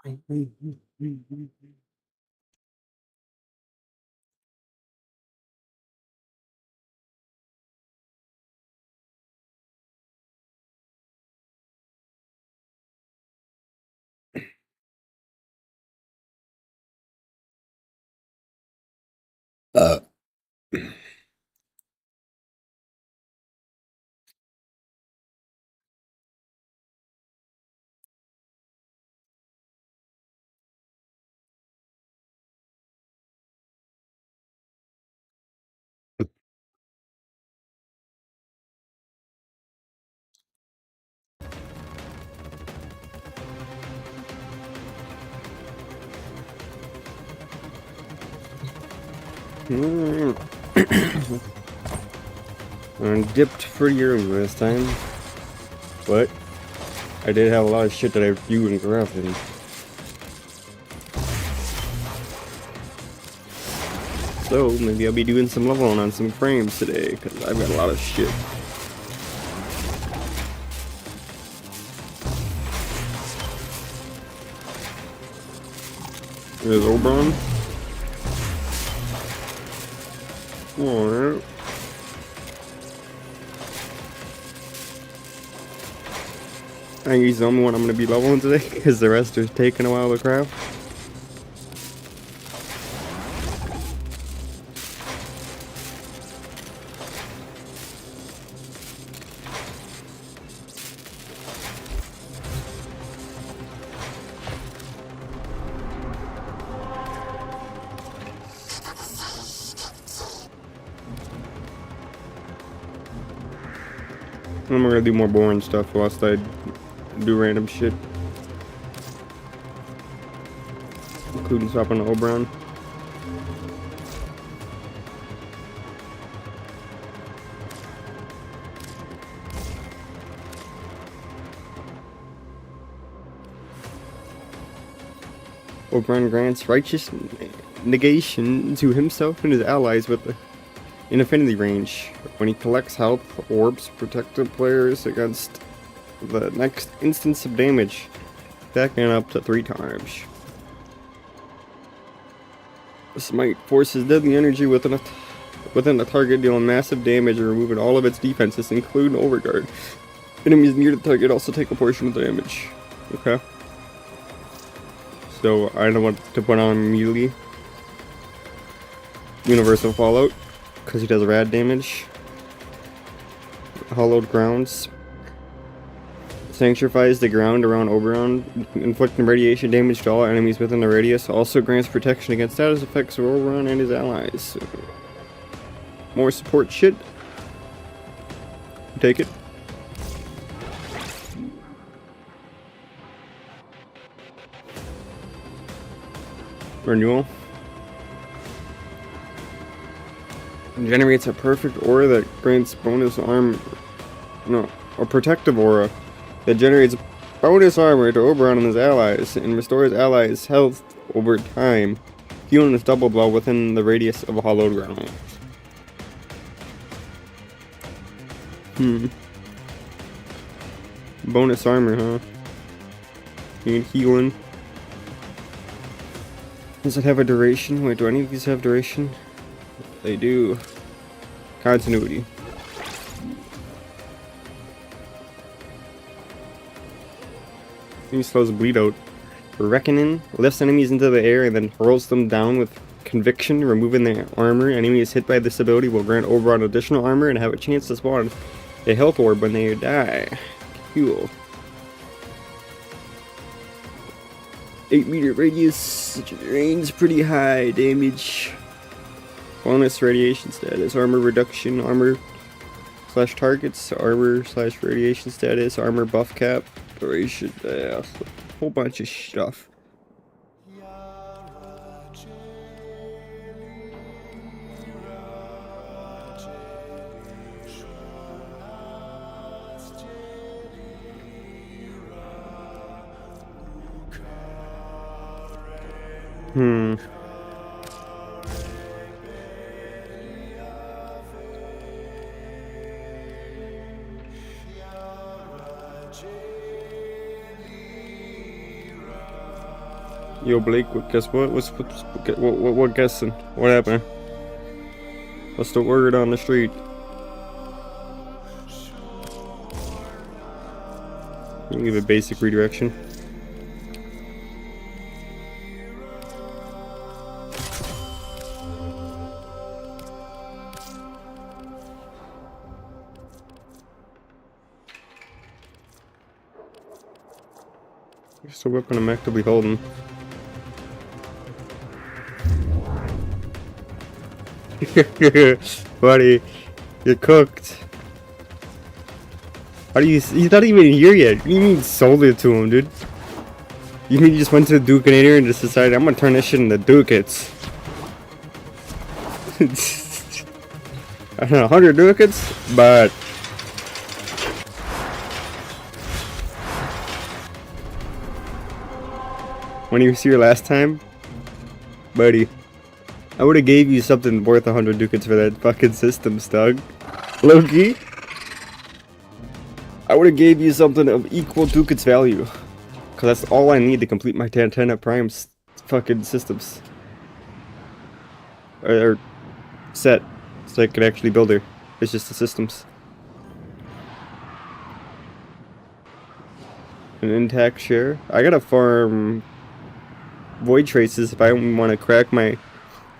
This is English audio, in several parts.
Uh, I dipped pretty early this time, but I did have a lot of shit that I viewed and crafted. So maybe I'll be doing some leveling on some frames today, because I've got a lot of shit. There's Oberon. Alright. I think he's the only one I'm going to be leveling today, because the rest are taking a while to craft. I'm gonna do more boring stuff whilst I do random shit. Including swapping to Oberon. Warframe grants righteous negation to himself and his allies with an infinity range. When he collects health orbs, protect the players against the next instance of damage, stacking up to 3 times. Smite forces deadly energy within the target, dealing massive damage and removing all of its defenses, including overguard. Enemies near the target also take a portion of the damage. Okay. So I know what to put on immediately. Universal Fallout, because he does rad damage. Hollowed Grounds. Sanctifies the ground around Oberon, inflicting radiation damage to all enemies within the radius. Also grants protection against status effects of Oberon and his allies. More support shit. Take it. Renewal. Generates a perfect aura that grants bonus armor. No, a protective aura that generates bonus armor to Oberon and his allies and restores allies' health over time, healing with double blow within the radius of a hollowed ground. Bonus armor, huh? And healing. Does it have a duration? Wait, do any of these have duration? They do. Continuity. He slows bleed out. Reckoning lifts enemies into the air and then hurls them down with conviction, removing their armor. Enemies hit by this ability will grant Oberon additional armor and have a chance to spawn a health orb when they die. Cool. 8-meter radius, range pretty high damage. Bonus radiation status, armor reduction, armor slash targets, armor slash radiation status, armor buff cap, duration, a whole bunch of stuff. Yo, Blake, guess what? What guessing? What happened? What's the word on the street? You can give a basic redirection. Just a weapon I'm actively holding. Buddy, you're cooked. How do you? He's not even here yet. What do you mean sold it to him, dude? You mean you just went to the Dukinator and just decided I'm gonna turn this shit into ducats? I don't know, 100 ducats, but when you was here last time, buddy, I would have gave you something worth 100 ducats for that fucking system, Stug. Loki, I would have gave you something of equal ducats value, cause that's all I need to complete my Tantana Prime fucking systems, or set, so I could actually build her. It's just the systems. An intact share. I gotta farm void traces if I want to crack my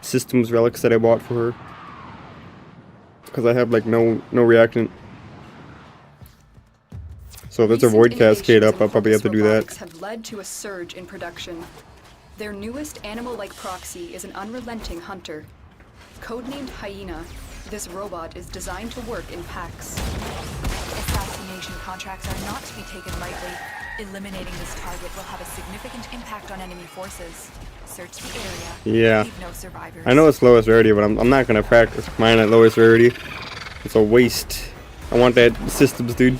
systems relics that I bought for her, because I have like no reactant. So if there's a void cascade up, I'll probably have to do that. Have led to a surge in production. Their newest animal-like proxy is an unrelenting hunter. Codenamed Hyena, this robot is designed to work in packs. Assassination contracts are not to be taken lightly. Eliminating this target will have a significant impact on enemy forces. Search the area. Yeah. Leave no survivors. I know it's lowest rarity, but I'm not gonna practice mine at lowest rarity. It's a waste. I want that systems, dude.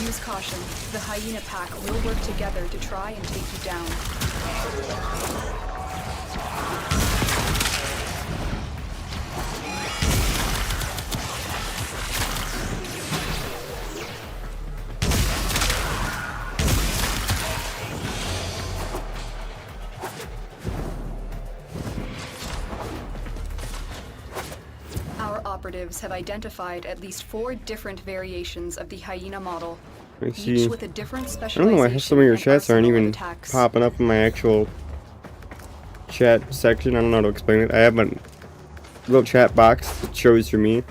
Use caution. The Hyena pack will work together to try and take you down. Operatives have identified at least 4 different variations of the Hyena model, each with a different specialization. I don't know why some of your chats aren't even popping up in my actual chat section. I don't know how to explain it. I have a little chat box that shows for me,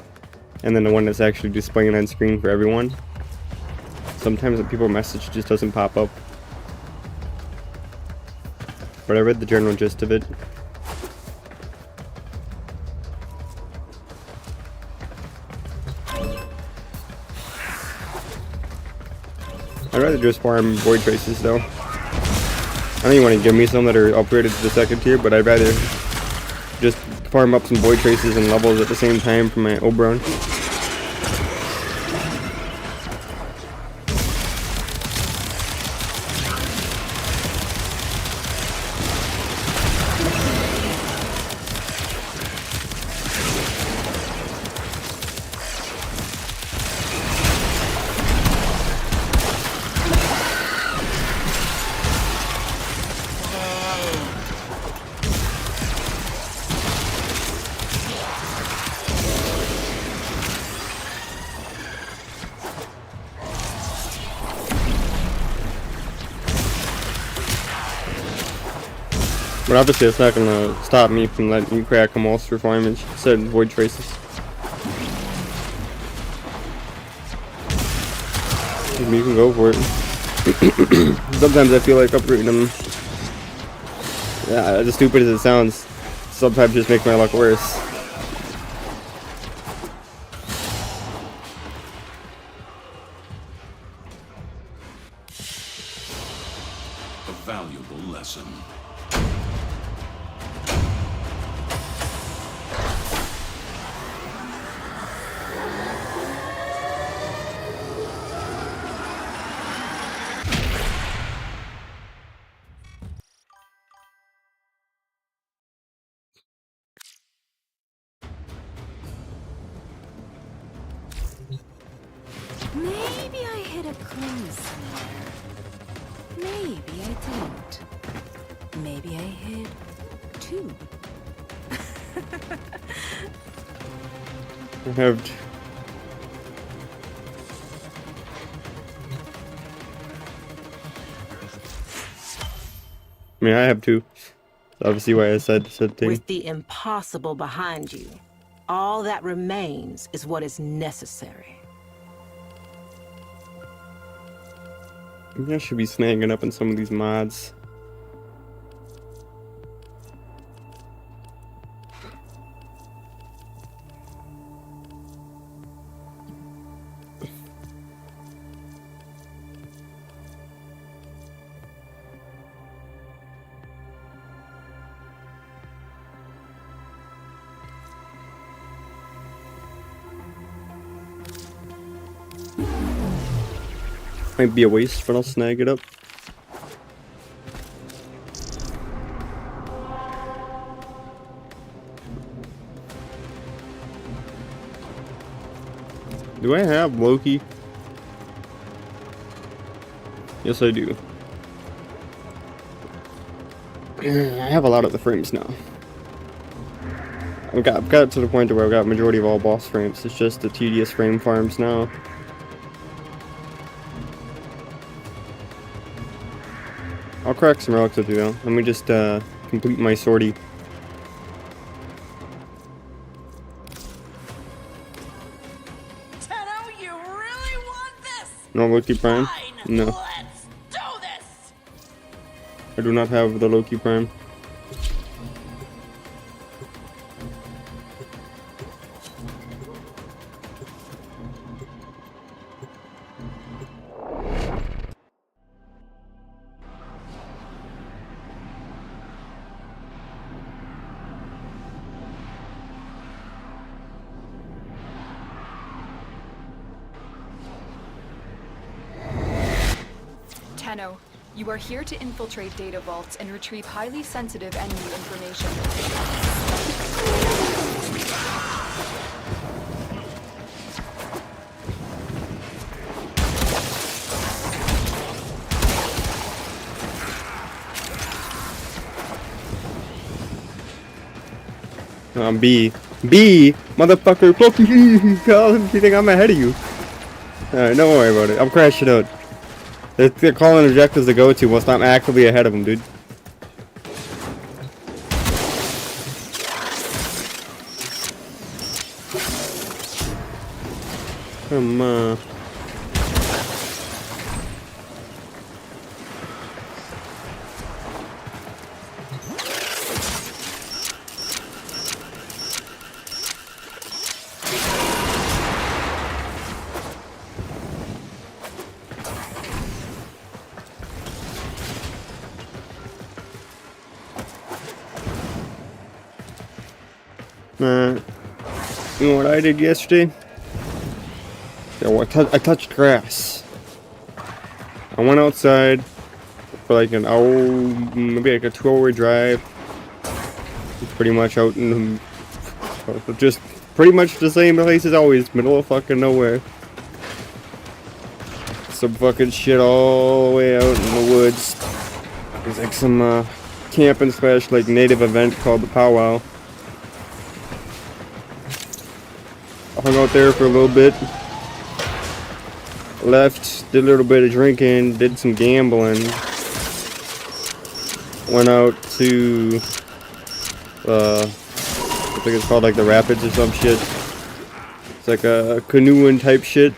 and then the one that's actually displaying on screen for everyone. Sometimes when people message, it just doesn't pop up. But I read the general gist of it. I'd rather just farm void traces though. I know you want to give me some that are upgraded to the 2nd tier, but I'd rather just farm up some void traces and levels at the same time for my Oberon. But obviously it's not gonna stop me from letting you crack them all through farmage. Said void traces. You can go for it. Sometimes I feel like uprooting them. Yeah, as stupid as it sounds, sometimes just make my luck worse. A valuable lesson. a clue somewhere. Maybe I didn't. Maybe I hid two. I have. I mean, I have two. Obviously, why I said thing. With the impossible behind you, all that remains is what is necessary. Maybe I should be snagging up in some of these mods. Might be a waste, but I'll snag it up. Do I have Loki? Yes, I do. I have a lot of the frames now. I've got it to the point where I've got majority of all boss frames. It's just the tedious frame farms now. I'll crack some relics with you though. Let me just complete my sortie. Tenno, you really want this? No Loki Prime? Fine, No. let's do this! I do not have the Loki Prime. Tenno, you are here to infiltrate data vaults and retrieve highly sensitive enemy information. B. Motherfucker, fuck you! Colin, you think I'm ahead of you? Alright, don't worry about it. I'm crashing out. They're calling objectives to go to whilst I'm actively ahead of them, dude. Come on. You know what I did yesterday? I touched grass. I went outside for like an hour, maybe like a 2-hour drive. Pretty much out in just pretty much the same place as always, middle of fucking nowhere. Some fucking shit all the way out in the woods. There's like some camping slash like native event called the Powwow. I hung out there for a little bit. Left, did a little bit of drinking, did some gambling. Went out to I think it's called like the Rapids or some shit. It's like a canoeing type shit.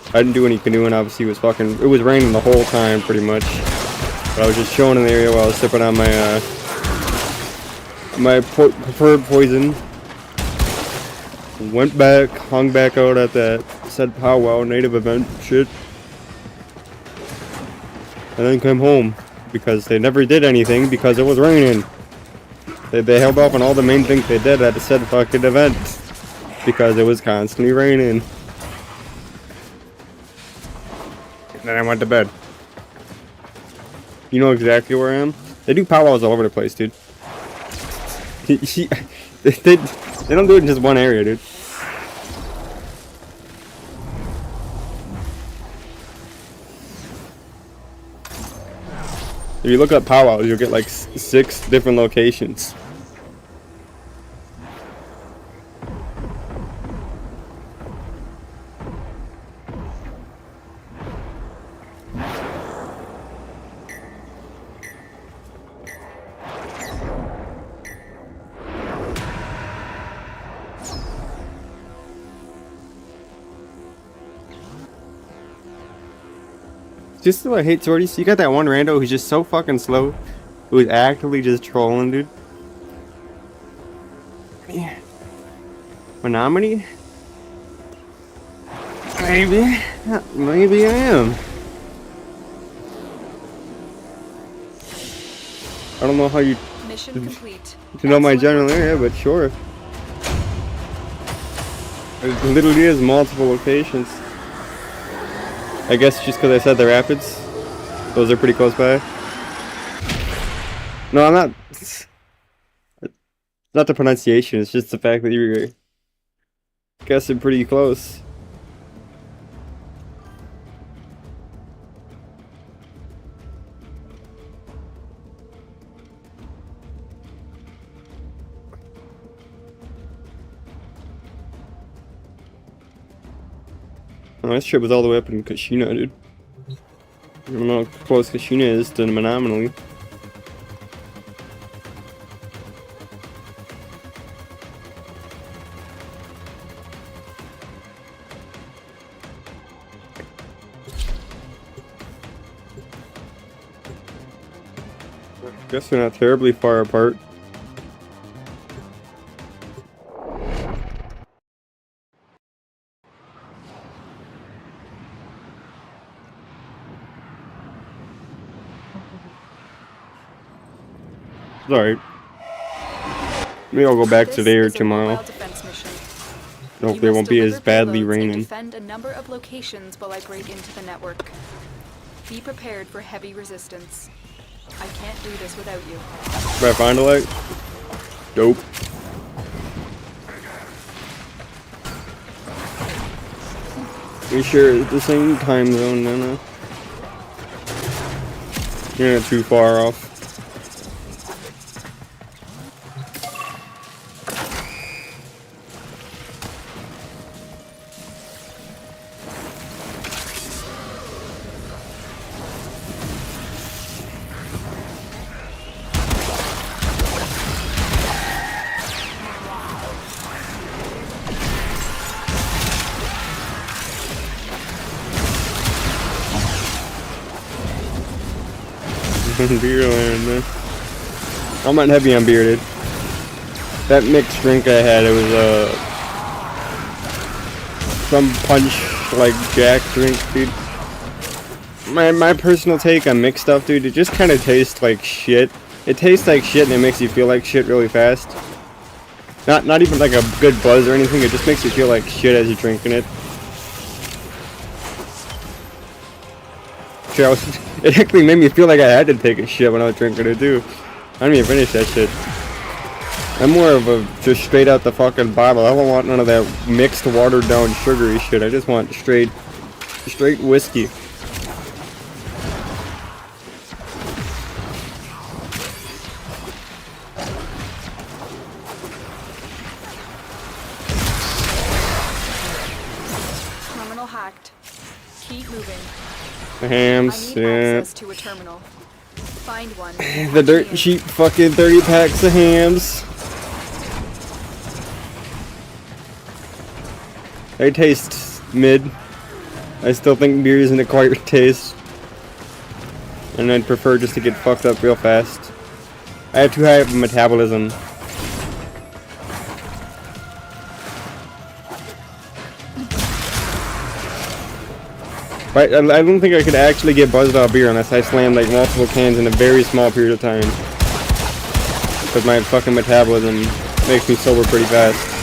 I didn't do any canoeing, obviously. It was raining the whole time pretty much. But I was just chilling in the area while I was sipping on my preferred poison. Went back, hung back out at that said powwow native event shit. And then came home because they never did anything because it was raining. They held off on all the main things they did at the said fucking event because it was constantly raining. And then I went to bed. You know exactly where I am? They do powwows all over the place, dude. They don't do it in just one area, dude. If you look up powwows, you'll get like 6 different locations. Just what I hate sorties. You got that one rando who's just so fucking slow, who's actively just trolling, dude. Yeah. Menominee? Maybe I am. I don't know how you Mission complete. to know my Excellent general work. area, but sure. It literally is multiple locations. I guess just because I said the rapids. Those are pretty close by. No, I'm not. It's not the pronunciation, it's just the fact that you're guessing pretty close. Oh, this trip was all the way up in Kashina, dude. I don't know how close Kashina is to Menominee. Guess we're not terribly far apart. Alright. Maybe I'll go back This today or is a tomorrow. mobile defense mission. Hopefully it You won't must be as deliver badly payloads and raining. defend a number of locations while I break into the network. Be prepared for heavy resistance. I can't do this without you. If I find a light? Dope. We sure it's the same time zone, then, You're not too far off. Beerland, man. I'm not heavy on beer, dude. That mixed drink I had, it was some punch like Jack drink, dude. My personal take on mixed stuff, dude, it just kind of tastes like shit. It tastes like shit and it makes you feel like shit really fast. Not even like a good buzz or anything, it just makes you feel like shit as you're drinking it. Sure, it actually made me feel like I had to take a shit when I was drinking it too. I didn't even finish that shit. I'm more of a just straight out the fucking bottle. I don't want none of that mixed, watered down, sugary shit. I just want straight whiskey. Terminal hacked. Keep moving. The hams, I need yeah. access to a terminal. Find one. The dirt sheep fucking 30 packs of hams. They taste mid. I still think beer isn't a quite taste. And I'd prefer just to get fucked up real fast. I have too high of a metabolism. But I don't think I could actually get buzzed off beer unless I slammed like multiple cans in a very small period of time. Because my fucking metabolism makes me sober pretty fast.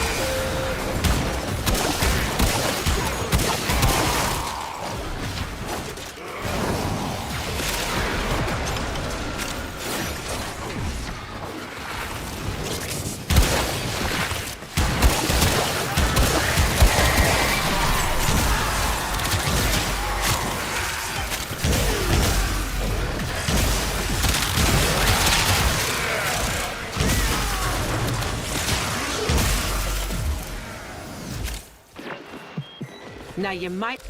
Now you might...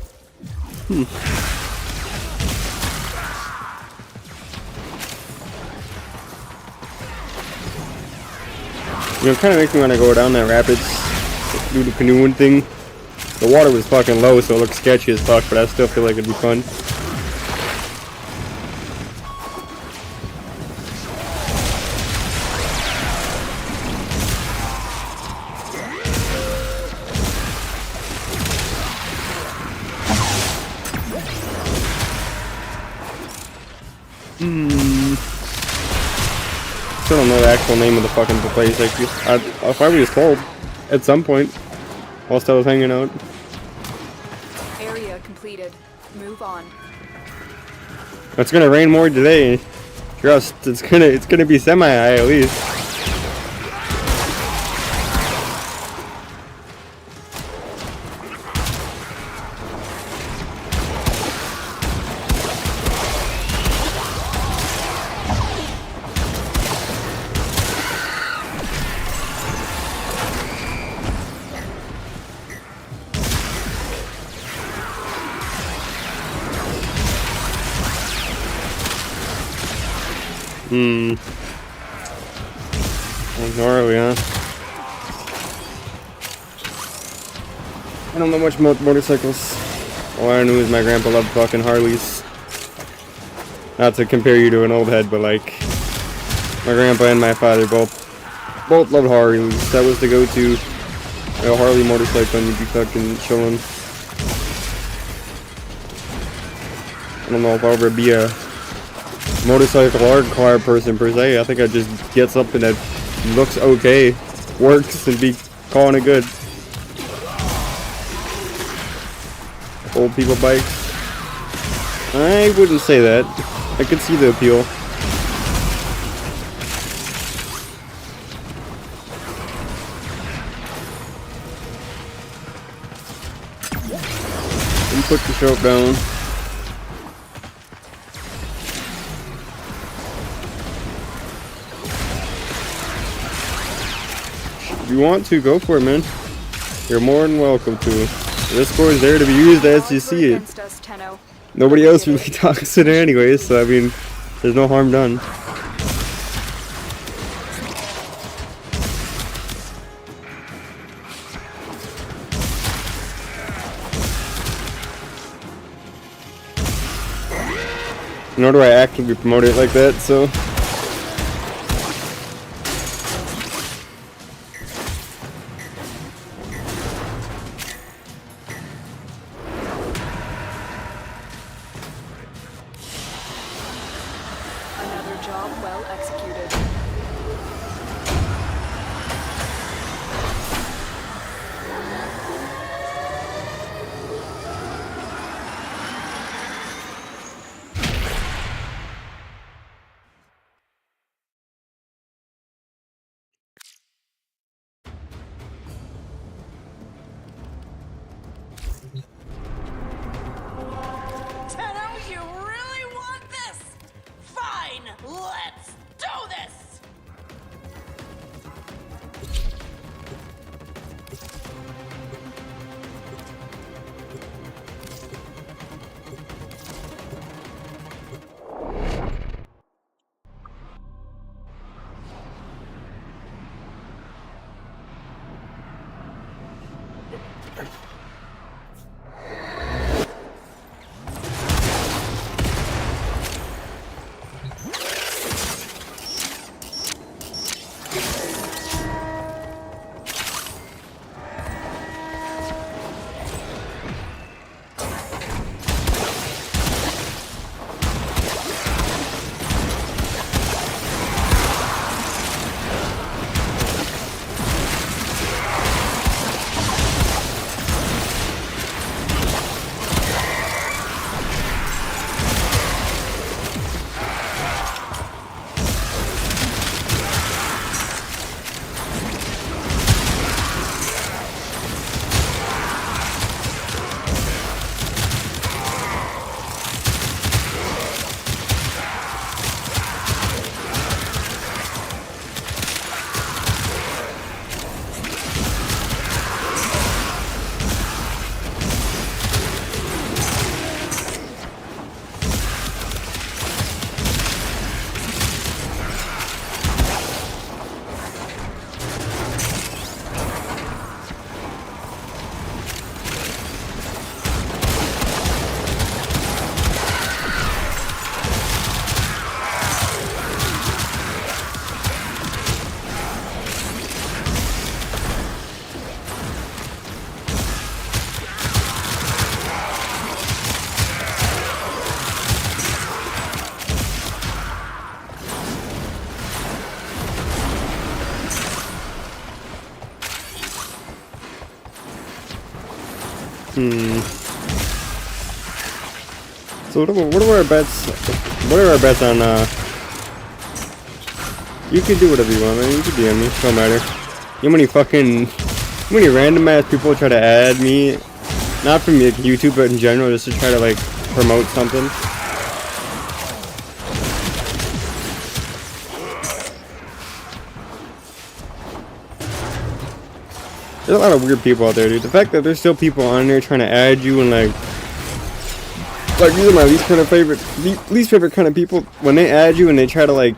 You know, it kind of makes me want to go down that rapids, do the canoeing thing. The water was fucking low, so it looked sketchy as fuck, but I still feel like it'd be fun. Still don't know the actual name of the fucking place. Like, if I was told at some point whilst I was hanging out. Area completed. Move on. It's gonna rain more today. Trust, it's gonna be semi-high at least. Gnarly, huh? I don't know much about motorcycles. All I knew is my grandpa loved fucking Harleys. Not to compare you to an old head, but like, my grandpa and my father both loved Harleys. That was the go-to. A Harley motorcycle and you'd be fucking chilling. I don't know if I'll ever be a motorcycle or car person per se. I think I'd just get something that looks okay, works, and be calling it good. Old people bikes? I wouldn't say that. I could see the appeal. And put the shelf down. If you want to, go for it, man. You're more than welcome to. This score is there to be used as you see it. Nobody else really talks it anyway, so I mean, there's no harm done. Nor do I actively promote it like that, so. Another job well executed. Tenno, you really want this? Fine, let's do this! So what are our bets? What are our bets on? You can do whatever you want, man. You can DM me. Don't matter. You know how many random ass people try to add me? Not from like, YouTube, but in general, just to try to like promote something. There's a lot of weird people out there, dude. The fact that there's still people on there trying to add you and like these are my least favorite kind of people. When they add you and they try to like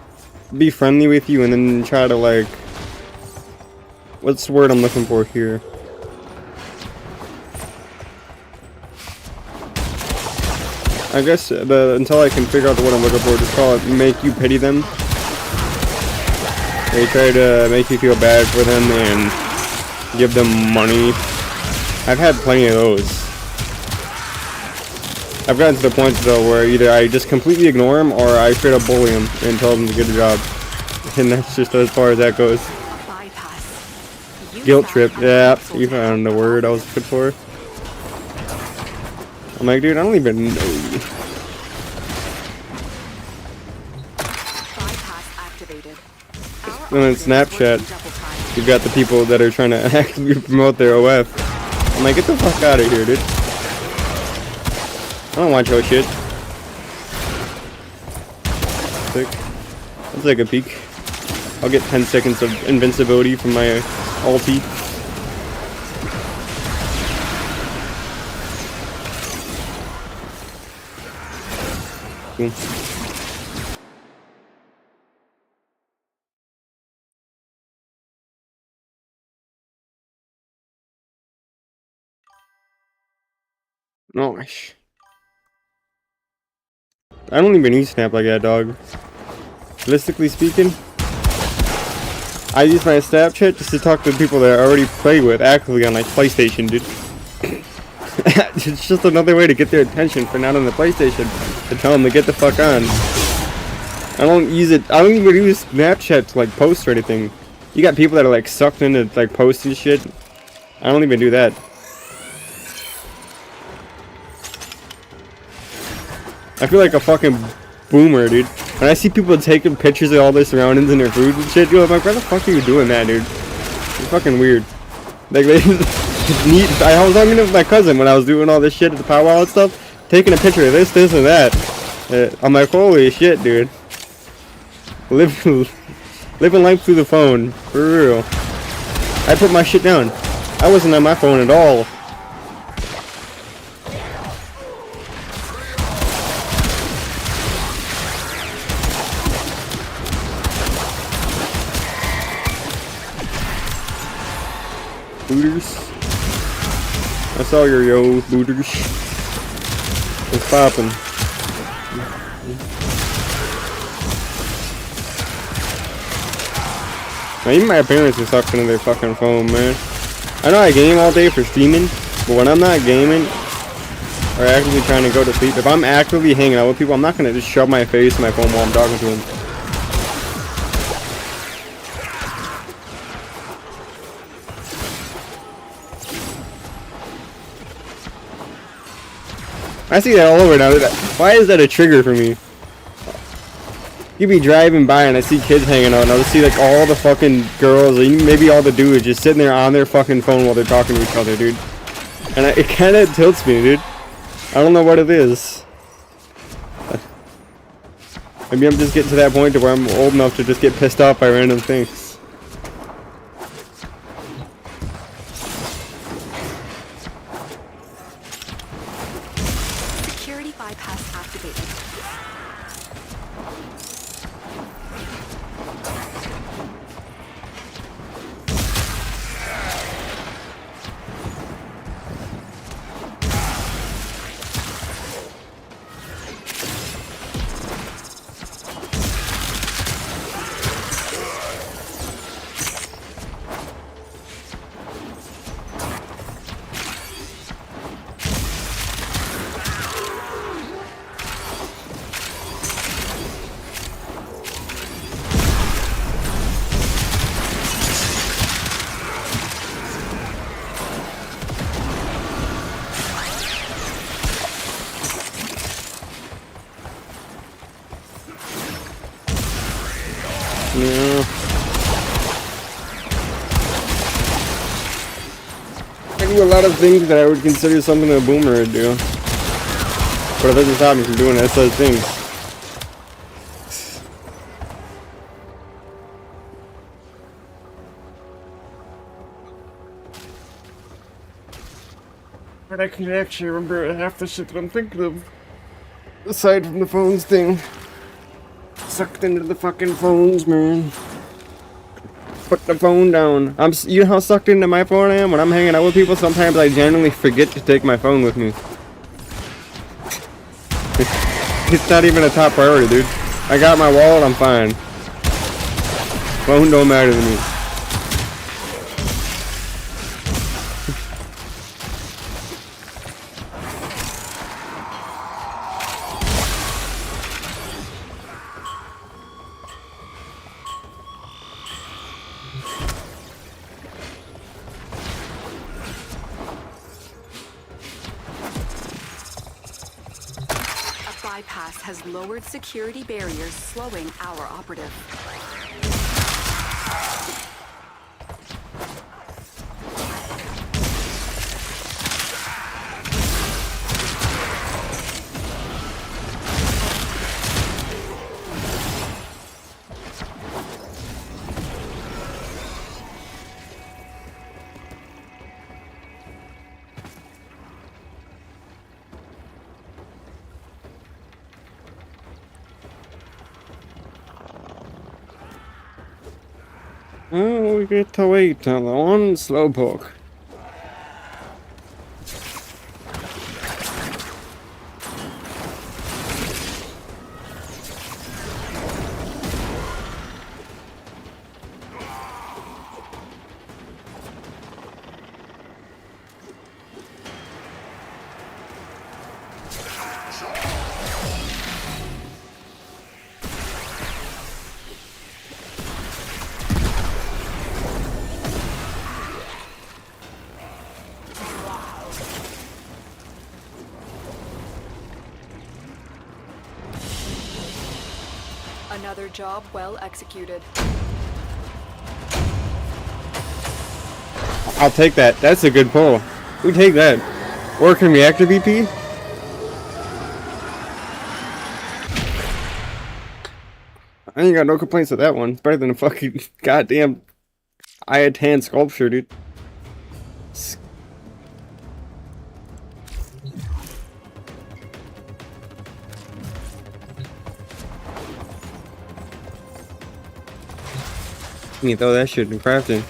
be friendly with you and then try to like, what's the word I'm looking for here? I guess until I can figure out the word I'm looking for, just call it make you pity them. They try to make you feel bad for them and give them money. I've had plenty of those. I've gotten to the point though where either I just completely ignore them or I straight up bully them and tell them to get a job. And that's just as far as that goes. Guilt trip. Yeah, you found the word I was looking for. I'm like, dude, I don't even know you. And then Snapchat, you've got the people that are trying to actively promote their OF. I'm like, get the fuck out of here, dude. I don't want your shit. Sick. Let's take a peek. I'll get 10 seconds of invincibility from my ulti. Cool. Nice. I don't even use Snap like that, dog. Realistically speaking, I use my Snapchat just to talk to people that I already play with actively on like PlayStation, dude. It's just another way to get their attention for not on the PlayStation, to tell them to get the fuck on. I don't even use Snapchat to like post or anything. You got people that are like sucked into like posting shit. I don't even do that. I feel like a fucking boomer, dude. When I see people taking pictures of all their surroundings and their food and shit, dude, I'm like, why the fuck are you doing that, dude? It's fucking weird. Like, I was talking to my cousin when I was doing all this shit at the powwow and stuff, taking a picture of this, and that. I'm like, holy shit, dude. Living life through the phone, for real. I put my shit down. I wasn't on my phone at all. Booters. I saw your yo, booters. It's poppin'. Now, even my parents are sucked into their fucking phone, man. I know I game all day for streaming, but when I'm not gaming or actively trying to go to sleep, if I'm actively hanging out with people, I'm not gonna just shove my face in my phone while I'm talking to them. I see that all over now. Why is that a trigger for me? You be driving by and I see kids hanging out and I'll just see like all the fucking girls, or maybe all the dudes just sitting there on their fucking phone while they're talking to each other, dude. And it kind of tilts me, dude. I don't know what it is. Maybe I'm just getting to that point to where I'm old enough to just get pissed off by random things. Bypass activated. Yeah. I do a lot of things that I would consider something a boomer would do. But it doesn't stop me from doing that such things. But I can actually remember half the shit that I'm thinking of. Aside from the phones thing. Sucked into the fucking phones, man. Put the phone down. You know how sucked into my phone I am? When I'm hanging out with people, sometimes I genuinely forget to take my phone with me. It's not even a top priority, dude. I got my wallet, I'm fine. Phone don't matter to me. Bypass has lowered security barriers, slowing our operative. Oh, we get to wait on the one slowpoke. Another job well executed. I'll take that. That's a good pull. We take that. Working reactor VP? I ain't got no complaints with that one. It's better than a fucking goddamn Iatan sculpture, dude. You can throw that shit in crafting.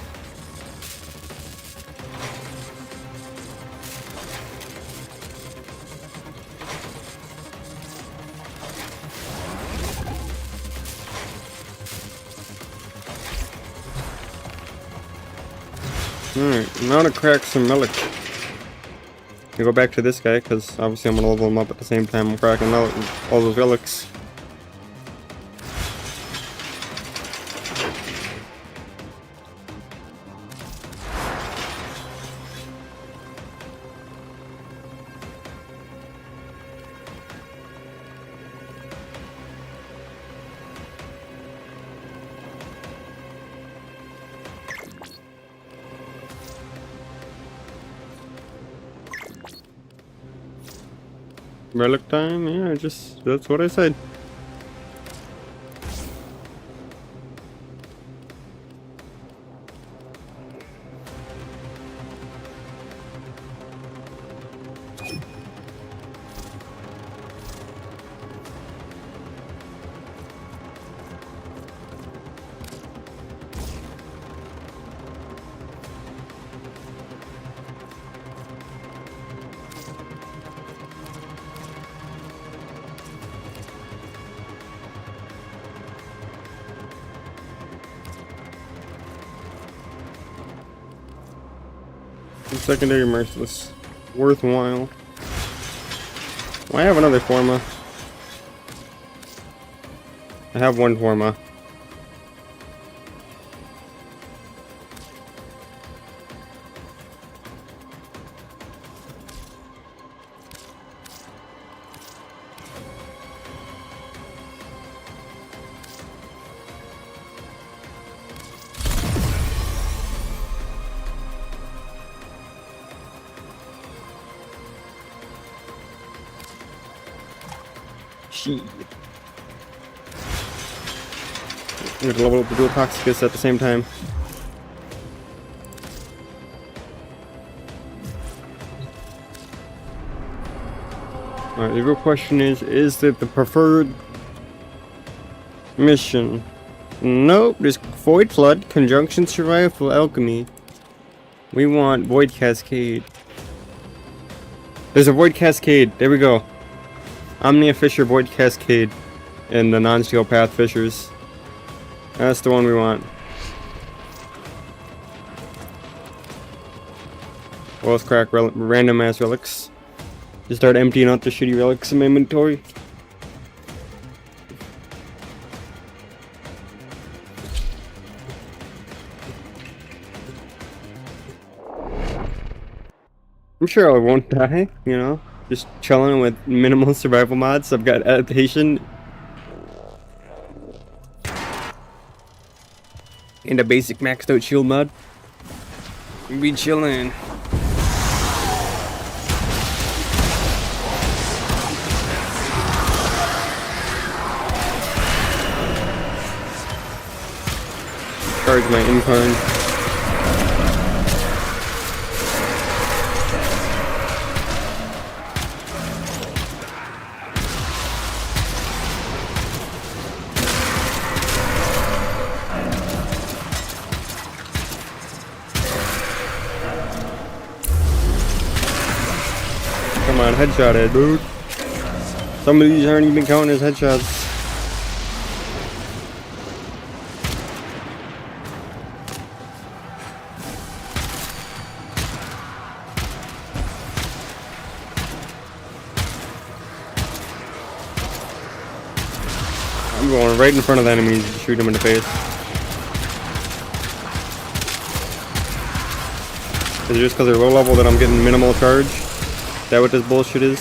Alright, now to crack some relic. I go back to this guy, because obviously I'm gonna level him up at the same time I'm cracking all those relics. Relic time? Yeah, that's what I said. Secondary merciless. Worthwhile. Well, I have another Forma. I have one Forma. Shit. I'm gonna level up the dual toxicus at the same time. Alright, the real question is it the preferred mission? Nope, there's Void Flood, Conjunction Survival Alchemy. We want Void Cascade. There's a Void Cascade, there we go. Omnia Fisher Void Cascade and the non-steel path fissures. That's the one we want. Well, let's crack random ass relics. Just start emptying out the shitty relics in my inventory. I'm sure I won't die, you know? Just chilling with minimal survival mods. I've got adaptation. And a basic maxed out shield mod. We'll be chilling. Charge my incarn. Come on, headshot it, dude. Some of these aren't even counting as headshots. I'm going right in front of the enemies to shoot them in the face. Is it just because they're low level that I'm getting minimal charge? Is that what this bullshit is?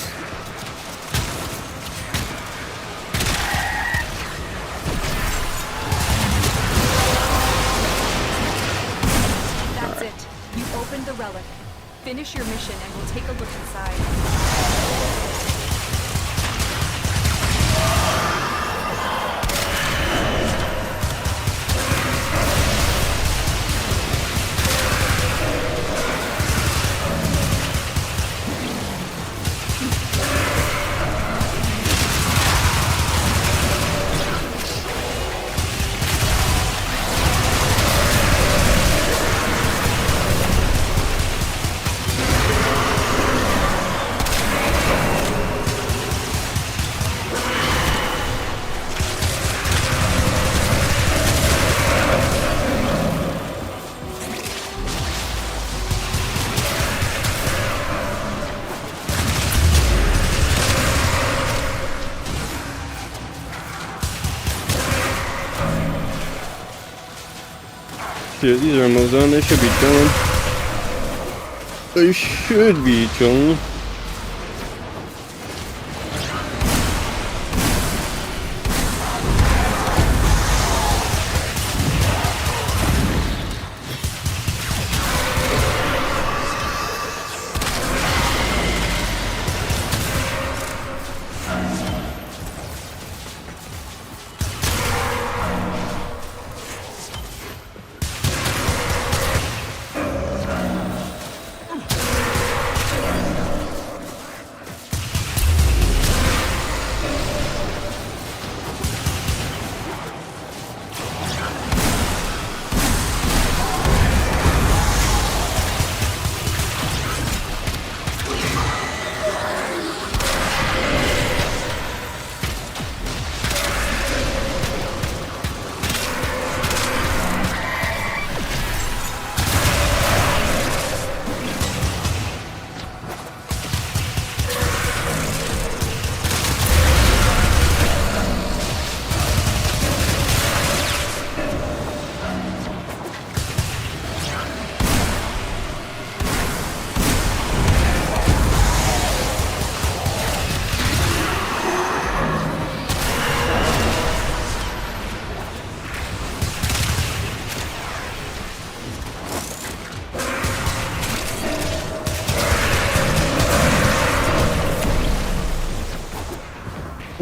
That's it. You opened the relic. Finish your mission and we'll take a look inside. Shit, these are almost done. They should be chilling. They should be chilling.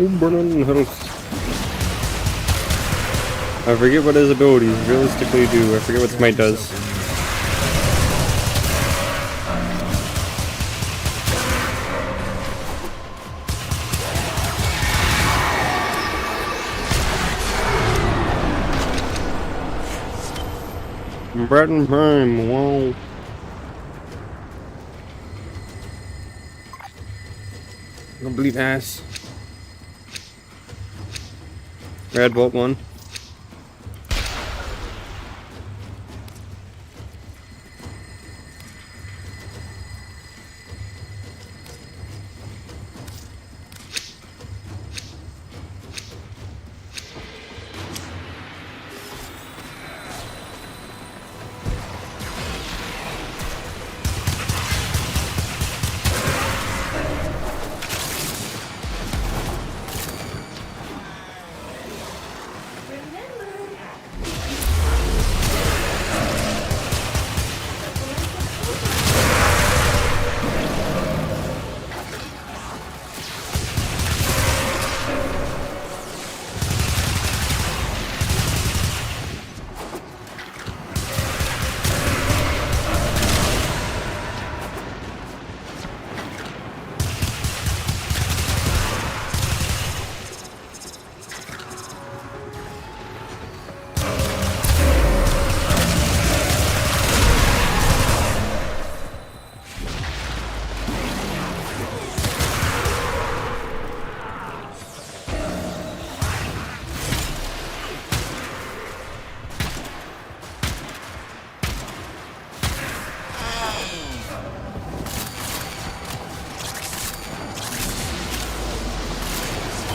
Oh, burning house. I forget what his abilities realistically do. I forget what Smite does. Breton Prime, wow. Complete ass. Red Bolt 1.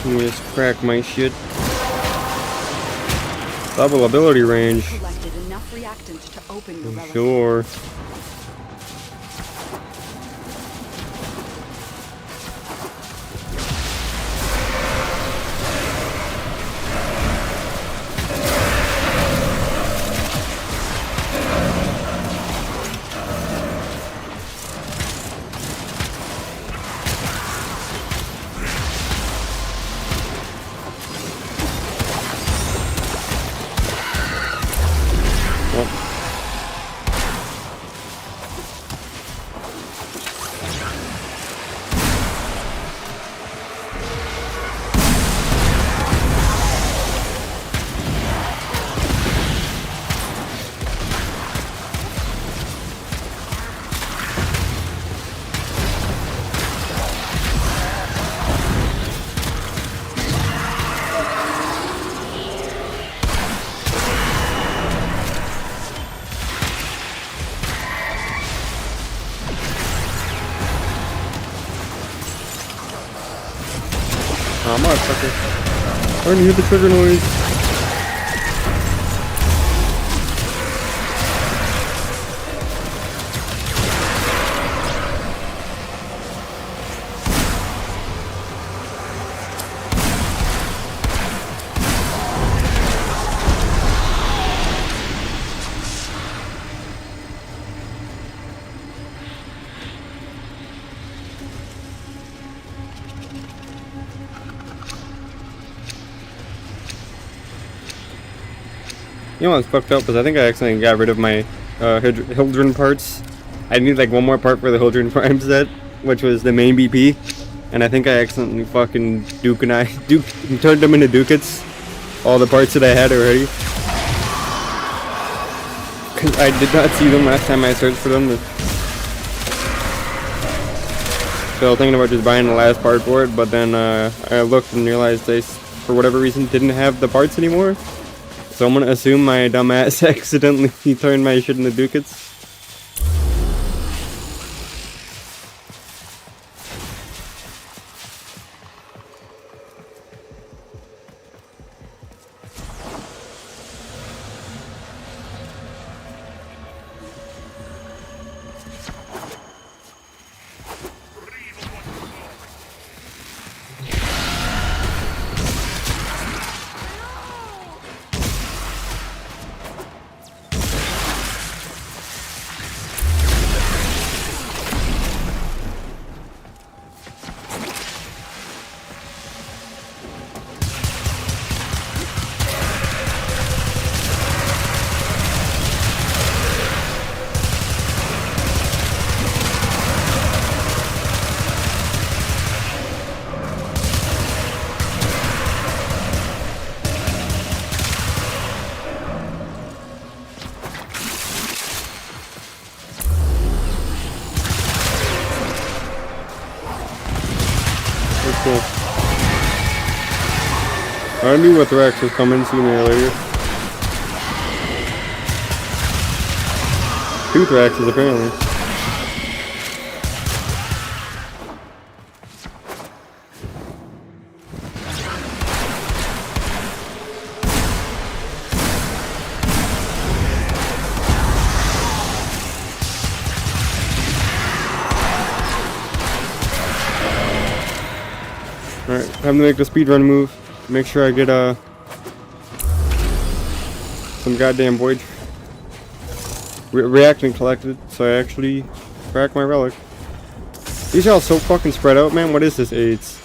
Let me just crack my shit. Double ability range. Collected enough reactant to open your relic. Sure. Oh, motherfucker. I already hear the trigger noise. You know what's fucked up? Because I think I accidentally got rid of my Hildren parts. I need like one more part for the Hildren Prime set, which was the main BP. And I think I accidentally fucking turned them into ducats. All the parts that I had already. Because I did not see them last time I searched for them. So I was thinking about just buying the last part for it, but then I looked and realized they, for whatever reason, didn't have the parts anymore. So I'm gonna assume my dumbass accidentally turned my shit into ducats. I knew what Rex was coming sooner or later. 2 Thraxes apparently. Alright, time to make the speedrun move. Make sure I get some goddamn void reacting collected, so I actually crack my relic. These are all so fucking spread out, man. What is this AIDS?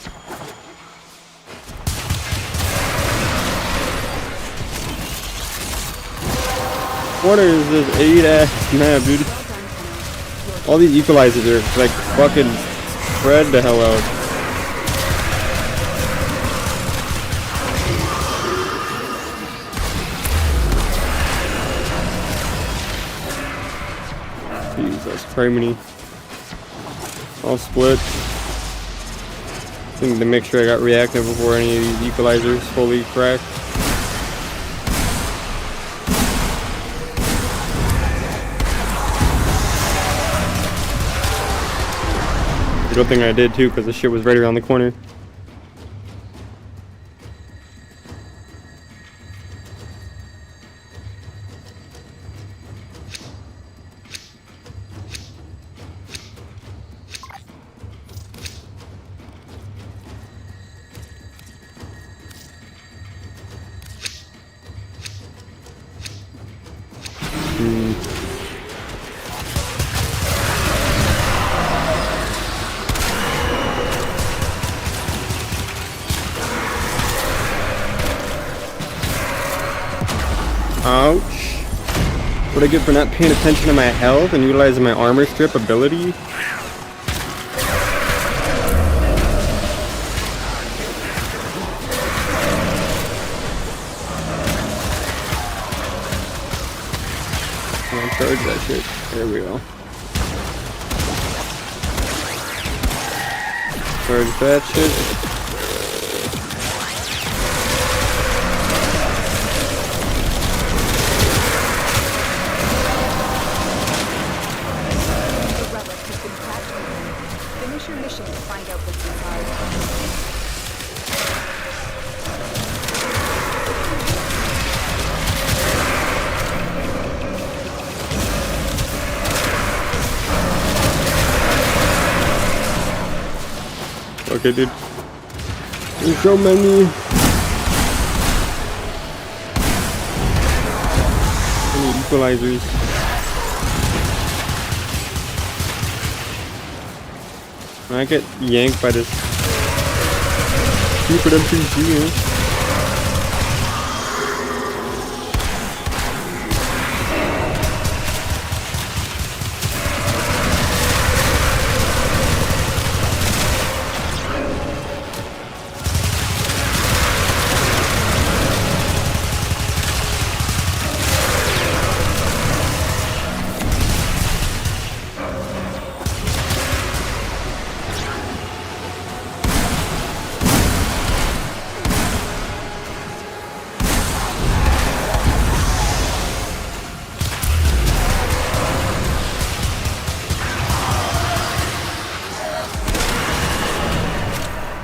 What is this aid ass map, dude? All these equalizers are like fucking spread the hell out. Jesus, criminy. All split. I need to make sure I got reactive before any of these equalizers fully crack. Good thing I did too, because the shit was right around the corner. Ouch. What I get for not paying attention to my health and utilizing my armor strip ability? I'll charge that shit. There we go. Charge that shit. Finish your mission to find out what's inside. Okay, dude. There's so many. Equalizers. I get yanked by this stupid NPC.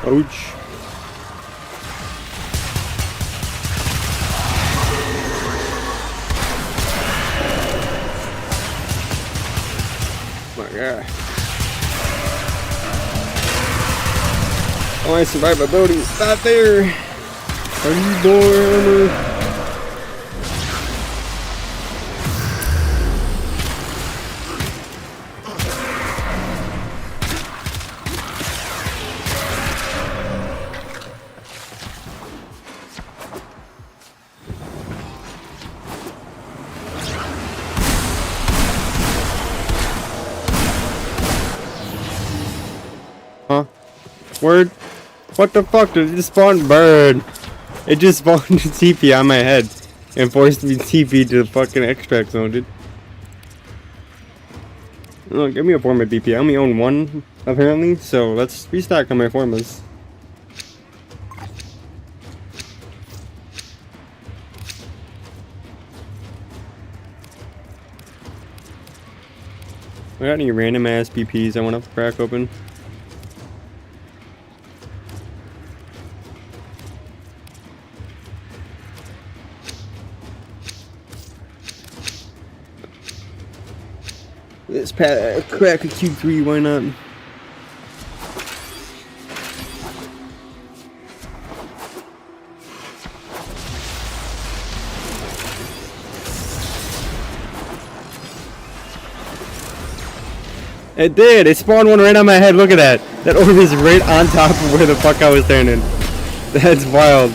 Ouch. My God. Oh, I survived my boating. Not there. Are you born? Huh? Word? What the fuck? Did it just spawn? Bird. It just spawned a TP on my head and forced me TP to the fucking extract zone, dude. Oh, give me a forma BP. I only own one, apparently, so let's restock on my formas. We got any random ass BPs I want to crack open? Let's crack a Q3, why not? It did! It spawned one right on my head, look at that! That orb is right on top of where the fuck I was standing. That's wild.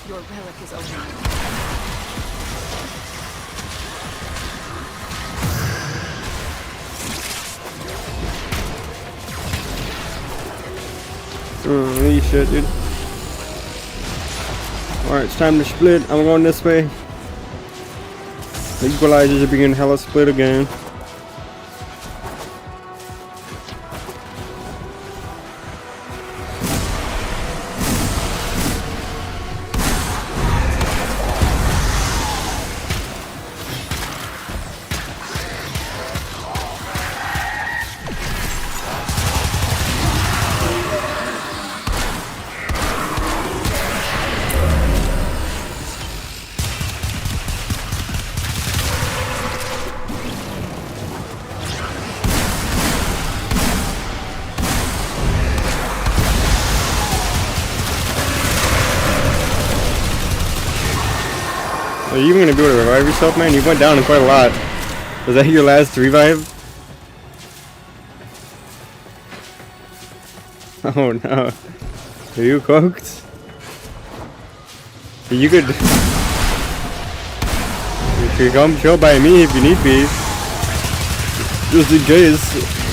Your relic is open. Holy shit, dude. Alright, it's time to split. I'm going this way. The equalizers are being hella split again. Are you even gonna be able to revive yourself, man? You went down quite a lot. Was that your last revive? Oh no. Are you cooked? You could come chill by me if you need be. Just in case.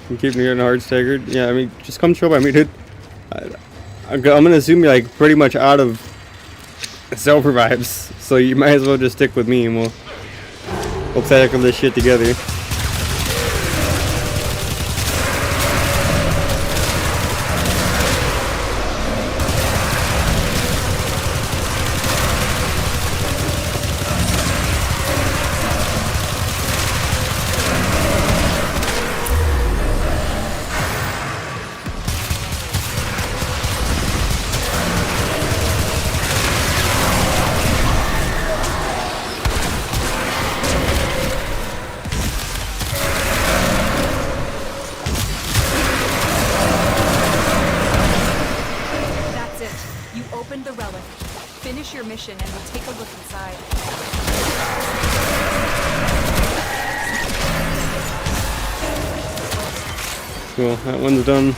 You keep me getting hard staggered. Yeah, I mean, just come chill by me, dude. I'm gonna assume you're like pretty much out of self revives, so you might as well just stick with me, and we'll tackle this shit together. opened the relic. Finish your mission and we'll take a look inside. Cool, that one's done.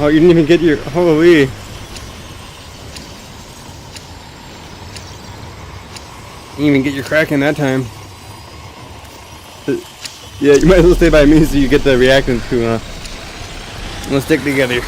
Oh, you didn't even get your... Holy. You didn't even get your crack in that time. Yeah, you might as well stay by me so you get the reactant too, let's stick together.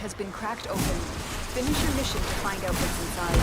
Has been cracked open. Finish your mission to find out what's inside.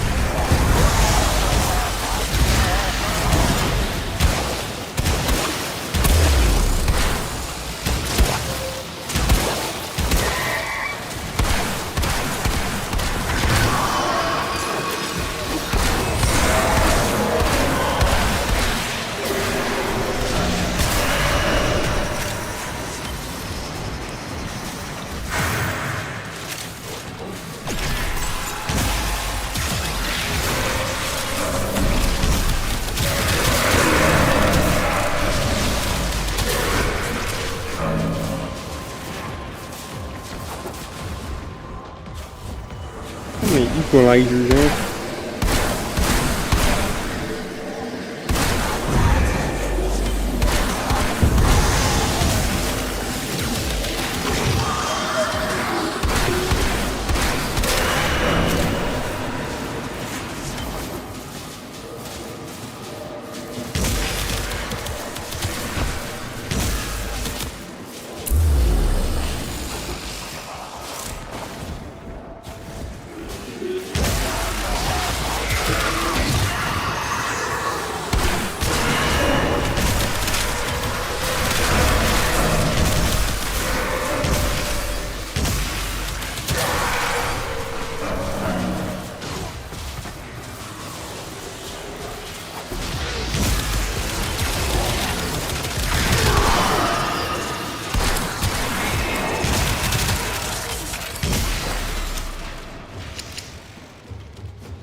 How many equalizers there?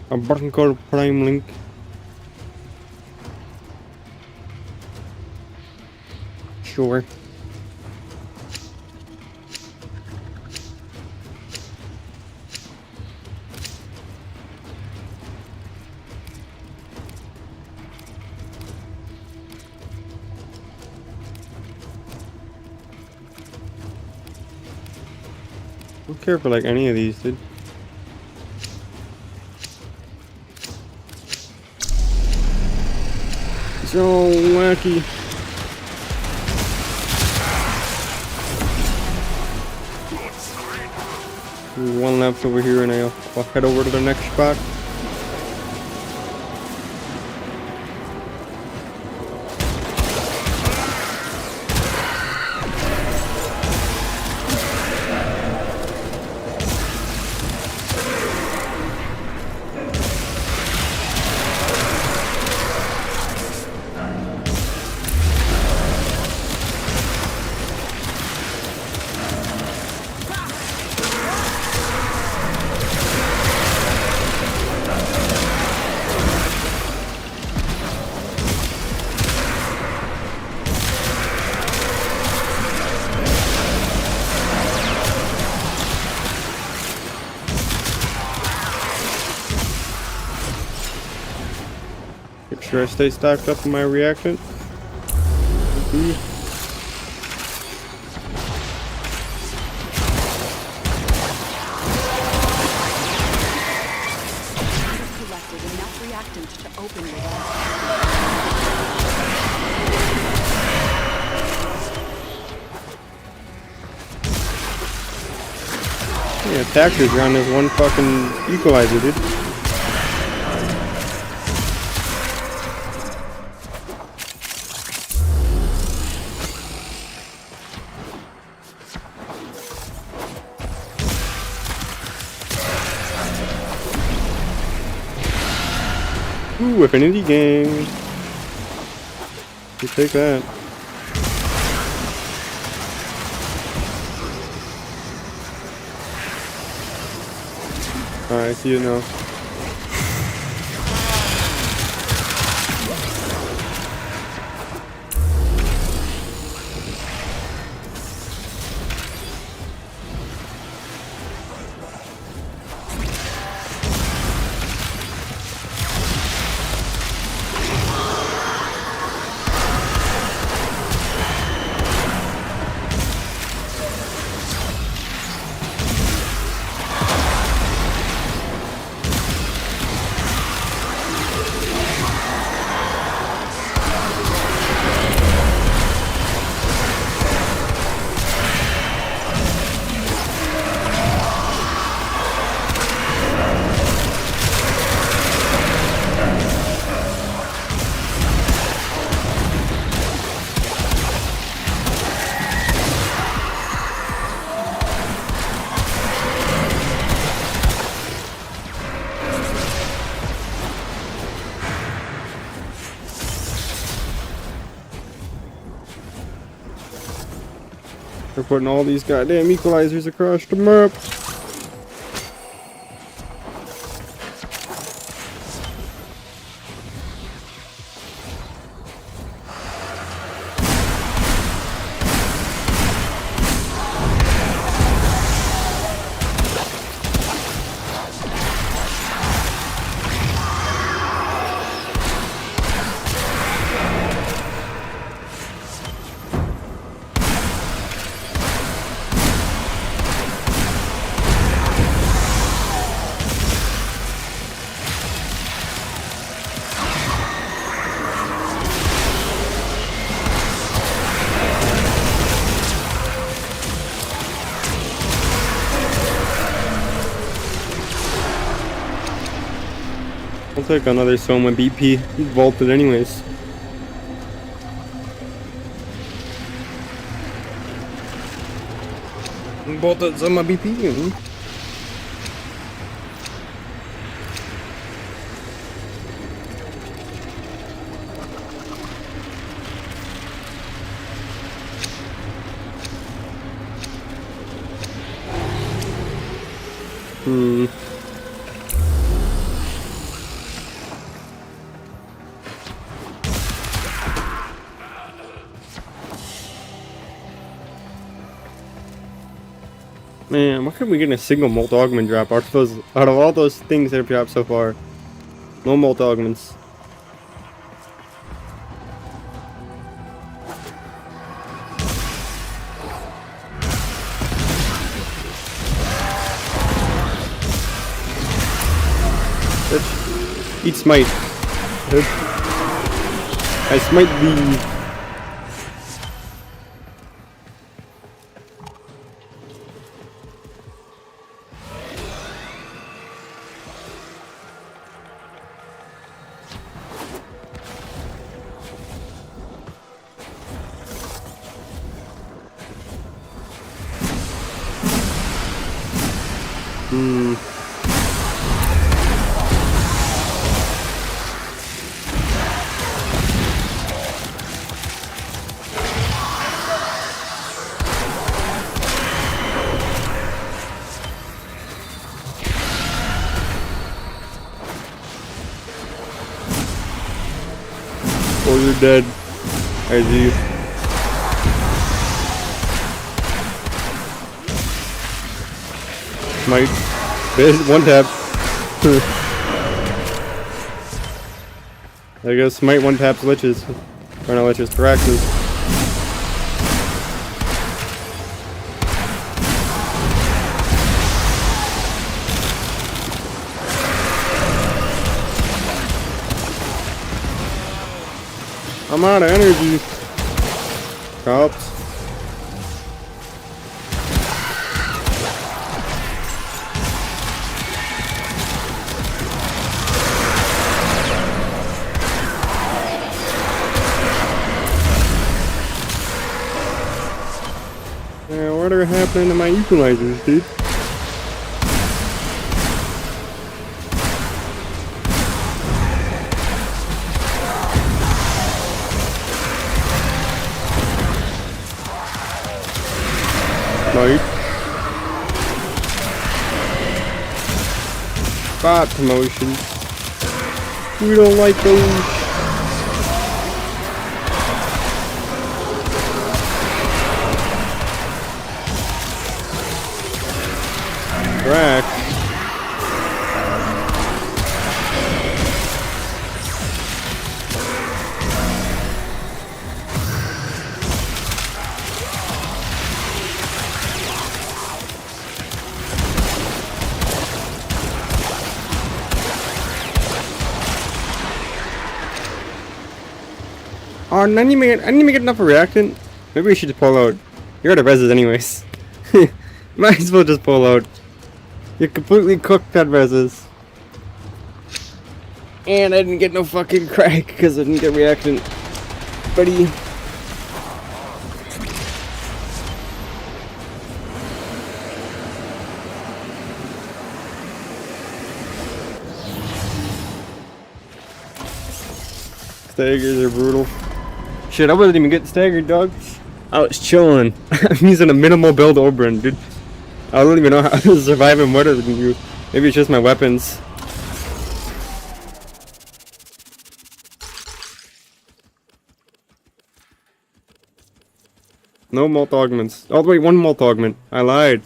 A button called Prime Link. Sure. Don't care for like any of these, dude. So wacky. There's one left over here, and I'll head over to the next spot. sure I stay stocked up in my reaction. Collected enough reactant to open the well. Yeah, attackers are on this one fucking equalizer, dude. Ooh, Affinity Gang. You take that. Alright, I see it now. They're putting all these goddamn equalizers across the map. I'll take another Soma BP. He vaulted anyways. Vaulted Soma BP. Man, why couldn't we get a single molt augment drop out of all those things that have dropped so far? No molt augments. Bitch. Eat smite. I smite the... Oh, you're dead. I see. Smite. One tap. I guess Smite one taps liches. Or not liches, Paraxes. I'm out of energy. Cops. Yeah, what are happening to my equalizers, dude? Like spot promotions. We don't like those. Rack. Oh, I didn't even get enough of reactant. Maybe we should just pull out. You're out of reses anyways. Might as well just pull out. You completely cooked that reses. And I didn't get no fucking crack because I didn't get reactant. Buddy. Staggers are brutal. Shit, I wasn't even getting staggered, dog. I was chilling. I'm using a minimal build Oberon, dude. I don't even know how to survive and what it can do. Maybe it's just my weapons. No mult augments. Oh wait, one mult augment. I lied.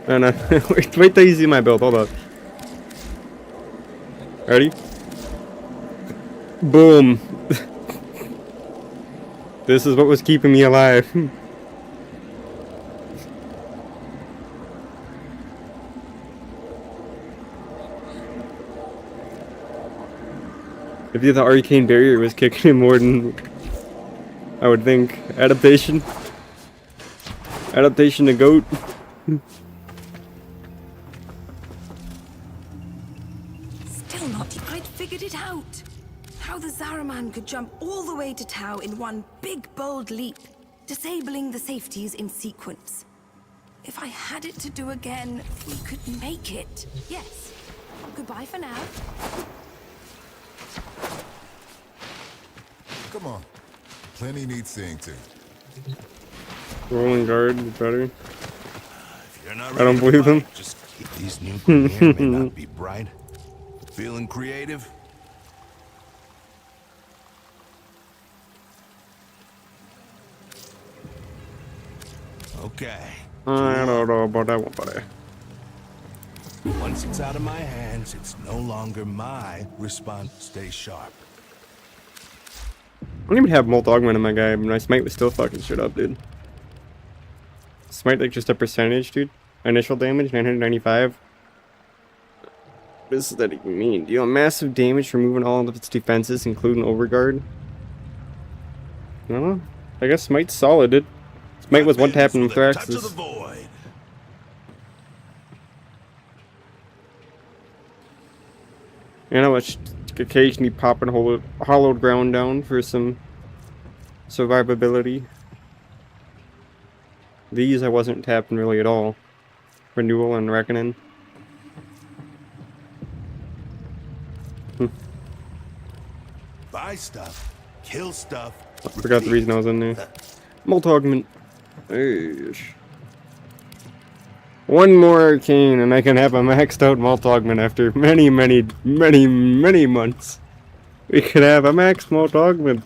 No, no. wait till you see my build. Hold up. Ready? Boom. This is what was keeping me alive. If the arcane barrier was kicking in more than I would think. Adaptation. Adaptation to goat. Still not quite figured it out. How the Zaraman could jump all the way to Tau in one big bold leap, disabling the safeties in sequence. If I had it to do again, we could make it. Yes. Goodbye for now. Come on. Plenty needs seeing to. Rolling guard is better. If you're not I don't ready to believe them. fight, just keep these new premiere may not be bright. Feeling creative? Okay. I don't know about that one, buddy. Once it's out of my hands, it's no longer my response. Stay sharp. I don't even have mult augment in my guy, but my smite was still fucking shit up, dude. Smite like just a percentage, dude. Initial damage, 995. What does that even mean? Deal massive damage, removing all of its defenses, including overguard. I don't know. I guess Smite's solid, dude. Smite was one tapping with Touch of the Thrax's. void. And I was occasionally popping hollowed ground down for some survivability. These I wasn't tapping really at all. Renewal and Reckoning. Buy stuff, kill stuff. I forgot the reason I was in there. Mult augment. Eish. One more arcane and I can have a maxed out mult augment after many months. We could have a max mult augment.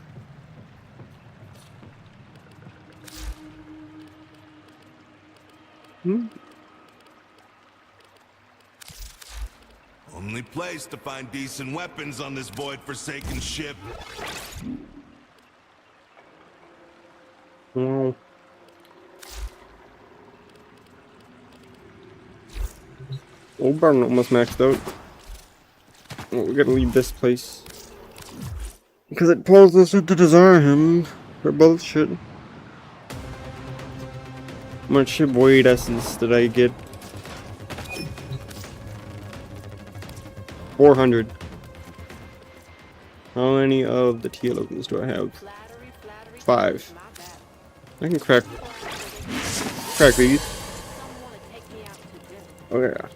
Only place to find decent weapons on this void-forsaken ship. Wow. Old Barn almost maxed out. Well, we gotta leave this place. Because it pulls us into Desarham for bullshit. How much void essence did I get? 400. How many of the tealogens do I have? 5. I can crack these. Oh yeah.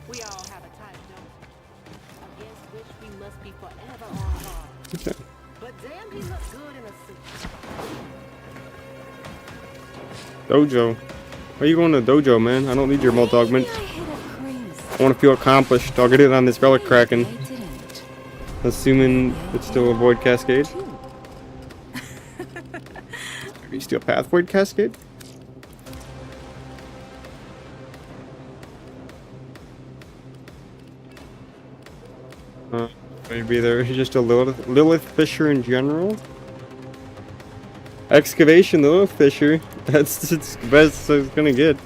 We all have a type, don't we? Against which we must be forever on guard. Okay. But damn, he looks good in a suit. Dojo. Why are you going to dojo, man? I don't need your mult augment. I want to feel accomplished. I'll get it on this relic kraken. Assuming it's still a void cascade. Are you still path void cascade? Maybe there's just a Lilith Fisher in general. Excavation Lilith Fisher. That's the best it's gonna get.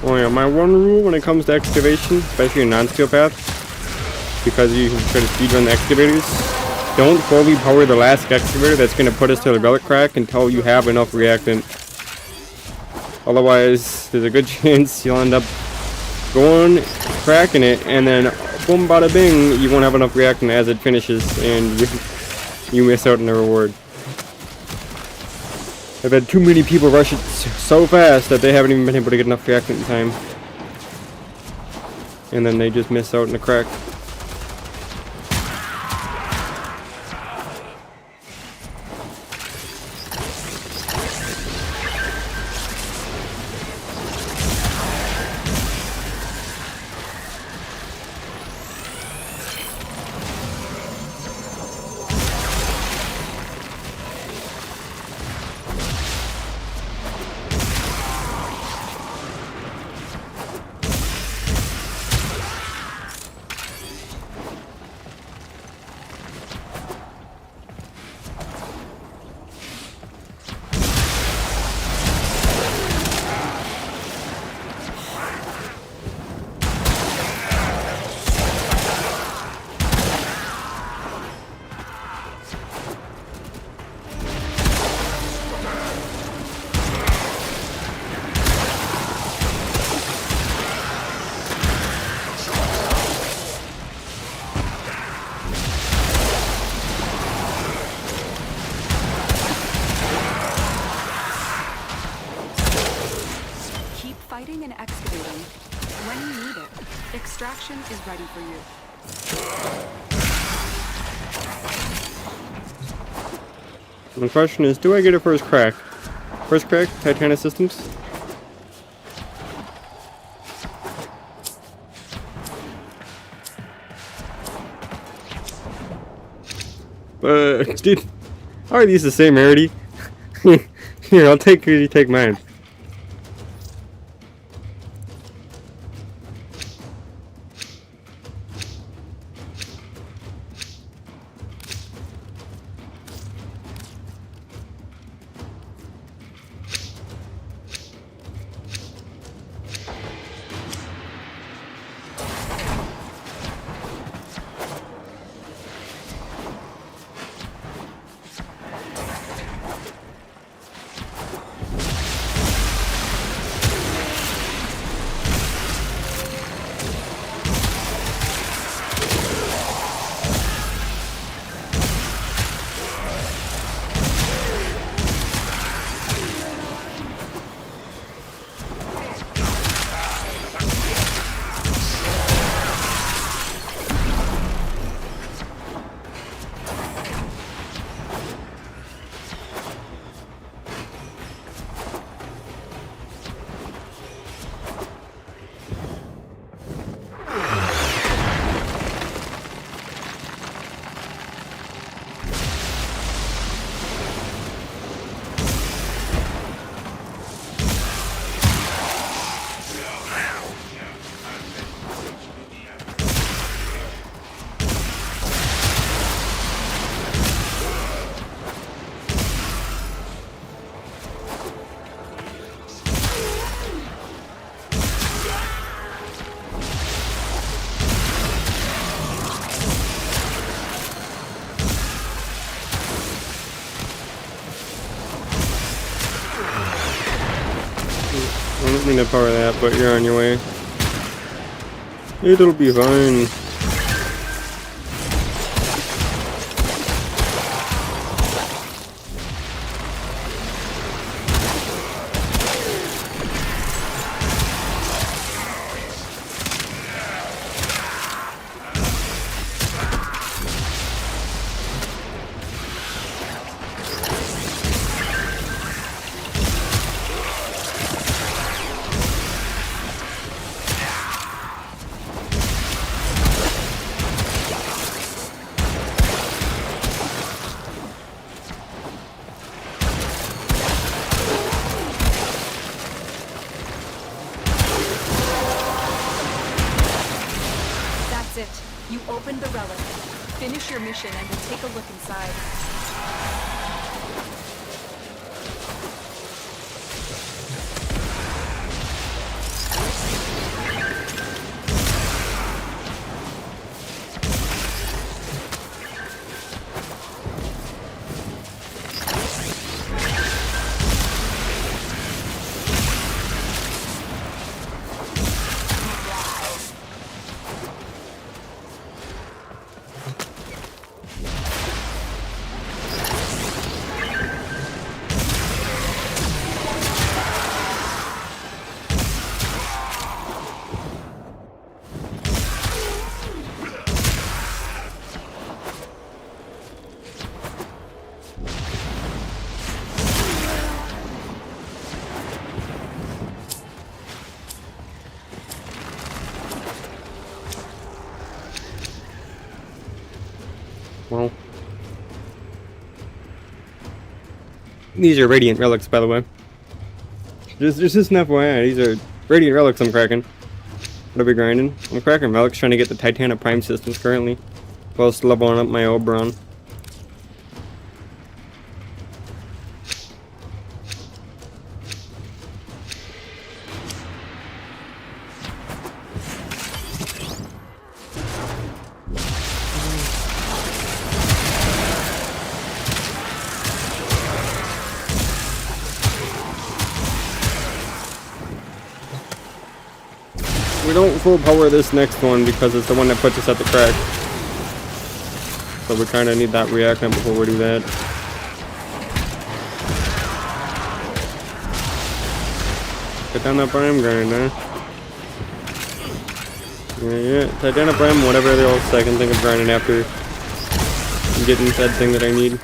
Oh yeah, my one rule when it comes to excavation, especially in non-steel path, because you can try to speedrun the excavators, don't fully power the last excavator that's going to put us to the relic crack until you have enough reactant. Otherwise, there's a good chance you'll end up going, cracking it, and then boom bada bing, you won't have enough reactant as it finishes, and you miss out on the reward. I've had too many people rush it so fast that they haven't even been able to get enough reactant in time. And then they just miss out in the crack. mining and excavating. When you need it, extraction is ready for you. The question is, do I get a first crack? First crack, Titanic Systems? Dude, how are these the same rarity? Here, I'll take you, take mine. I don't mean to power that, but you're on your way. It'll be fine. That's it. You opened the relic. Finish your mission and we'll take a look inside. Well, these are radiant relics, by the way. Just an FYI, these are radiant relics I'm cracking. What are we grinding? I'm cracking relics, trying to get the Titanic Prime systems currently, whilst leveling up my Oberon. We don't full power this next one because it's the one that puts us at the crack. So we kind of need that reactant before we do that. Cut down that Warframe Grind, huh? Yeah, Titanic Prime, whatever else I can think of grinding after getting that thing that I need.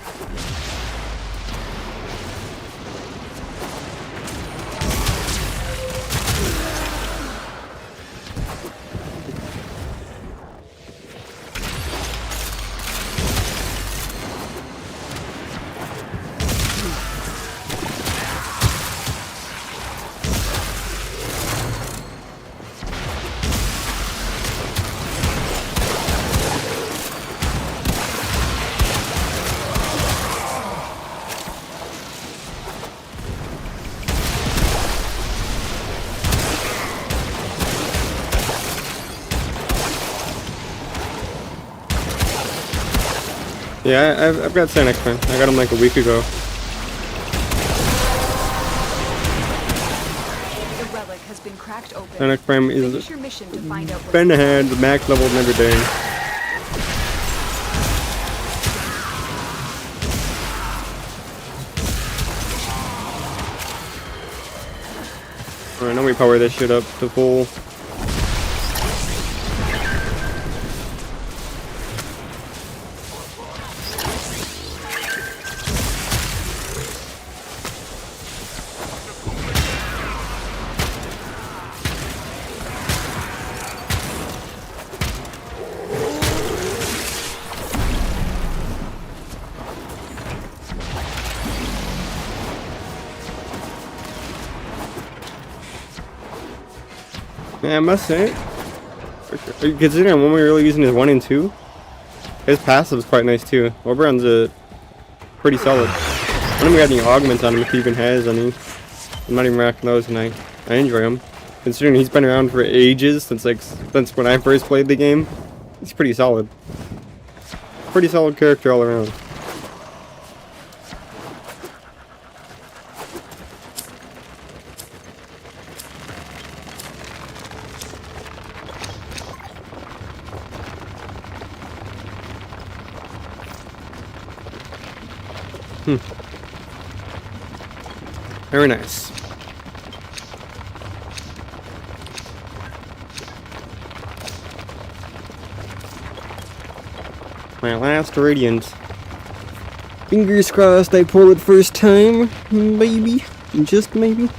Yeah, I've got Sanic Prime. I got him like a week ago. The relic has been cracked open. Sanic Prime Finish is your mission to find out what's been inside. ahead, the max level and everything. Alright, now we power this shit up to full. Yeah, I must say, considering when we were really using his 1 and 2, his passive is quite nice too. Oberon's pretty solid. I don't even got any augments on him if he even has any. I'm not even racking those, and I enjoy him. Considering he's been around for ages, since when I first played the game, he's pretty solid. Pretty solid character all around. Very nice. My last Radiant. Fingers crossed I pull it first time, maybe. Just maybe.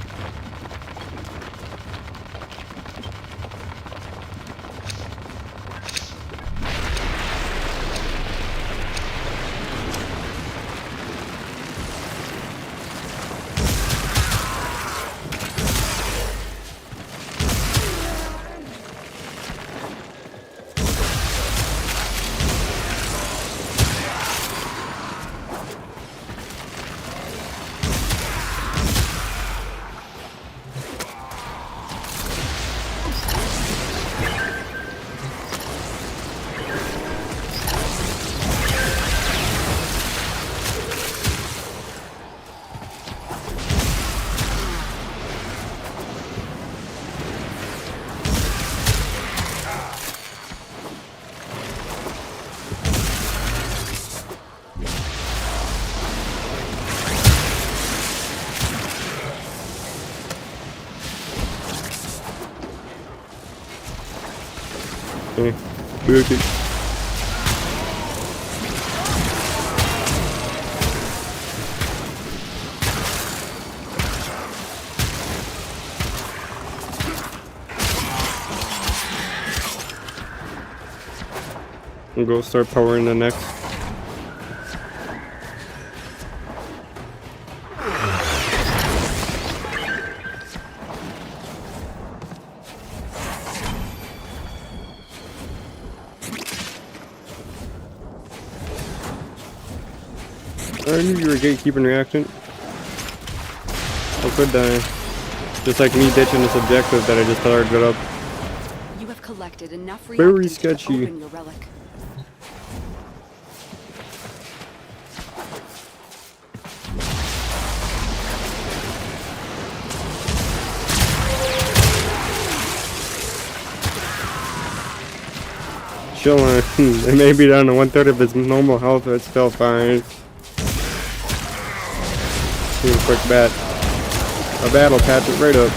Okay. We'll go start powering the next. I knew you were gatekeeping reaction. I could die. Just like me ditching this objective that I just thought I'd get up. You have collected enough Very reactants sketchy. to open your relic. Chillin'. It may be down to 1/3 of its normal health, but it's still fine. Do a quick bat. A bat will patch it right up.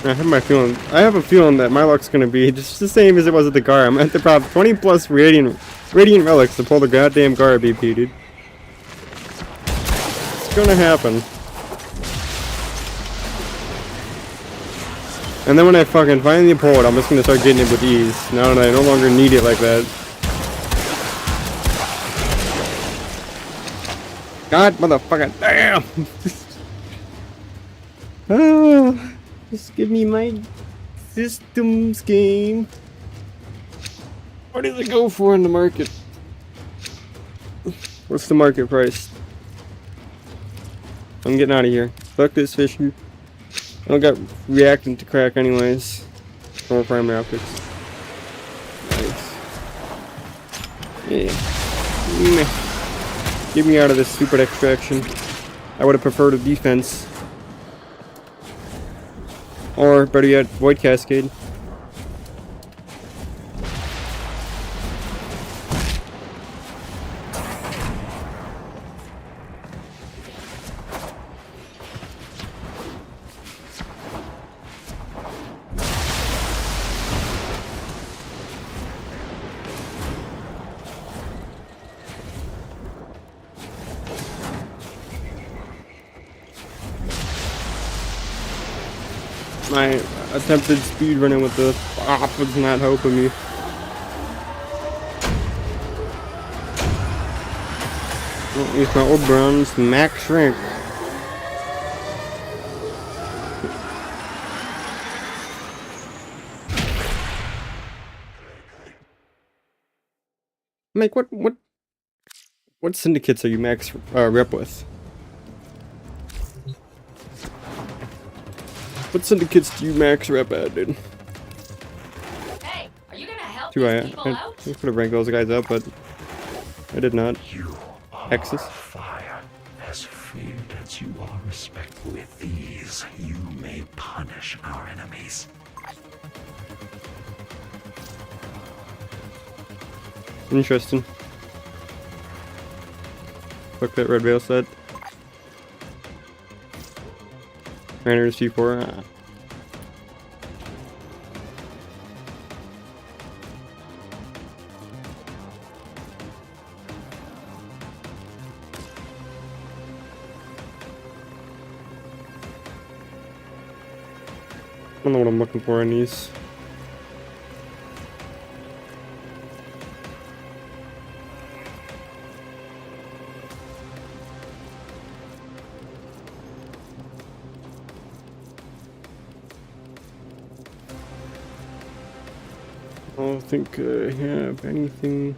I have a feeling that my luck's gonna be just the same as it was at the Gar. I'm at the prop 20 plus radiant relics to pull the goddamn Gar BP, dude. It's gonna happen. And then when I fucking finally pull it, I'm just gonna start getting it with ease. Now that I no longer need it like that. God motherfucking damn! Ah, just give me my systems game. What does it go for in the market? What's the market price? I'm getting out of here. Fuck this fishing. I don't got reacting to crack anyways. Warframe optics. Nice. Yeah. Meh. Get me out of this stupid extraction. I would have preferred a defense. Or, better yet, Void Cascade. My attempted speed running with the op was not helping me. I'll use my old bronze max rank. Mike, what syndicates are you max rep with? What syndicates do you max rep at, dude? Hey, are you gonna help I these people out? could have ranked those guys up, but I did not. You are Hexes. fire. As feared as you are respectful with these, you may punish our enemies. Interesting. Fuck that red veil set. Ranger's G4. Ah. I don't know what I'm looking for in these. I don't think I have anything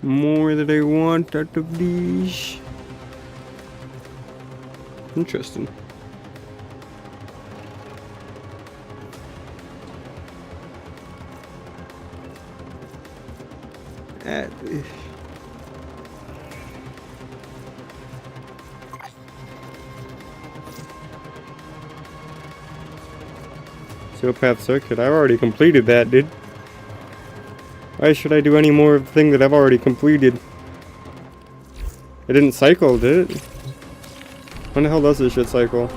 more that I want out of these. Interesting. Path circuit. I've already completed that, dude. Why should I do any more of the thing that I've already completed? It didn't cycle, did it? When the hell does this shit cycle?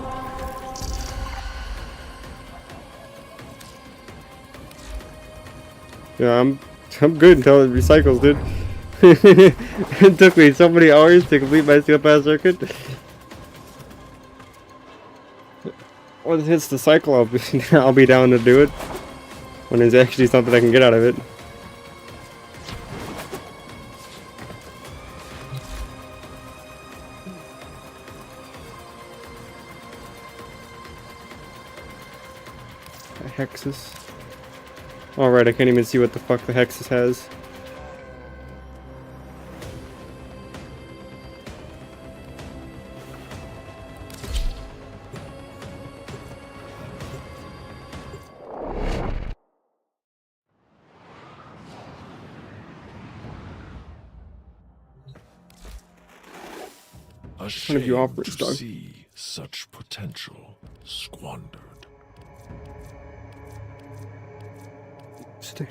Yeah, I'm good until it recycles, dude. It took me so many hours to complete my steel path circuit. When it hits the cycle, I'll be down to do it. When there's actually something I can get out of it. Hexes. Alright, I can't even see what the fuck the Hexes has. A What have you shame offered, to dog? see such potential squandered. Stay.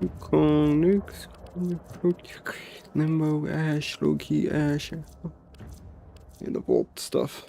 Iconics, Limbo, Ash, Low-Key, Ash, and the Volt stuff.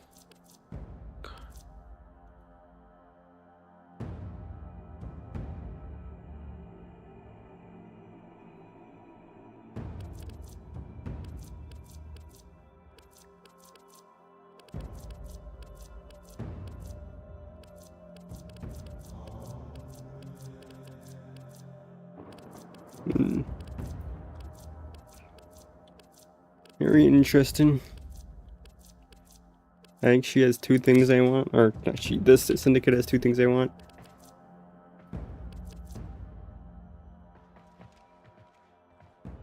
Very interesting. I think she has 2 things I want, or not she, this syndicate has 2 things I want.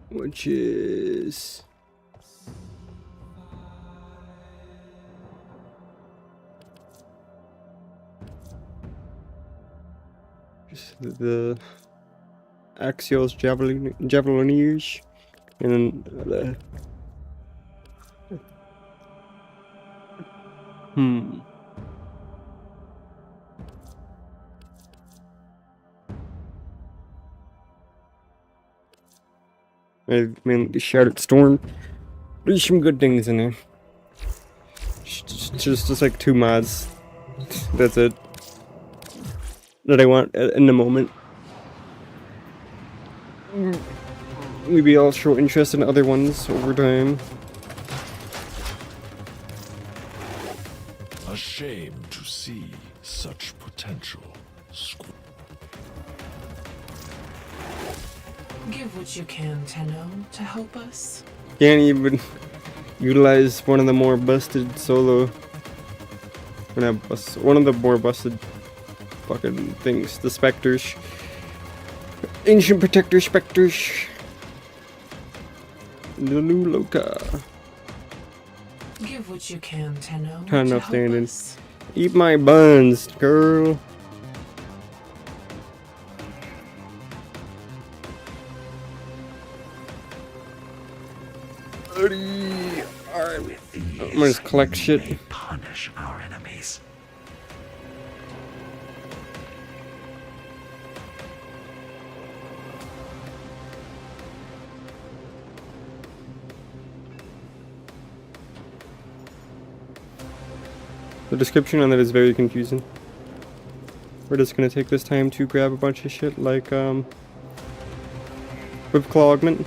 Which is... just the Axios Javelineers, and then the... I mean, the Shattered Storm. There's some good things in there. Just like 2 mods. That's it. That I want in the moment. Maybe I'll show interest in other ones over time. A shame to see such potential. Give what you can, Tenno, to help us. Can't even utilize one of the more busted solo. One of the more busted fucking things. The Spectres. Ancient Protector Spectres. The new Loka. Give what you can, Tenno. Not enough standing. Eat my buns, girl. Alright, I'm gonna just collect shit. Punish our enemies. The description on that is very confusing. We're just gonna take this time to grab a bunch of shit like Whip Claw Augment.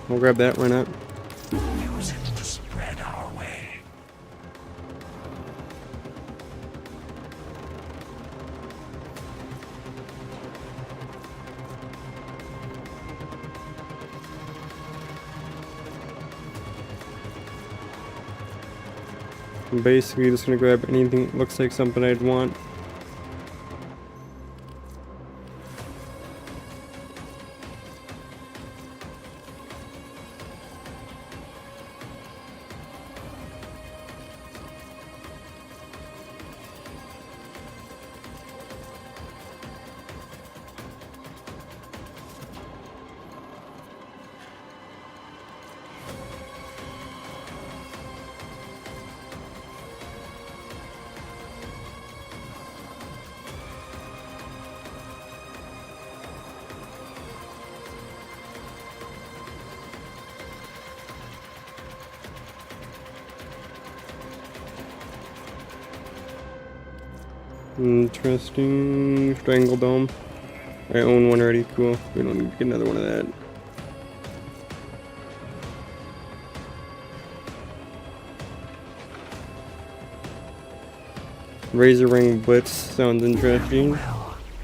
We'll grab that, why not? Use it to spread our way. I'm basically just gonna grab anything that looks like something I'd want. Interesting. Strangle Dome. I own one already, cool. We don't need to get another one of that. Razor Ring Blitz sounds interesting.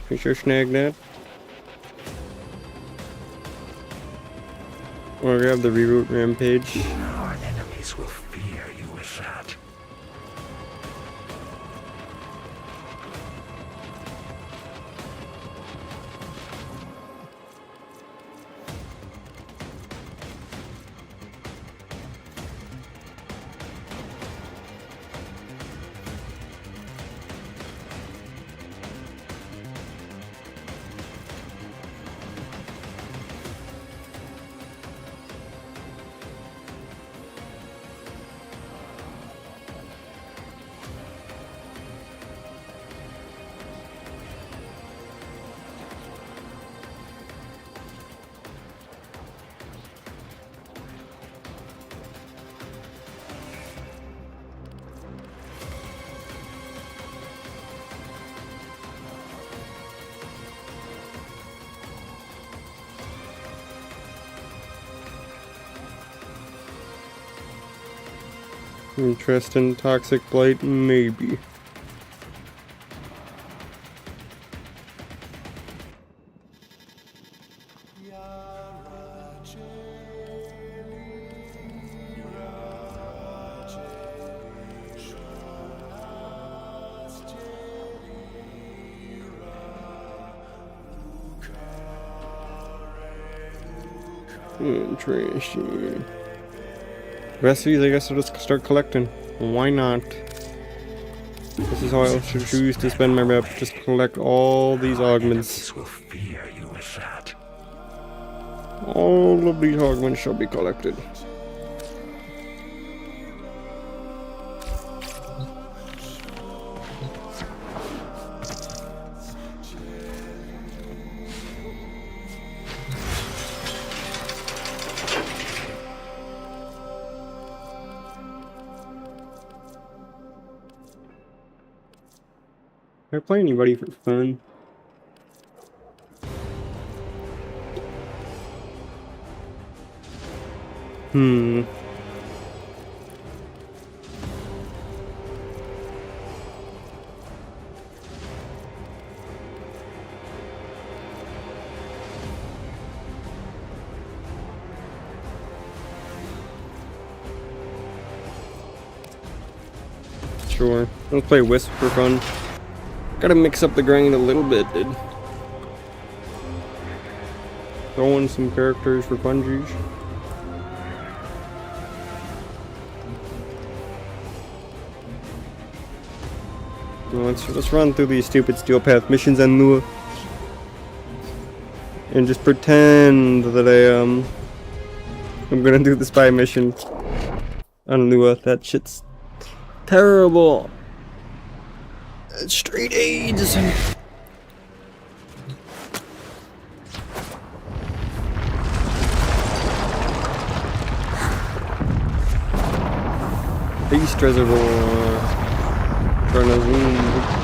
We sure snag that. Or grab the Reroute Rampage. Our enemies will fear you with that. Interesting. Toxic blight, maybe. Interesting. The rest of these, I guess I'll just start collecting. Why not? This is how I should choose to spend my rep. Just collect all these augments. Will fear you with that. All of these augments shall be collected. Can I play anybody for fun? Sure. Let's play Wisp for fun. Gotta mix up the grind a little bit, dude. Throw in some characters for funsies. Let's run through these stupid Steel Path missions on Lua. And just pretend that I'm gonna do the spy mission on Lua. That shit's terrible. Straight AIDS. Beast Reservoir. Trying to zoom.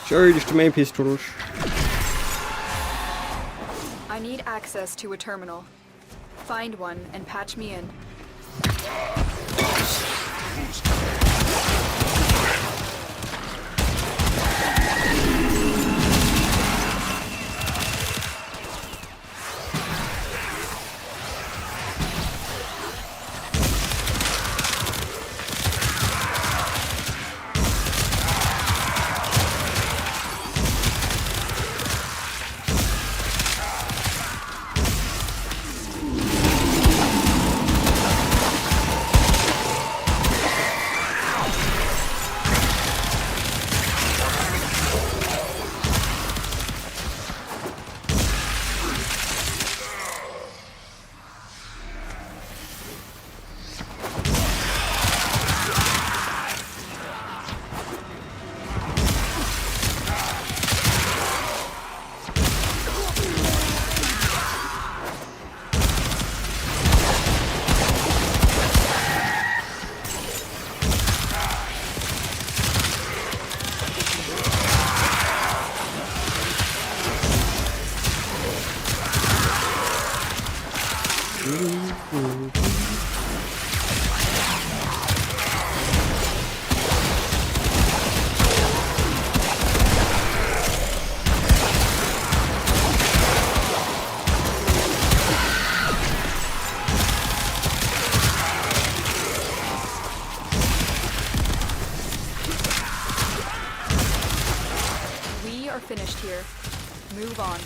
Charged my pistols. I need access to a terminal. Find one and patch me in. Finished here. Move on.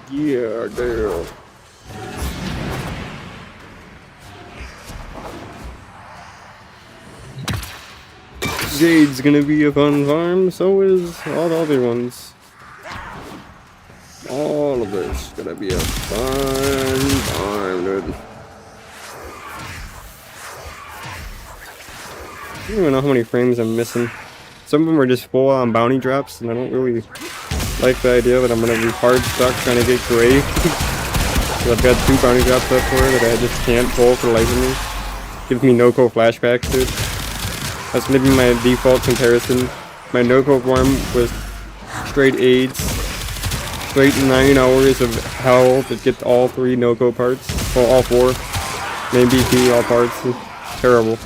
Yeah, girl. Jade's gonna be a fun farm, so is all the other ones. All of this is gonna be a fun time, dude. I don't even know how many frames I'm missing. Some of them are just full on bounty drops, and I don't really like the idea that I'm gonna be hard stuck trying to get gray. So I've got 2 bounty drops up for it that I just can't pull for the life of me. Gives me no-co flashbacks, dude. That's gonna be my default comparison. My no-co form was straight AIDS, straight 9 hours of hell to get all 3 no-co parts. Well, all 4. Main BP, all parts. Terrible.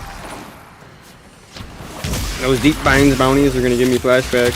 Those deep binds bounties are gonna give me flashbacks.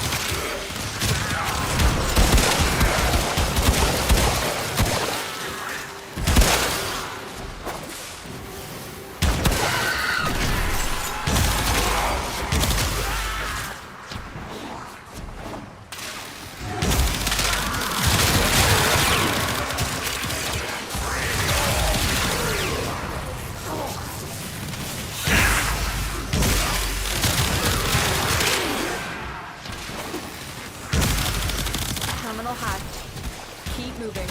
Terminal hacked. Keep moving.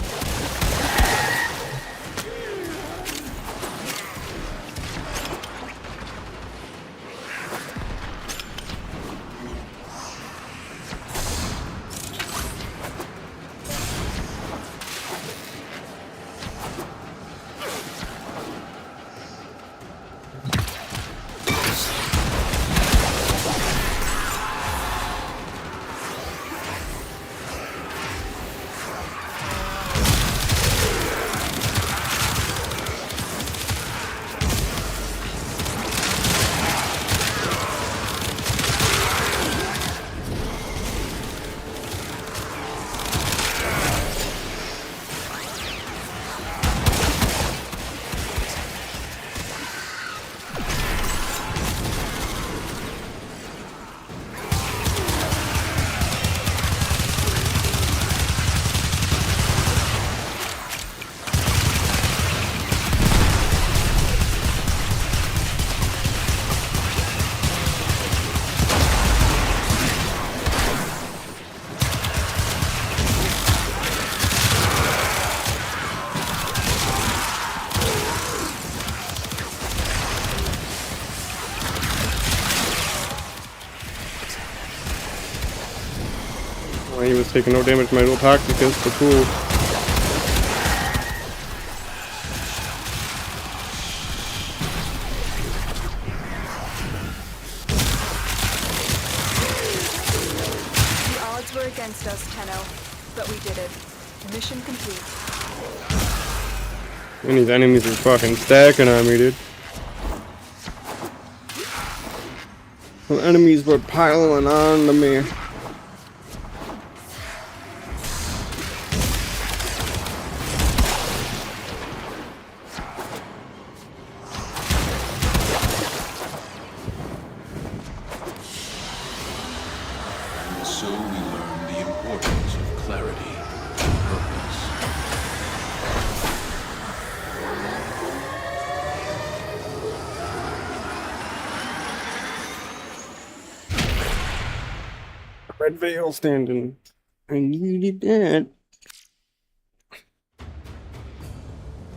He was taking no damage from my little tacticus, but cool. The odds were against us, Tenno, but we did it. Mission complete. And these enemies are fucking stacking on me, dude. The enemies were piling on to me. So we learn the importance of clarity and purpose. Red Veil standing. I needed that.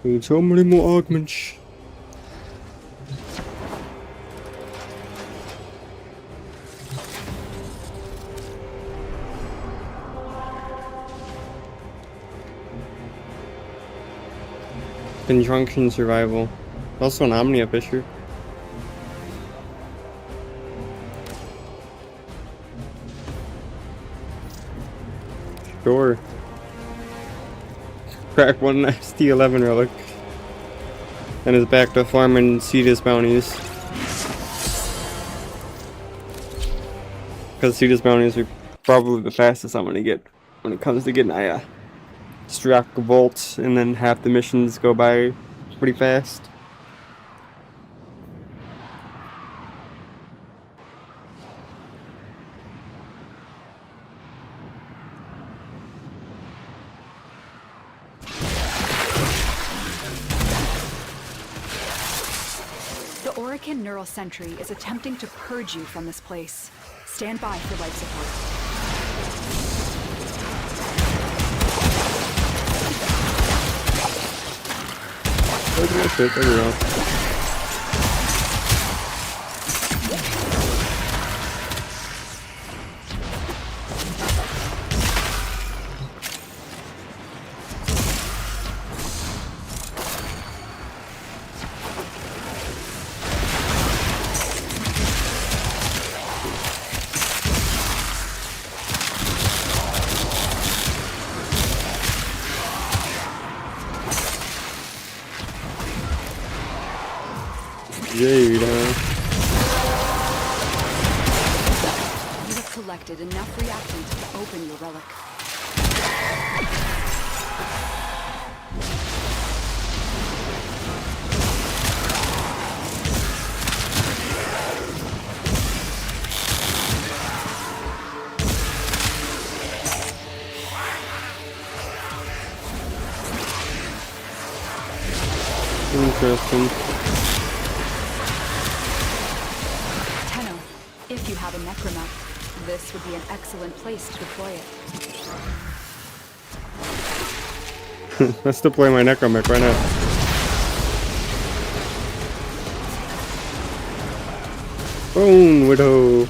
Need so many more augments. Conjunction survival. Also an Omnia Fisher. Sure. Crack one ST11 relic. And is back to farming Cetus bounties. Because Cetus bounties are probably the fastest I'm gonna get when it comes to getting Struck Volt, and then half the missions go by pretty fast. The Orican Neural Sentry is attempting to purge you from this place. Stand by for life support. That's it, there we go. Jade, huh? You have collected enough reactant to open your relic. Interesting. Tenno, if you have a necromap, this would be an excellent place to deploy it. Let's deploy my necromech right now. Boom, Widow.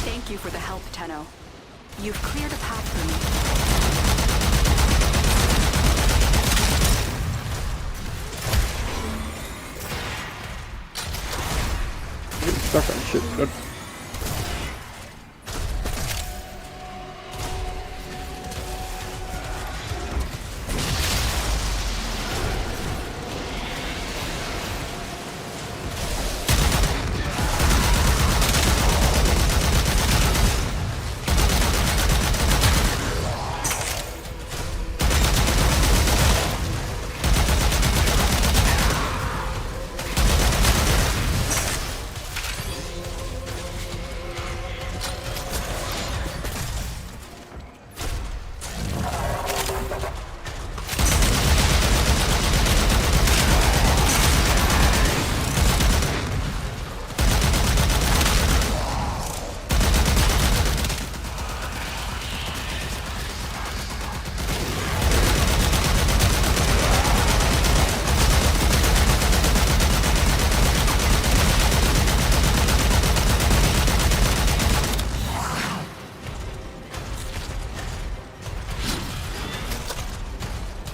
Thank you for the help, Tenno. You've cleared a path for me. Get stuck on shit. Good.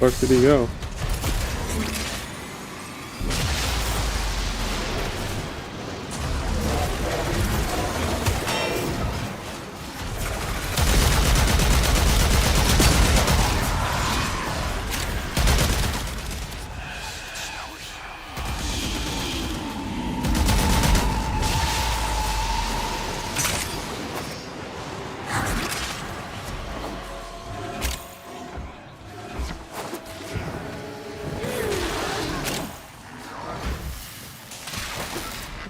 Where did he go?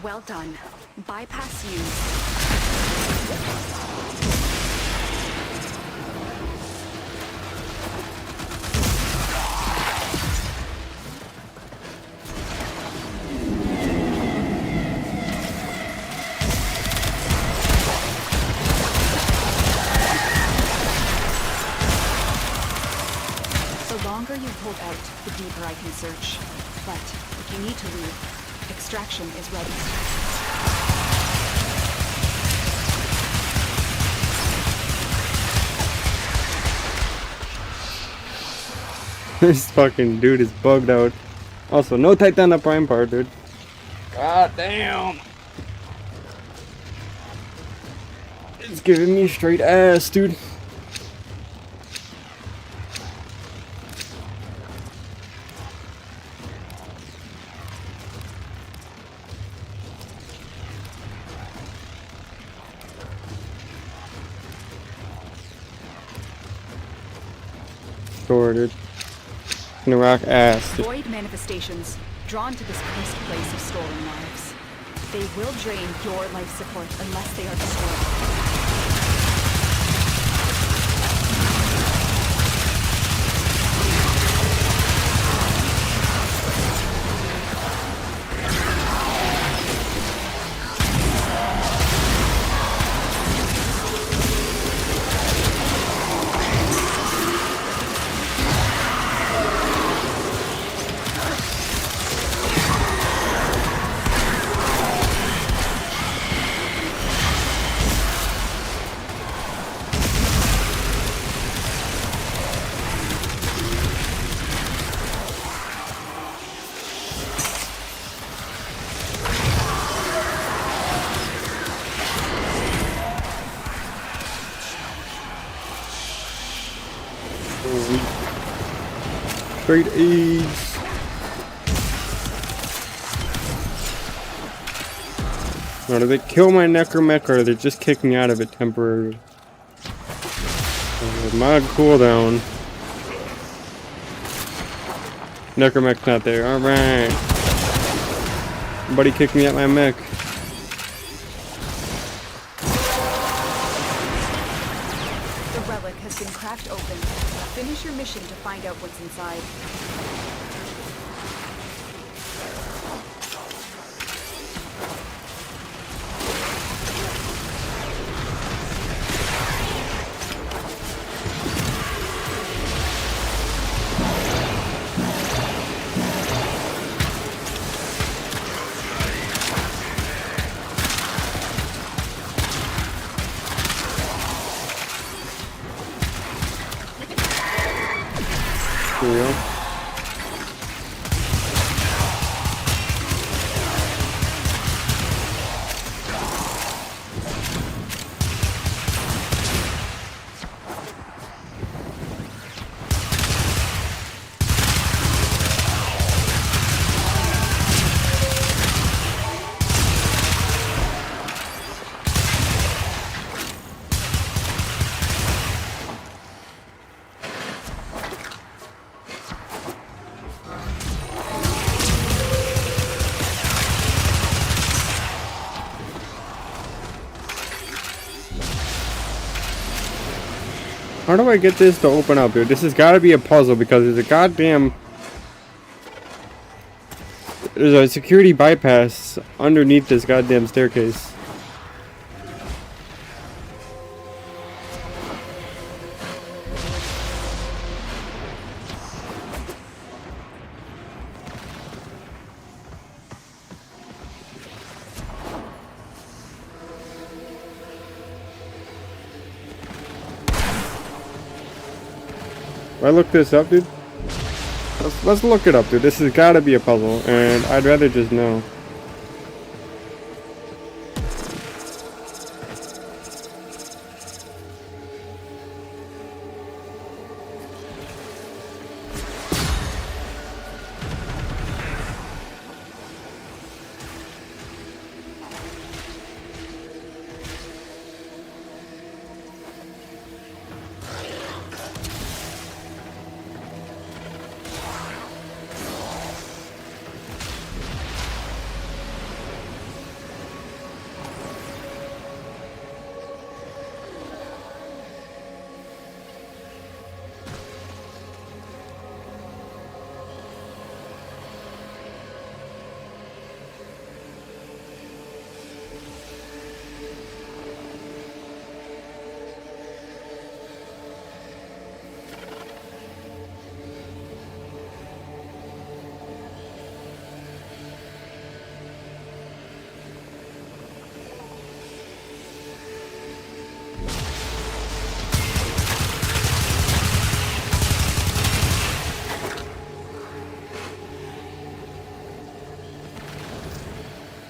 Well done. Bypass you. The longer you hold out, the deeper I can search. But if you need to leave, extraction is ready. This fucking dude is bugged out. Also, no Titan Prime part, dude. God damn. It's giving me straight ass, dude. Dude. Gonna rock ass. Dude. Void manifestations drawn to this cursed place of stolen lives. They will drain your life support unless they are destroyed. Straight A's. Now, do they kill my necromech or do they just kick me out of it temporarily? Mod cooldown. Necromech's not there. Alright. Somebody kicked me at my mech. The relic has been cracked open. Finish your mission to find out what's inside. Here we go. How do I get this to open up, dude? This has got to be a puzzle because there's a goddamn... There's a security bypass underneath this goddamn staircase. If I look this up, dude, let's look it up, dude. This has got to be a puzzle, and I'd rather just know.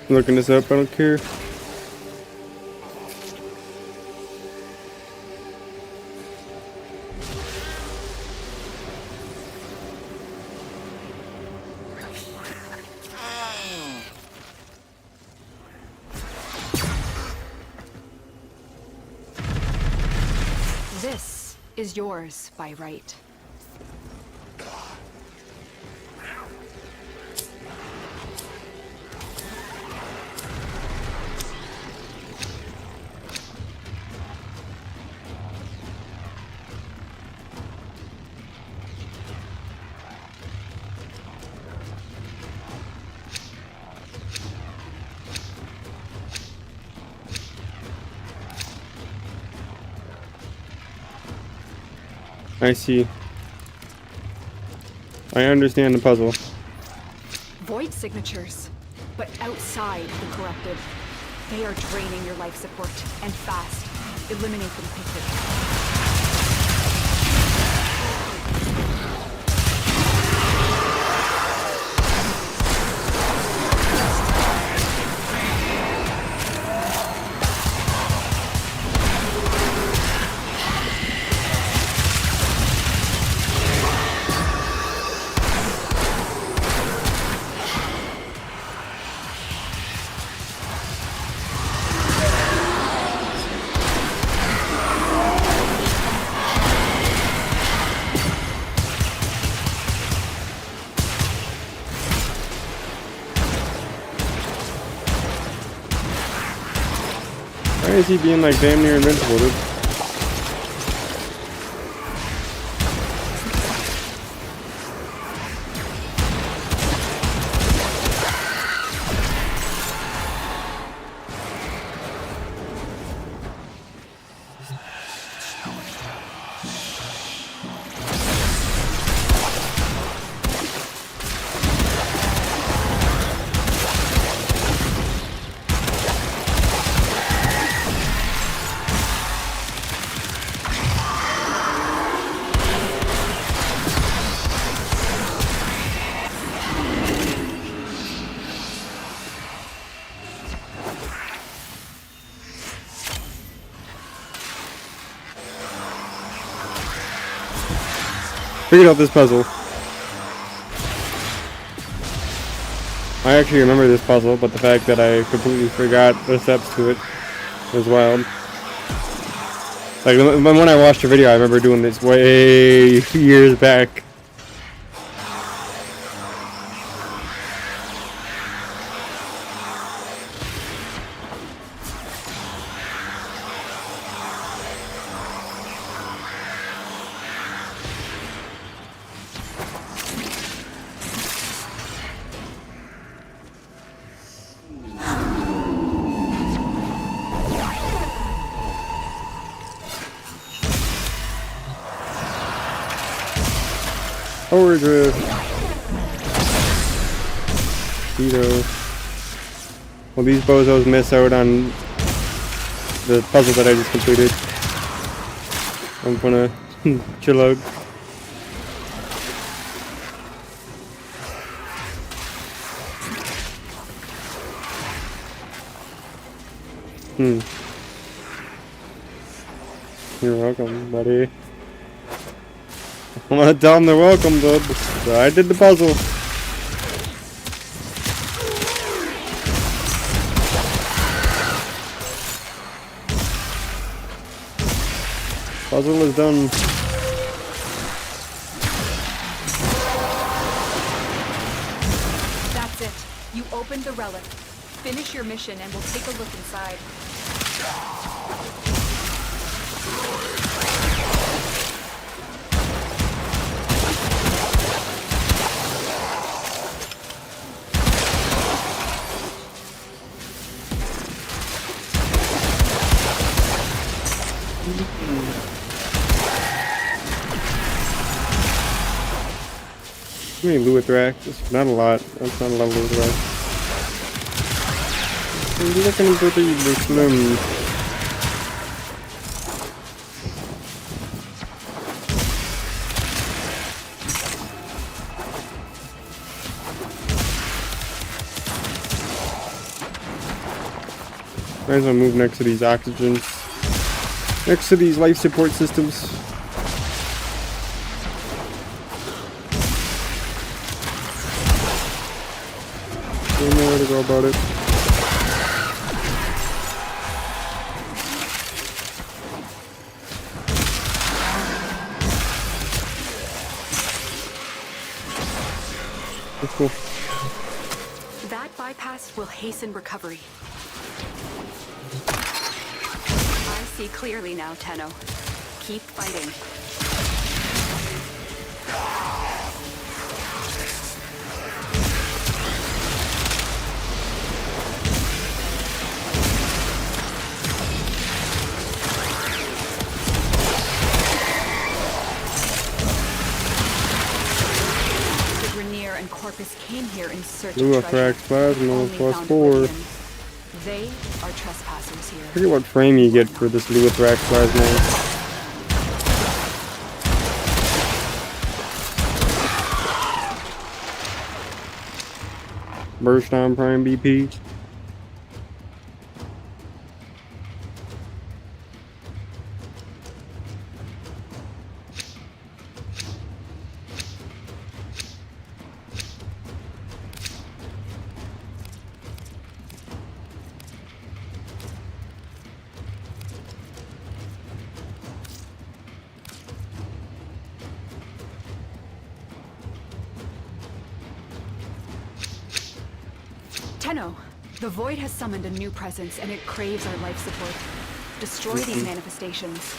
Looking this up, I don't care. This is yours by right. I see. I understand the puzzle. Void signatures, but outside the corrupted. They are draining your life support, and fast. Eliminate them quickly. is he being like damn near invincible, dude? Figured out this puzzle. I actually remember this puzzle, but the fact that I completely forgot the steps to it was wild. Like, when I watched the video, I remember doing this way years back. Forward drift. Speedo. Well, these bozos miss out on the puzzle that I just completed. I'm gonna chill out. You're welcome, buddy. I'm gonna tell them they're welcome, bud. So I did the puzzle. Puzzle is done. That's it. You opened the relic. Finish your mission and we'll take a look inside. How many Luithrak? Just not a lot. That's not a lot of Luithrak. You're looking pretty slim. Might as well move next to these oxygens. Next to these life support systems. Don't know where to go about it. That's cool. That bypass will hasten recovery. I see clearly now, Tenno. Keep fighting. And Corpus came here in search of treasure. Plasma +4. They are trespassers here. I forget what frame you get for this Luithrak Plasma. Burst on Prime BP. Tenno, the Void has summoned a new presence and it craves our life support. Destroy these manifestations.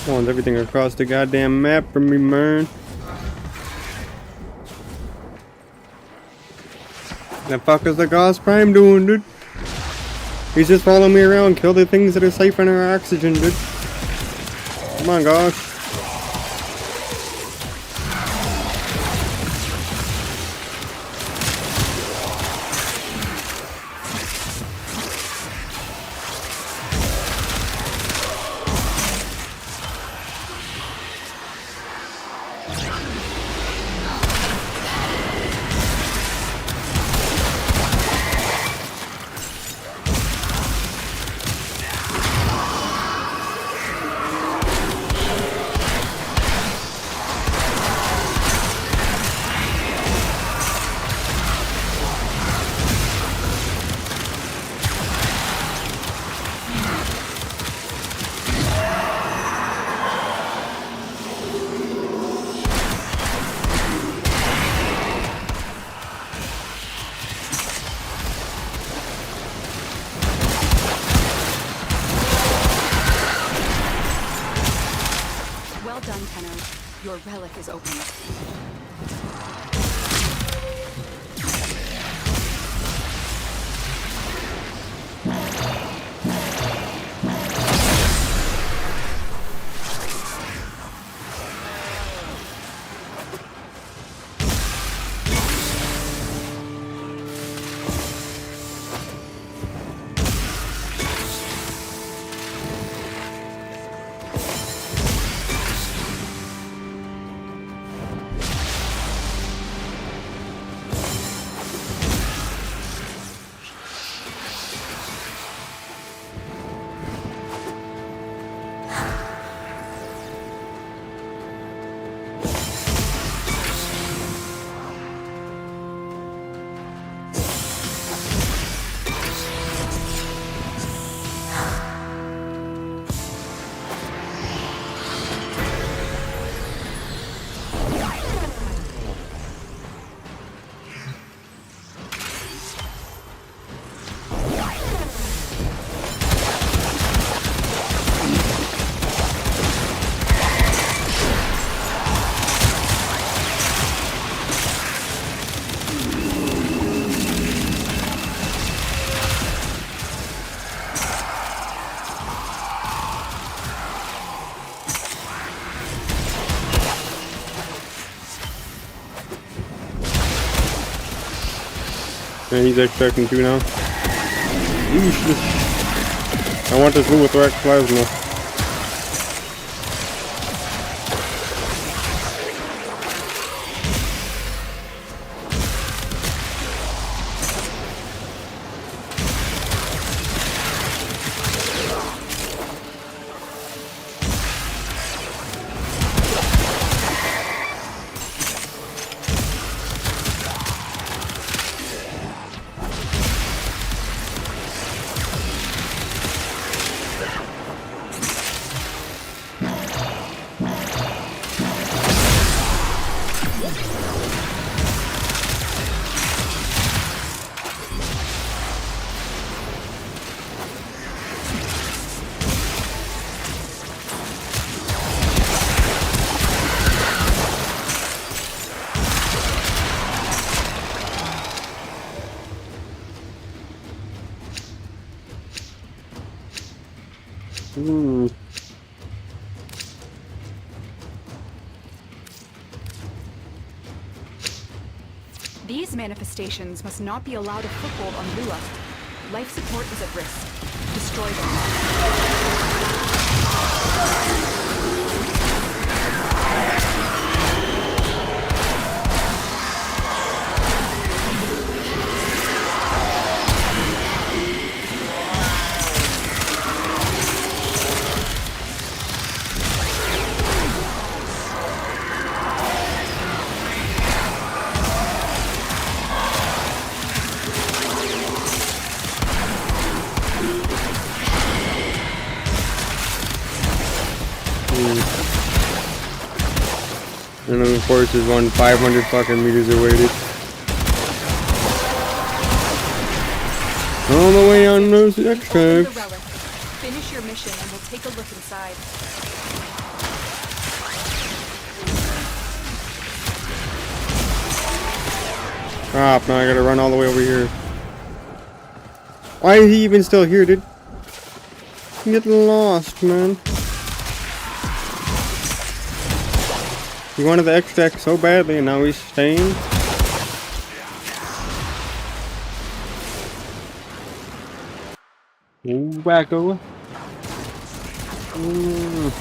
Want everything across the goddamn map for me, man. The fuck is the Gauss Prime doing, dude? He's just following me around, kill the things that are siphoning our oxygen, dude. Come on, Gauss. Well done, Tenno. Your relic is open. And he's extracting two now. I want this blue with Thorax Plasma. These manifestations must not be allowed a foothold on Lua. Life support is at risk. Destroy destroy them. And then of course there's one 500 fucking meters away. All the way on those Open the extracts. relic. Finish your mission and we'll take a look inside. Crap, now I gotta run all the way over here. Why is he even still here, dude? Get lost, man. He wanted the extract so badly and now he's staying. Ooh, wacko. Ooh.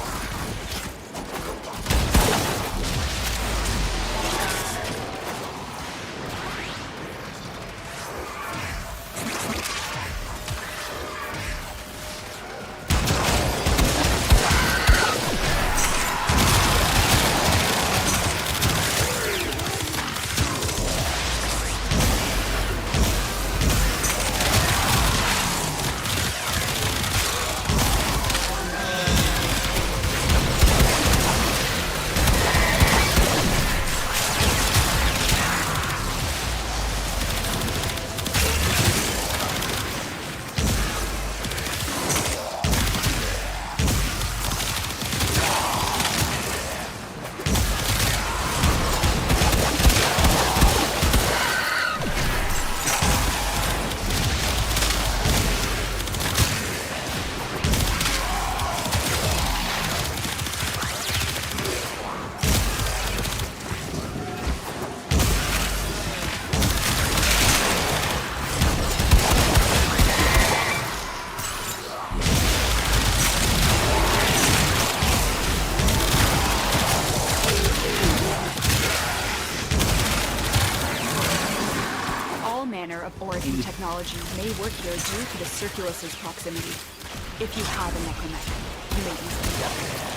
of Origin technology may work here due to the Circulus's proximity. If you have a necromancer, you may easily upgrade it.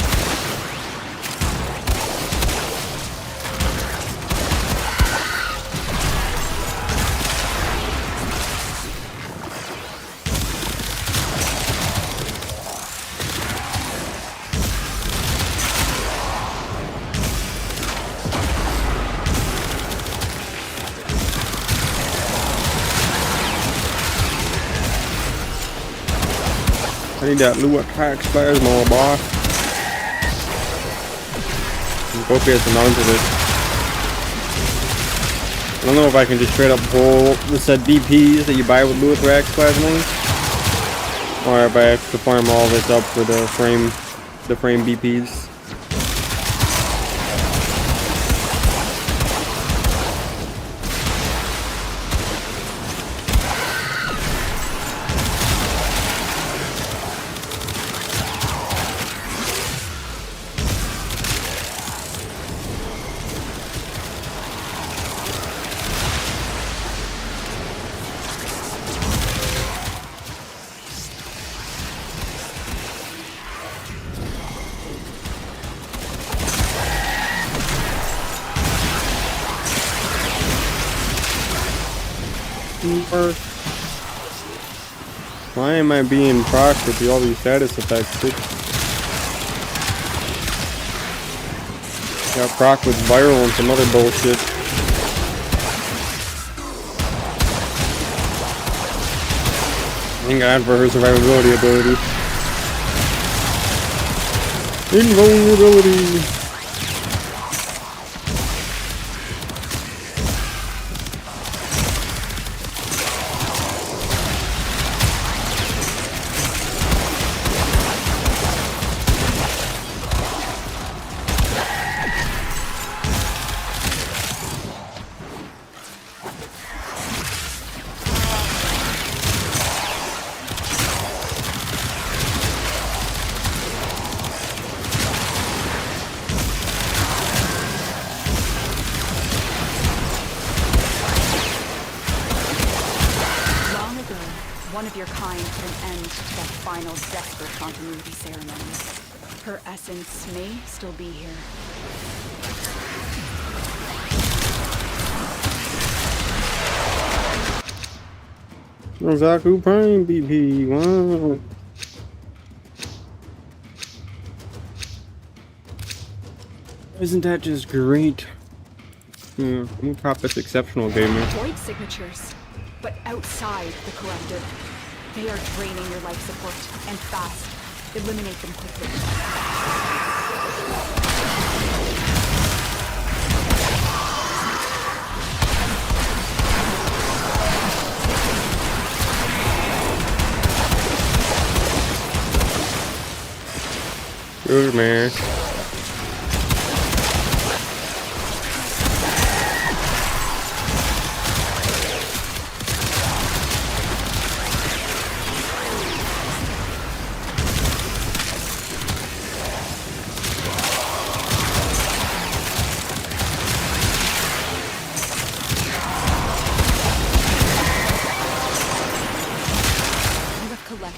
I need that Lua attack spasmo, boss. Go get some mounts of it. I don't know if I can just straight up pull the set DPs that you buy with Lua Thrax Plasmos, or if I have to farm all this up for the frame BPs. Why am I being procced with all these status effects, dude? Got proc with viral and some other bullshit. Thank God for her survivability ability. Invulnerability! one of your kind put an end to that final desperate continuity ceremony. Her essence may still be here. Zaku Prime BP, wow. Isn't that just great? Yeah, I'm Prophet's exceptional gamer. Void signatures, but outside the corrupted. They are draining your life support, and fast. Eliminate them quickly. Good man.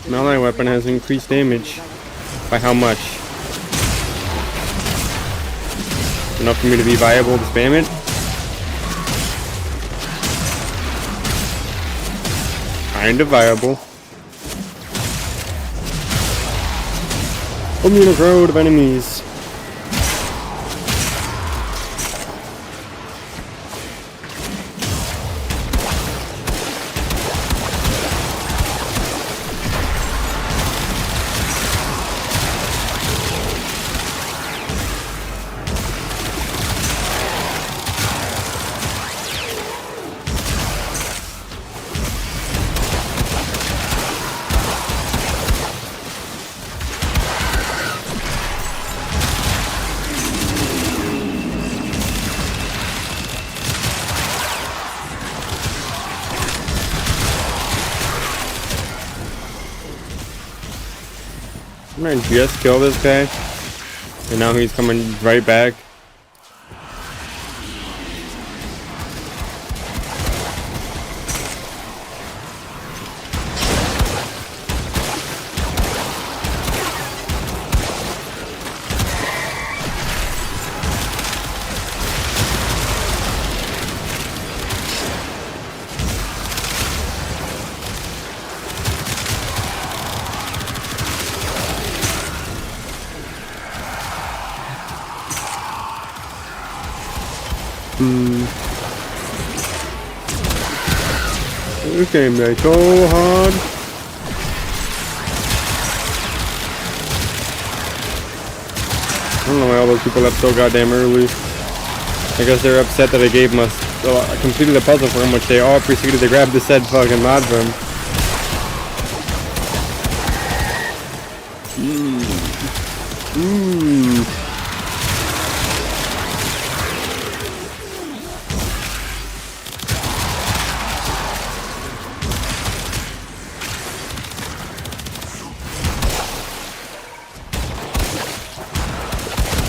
Melee weapon has increased damage. By how much? Enough for me to be viable to spam it? Kind of viable. I'm in a crowd of enemies. I'm gonna just kill this guy, and now he's coming right back. This game is so hard. I don't know why all those people left so goddamn early. I guess they're upset that I gave them I completed the puzzle for them, which they all proceeded to grab the said fucking mod from.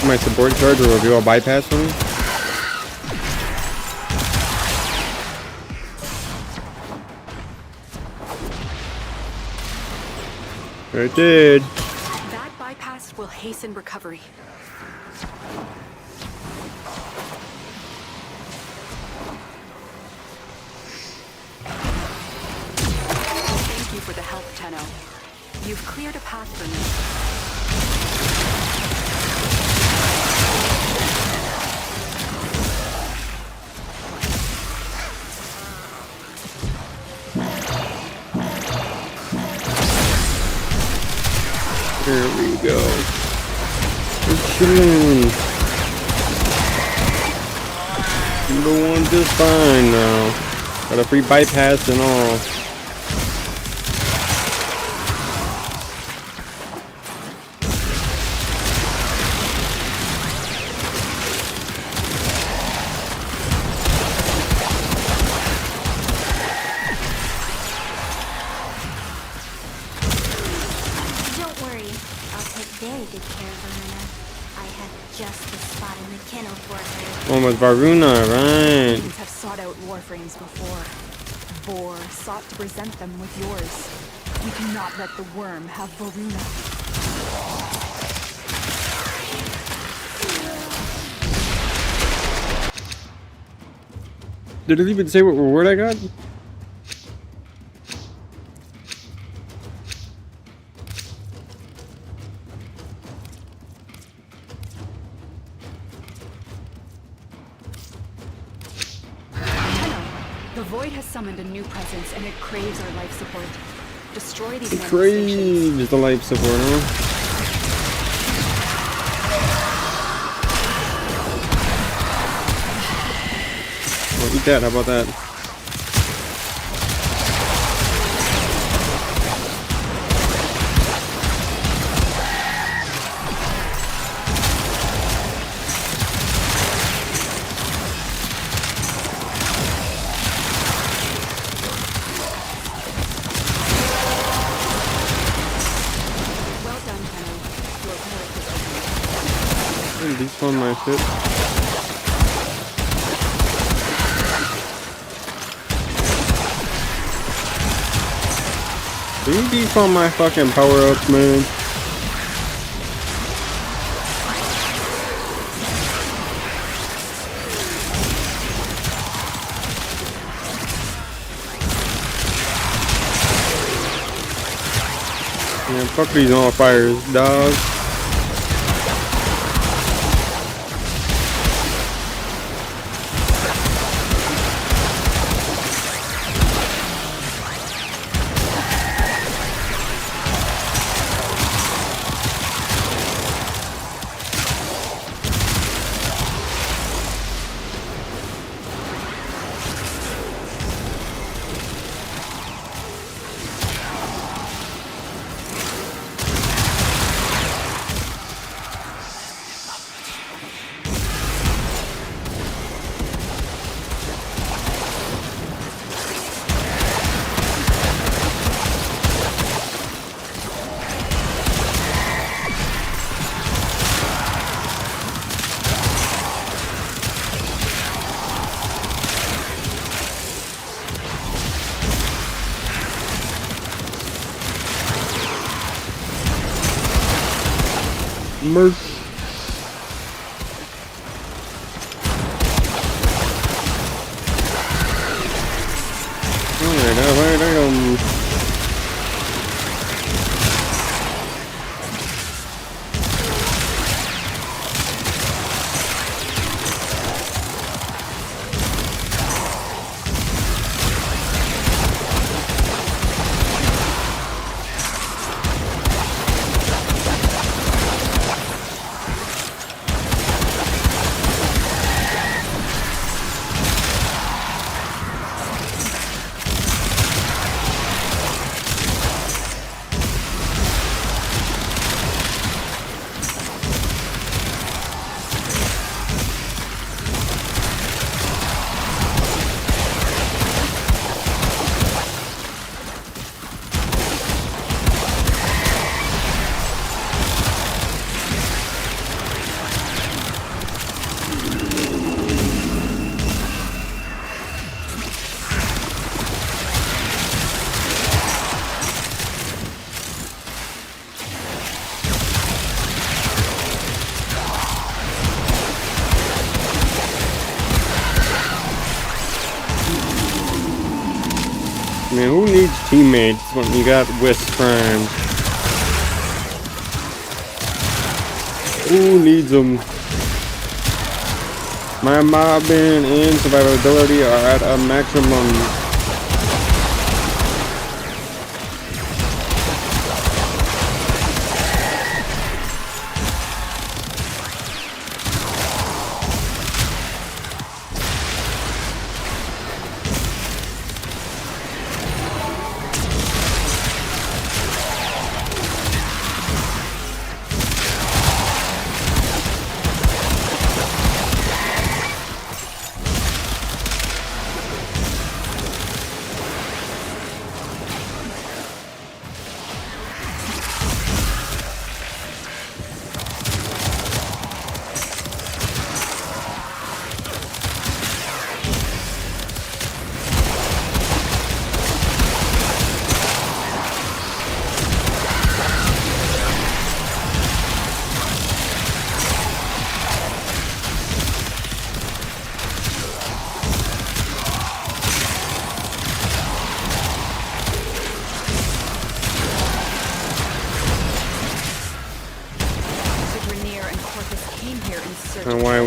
My support charge will reveal a bypass for me. It did. That bypass will hasten recovery. Thank you for the help, Tenno. You've cleared a path for me. There we go. We're chilling. I'm doing just fine now. Got a free bypass and all. Oh, with Varuna, right? Have sought out Warframes before. before sought to present them with yours. We cannot let the worm have Varuna. Did it even say what reward I got? The Void has summoned a new presence and it craves our life support. Destroy these It manifestations. craves the life support, huh? Well, eat that, how about that? Well done, Tenno. Your path is open. Despawn my shit. Can you despawn my fucking power-ups, man? Yeah, fuck these on fires, dog. Merc. Alright, item. Man, who needs teammates when you got Wisp Prime? Who needs them? My mobbing and survivability are at a maximum.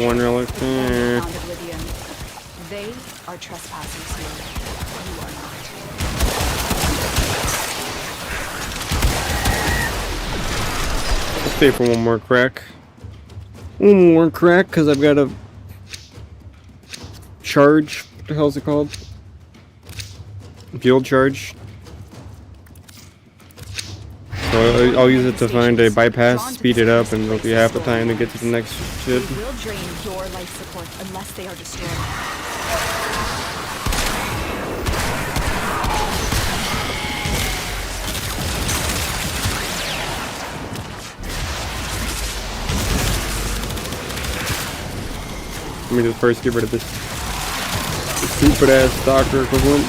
one relic. Beyond Oblivion. They are trespassers here. You are not. Let's stay for one more crack. One more crack, because I've got a charge. What the hell's it called? Field charge. So I'll use it to find a bypass, speed it up, and it'll be half the time to get to the next shit. They will drain your life support unless they are destroyed. Let me just first get rid of this stupid ass doctor equivalent.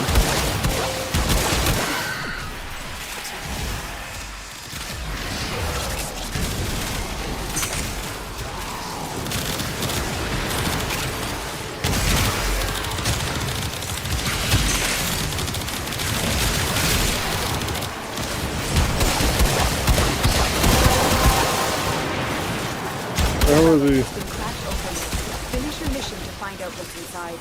Where was he? Finish your mission to find out what's inside.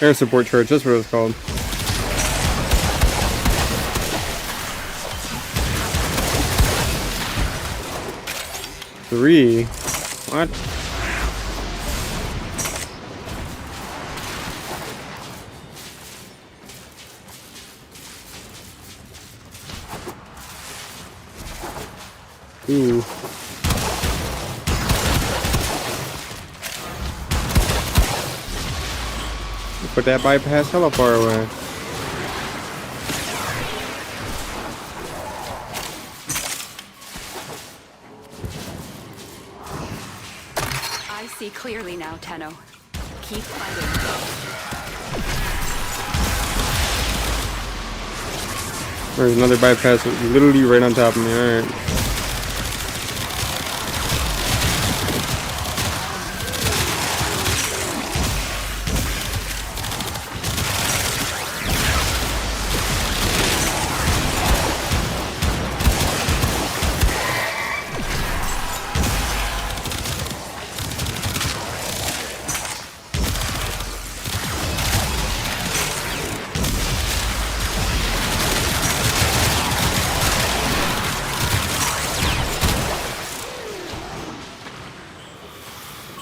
Air support charge, that's what it's called. Three? What? Ooh. Put that bypass hella far away. I see clearly now, Tenno. Keep fighting. There's another bypass literally right on top of me. Alright.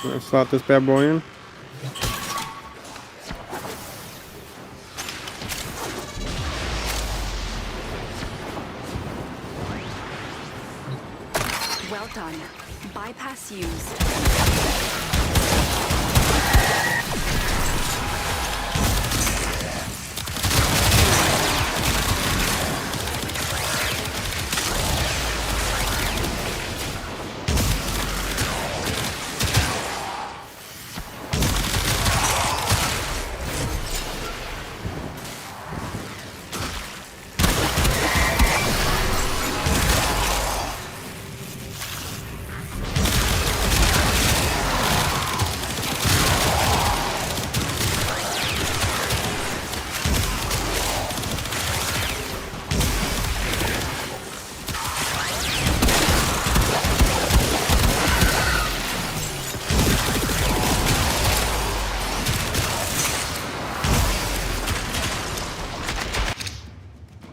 Let's slot this bad boy in. Well done. Bypass used.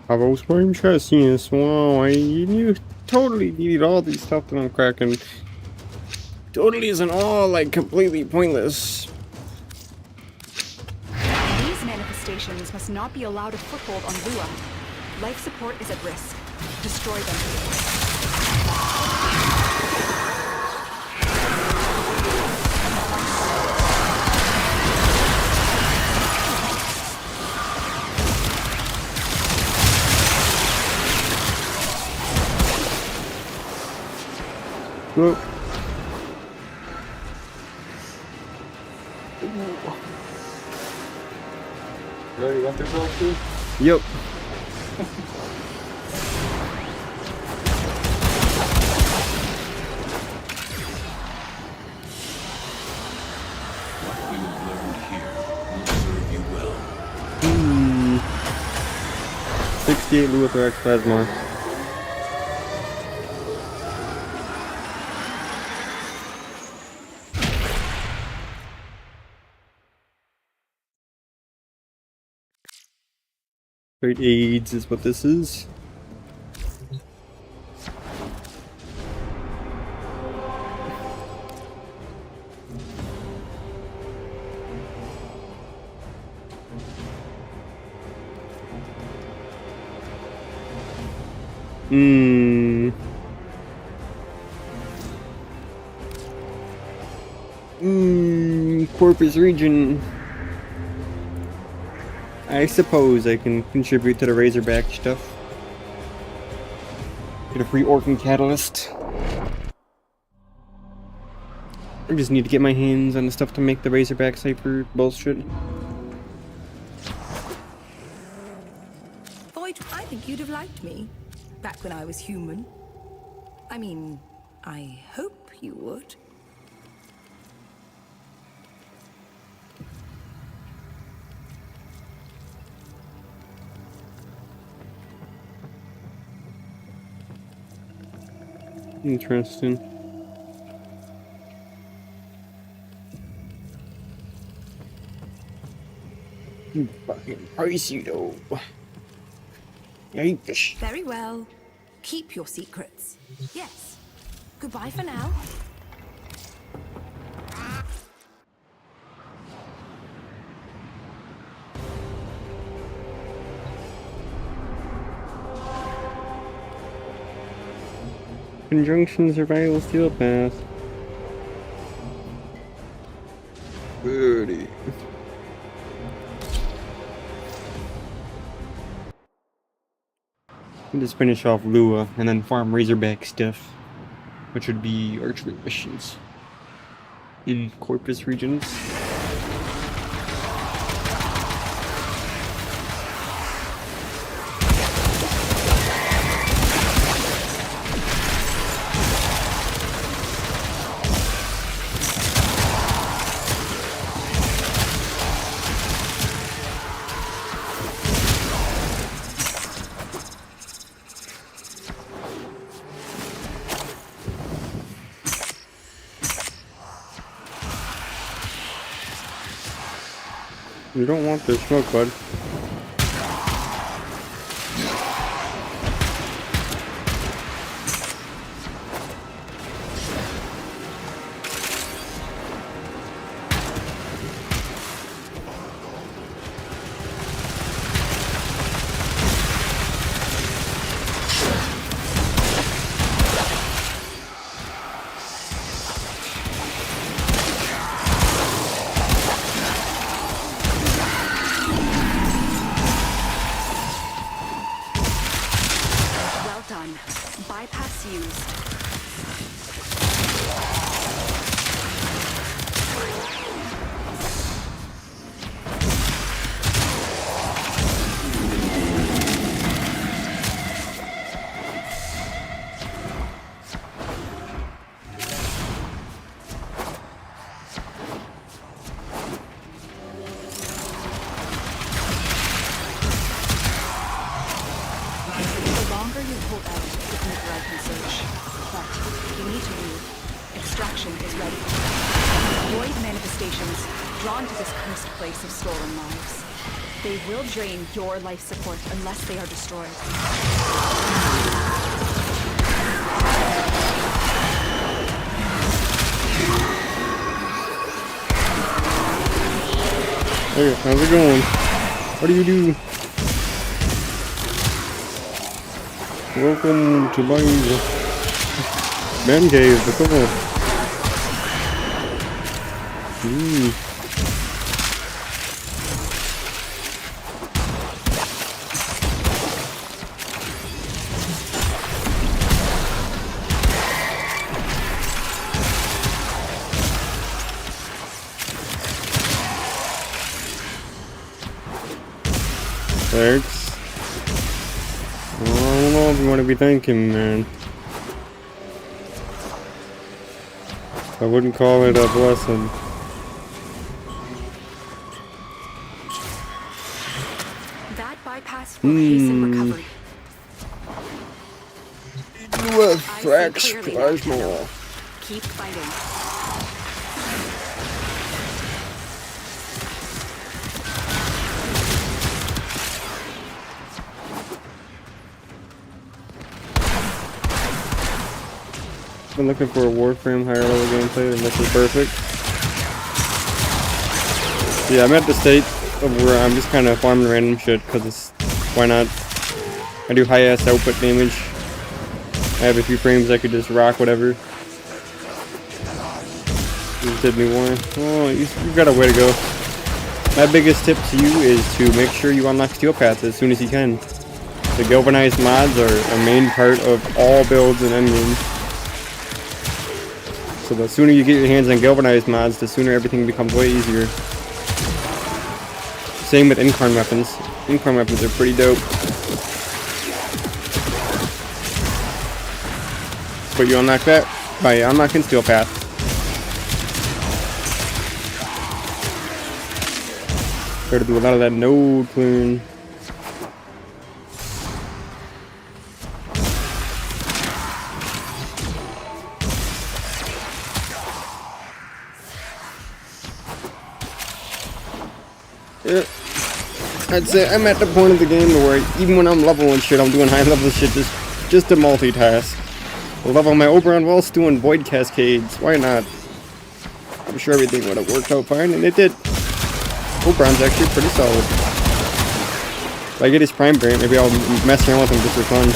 Warframe chest, yes. Wow, you totally needed all these stuff that I'm cracking. Totally isn't all like completely pointless. These manifestations must not be allowed a foothold on Lua. Life support is at risk. Destroy them. Whoa. You want this all too? Yep. you have learned here will serve you well. 68 Luathorax Plasma. Great AIDS is what this is. Corpus region. I suppose I can contribute to the Razorback stuff. Get a free Orphan Catalyst. I just need to get my hands on the stuff to make the Razorback Cypher bullshit. Void, I think you'd have liked me. Back when I was human. I mean, I hope you would. Interesting. Fucking pricey though. Yikes. Very well. Keep your secrets. Yes. Goodbye for now. Conjunction Survival Steel Path. Goody. Just finish off Lua and then farm Razorback stuff, which would be archery missions in Corpus regions. You don't want this smoke, bud. Bypass used. Extraction is ready. Void manifestations drawn to this cursed place of stolen lives. They will drain your life support unless they are destroyed. Hey, how's it going? What do you do? Welcome to my man cave, but come on. Thanks. I don't know if you want to be thanking, man. I wouldn't call it a blessing. bypass will hasten recovery. Thrax plasma. Keep fighting. I'm looking for a Warframe higher level gameplay, and this is perfect. Yeah, I'm at the state of where I'm just kind of farming random shit, because it's, why not? I do high ass output damage. I have a few frames I could just rock whatever. Just did me one. Oh, you've got a way to go. My biggest tip to you is to make sure you unlock Steel Path as soon as you can. The galvanized mods are a main part of all builds and endgames. So the sooner you get your hands on galvanized mods, the sooner everything becomes way easier. Same with Incarn weapons. Incarn weapons are pretty dope. But you unlock that by unlocking Steel Path. Gotta do a lot of that node clearing. Yeah. I'd say I'm at the point of the game where even when I'm leveling shit, I'm doing high level shit just to multitask. I'll level my Oberon whilst doing Void Cascades. Why not? I'm sure everything would have worked out fine, and it did. Oberon's actually pretty solid. If I get his Prime variant, maybe I'll mess around with him just for fun.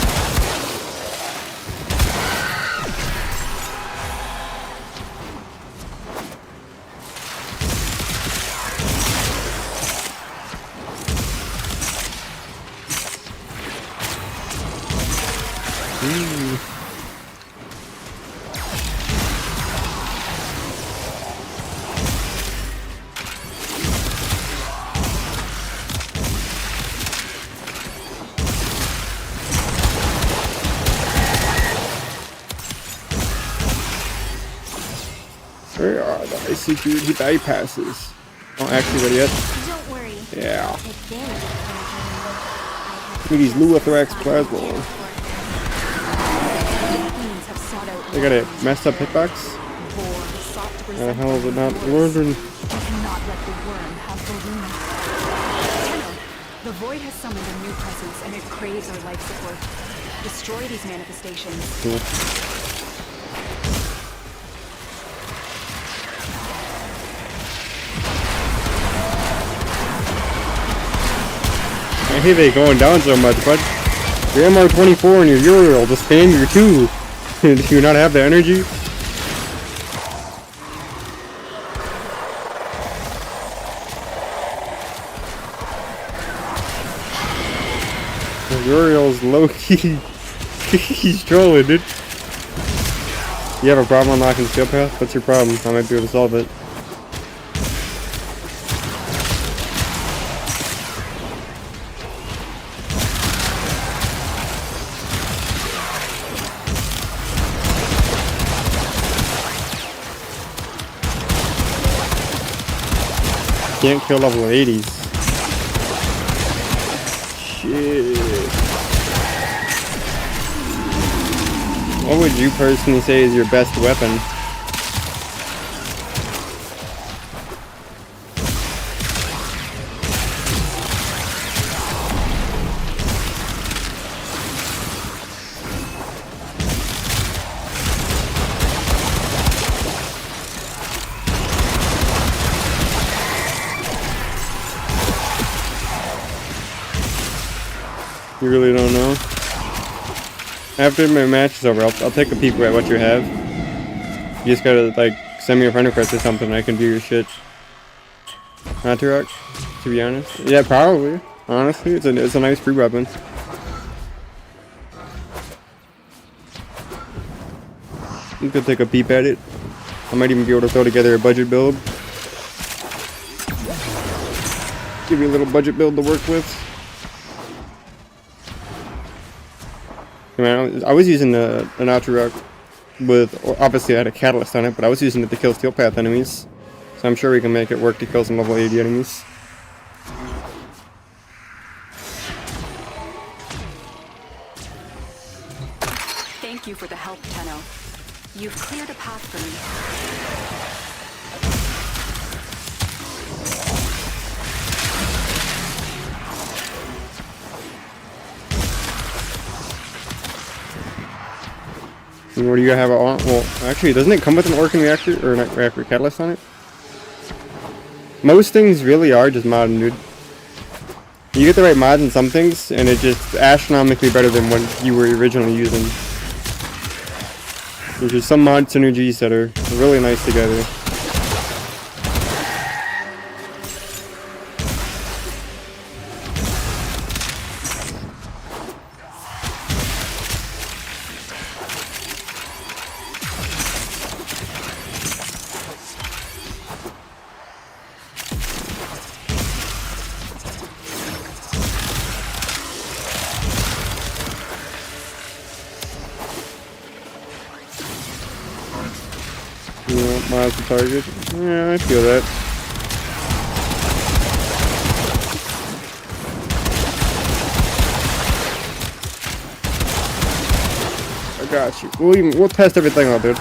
Where are the high security bypasses? Oh, actually ready yet? Don't worry. Yeah. Look at these Thrax plasma. They got a messed up hitbox? How the hell is it not learned? The Void has summoned a new presence, and it craves our life support. Destroy these manifestations. Cool. I hate they going down so much, but your MR24 and your Uriel just spam your 2. Do you not have the energy? Uriel's low-key. He's trolling, dude. You have a problem unlocking Steel Path? What's your problem? I might be able to solve it. Can't kill level 80s. Shit. What would you personally say is your best weapon? You really don't know? After my match is over, I'll take a peek at what you have. You just gotta, like, send me a friend request or something and I can do your shit. Not to rock, to be honest. Yeah, probably. Honestly, it's a nice free weapon. You could take a peep at it. I might even be able to throw together a budget build. Give you a little budget build to work with. I was using an Outrock with, obviously I had a catalyst on it, but I was using it to kill Steel Path enemies. So I'm sure we can make it work to kill some level 80 enemies. for the help, Tenno. You've cleared a path for me. And what do you have on? Well, actually, doesn't it come with an Orkin reactor or an reactor catalyst on it? Most things really are just modding, dude. You get the right mods in some things, and it's just astronomically better than what you were originally using. There's just some mod synergies that are really nice together. Miles to target. Yeah, I feel that. I got you. We'll test everything out, dude.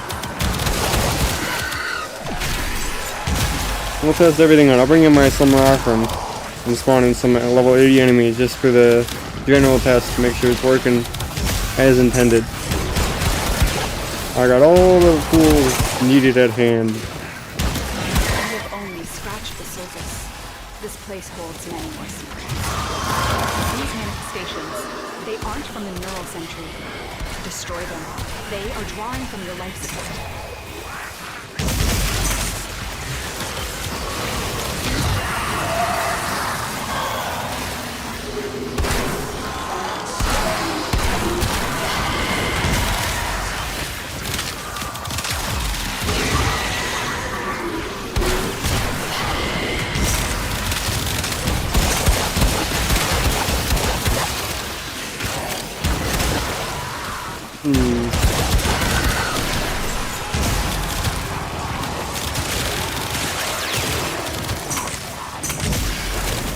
We'll test everything out. I'll bring in my Summer Warframe and spawn in some level 80 enemies just for the general test to make sure it's working as intended. I got all the tools needed at hand. We have only scratched the surface. This place holds many more secrets. These manifestations, they aren't from the neural sentry. Destroy them. They are drawing from your life support.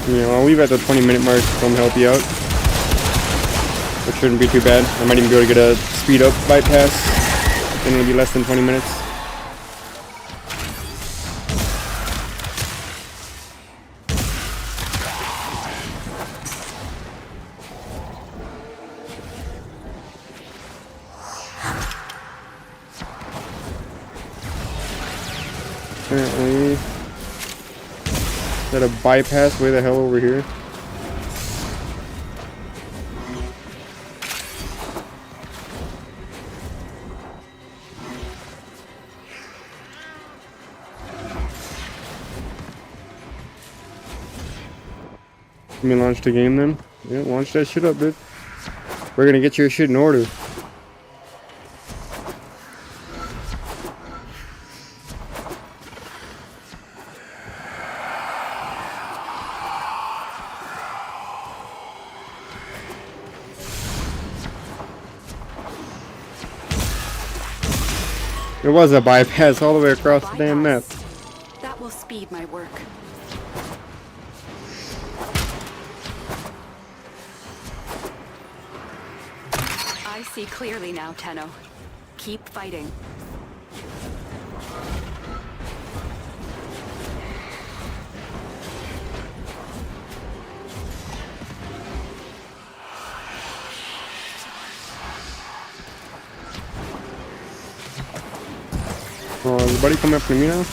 Yeah, I'll leave at the 20-minute mark to come help you out. Which shouldn't be too bad. I might even be able to get a speed up bypass. Then it'll be less than 20 minutes. Apparently, is that a bypass way the hell over here? Let me launch the game then. Yeah, launch that shit up, dude. We're gonna get your shit in order. There was a bypass all the way across the damn map. That will speed my work. I see clearly now, Tenno. Keep fighting. Oh, everybody come after me now?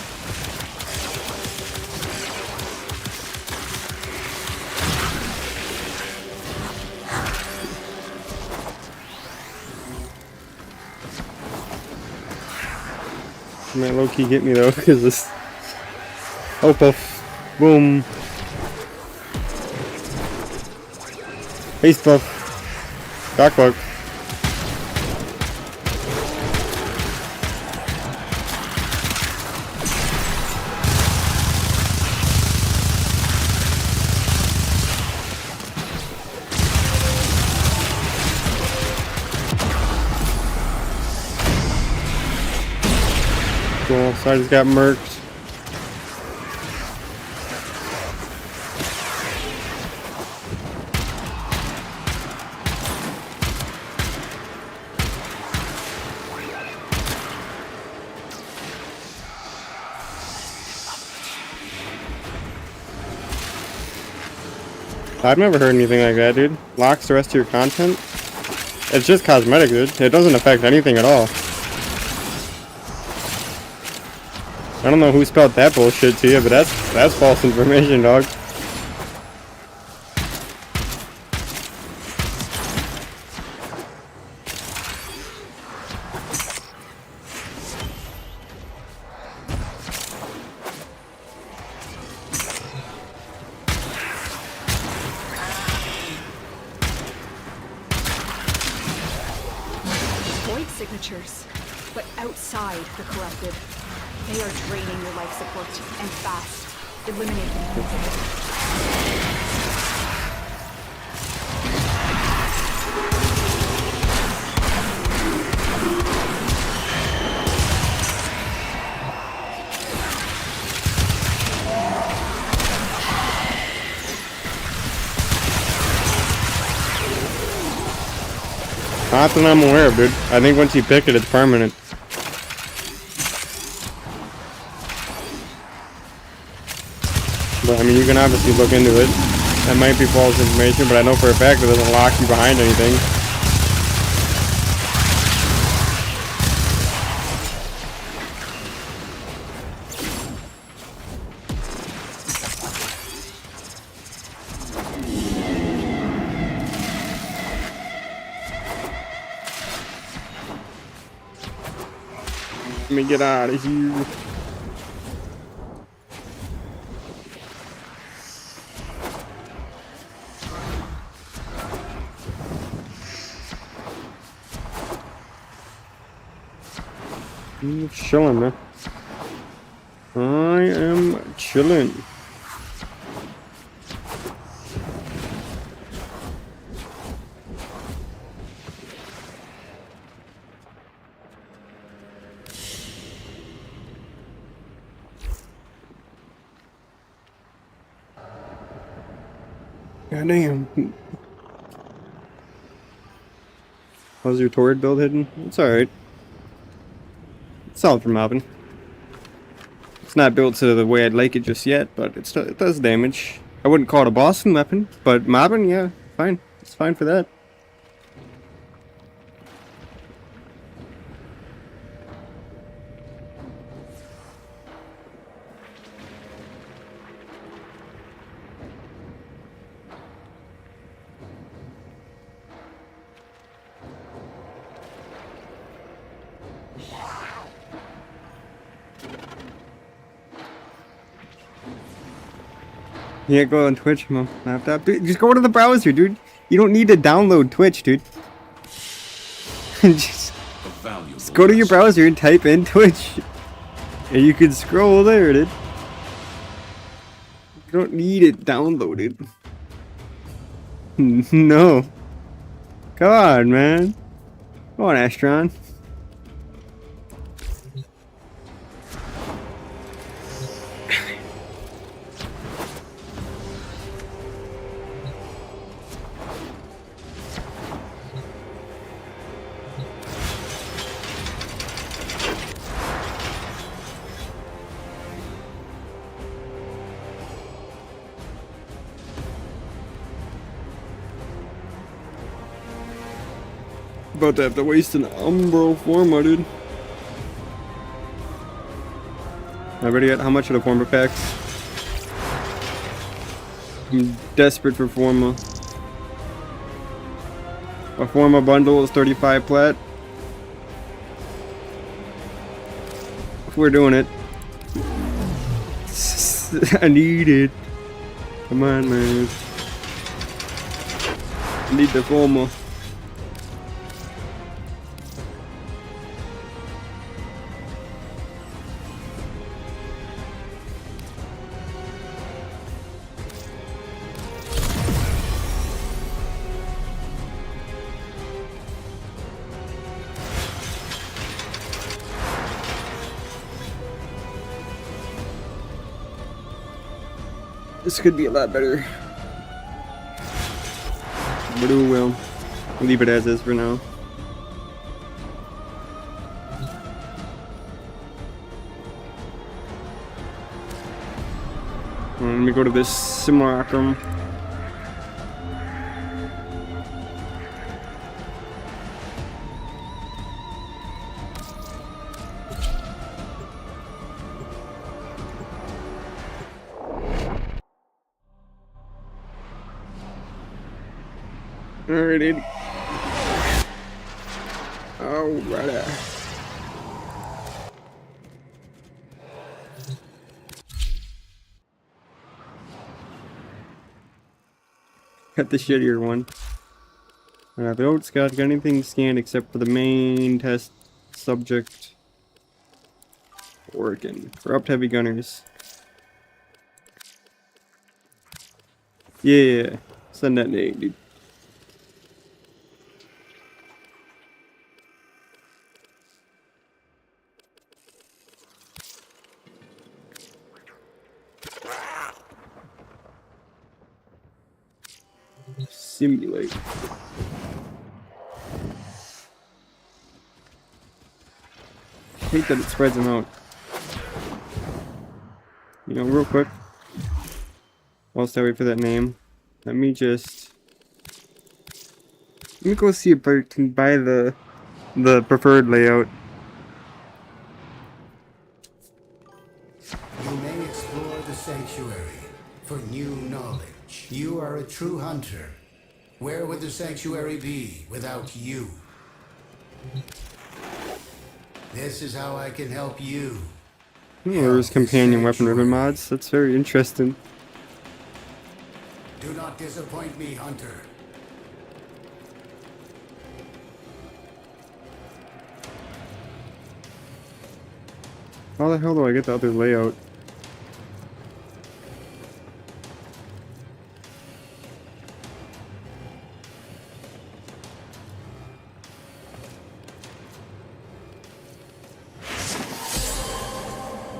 Man, low-key get me though, because this... Oh, puff. Boom. Face puff. Dock bug. Cool, so I just got murked. I've never heard anything like that, dude. Locks the rest of your content? It's just cosmetic, dude. It doesn't affect anything at all. I don't know who spelled that bullshit to you, but that's false information, dog. Void signatures, but outside the corrupted. They are draining your life support, and fast, eliminating you. Not that I'm aware of, dude. I think once you pick it, it's permanent. But I mean, you can obviously look into it. That might be false information, but I know for a fact it doesn't lock you behind anything. Let me get out of here. I'm chilling, man. I am chilling. Goddamn. How's your turret build hidden? It's alright. It's solid for mobbing. It's not built to the way I'd like it just yet, but it does damage. I wouldn't call it a bossing weapon, but mobbing, yeah, fine. It's fine for that. Yeah, go on Twitch, mom. Laptop. Dude, just go to the browser, dude. You don't need to download Twitch, dude. just go to your browser and type in Twitch. And you can scroll there, dude. You don't need it downloaded. No. Come on, man. Come on, Astron. About to have to waste an Umbro Forma, dude. I already got how much of the Forma packs? I'm desperate for Forma. A Forma bundle is 35 plat. If we're doing it. I need it. Come on, man. I need the Forma. This could be a lot better. But oh well. We'll leave it as is for now. Let me go to this simulacrum. Alright, dude. Alright. Got the shittier one. The old scout got anything scanned except for the main test subject. Oregon. Corrupt heavy gunners. Yeah. Send that name, dude. Simulate. Hate that it spreads them out. You know, real quick, whilst I wait for that name, let me go see if I can buy the preferred layout. You may explore the sanctuary for new knowledge. You are a true hunter. Where would the sanctuary be without you? This is how I can help you. Oh, there's companion weapon ribbon mods. That's very interesting. Do not disappoint me, hunter. How the hell do I get the other layout?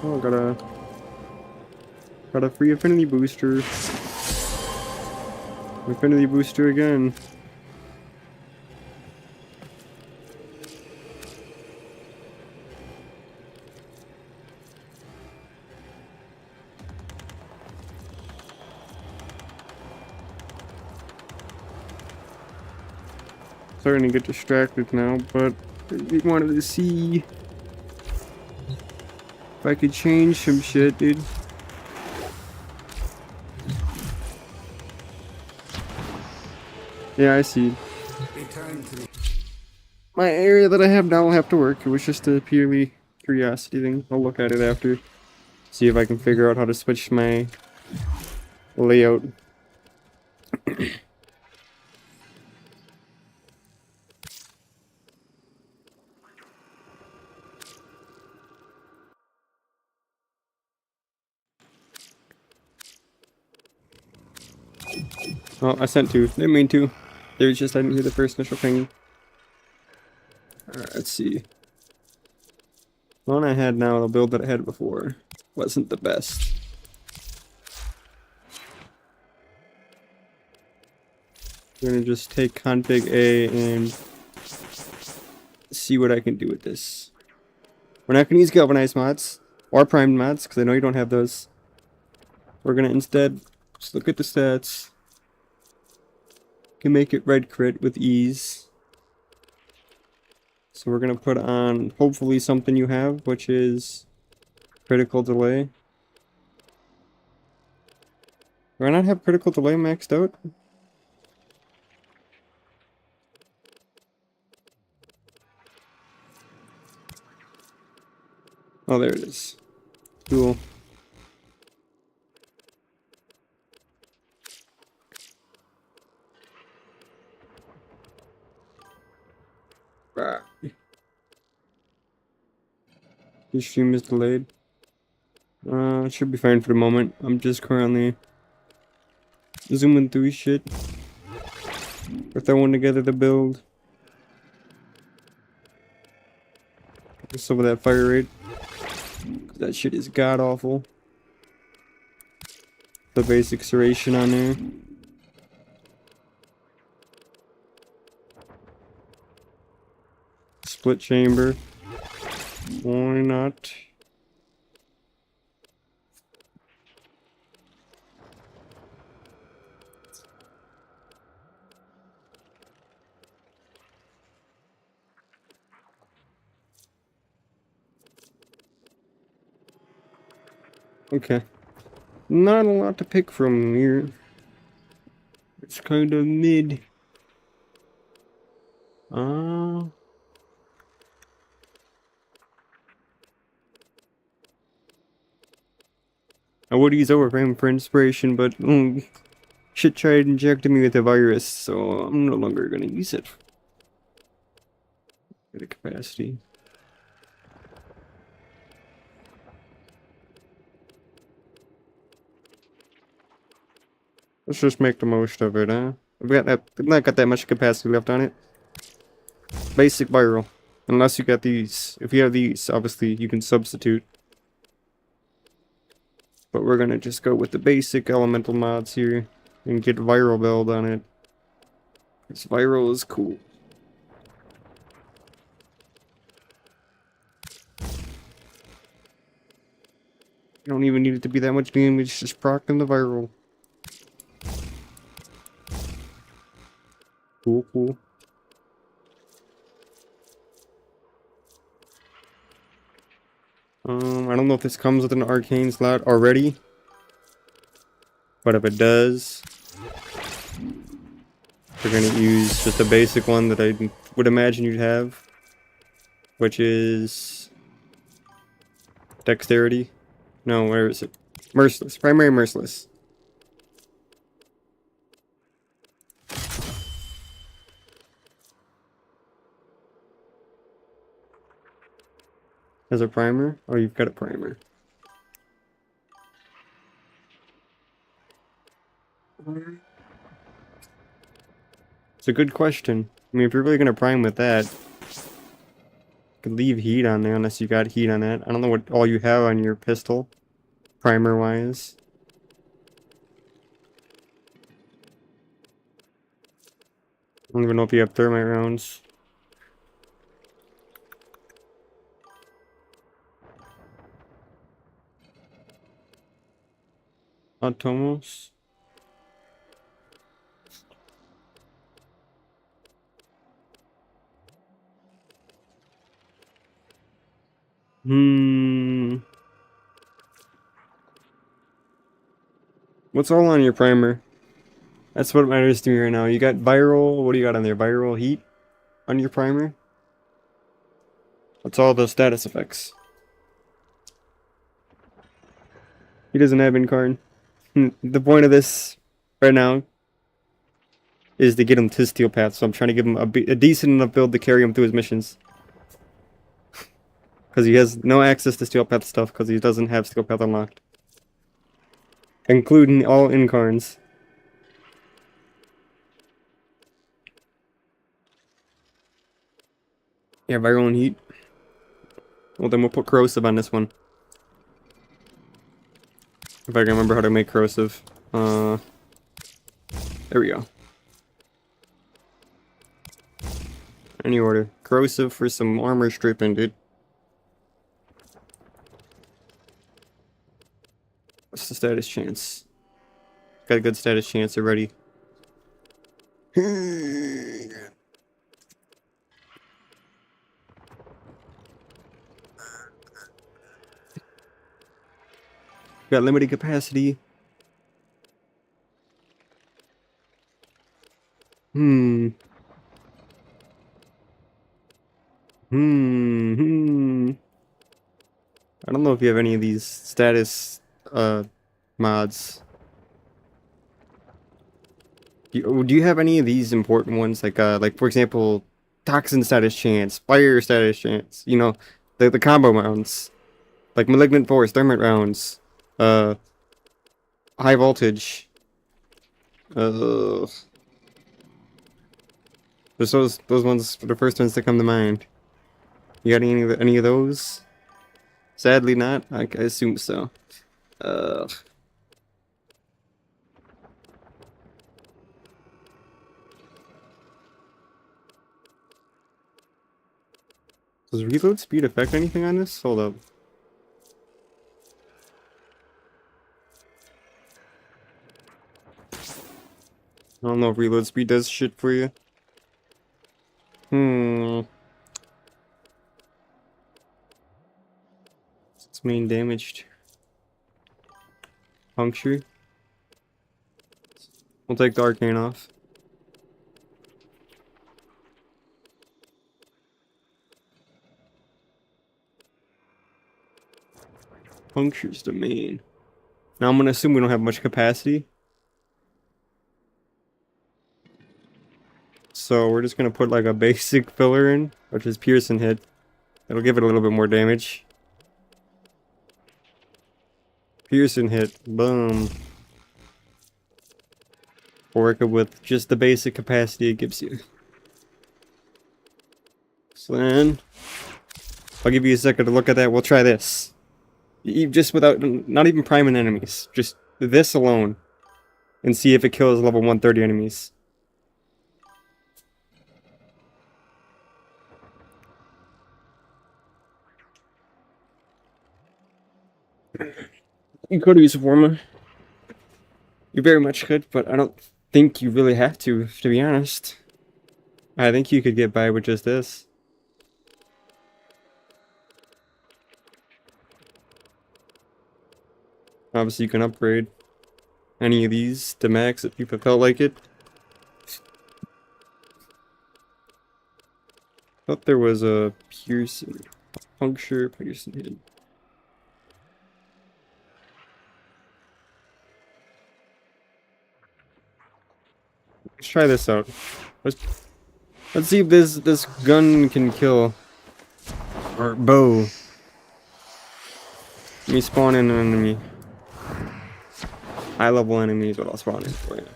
Oh, got a free affinity booster. Affinity booster again. Starting to get distracted now, but we wanted to see if I could change some shit, dude. Yeah, I see. Return to me. My area that I have now will have to work. It was just a purely curiosity thing. I'll look at it after. See if I can figure out how to switch my layout. Oh, I sent two. Didn't mean to. There was just I didn't hear the first initial ping. Alright, let's see. The one I had now, the build that I had before, wasn't the best. I'm gonna just take config A and see what I can do with this. We're not gonna use galvanized mods or primed mods because I know you don't have those. We're gonna instead just look at the stats. Can make it red crit with ease. So we're gonna put on hopefully something you have, which is critical delay. Do I not have critical delay maxed out? Oh, there it is. Cool. Your stream is delayed. It should be fine for the moment. I'm just currently zooming through shit. We're throwing together the build. Just over that fire rate. That shit is god awful. The basic serration on there. Split chamber. Why not? Okay. Not a lot to pick from here. It's kind of mid. Uh, I would use Warframe for inspiration, but shit tried injecting me with a virus, so I'm no longer gonna use it. For the capacity. Let's just make the most of it, huh? I've not got that much capacity left on it. Basic viral. Unless you got these. If you have these, obviously you can substitute. But we're gonna just go with the basic elemental mods here and get viral build on it. Because viral is cool. You don't even need it to be that much damage, just procking the viral. Cool, cool. I don't know if this comes with an arcane slot already. But if it does, we're gonna use just a basic one that I would imagine you'd have. Which is... Dexterity? No, where is it? Merciless. Primary Merciless. As a primer? Oh, you've got a primer. It's a good question. I mean, if you're really gonna prime with that, you could leave heat on there unless you got heat on that. I don't know what all you have on your pistol, primer-wise. I don't even know if you have thermite rounds. Atomos. What's all on your primer? That's what matters to me right now. You got viral, what do you got on there? Viral heat on your primer? That's all the status effects. He doesn't have Incarn. The point of this right now is to get him to Steel Path, so I'm trying to give him a decent enough build to carry him through his missions. Because he has no access to Steel Path stuff because he doesn't have Steel Path unlocked. Including all Incarns. Yeah, viral and heat. Well, then we'll put corrosive on this one. If I can remember how to make corrosive. There we go. Any order. Corrosive for some armor stripping, dude. What's the status chance? Got a good status chance already. Got limited capacity. I don't know if you have any of these status mods. Do you have any of these important ones like for example, toxin status chance, fire status chance, you know, the combo rounds. Like malignant force, thermite rounds, high voltage. There's those ones are the first ones that come to mind. You got any of those? Sadly not. I assume so. Does reload speed affect anything on this? Hold up. I don't know if reload speed does shit for you. It's main damaged. Puncture. We'll take the arcane off. Punctures domain. Now I'm gonna assume we don't have much capacity. So we're just gonna put like a basic filler in, which is Piercing Hit. It'll give it a little bit more damage. Piercing Hit, boom. Work it with just the basic capacity it gives you. So then, I'll give you a second to look at that. We'll try this. Just without, not even priming enemies. Just this alone. And see if it kills level 130 enemies. You could use a forma. You very much could, but I don't think you really have to be honest. I think you could get by with just this. Obviously, you can upgrade any of these to max if you felt like it. Thought there was a piercing, puncture, piercing hit. Let's try this out. Let's see if this gun can kill. Or bow. Let me spawn in an enemy. High level enemies, what I'll spawn in for you.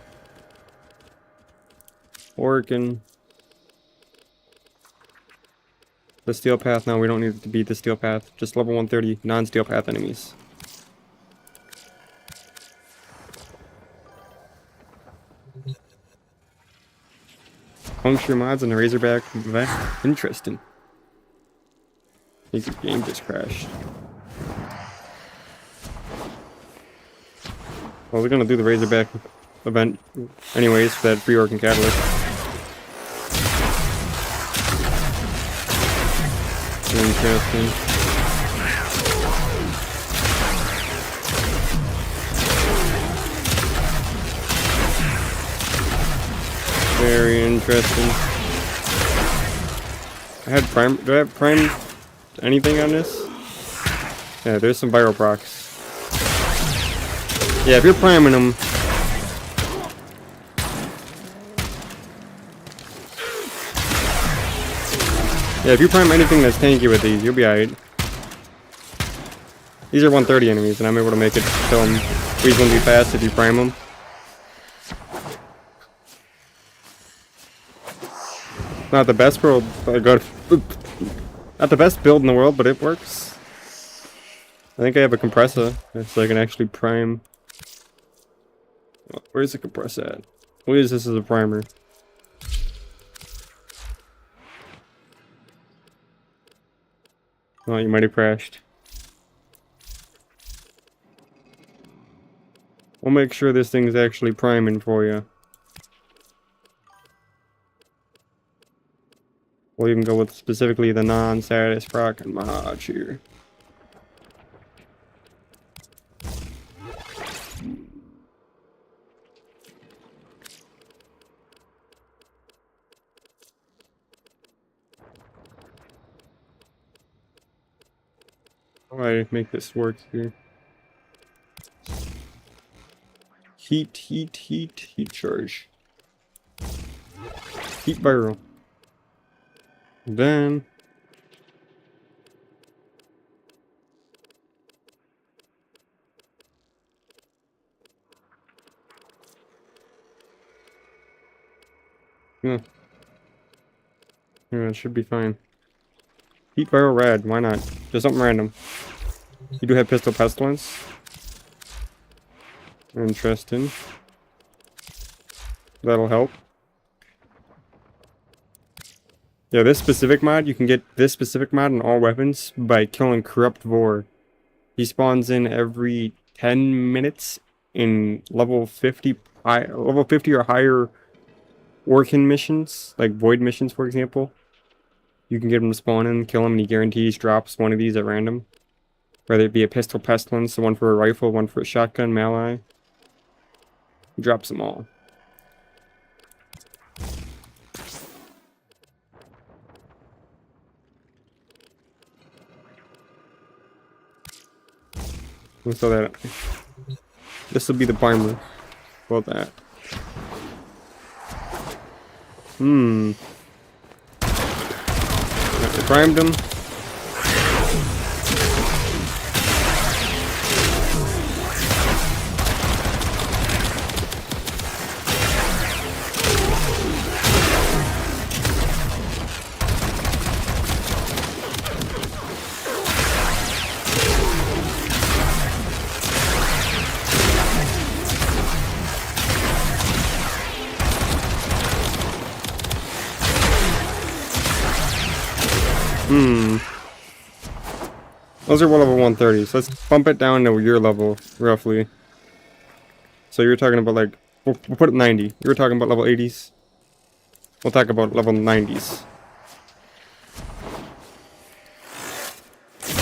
Working. The steel path, no, we don't need to beat the steel path. Just level 130 non-steel path enemies. Puncture mods and the Razorback event. Interesting. I think the game just crashed. Well, we're gonna do the Razorback event anyways for that free Orc Catalyst. Interesting. Very interesting. I had prime. Do I have prime anything on this? Yeah, there's some viral procs. Yeah, if you're priming them. Yeah, if you prime anything that's tanky with these, you'll be alright. These are 130 enemies, and I'm able to make it kill them reasonably fast if you prime them. Not the best build, not the best build in the world, but it works. I think I have a compressor, so I can actually prime. Where's the compressor at? We'll use this as a primer. Oh, you might have crashed. We'll make sure this thing's actually priming for you. We'll even go with specifically the non-status proc and mod here. How do I make this work here? Heat charge. Heat viral. Then yeah, it should be fine. Heat viral rad, why not? Just something random. You do have pistol pestilence. Interesting. That'll help. Yeah, this specific mod, you can get this specific mod on all weapons by killing Corrupt Vor. He spawns in every 10 minutes in level 50 or higher Orkin missions, like Void missions, for example. You can get him to spawn in, kill him, and he guarantees drops one of these at random. Whether it be a pistol pestilence, one for a rifle, one for a shotgun, melee. He drops them all. So that this will be the primer. About that. I primed him. Those are level 130, so let's bump it down to your level, roughly. So you're talking about like, we'll put it 90. You were talking about level 80s. We'll talk about level 90s.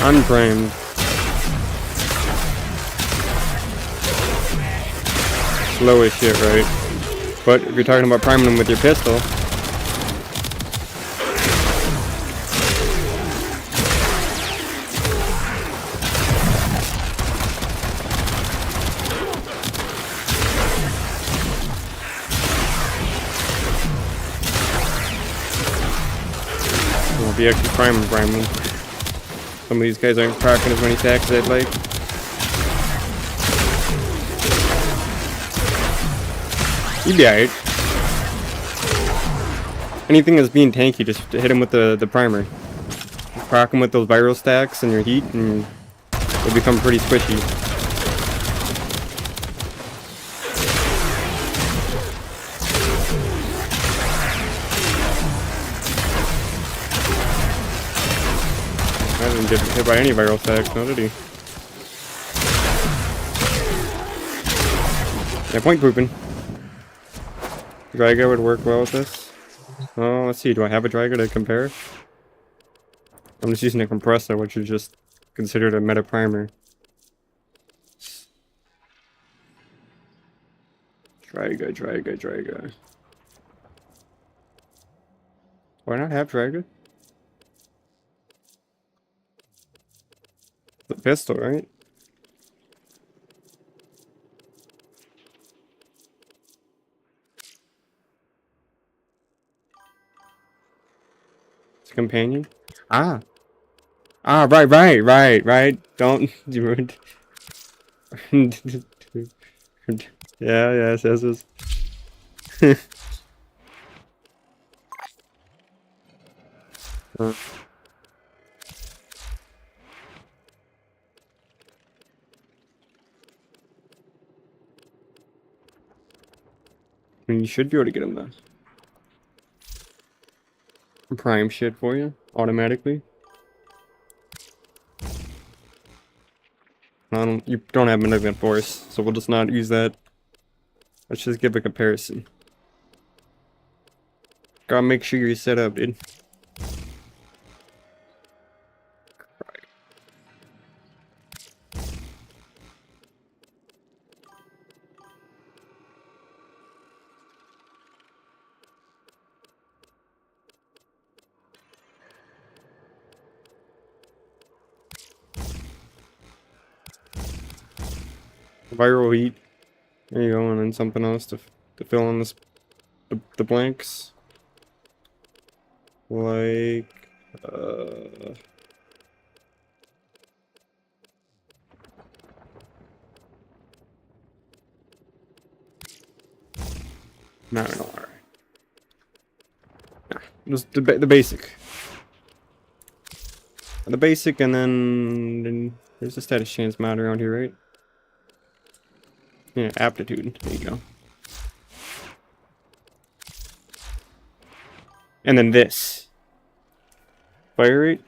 Unprimed. Slow as shit, right? But if you're talking about priming them with your pistol, we'll be actually prime them. Some of these guys aren't cracking as many stacks as I'd like. You'd be alright. Anything that's being tanky, just hit him with the primer. Crack him with those viral stacks and your heat, and they'll become pretty squishy. I didn't get hit by any viral stacks, no, did he? Yeah, point pooping. Dryga would work well with this. Oh, let's see. Do I have a Dryga to compare? I'm just using a compressor, which is just considered a meta primer. Dryga. Why not have Dryga? The pistol, right? It's a companion? Ah, right. Don't do it. Yes. I mean, you should be able to get him though. Prime shit for you automatically. You don't have malignant force, so we'll just not use that. Let's just give a comparison. Gotta make sure you're set up, dude. Viral heat. There you go, and then something else to fill in this the blanks. Like no, alright. Nah, just the basic. The basic, and then there's a status chance mod around here, right? Yeah, aptitude. There you go. And then this. Fire rate?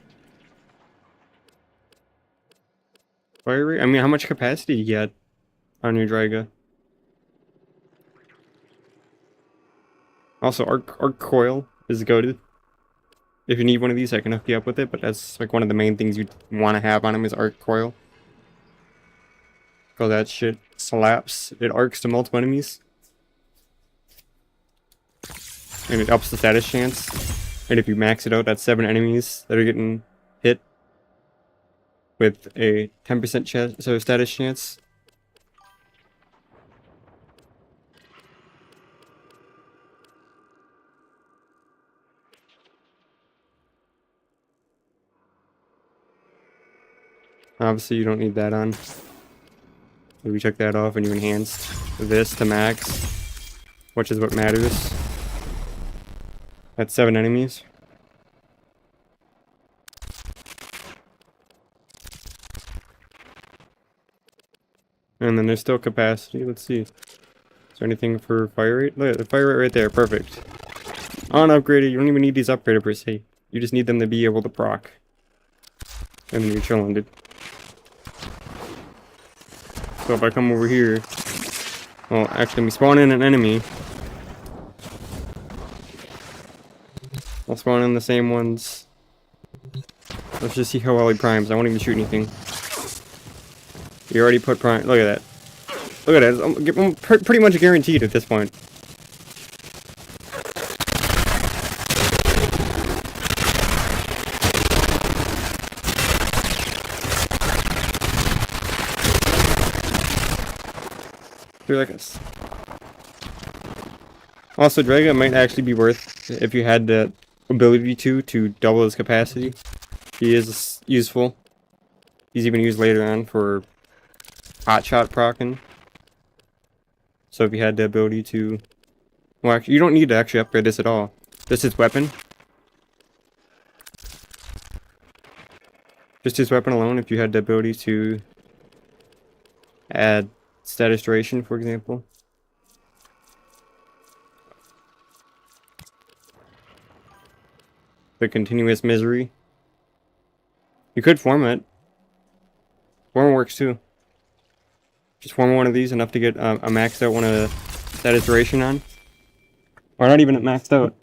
Fire rate? I mean, how much capacity you get on your Dryga? Also, arc coil is goated. If you need one of these, I can hook you up with it, but that's like one of the main things you want to have on him is arc coil. Because that shit slaps. It arcs to multiple enemies. And it ups the status chance. And if you max it out, that's 7 enemies that are getting hit. with a 10% chance, so status chance. Obviously, you don't need that on. We check that off and you enhanced this to max, which is what matters. That's 7 enemies. And then there's still capacity. Let's see. Is there anything for fire rate? Look at the fire rate right there. Perfect. Unupgraded. You don't even need these upgraded per se. You just need them to be able to proc. And then you're chilling, dude. So if I come over here, well, actually, we spawn in an enemy. I'll spawn in the same ones. Let's just see how well he primes. I won't even shoot anything. You already put prime. Look at that. Look at that. I'm pretty much guaranteed at this point. They're like us. Also, Dragon might actually be worth if you had the ability to double his capacity. He is useful. He's even used later on for hotshot procking. So if you had the ability to, well, actually, you don't need to actually upgrade this at all. This is weapon. Just his weapon alone. If you had the ability to add status duration, for example. The continuous misery. You could form it. Form works too. Just form one of these enough to get a maxed out one of the status duration on. Or not even maxed out.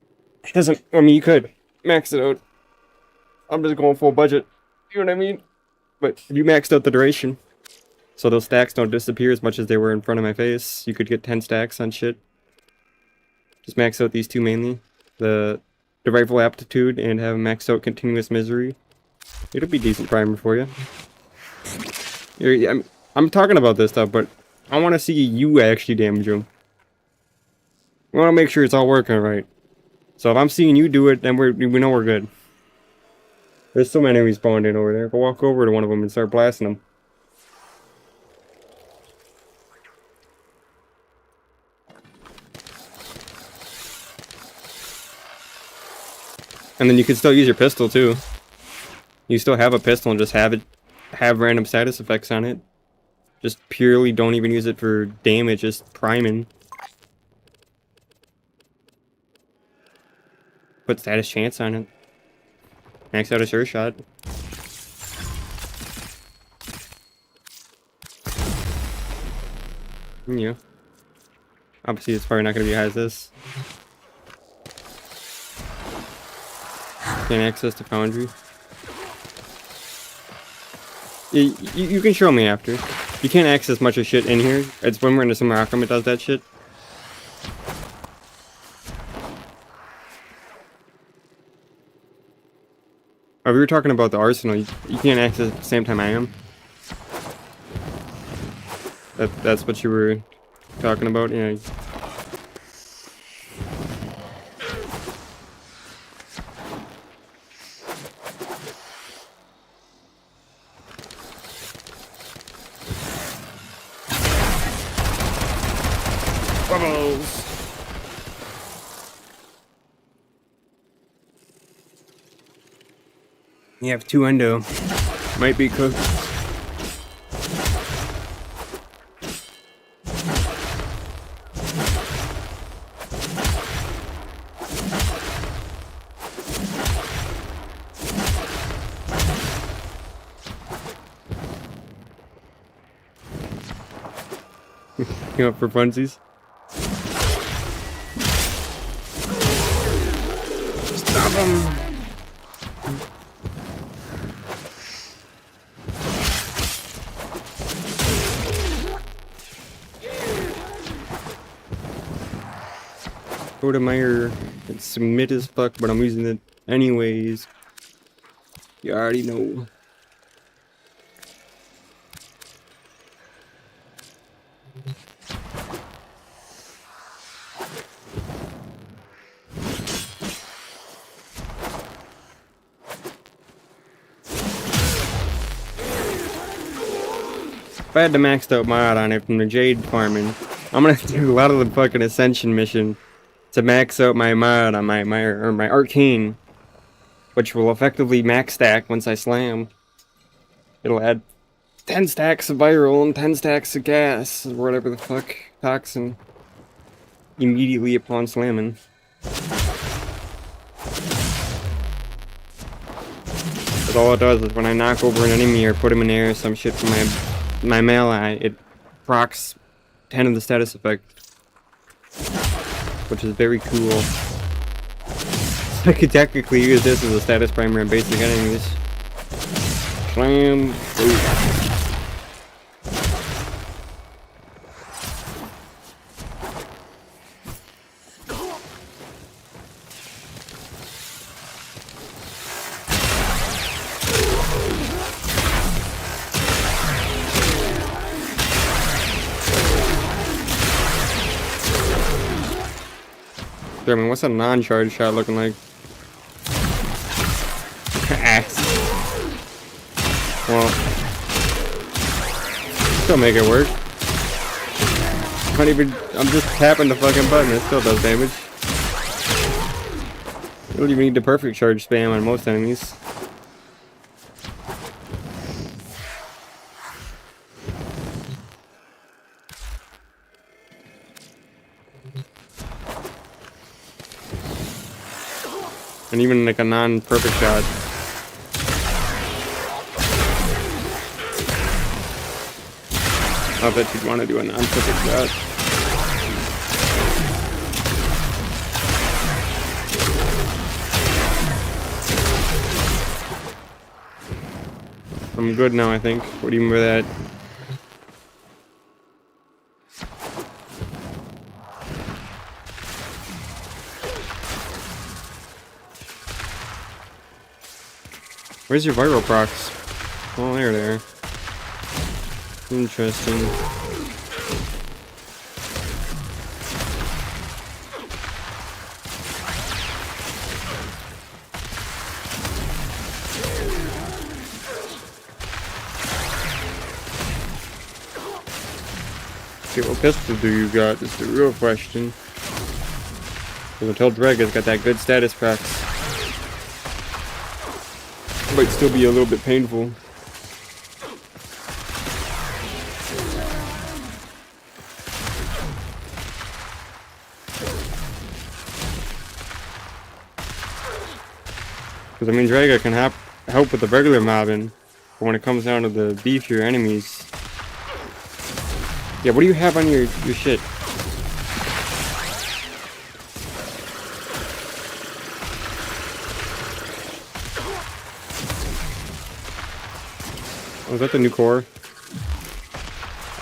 It doesn't, I mean, you could max it out. I'm just going full budget. You know what I mean? But if you maxed out the duration, so those stacks don't disappear as much as they were in front of my face, you could get 10 stacks on shit. Just max out these two mainly. The rifle aptitude and have maxed out continuous misery. It'll be decent primer for you. I'm talking about this stuff, but I want to see you actually damage them. We want to make sure it's all working right. So if I'm seeing you do it, then we know we're good. There's so many enemies spawned in over there. Go walk over to one of them and start blasting them. And then you can still use your pistol too. You still have a pistol and just have random status effects on it. Just purely don't even use it for damage, just priming. Put status chance on it. Max out a sure shot. Yeah. Obviously it's probably not going to be as high as this. Can't access the foundry. You can show me after. You can't access much of shit in here. It's when we're into some Arkham it does that shit. Oh, we were talking about the arsenal. You can't access at the same time I am. That's what you were talking about, yeah. Bubbles. You have 2 endo. Might be cooked. You up for funsies? Stop him! Go to Meyer. It's mid as fuck, but I'm using it anyways. You already know. if I had the maxed out mod on it from the Jade farming, I'm gonna do a lot of the fucking Ascension mission to max out my mod on my Arcane, which will effectively max stack once I slam. It'll add 10 stacks of viral and 10 stacks of gas, or whatever the fuck, toxin, immediately upon slamming. But all it does is when I knock over an enemy or put him in air or some shit from my melee, it procs 10 of the status effect, which is very cool. I could technically use this as a status primer on basic enemies. Slam. Ooh. I mean, what's a non-charge shot looking like? Ass. Well, still make it work. I'm just tapping the fucking button, it still does damage. You don't even need the perfect charge spam on most enemies. And even like a non-perfect shot. I bet you'd want to do a non-perfect shot. I'm good now, I think. What do you mean by that? Where's your viral procs? Oh, there they are. Interesting. Okay, what pistol do you got is the real question. Until Drega's got that good status procs. Might still be a little bit painful. Because I mean, Draga can help with the regular mobbing, but when it comes down to the beefier enemies, yeah. What do you have on your shit? Oh, is that the new core?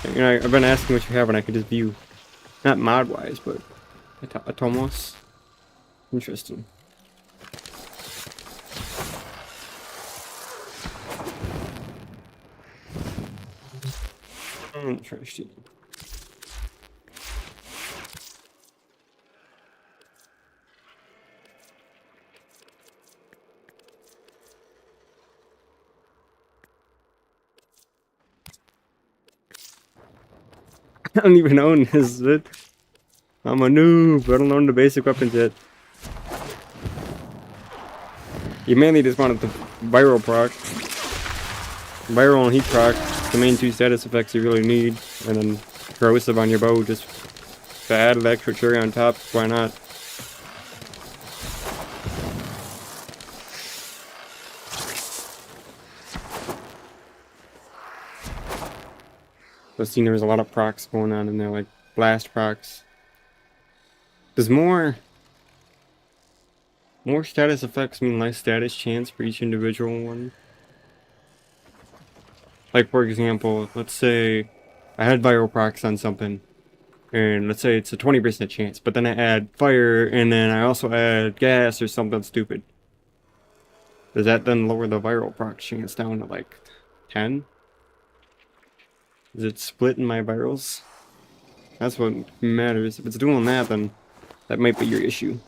You know, I've been asking what you have and I could just view. Not mod-wise, but Atomos. Interesting. Interesting. I don't even own this shit. I'm a noob. I don't own the basic weapons yet. You mainly just wanted the viral proc. Viral and heat proc, the main two status effects you really need. And then corrosive on your bow, just to add an extra cherry on top, why not? I've seen there was a lot of procs going on in there, like blast procs. Does more status effects mean less status chance for each individual one? Like, for example, let's say I had viral procs on something, and let's say it's a 20% chance, but then I add fire, and then I also add gas or something stupid. Does that then lower the viral proc chance down to like 10? Is it splitting my virals? That's what matters. If it's doing that, then that might be your issue.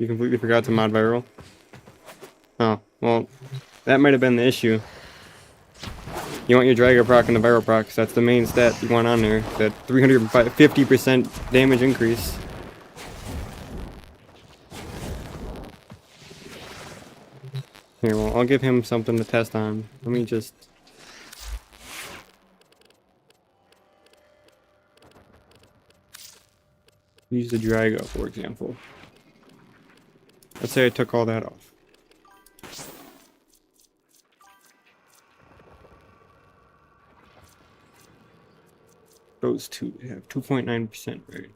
You completely forgot to mod viral? Oh, well, that might have been the issue. You want your Drago proc and the viral proc, 'cause that's the main stat you want on there. That 350% damage increase. Here, well, I'll give him something to test on. Let me just... use the Drago, for example. Let's say I took all that off. Those two have 2.9%, right?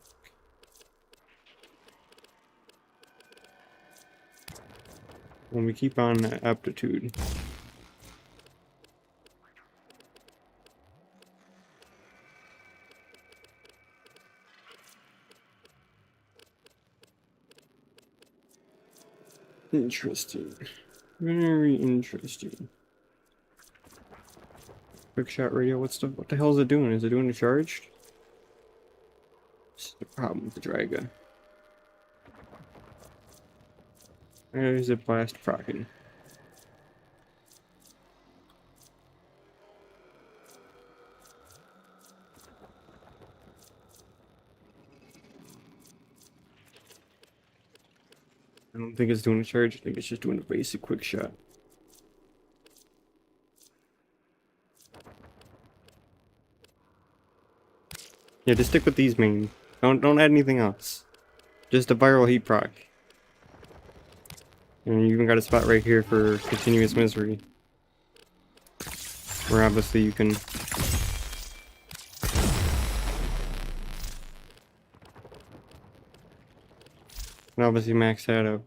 When we keep on that aptitude. Interesting. Very interesting. Quick shot radio, what the hell is it doing? Is it doing a charge? This is the problem with the Draga. There's a blast procking. I don't think it's doing a charge, I think it's just doing a basic quick shot. Yeah, just stick with these main. Don't add anything else. Just a viral heat proc. And you even got a spot right here for continuous misery. Where obviously you can... and obviously max that up.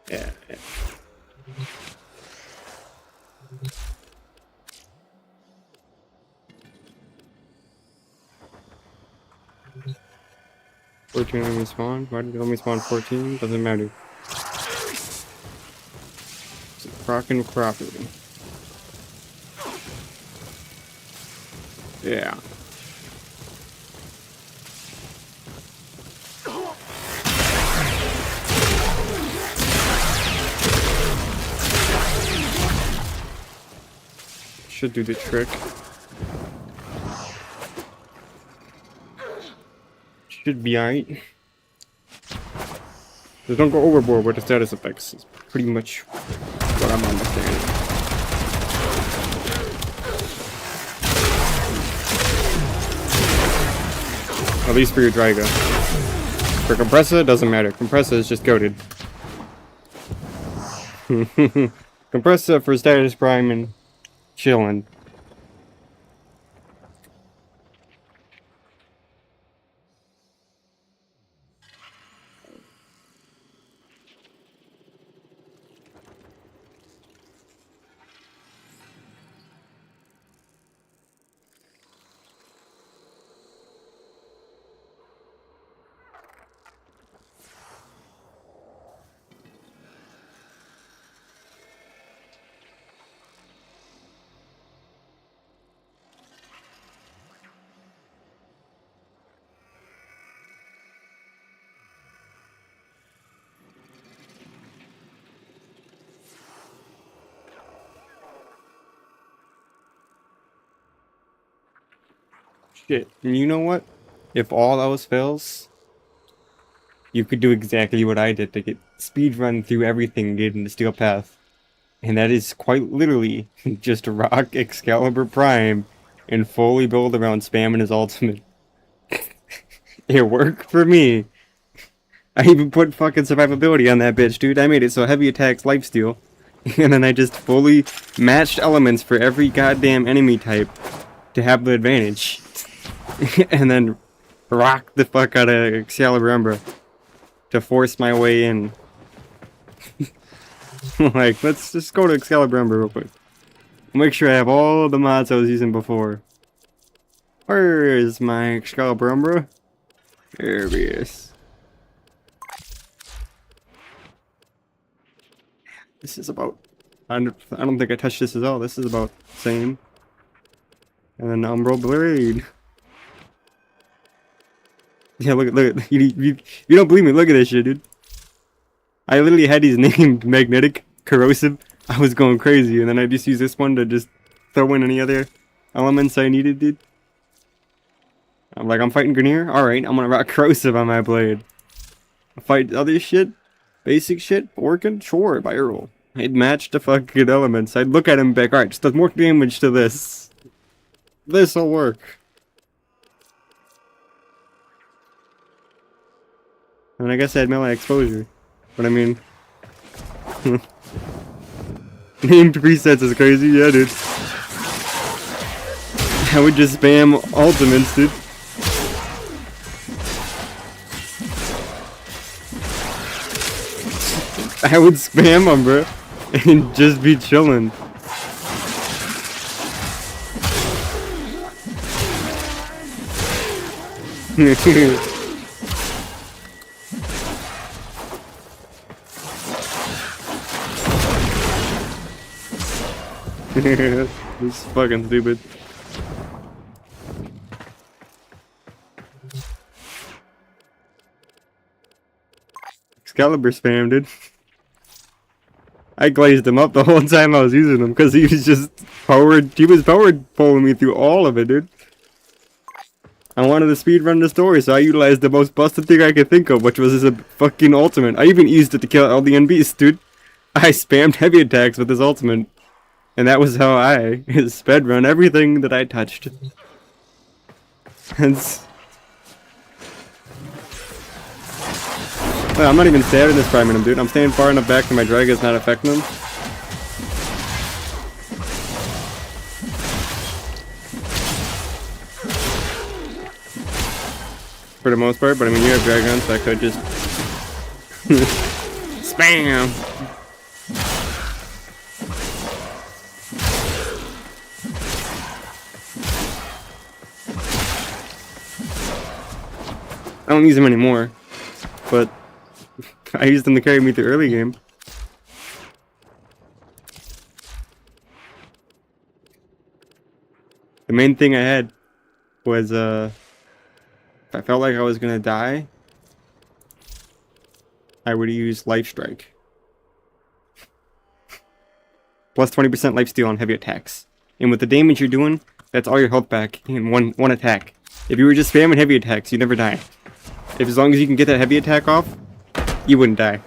Yeah. Let me spawn? Why did it let me spawn 14? Doesn't matter. It's rockin' properly. Yeah. Should do the trick. Should be alright. Just don't go overboard with the status effects. It's pretty much what I'm understanding. At least for your Drago. For Compressor, it doesn't matter. Compressor is just goated. Compressor for status prime and chillin'. Shit, and you know what? If all else fails, you could do exactly what I did to get speedrun through everything and get into Steel Path. And that is quite literally just rock Excalibur Prime and fully build around spamming his ultimate. It worked for me. I even put fucking survivability on that bitch, dude. I made it so heavy attacks lifesteal. And then I just fully matched elements for every goddamn enemy type to have the advantage. And then rock the fuck out of Excalibur Umbra to force my way in. Like, let's just go to Excalibur Umbra real quick. Make sure I have all the mods I was using before. Where is my Excalibur Umbra? There he is. This is about... I don't think I touched this at all. This is about the same. And then Umbral Blade. Yeah, look. You don't believe me? Look at this shit, dude. I literally had these named Magnetic, Corrosive. I was going crazy, and then I just used this one to just throw in any other elements I needed, dude. I'm like, I'm fighting Grenier? Alright, I'm gonna rock Corrosive on my blade. Fight other shit? Basic shit? Working? Sure, viral. I'd match the fucking elements. I'd look at him back, alright, just does more damage to this. This'll work. And I guess I had melee exposure. But I mean... named presets is crazy, yeah, dude. I would just spam ultimates, dude. I would spam them, bro, and just be chilling. This is fucking stupid. Excalibur spam, dude. I glazed him up the whole time I was using him because he was just he was powered pulling me through all of it, dude. I wanted to speedrun the story, so I utilized the most busted thing I could think of, which was his fucking ultimate. I even used it to kill all the NBs, dude. I spammed heavy attacks with his ultimate. And that was how I speedrun everything that I touched. Hence... Well, I'm not even stabbing this priming him, dude. I'm staying far enough back that my drag is not affecting him. For the most part, but I mean, you have dragons, so I could just... Spam! I don't use them anymore, but I used them to carry me through early game. The main thing I had was, if I felt like I was gonna die, I would use Life Strike. Plus 20% lifesteal on heavy attacks. And with the damage you're doing, that's all your health back in one attack. If you were just spamming heavy attacks, you'd never die. If as long as you can get that heavy attack off, you wouldn't die.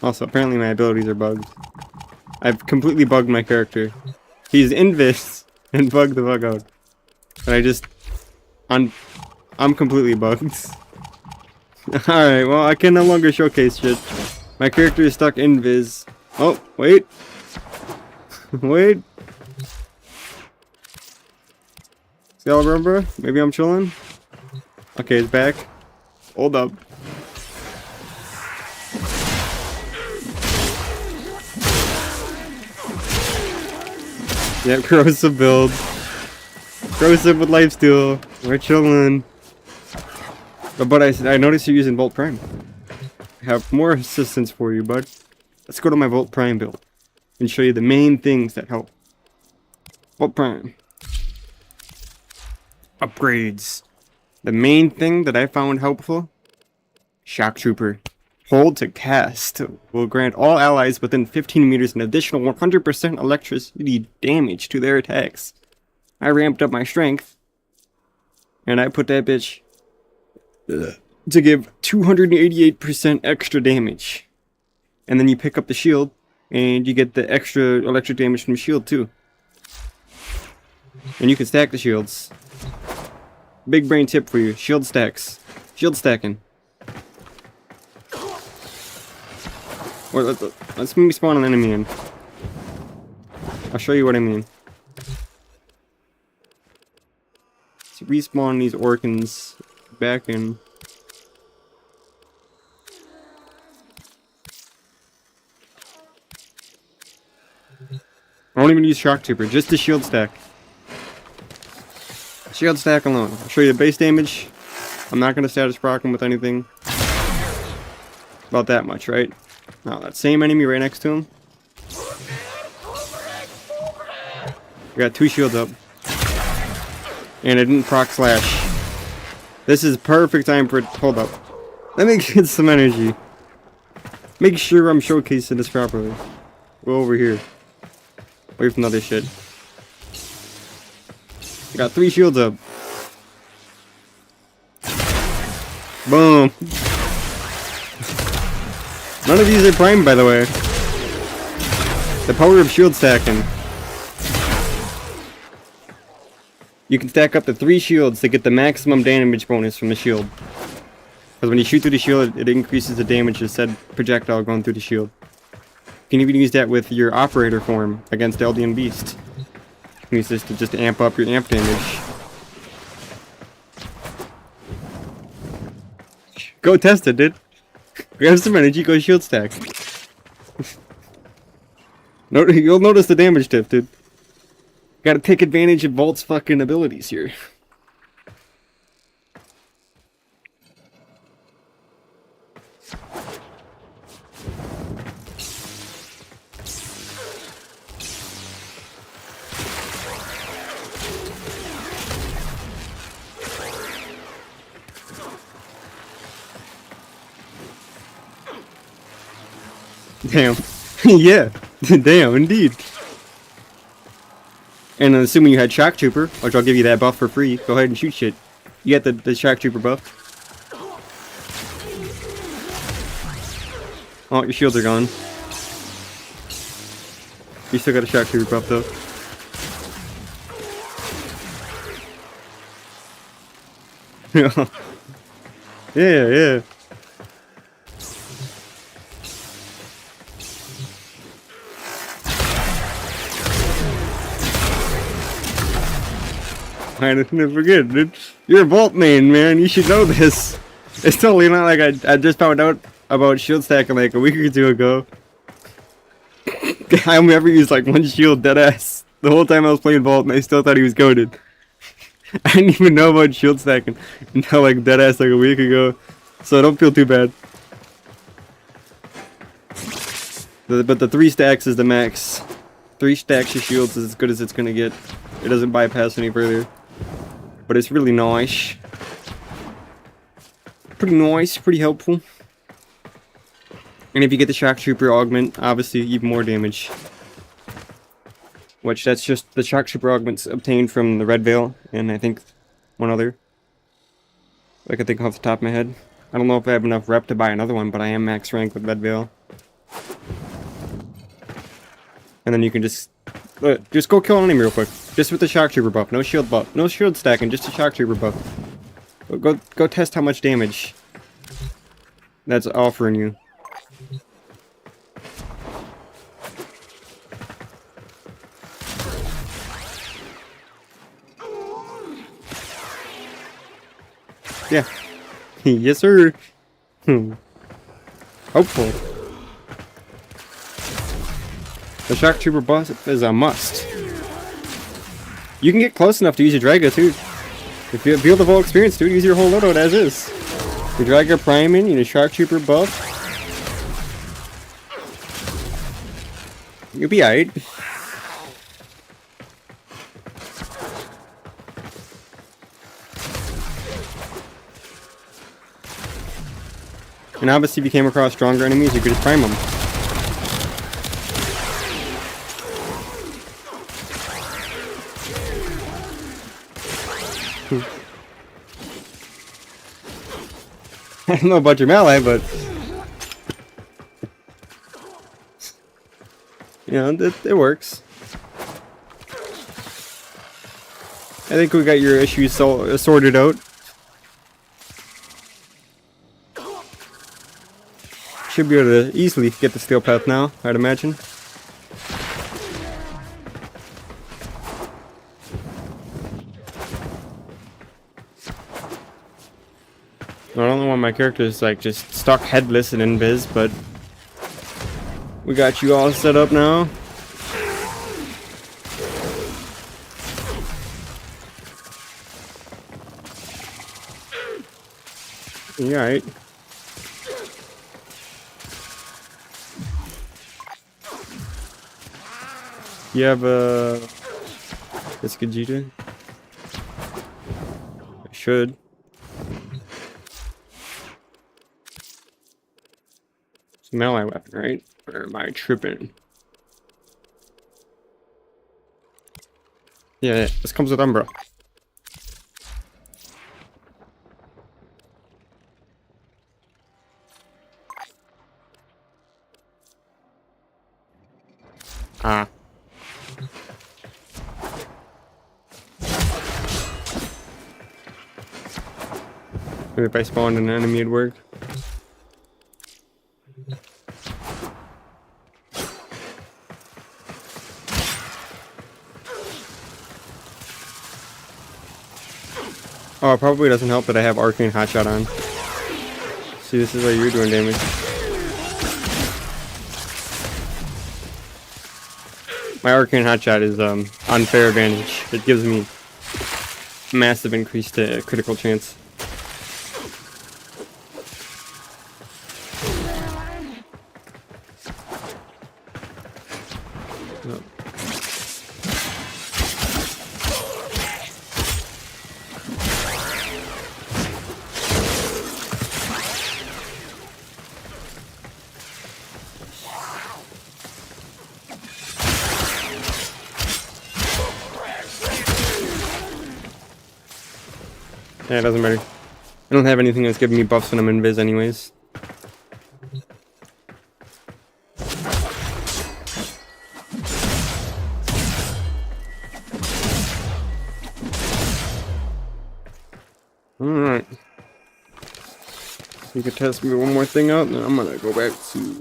Also, apparently my abilities are bugged. I've completely bugged my character. He's invis and bugged the bug out. And I'm completely bugged. Alright, well I can no longer showcase shit. My character is stuck invis. Oh, wait. Wait. Excalibur, bro? Maybe I'm chilling? Okay, it's back. Hold up. Yeah, corrosive build. Corrosive with lifesteal. We're chilling. But I noticed you're using Volt Prime. I have more assistance for you, bud. Let's go to my Volt Prime build and show you the main things that help. Volt Prime. Upgrades. The main thing that I found helpful, Shock Trooper. Hold to cast will grant all allies within 15 meters an additional 100% electricity damage to their attacks. I ramped up my strength, and I put that bitch to give 288% extra damage. And then you pick up the shield, and you get the extra electric damage from the shield too. And you can stack the shields. Big brain tip for you, shield stacks. Shield stacking. Or let's maybe spawn an enemy in. I'll show you what I mean. Let's respawn these Orkans back in. Don't even use shock trooper, just the shield stack. Shield stack alone. I'll show you the base damage. I'm not gonna status proc him with anything. About that much, right? Now that same enemy right next to him. We got 2 shields up. And I didn't proc slash. This is perfect time for it. Hold up. Let me get some energy. Make sure I'm showcasing this properly. Go over here. Away from other shit. Got 3 shields up. Boom. None of these are primed, by the way. The power of shield stacking. You can stack up to 3 shields to get the maximum damage bonus from the shield. Because when you shoot through the shield, it increases the damage of said projectile going through the shield. You can even use that with your operator form against Eldian Beast. You can use this to just amp up your amp damage. Go test it, dude. Grab some energy, go shield stack. You'll notice the damage tip, dude. Gotta take advantage of Volt's fucking abilities here. Damn. Yeah. Damn, indeed. And assuming you had Shock Trooper, which I'll give you that buff for free, go ahead and shoot shit. You get the Shock Trooper buff. Oh, your shields are gone. You still got a Shock Trooper buff though. Yeah. I didn't forget, dude. You're a Vault main, man. You should know this. It's totally not like I just found out about shield stacking like a week or 2 ago. I only ever used like 1 shield, deadass. The whole time I was playing Vault, and I still thought he was goated. I didn't even know about shield stacking until like deadass like a week ago. So don't feel too bad. But the 3 stacks is the max. 3 stacks of shields is as good as it's gonna get. It doesn't bypass any further. But it's really nice. Pretty nice, pretty helpful. And if you get the Shock Trooper augment, obviously even more damage. Which that's just the Shock Trooper augments obtained from the Red Veil and I think one other. I can think off the top of my head. I don't know if I have enough rep to buy another one, but I am max rank with Red Veil. And then you can just go kill an enemy real quick. Just with the Shock Trooper buff. No shield buff. No shield stacking, just a Shock Trooper buff. Go test how much damage that's offering you. Yeah. Yes, sir. Hopeful. The Shock Trooper buff is a must. You can get close enough to use your Draga too. If you feel the full experience, dude, use your whole loadout as is. Your Draga priming, your Shock Trooper buff. You'll be alright. And obviously if you came across stronger enemies, you could just prime them. I don't know about your melee, but you know, it works. I think we got your issues sorted out. Should be able to easily get the steel path now, I'd imagine. I don't know why my character is like just stuck headless and invis, but we got you all set up now. You alright? You have a Vegeta? I should. It's a melee weapon, right? Or am I tripping? Yeah, this comes with Umbra. Ah. Maybe if I spawned an enemy it'd work. Oh, it probably doesn't help that I have Arcane Hotshot on. See, this is why you're doing damage. My Arcane Hotshot is unfair advantage. It gives me massive increase to critical chance. Oh. Yeah, it doesn't matter. I don't have anything that's giving me buffs when I'm invis anyways. Alright. You can test me one more thing out, and then I'm gonna go back to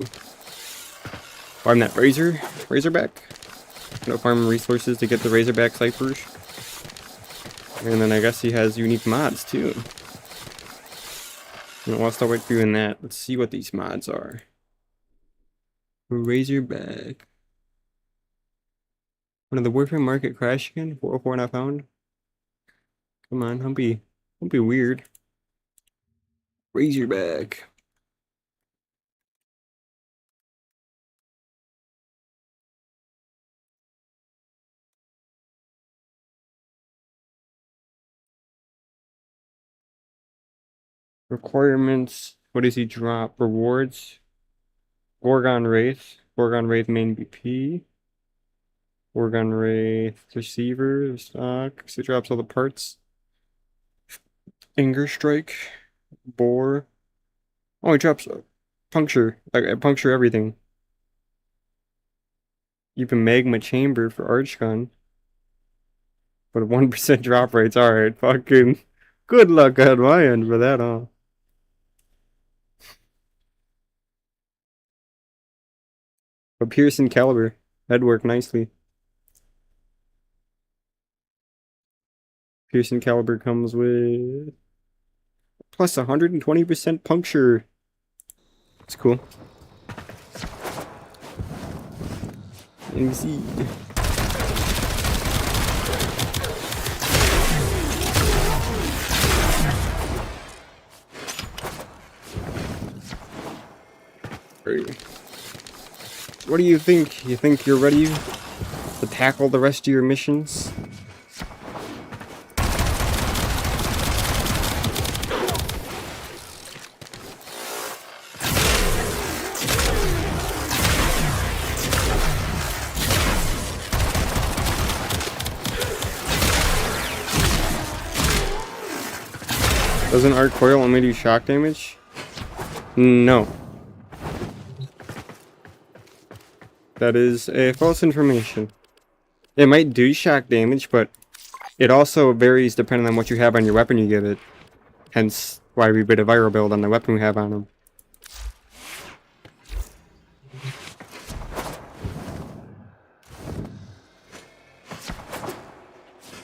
farm that Razorback. I'm gonna farm resources to get the Razorback ciphers. And then I guess he has unique mods too. And whilst I wait for doing that, let's see what these mods are. Razorback. One of the Warframe market crash again? 404 not found? Come on, don't be weird. Razorback. Requirements. What does he drop? Rewards. Gorgon Wraith main BP. Gorgon Wraith receiver stock. So it drops all the parts. Anger Strike. Bore. Oh, it drops puncture. I puncture everything. Even Magma Chamber for Archgun. But a 1% drop rate's alright. Fucking good luck on my end for that, huh? But Piercing Caliber. That'd work nicely. Piercing Caliber comes with plus 120% puncture. It's cool. Indeed. What do you think? You think you're ready to tackle the rest of your missions? Doesn't Arc Coil only do shock damage? No. That is a false information. It might do shock damage, but it also varies depending on what you have on your weapon you give it. Hence why we did a viral build on the weapon we have on him.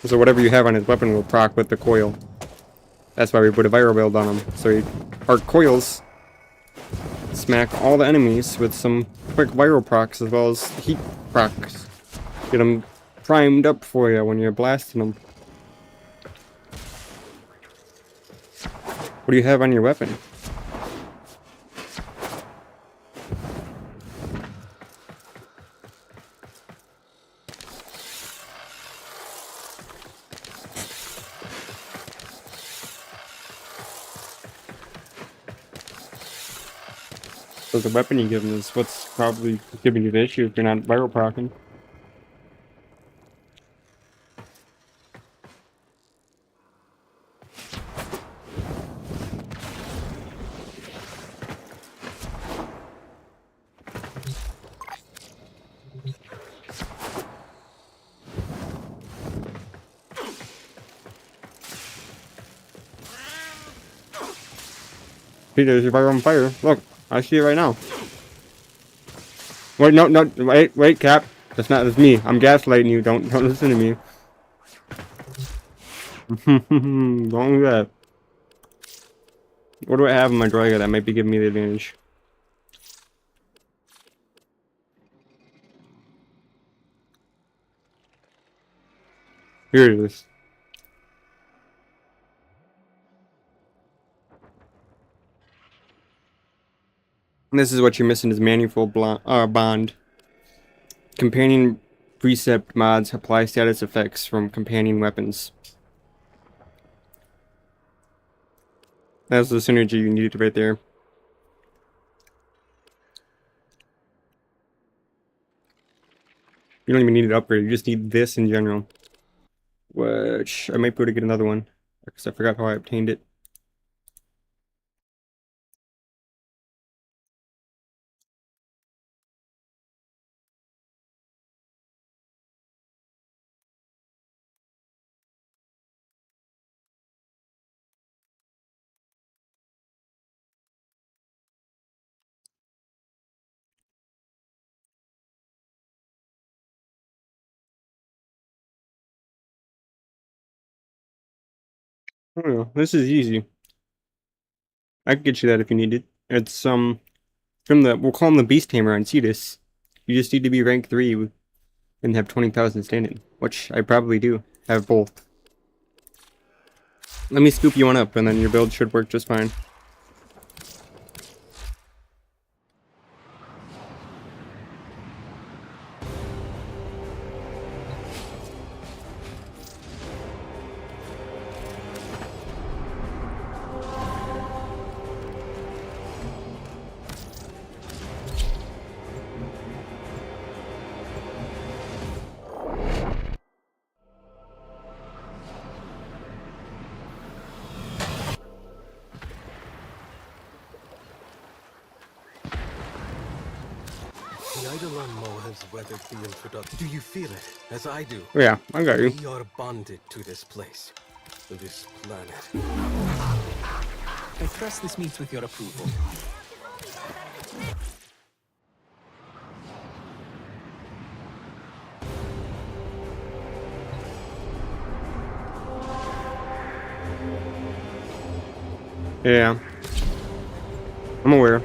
So whatever you have on his weapon will proc with the coil. That's why we put a viral build on him. So Arc Coils smack all the enemies with some quick viral procs as well as heat procs. Get them primed up for you when you're blasting them. What do you have on your weapon? So the weapon you give him is what's probably giving you the issue if you're not viral procking. See, there's your fire on fire. Look, I see it right now. Wait, no, wait, Cap. That's me. I'm gaslighting you. Don't listen to me. Don't do that. What do I have in my drawer that might be giving me the advantage? Here it is. And this is what you're missing is manifold bond. Companion precept mods apply status effects from companion weapons. That's the synergy you needed right there. You don't even need an upgrade, you just need this in general. Which, I might be able to get another one, because I forgot how I obtained it. I don't know, this is easy. I can get you that if you need it. It's, from we'll call him the Beast Tamer on Cetus. You just need to be rank 3 and have 20,000 standing, which I probably do. Have both. Let me scoop you one up, and then your build should work just fine. The Eidolon Maw has weathered the introduction. Do you feel it, as I do? Yeah, I got you. We are bonded to this place, to this planet. I trust this meets with your approval. Yeah. I'm aware.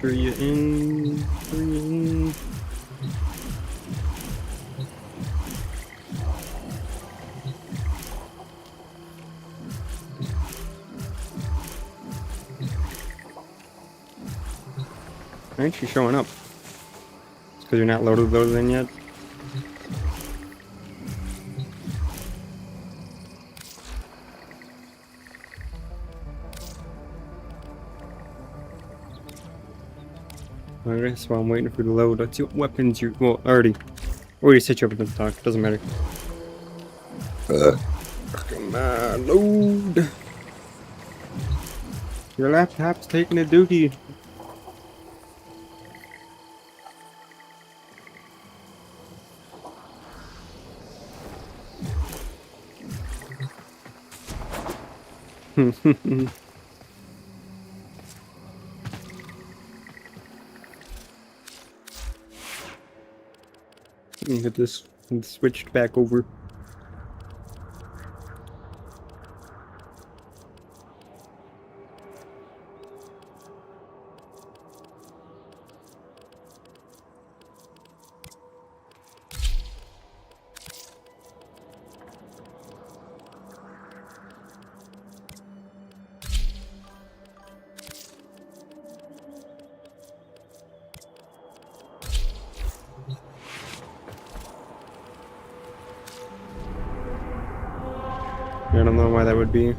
Three in. Why aren't you showing up? It's because you're not loaded those in yet? Alright, so I'm waiting for the load. Let's see what weapons you... Well, already set you up with the talk. Doesn't matter. Come on, load! Your laptop's taking a dookie. Let me get this switched back over. I don't know why that would be.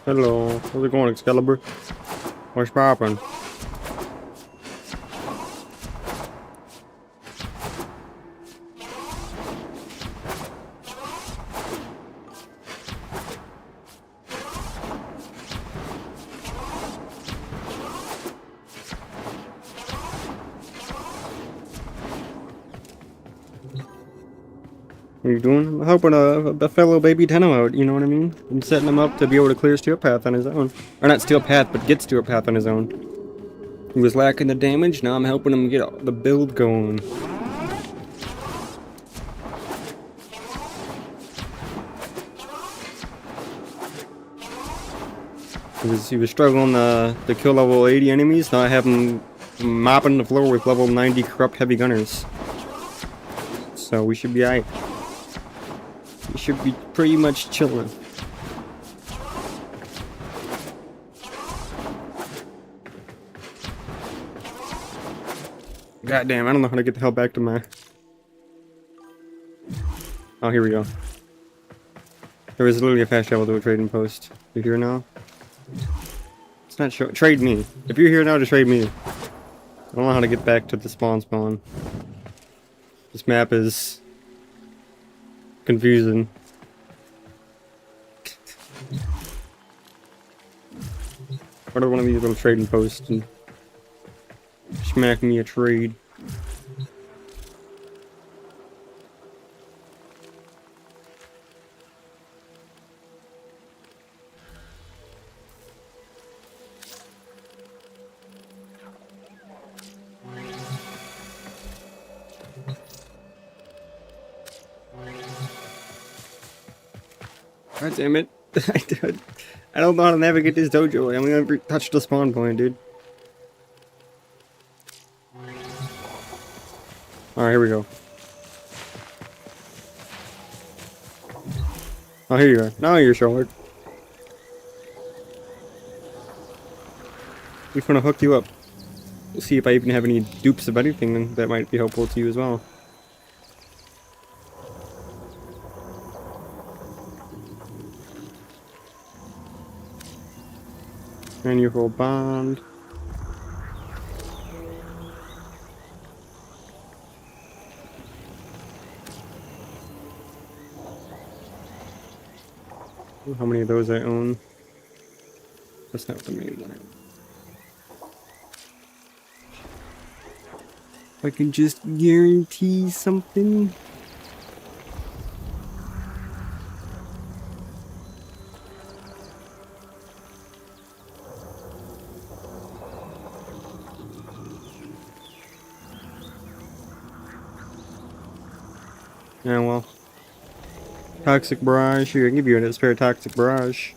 Hello, how's it going, Excalibur? What's poppin'? What are you doing? I'm helping a fellow baby Tenno out, you know what I mean? I'm setting him up to be able to clear Steel Path on his own. Or not Steel Path, but get Steel Path on his own. He was lacking the damage, now I'm helping him get the build going. He was struggling to kill level 80 enemies, now I have him mopping the floor with level 90 corrupt heavy gunners. So we should be alright. We should be pretty much chilling. God damn, I don't know how to get the hell back to my... Oh, here we go. There is literally a fast travel to a trading post. You here now? It's not show. Trade me. If you're here now, just trade me. I don't know how to get back to the spawn. This map is confusing. What are one of these little trading posts and smack me a trade? God damn it. I don't know how to navigate this dojo. I only ever touched the spawn point, dude. Alright, here we go. Oh, here you are. Now you're short. We're gonna hook you up. We'll see if I even have any dupes of anything that might be helpful to you as well. And you hold bond. How many of those I own? That's not the main one. If I can just guarantee something. Yeah, well. Toxic Barrage. Here, I can give you a spare Toxic Barrage.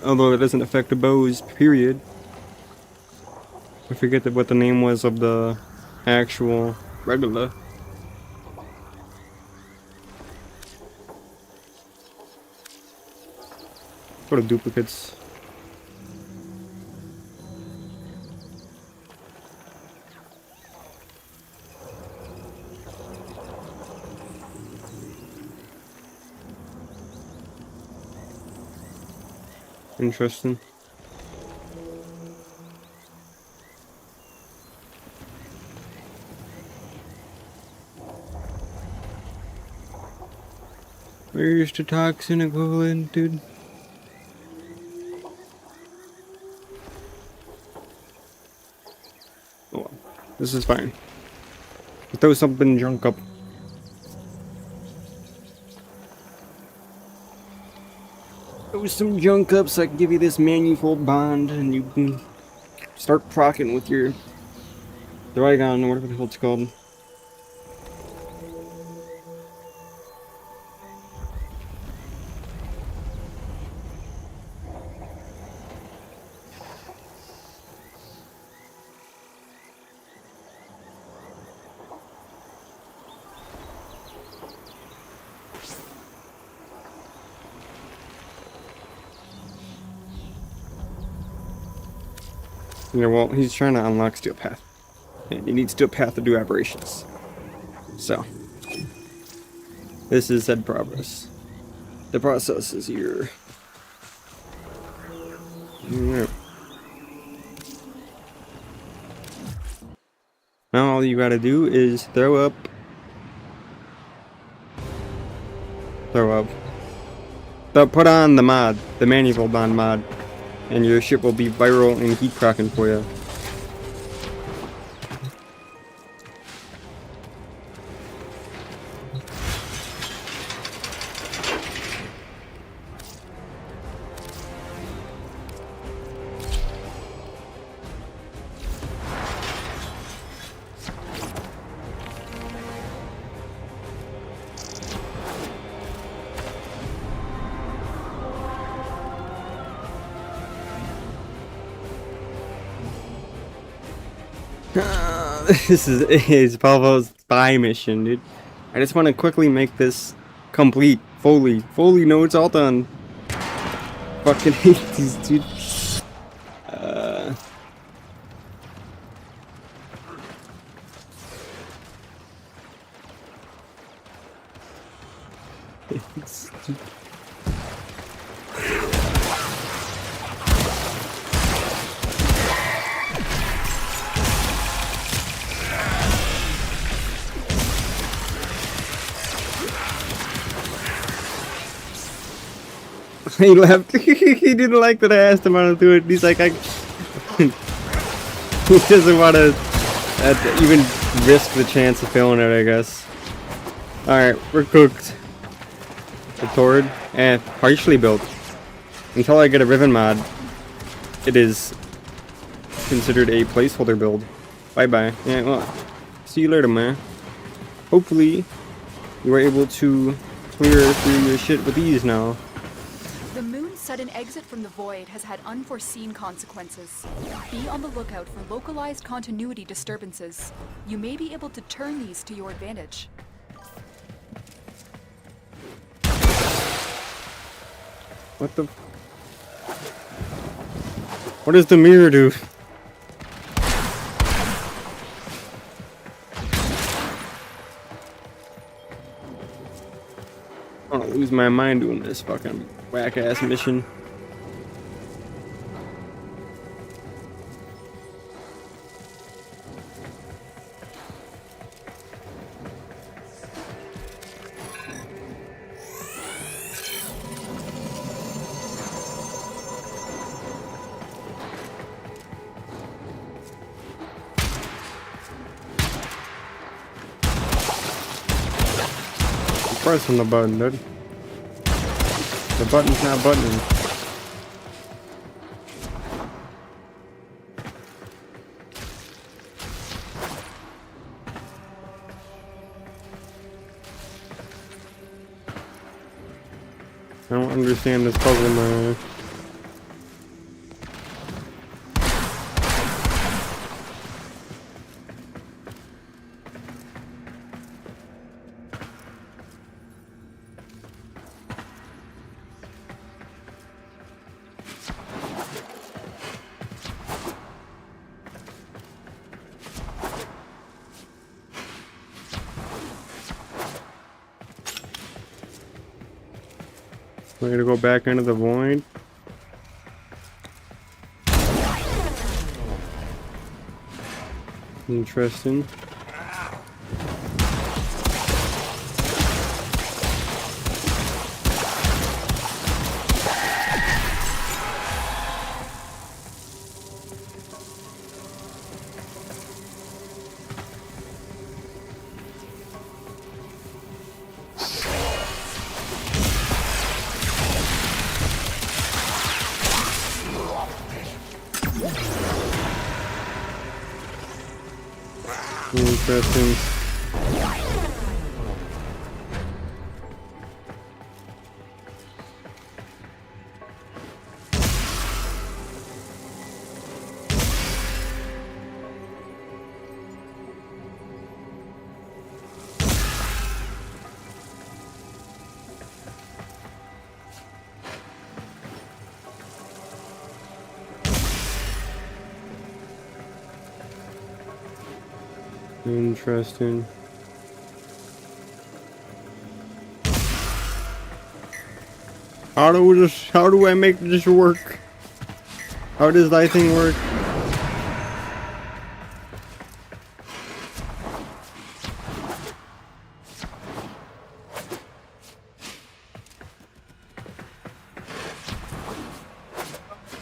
Although it doesn't affect the bows, period. I forget what the name was of the actual regular. Go to duplicates. Interesting. Where's the toxin equivalent, dude? Oh, well. This is fine. Throw something junk up. Throw some junk up so I can give you this manifold bond and you can start procking with your Dragon or whatever the hell it's called. Yeah, well, he's trying to unlock Steel Path. And he needs Steel Path to do aberrations. So, this is said progress. The process is here. Yeah. Now all you gotta do is throw up. Put on the mod, the manifold bond mod. And your ship will be viral and heat cracking for you. This is Pavel's spy mission, dude. I just want to quickly make this complete, fully. No, it's all done. Fucking hate these, dude. He left. He didn't like that I asked him how to do it. He's like, he doesn't want to even risk the chance of failing it, I guess. Alright, we're cooked. The Tord, partially built. Until I get a Riven mod, it is considered a placeholder build. Bye-bye. Yeah, well, see you later, man. Hopefully, you are able to clear through your shit with ease now. The moon's sudden exit from the void has had unforeseen consequences. Be on the lookout for localized continuity disturbances. You may be able to turn these to your advantage. What the? What does the mirror do? I'm gonna lose my mind doing this fucking whack-ass mission. Pressing the button, dude. The button's not buttoning. I don't understand this puzzle, man. We're gonna go back into the void. Interesting. Interesting. Interesting. How do I make this work? How does that thing work?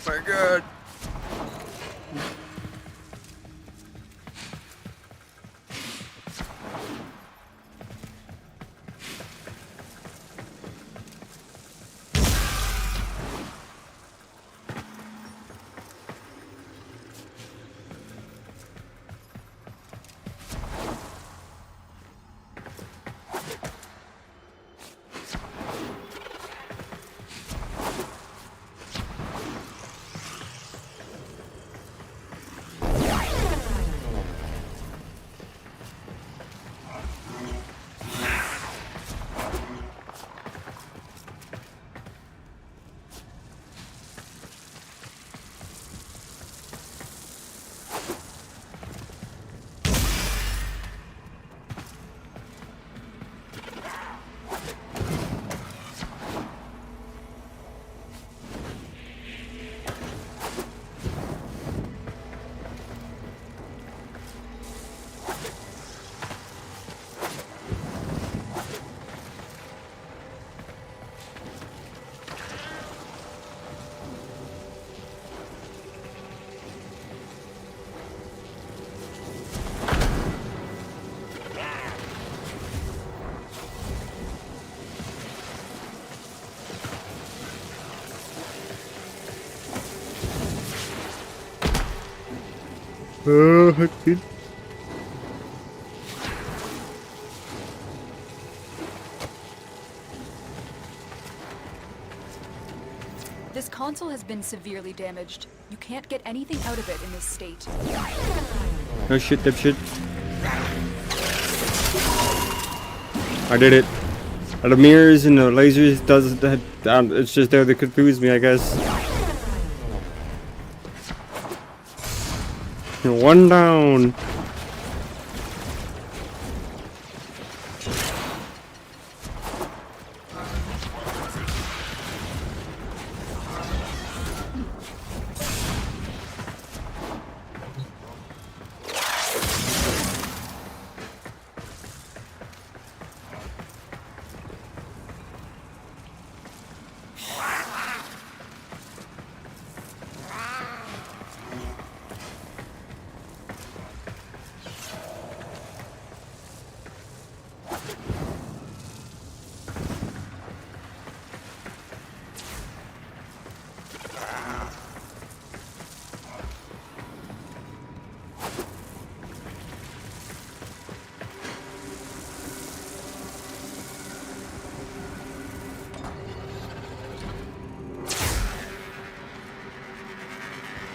Oh my god. Dude. This console has been severely damaged. You can't get anything out of it in this state. Oh shit, dipshit. I did it. The mirrors and the lasers does that. It's just there to confuse me, I guess. One down.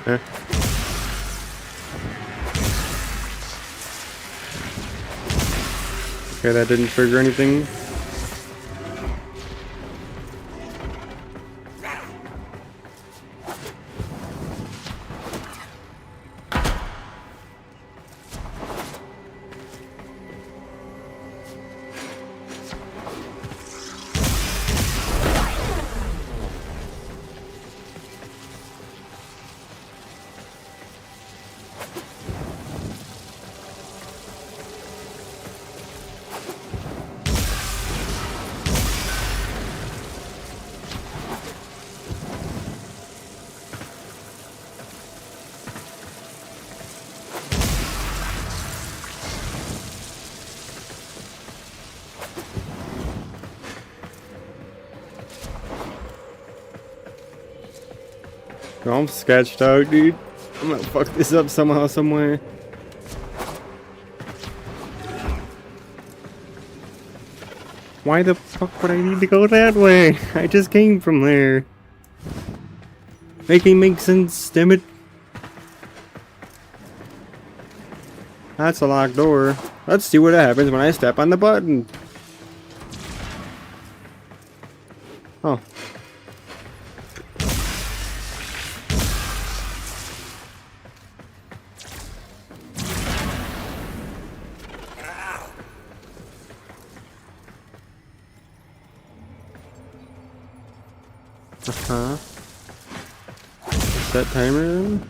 Huh? Okay, that didn't trigger anything. I'm sketched out, dude. I'm gonna fuck this up somehow, somewhere. Why the fuck would I need to go that way? I just came from there. Making make sense, damn it. That's a locked door. Let's see what happens when I step on the button. Oh. Uh-huh. Set timer then?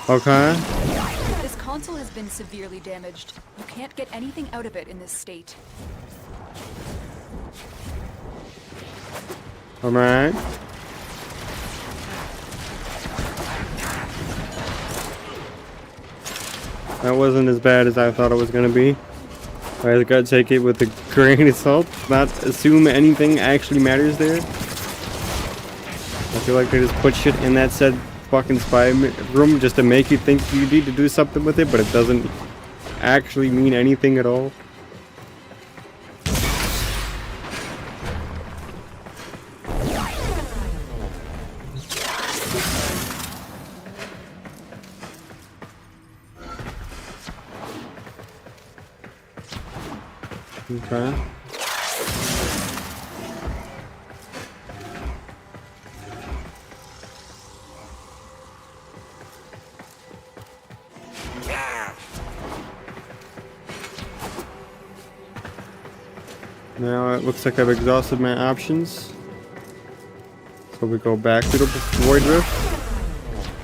Okay. This console has been severely damaged. You can't get anything out of it in this state. Alright. That wasn't as bad as I thought it was gonna be. I just gotta take it with a grain of salt, not assume anything actually matters there. I feel like they just put shit in that said fucking spy room just to make you think you need to do something with it, but it doesn't actually mean anything at all. Okay. Now it looks like I've exhausted my options. So we go back to the Void Rift.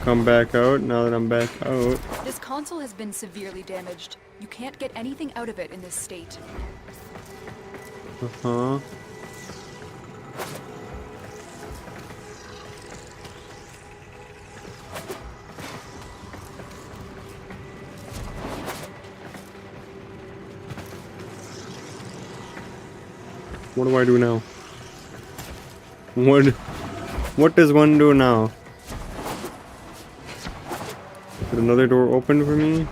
Come back out now that I'm back out. This console has been severely damaged. You can't get anything out of it in this state. Uh-huh. What do I do now? What does one do now? Did another door open for me?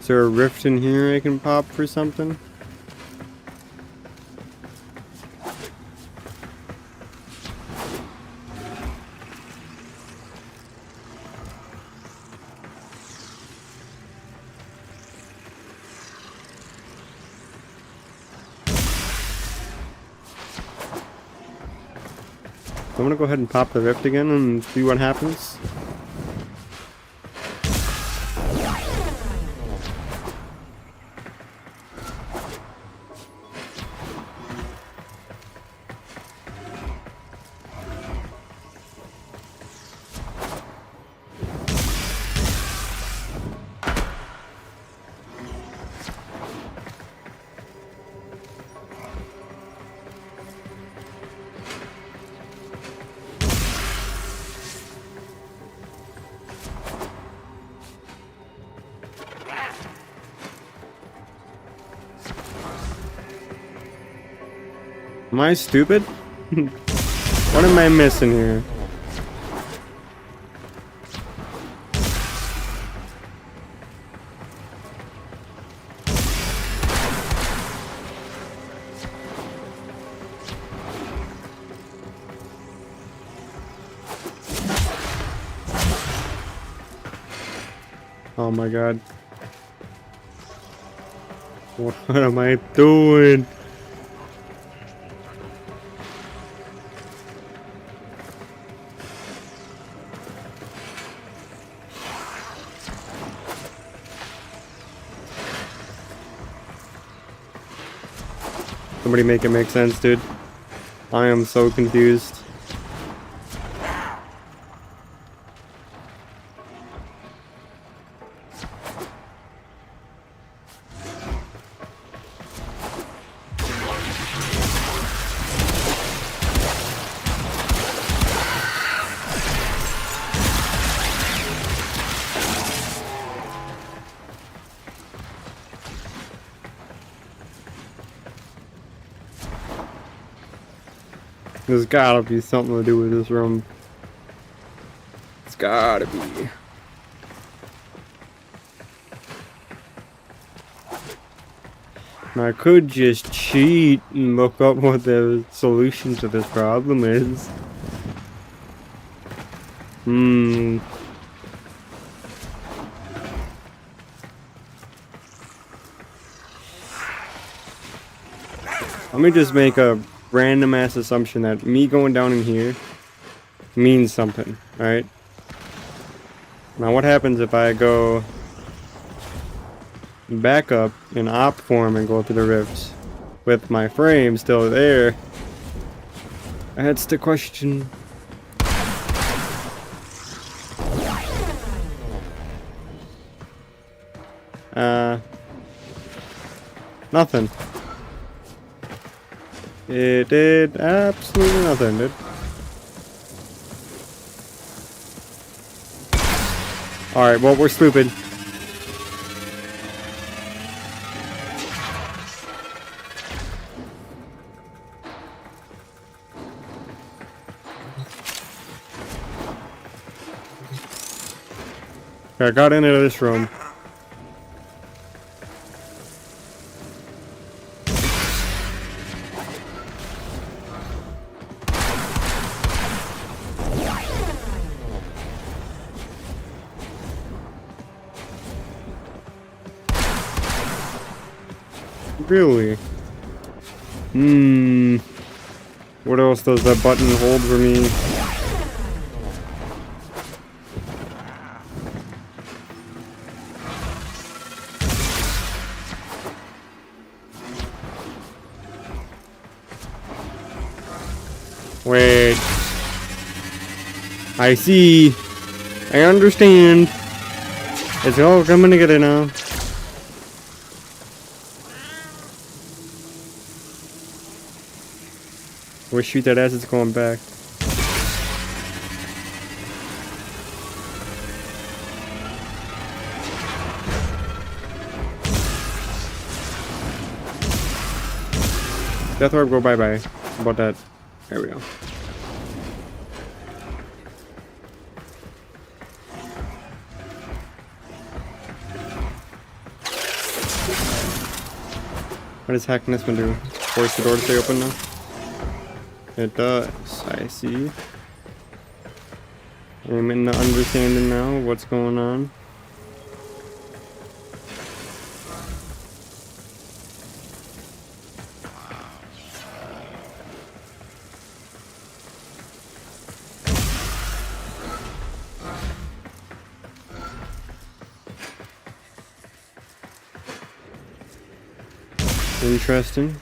Is there a rift in here I can pop for something? I'm gonna go ahead and pop the rift again and see what happens. Am I stupid? What am I missing here? Oh my god. What am I doing? Somebody make it make sense, dude. I am so confused. There's gotta be something to do with this room. It's gotta be. I could just cheat and look up what the solution to this problem is. Let me just make a random ass assumption that me going down in here means something, right? Now what happens if I go back up in op form and go through the rifts with my frame still there? That's the question. Nothing. It did absolutely nothing, dude. Alright, well, we're stupid. I got into this room. Really? What else does that button hold for me? Wait. I see. I understand. It's all coming together now. Well, shoot, that ass is going back. Death orb, go bye-bye. How about that? There we go. What does hacking this one do? Force the door to stay open now? It does. I see. I'm in the understanding now of what's going on. Interesting.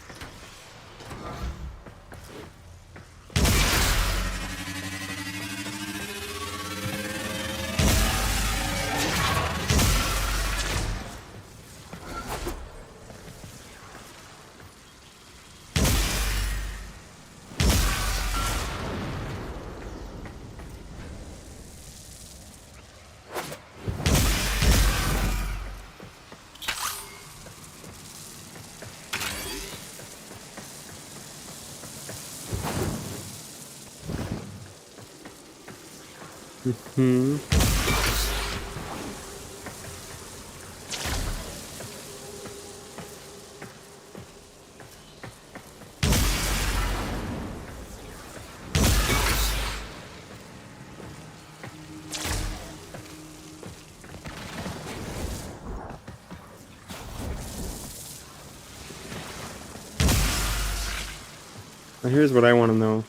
Now here's what I want to know.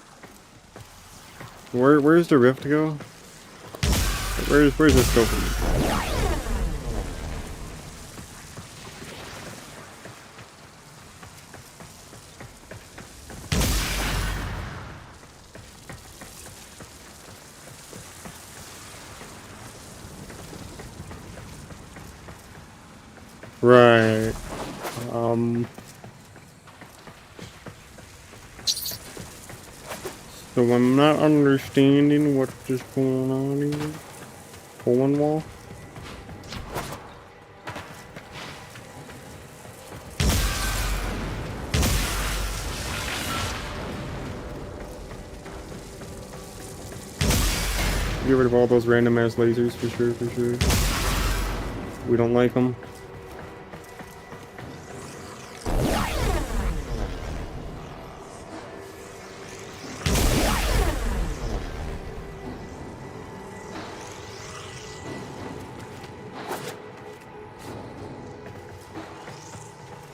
Where's the rift go? Where's this go from? Right. So I'm not understanding what is going on here. Pulling wall? Get rid of all those random ass lasers for sure, for sure. We don't like them.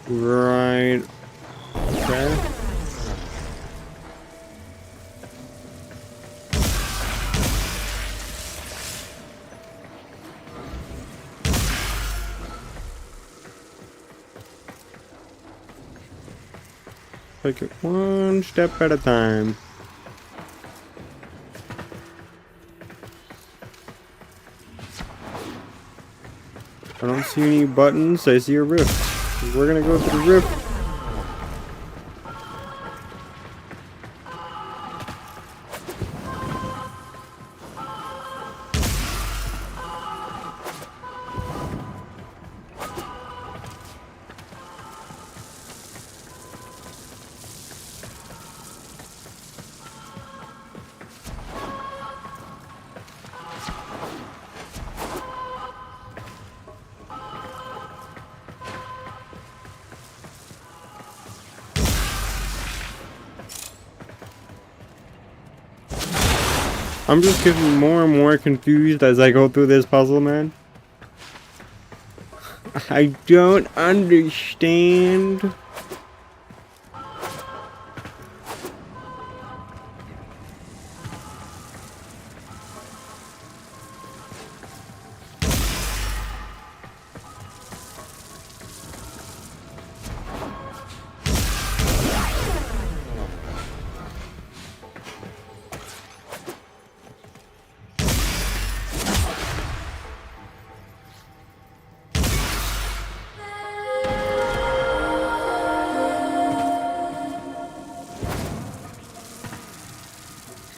Right. Okay. Take it one step at a time. I don't see any buttons. I see a rift. We're gonna go through the rift. I'm just getting more and more confused as I go through this puzzle, man. I don't understand.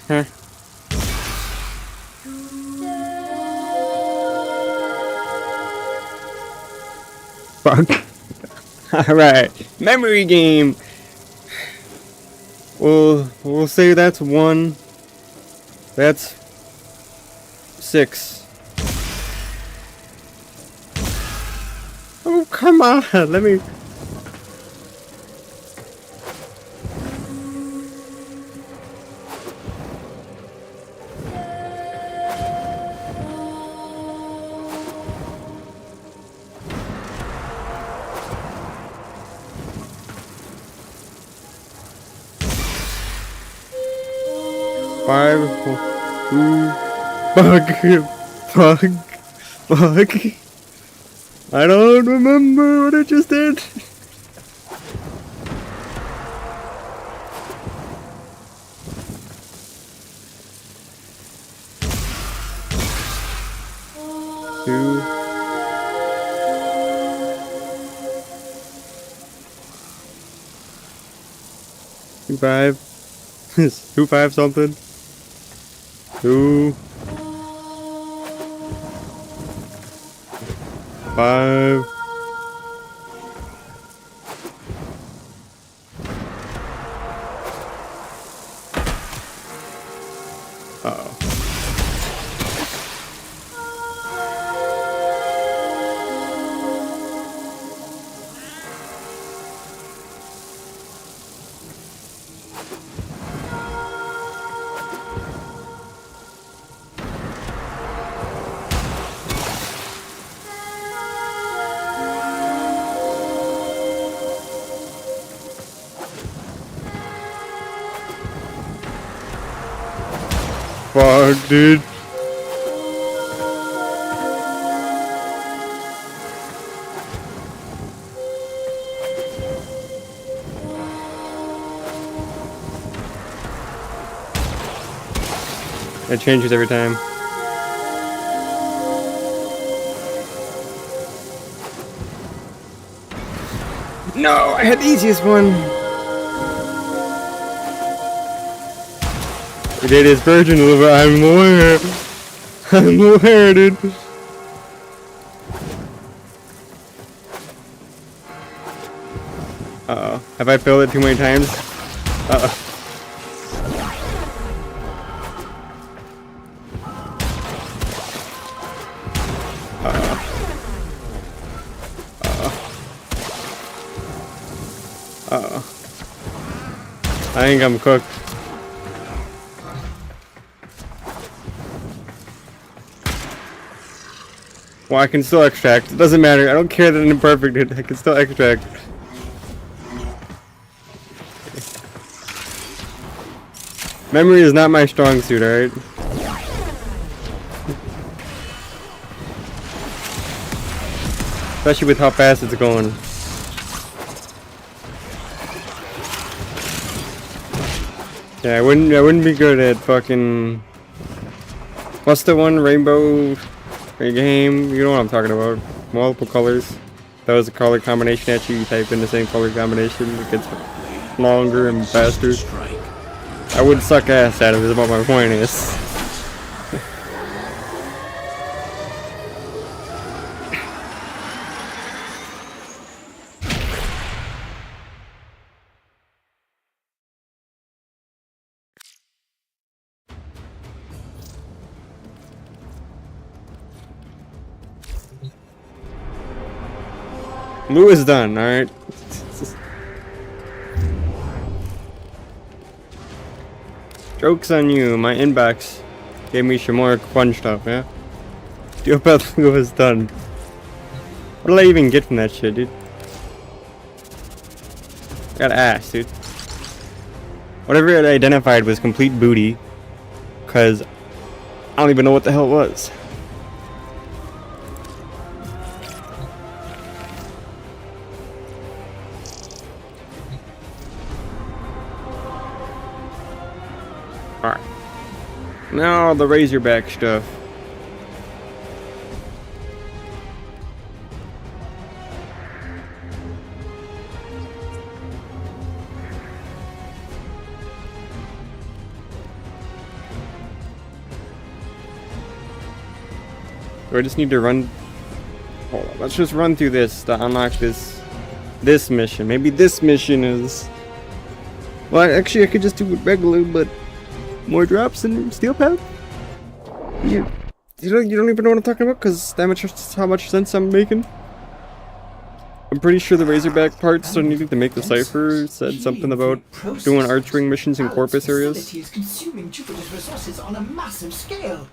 Huh. Fuck. Alright. Memory game. We'll say that's 1. That's 6. Oh, come on. Let me... Five, fuck. I don't remember what I just did. Two. 5. 2-5 something. 2 5 Uh-oh. Fuck, dude. It changes every time. No, I had the easiest one. It is virgin liver. I'm aware. I'm aware, dude. Uh-oh. Have I failed it too many times? Uh-oh. Uh-oh. I think I'm cooked. Well, I can still extract. It doesn't matter. I don't care that I'm imperfect. I can still extract. Memory is not my strong suit, alright? Especially with how fast it's going. Yeah, I wouldn't be good at fucking... What's the one? Rainbow game? You know what I'm talking about. Multiple colors. That was a color combination at you type in the same color combination. It gets longer and faster. I would suck ass at it, is what my point is. Lou is done, alright? Joke's on you, my inbox gave me some more fun stuff, yeah? Deal about Lou is done. What did I even get from that shit, dude? I got ass, dude. Whatever it identified was complete booty. Cause I don't even know what the hell it was. Alright. Now the Razorback stuff. Do I just need to run? Hold on, let's just run through this to unlock this mission. Maybe this mission is... Well, actually I could just do it regular, but more drops in Steel Path? You don't even know what I'm talking about, because that's how much sense I'm making. I'm pretty sure the Razorback parts are needed to make the cipher said something about doing archering missions in Corpus areas. Consuming Jupiter's resources on a massive scale.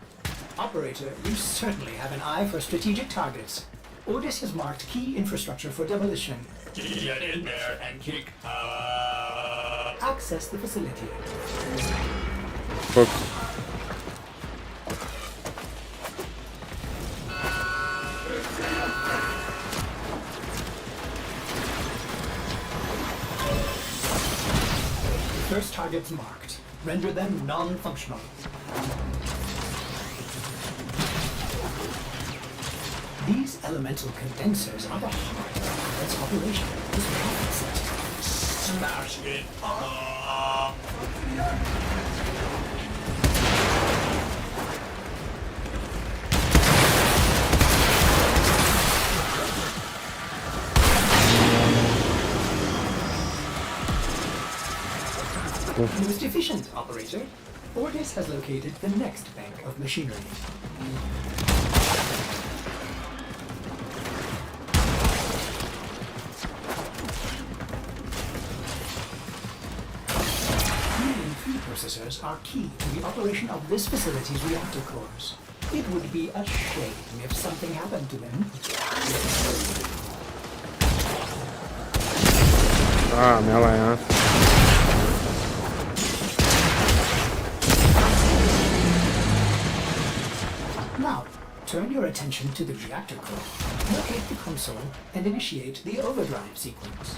Operator, you certainly have an eye for strategic targets. Ordis has marked key infrastructure for demolition. Get in there and kick. Access the facility. Book. First targets marked. Render them non-functional. These elemental condensers are the heart of its operation. This rocket set. Smash it up. Most efficient, operator. Ordis has located the next bank of machinery. Processors are key to the operation of this facility's reactor cores. It would be a shame if something happened to them. Ah, melee, huh? Now, turn your attention to the reactor core. Locate the console and initiate the overdrive sequence.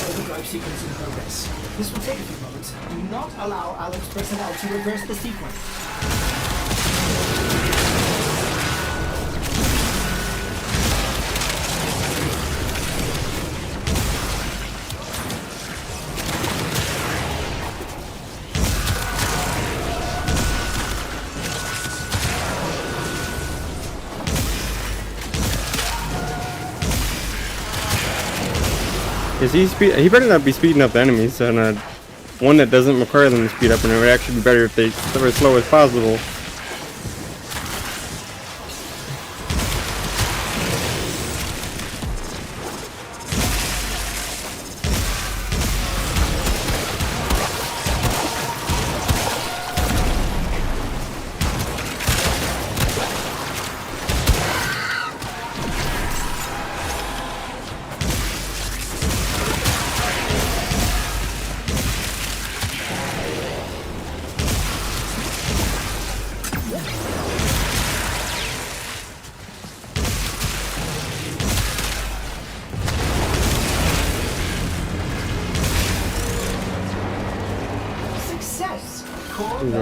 Overdrive sequence in progress. This will take a few moments. Do not allow Alex personnel to reverse the sequence. Is he better not be speeding up the enemies and one that doesn't require them to speed up, and it would actually be better if they were as slow as possible.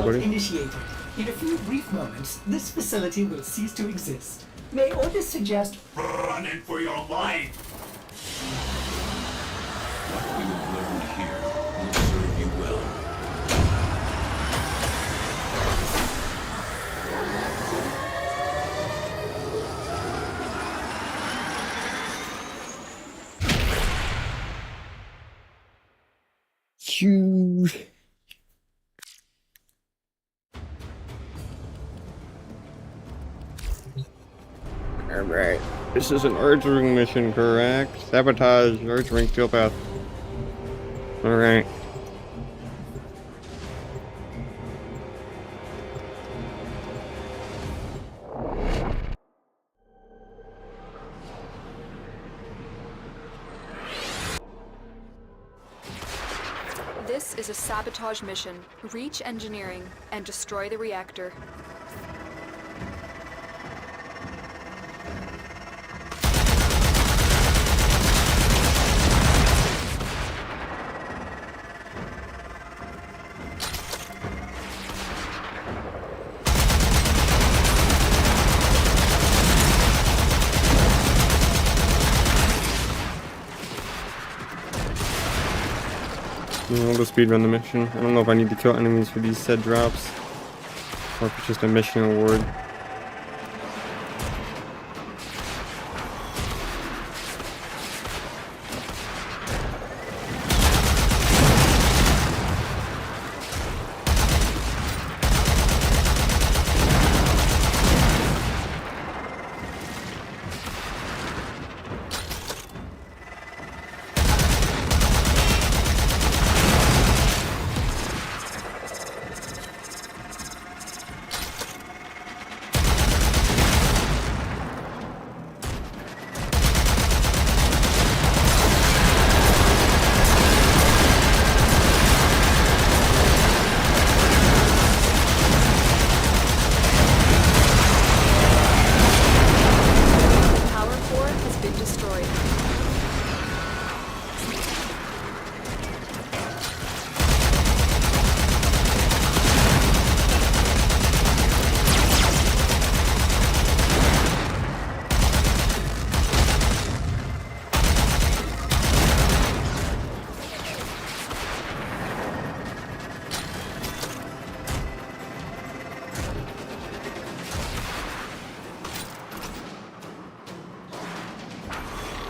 Initiated. In a few brief moments, this facility will cease to exist. May orders suggest running for your life? What you have learned here will serve you well. Huge. Alright, this is an archering mission, correct? Sabotage, archering steel path. Alright. This is a sabotage mission. Reach engineering and destroy the reactor. I'll just speedrun the mission. I don't know if I need to kill enemies for these said drops, or if it's just a mission award.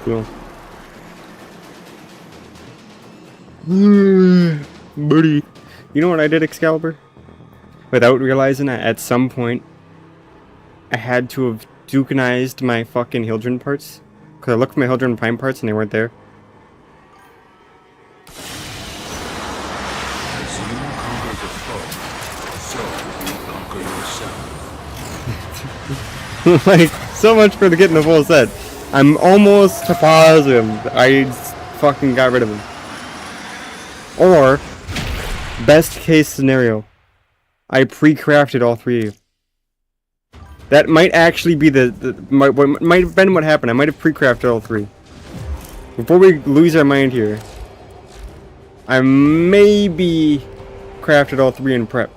Cool. Buddy, you know what I did, Excalibur? Without realizing that at some point I had to have Dukanized my fucking Hildren parts. Because I looked for my Hildren Prime parts and they weren't there. As you conquer the foe, so you conquer yourself. Like, so much for getting the full set. I'm almost positive I fucking got rid of him. Or, best case scenario, I pre-crafted all three of you. That might actually be might have been what happened. I might have pre-crafted all three. Before we lose our mind here, I maybe crafted all three in prep.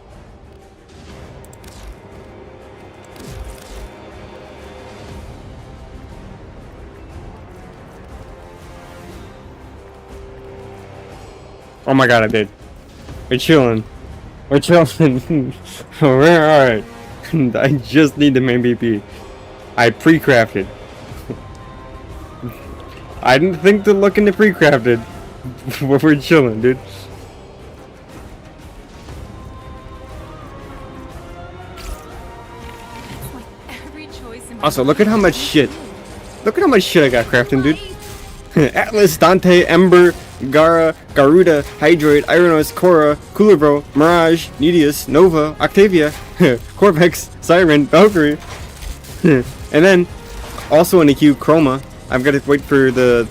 Oh my god, I did. We're chilling. We're chilling. We're alright. I just need the main BP. I pre-crafted. I didn't think to look into pre-crafted. We're chilling, dude. Also, look at how much shit. Look at how much shit I got crafting, dude. Atlas, Dante, Ember, Gara, Garuda, Hydroid, Ironos, Korra, Coolerbro, Mirage, Nidius, Nova, Octavia, Corvex, Siren, Valkyrie. And then, also in the queue, Chroma. I've got to wait for the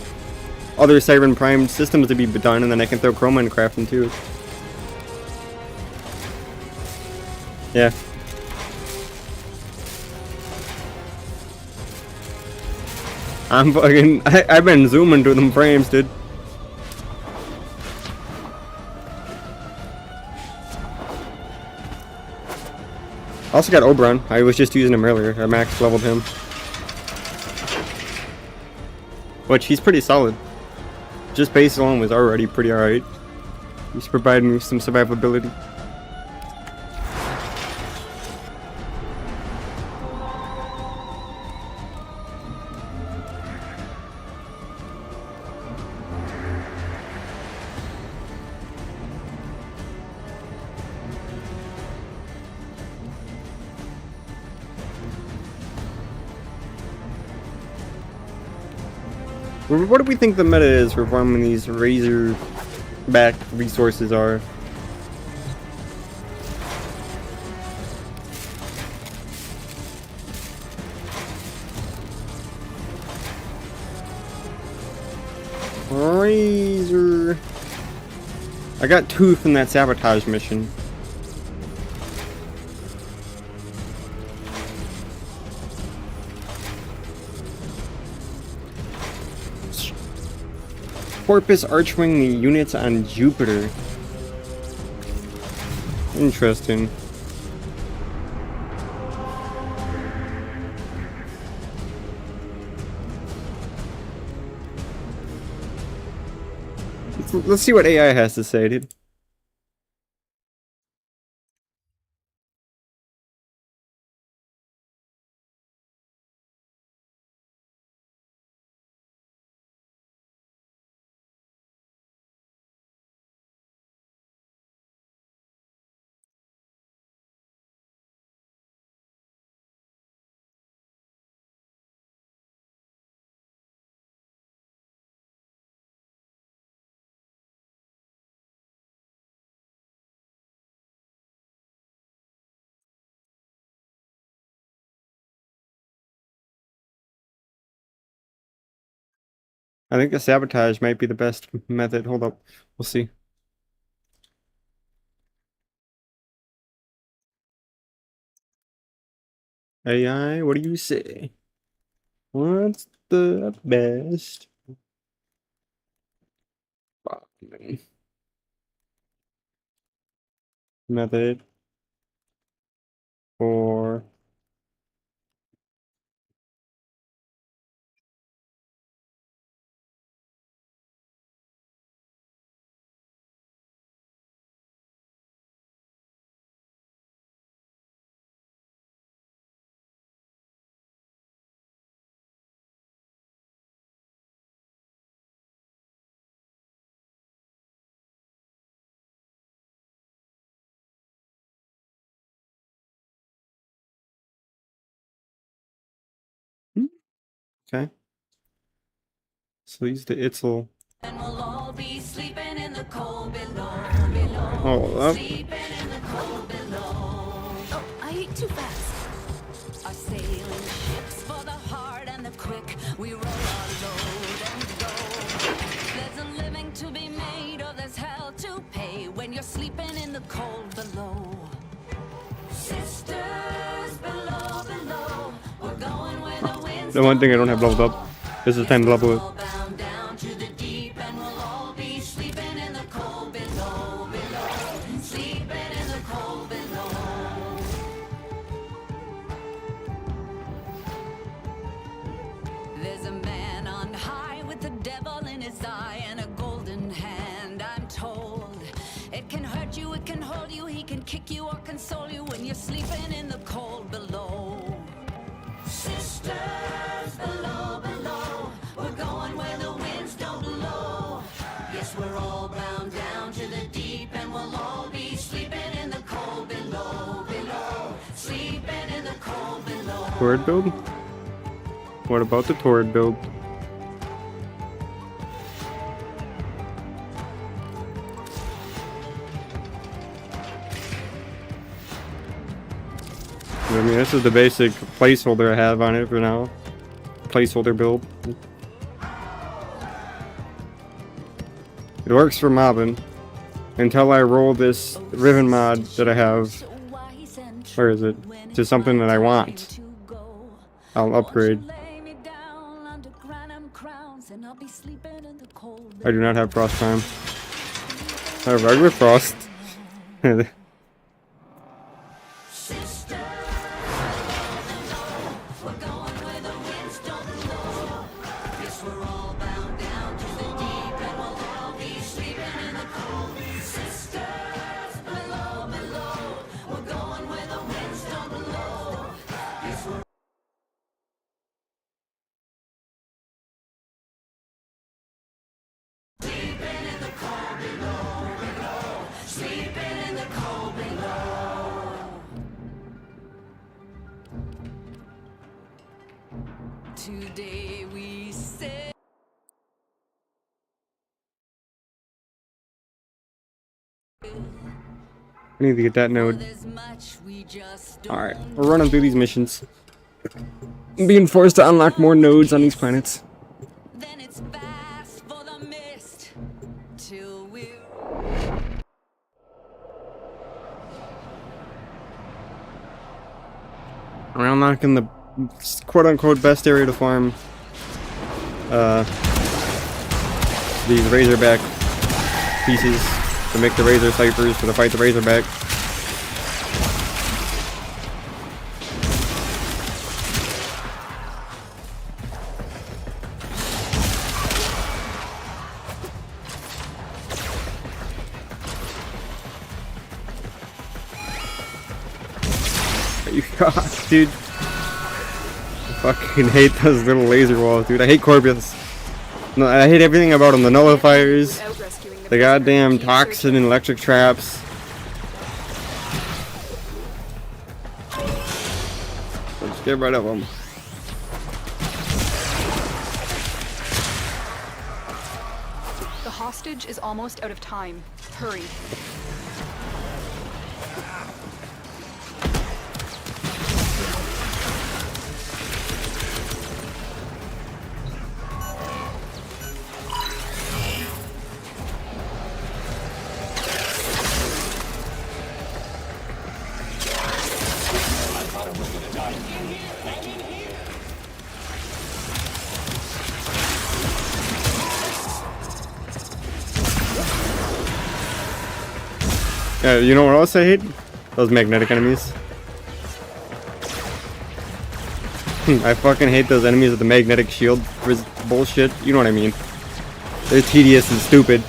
other Siren Prime systems to be done, and then I can throw Chroma and craft them too. Yeah. I'm fucking... I've been zooming through them frames, dude. I also got Oberon. I was just using him earlier. I max leveled him. Which, he's pretty solid. Just base alone was already pretty alright. He's providing me some survivability. What do we think the meta is for farming these razor-back resources are? Razor... I got 2 from that sabotage mission. Porpoise Archwing units on Jupiter. Interesting. Let's see what AI has to say, dude. I think the sabotage might be the best method. Hold up. We'll see. AI, what do you say? What's the best method for okay. So use the Itzel. Oh, I ate too fast. Our sailing ships for the hard and the quick. We roll our load and go. There's a living to be made, or there's hell to pay when you're sleeping in the cold below. Sisters below, below. We're going where the winds. The one thing I don't have leveled up. This is time to level it. There's a man on high with the devil in his eye and a golden hand, I'm told. It can hurt you, it can hold you, he can kick you or console you when you're sleeping in the cold below. Sisters below, below, we're going where the winds don't blow. Yes, we're all bound down to the deep, and we'll all be sleeping in the cold below, below. Sleeping in the cold below. Word build? What about the Torrid build? I mean, this is the basic placeholder I have on it for now. Placeholder build. It works for mobbing until I roll this Riven mod that I have. Where is it? To something that I want. I'll upgrade. I do not have frost time. I have regular frost. Today we say I need to get that node. Alright, we're running through these missions. I'm being forced to unlock more nodes on these planets. then it's fast for the mist till we're We're unlocking the quote-unquote best area to farm these Razorback pieces to make the Razor Ciphers for the fight the Razorback. You got, dude. I fucking hate those little laser walls, dude. I hate Corbians. No, I hate everything about them. The nullifiers, the goddamn toxin and electric traps. Let's get rid of them. The hostage is almost out of time. Hurry. Yeah, you know what else I hate? Those magnetic enemies. I fucking hate those enemies with the magnetic shield bullshit. You know what I mean. They're tedious and stupid.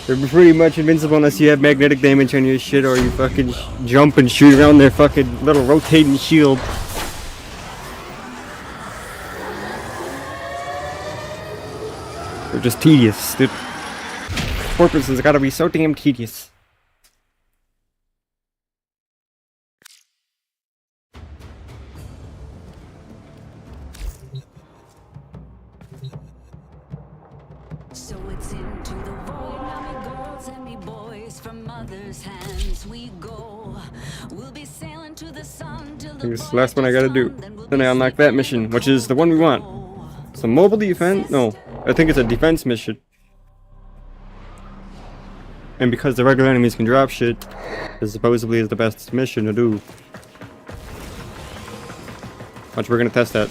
They're pretty much invincible unless you have magnetic damage on your shit or you fucking jump and shoot around their fucking little rotating shield. They're just tedious, dude. Porpoises gotta be so damn tedious. so it's into the void. Now me girls and me boys from mother's hands we go. We'll be sailing to the sun till the Here's the last one I gotta do. Then I unlock that mission, which is the one we want. It's a mobile defense? No, I think it's a defense mission. And because the regular enemies can drop shit, this supposedly is the best mission to do. Watch, we're gonna test that.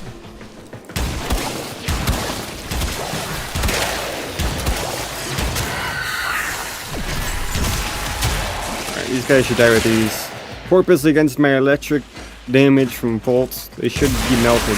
Alright, these guys should die with these. Porpoise against my electric damage from bolts. They should be melted.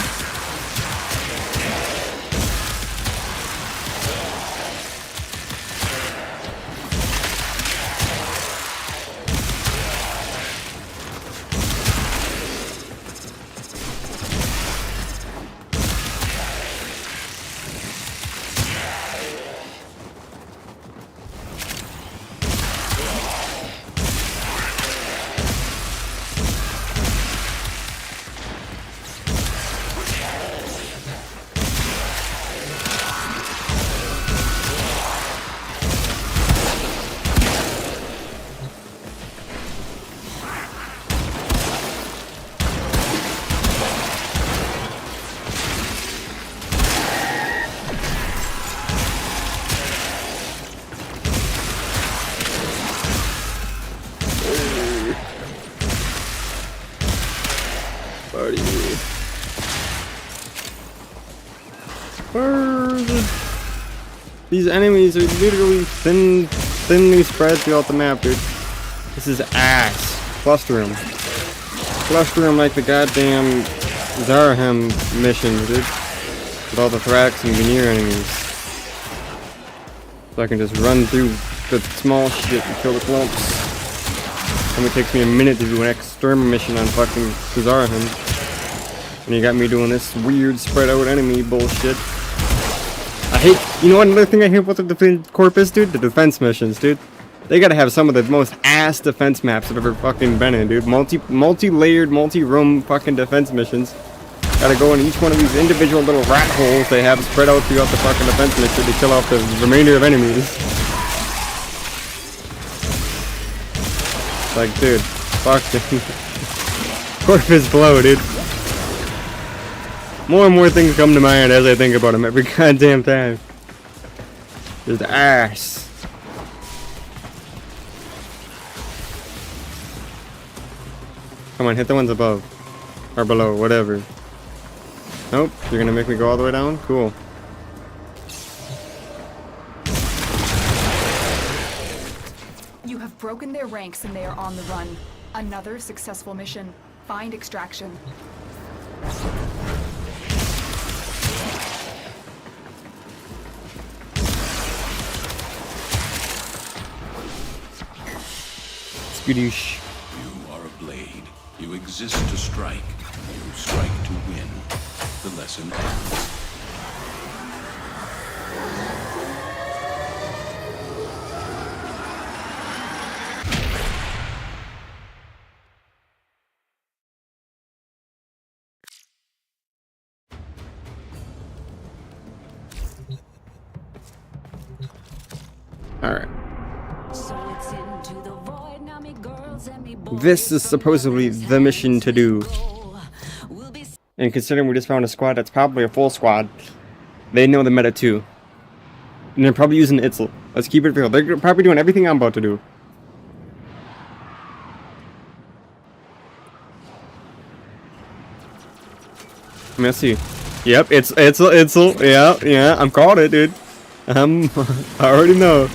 buddy. Where these enemies are literally thinly spread throughout the map, dude. This is ass. Cluster them. Cluster them like the goddamn Zaraham mission, dude. With all the Thrax and Veneer enemies. So I can just run through the small shit and kill the clumps. And it takes me a minute to do an external mission on fucking Zaraham. And you got me doing this weird spread out enemy bullshit. I hate, you know what, another thing I hate about the defense corpus, dude? The defense missions, dude. They gotta have some of the most ass defense maps I've ever fucking been in, dude. Multi-layered, multi-room fucking defense missions. Gotta go in each one of these individual little rat holes they have spread out throughout the fucking defense mission to kill off the remainder of enemies. Like, dude, fuck dude. Corpus blow, dude. More and more things come to mind as I think about them every goddamn time. Just ass. Come on, hit the ones above. Or below, whatever. Nope, you're gonna make me go all the way down? Cool. You have broken their ranks and they are on the run. Another successful mission. Find extraction. Skadoosh. You are a blade. You exist to strike. You strike to win. The lesson ends. Alright. This is supposedly the mission to do. And considering we just found a squad that's probably a full squad, they know the meta too. And they're probably using Itzel. Let's keep it real. They're probably doing everything I'm about to do. Let's see. Yep, it's Itzel. Yeah, I'm called it, dude. I already know.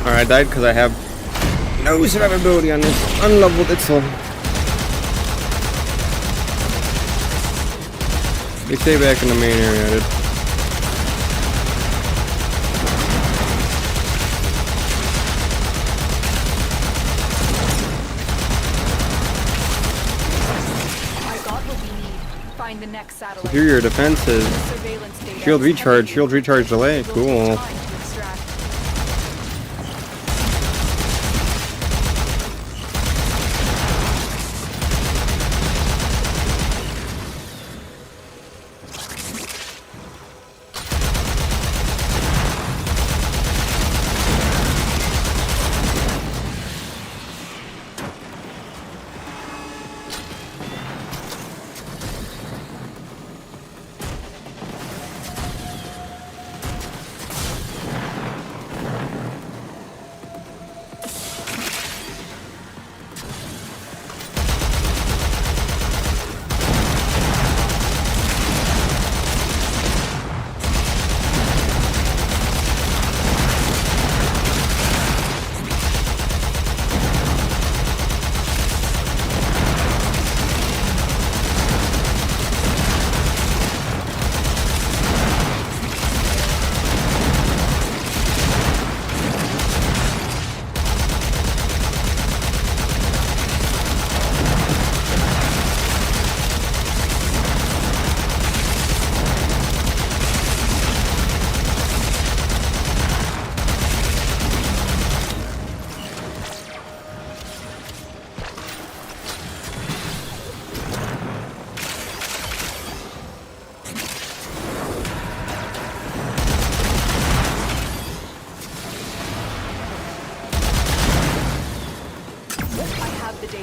I died because I have no survivability on this unleveled Itzel. They stay back in the main area, dude. I got what we need. Find the next satellite. Superior defenses. Shield recharge, delay. Cool.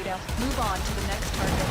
data. Move on to the next target.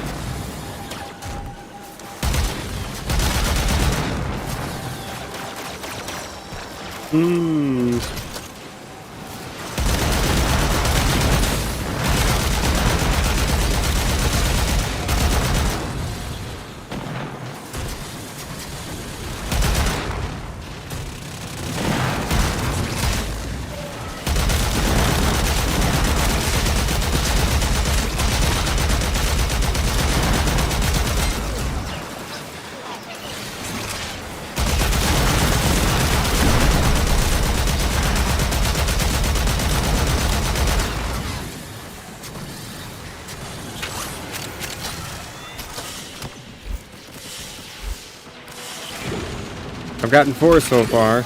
I've gotten 4 so far.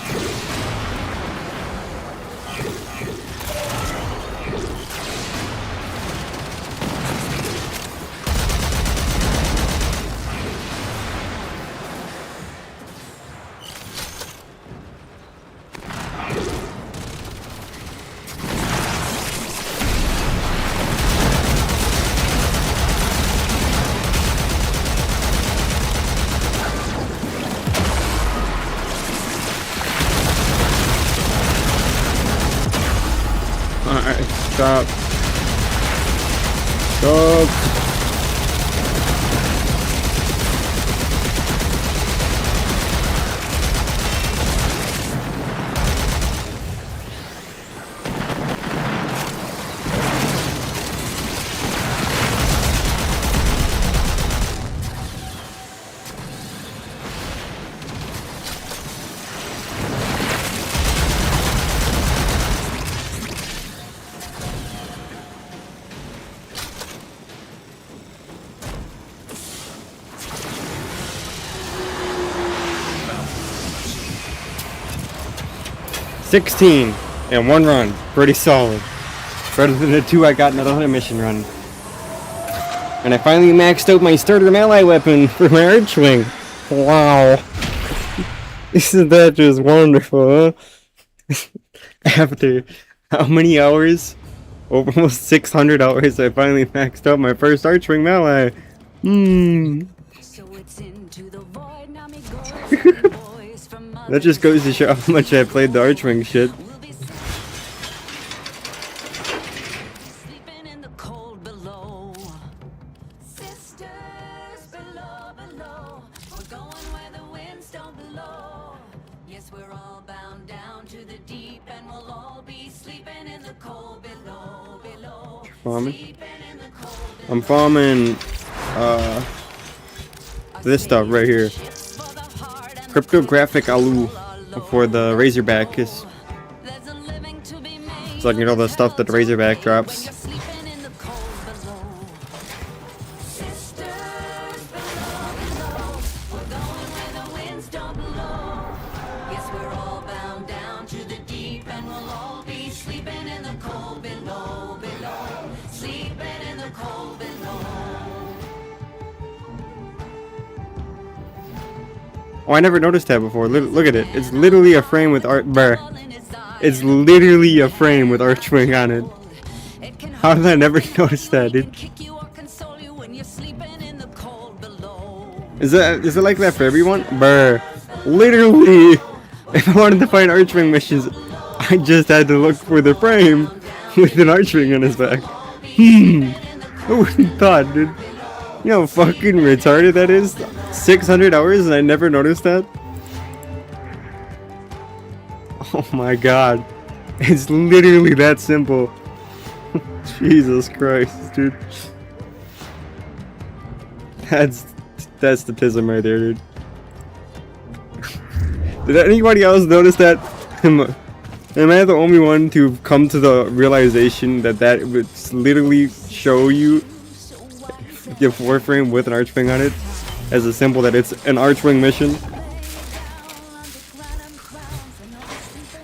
Alright, stop. Stop. $16 in 1 run. Pretty solid. Better than the 2 I got in another mission run. And I finally maxed out my starter melee weapon for my Archwing. Wow. Isn't that just wonderful, huh? After how many hours? Almost 600 hours, I finally maxed out my first Archwing melee. That just goes to show how much I played the Archwing shit. Farming. I'm farming this stuff right here. Cryptographic Alu for the Razorback. It's like, you know, the stuff that the Razorback drops. Oh, I never noticed that before. Look at it. It's literally a frame with It's literally a frame with Archwing on it. How did I never notice that, dude? Is it like that for everyone? Literally, if I wanted to find Archwing missions, I just had to look for the frame with an Archwing on his back. Who would have thought, dude? You know how fucking retarded that is? 600 hours and I never noticed that? Oh my god. It's literally that simple. Jesus Christ, dude. That's statism right there, dude. Did anybody else notice that? Am I the only one to come to the realization that that would literally show you the Warframe with an Archwing on it as a symbol that it's an Archwing mission?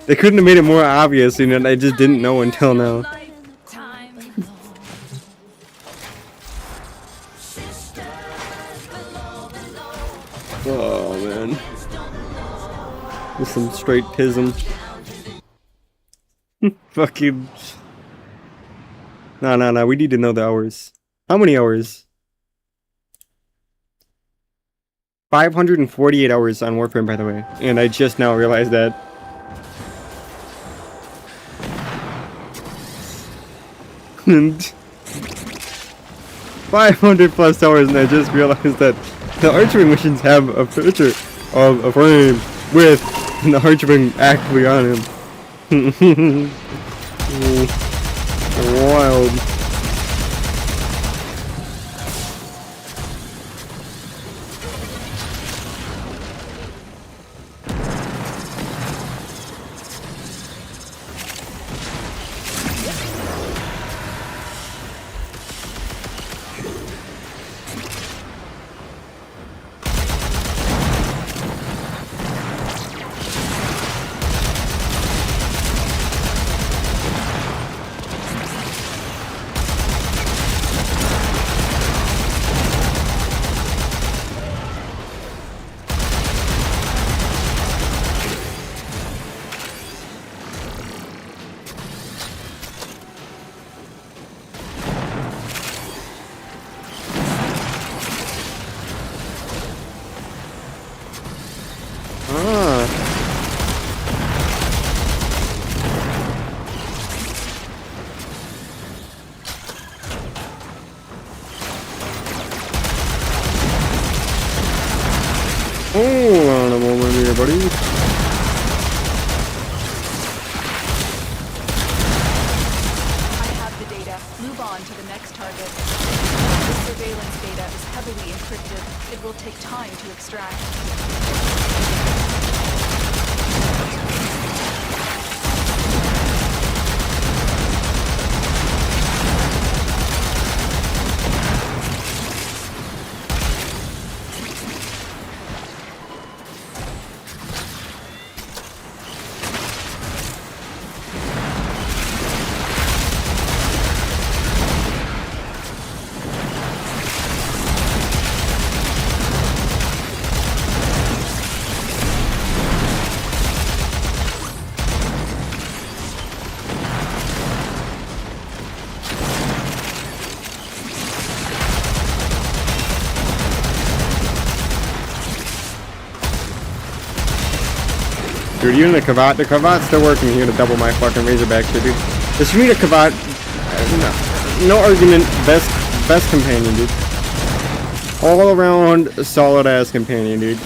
They couldn't have made it more obvious, and I just didn't know until now. Oh man, this is some straight tism. Fucking no, we need to know the hours. How many hours? 548 hours on Warframe, by the way. And I just now realized that. And 500 plus hours, and I just realized that the Archwing missions have a picture of a frame with the Archwing actually on him. Wild. Hold on a moment here, buddy. I have the data. Move on to the next target. The surveillance data is heavily encrypted. It will take time to extract. Dude, you and the Kavat. The Kavat's still working here to double my fucking Razorback shit, dude. This Shmita Kavat, no argument, best companion, dude. All around solid ass companion, dude. The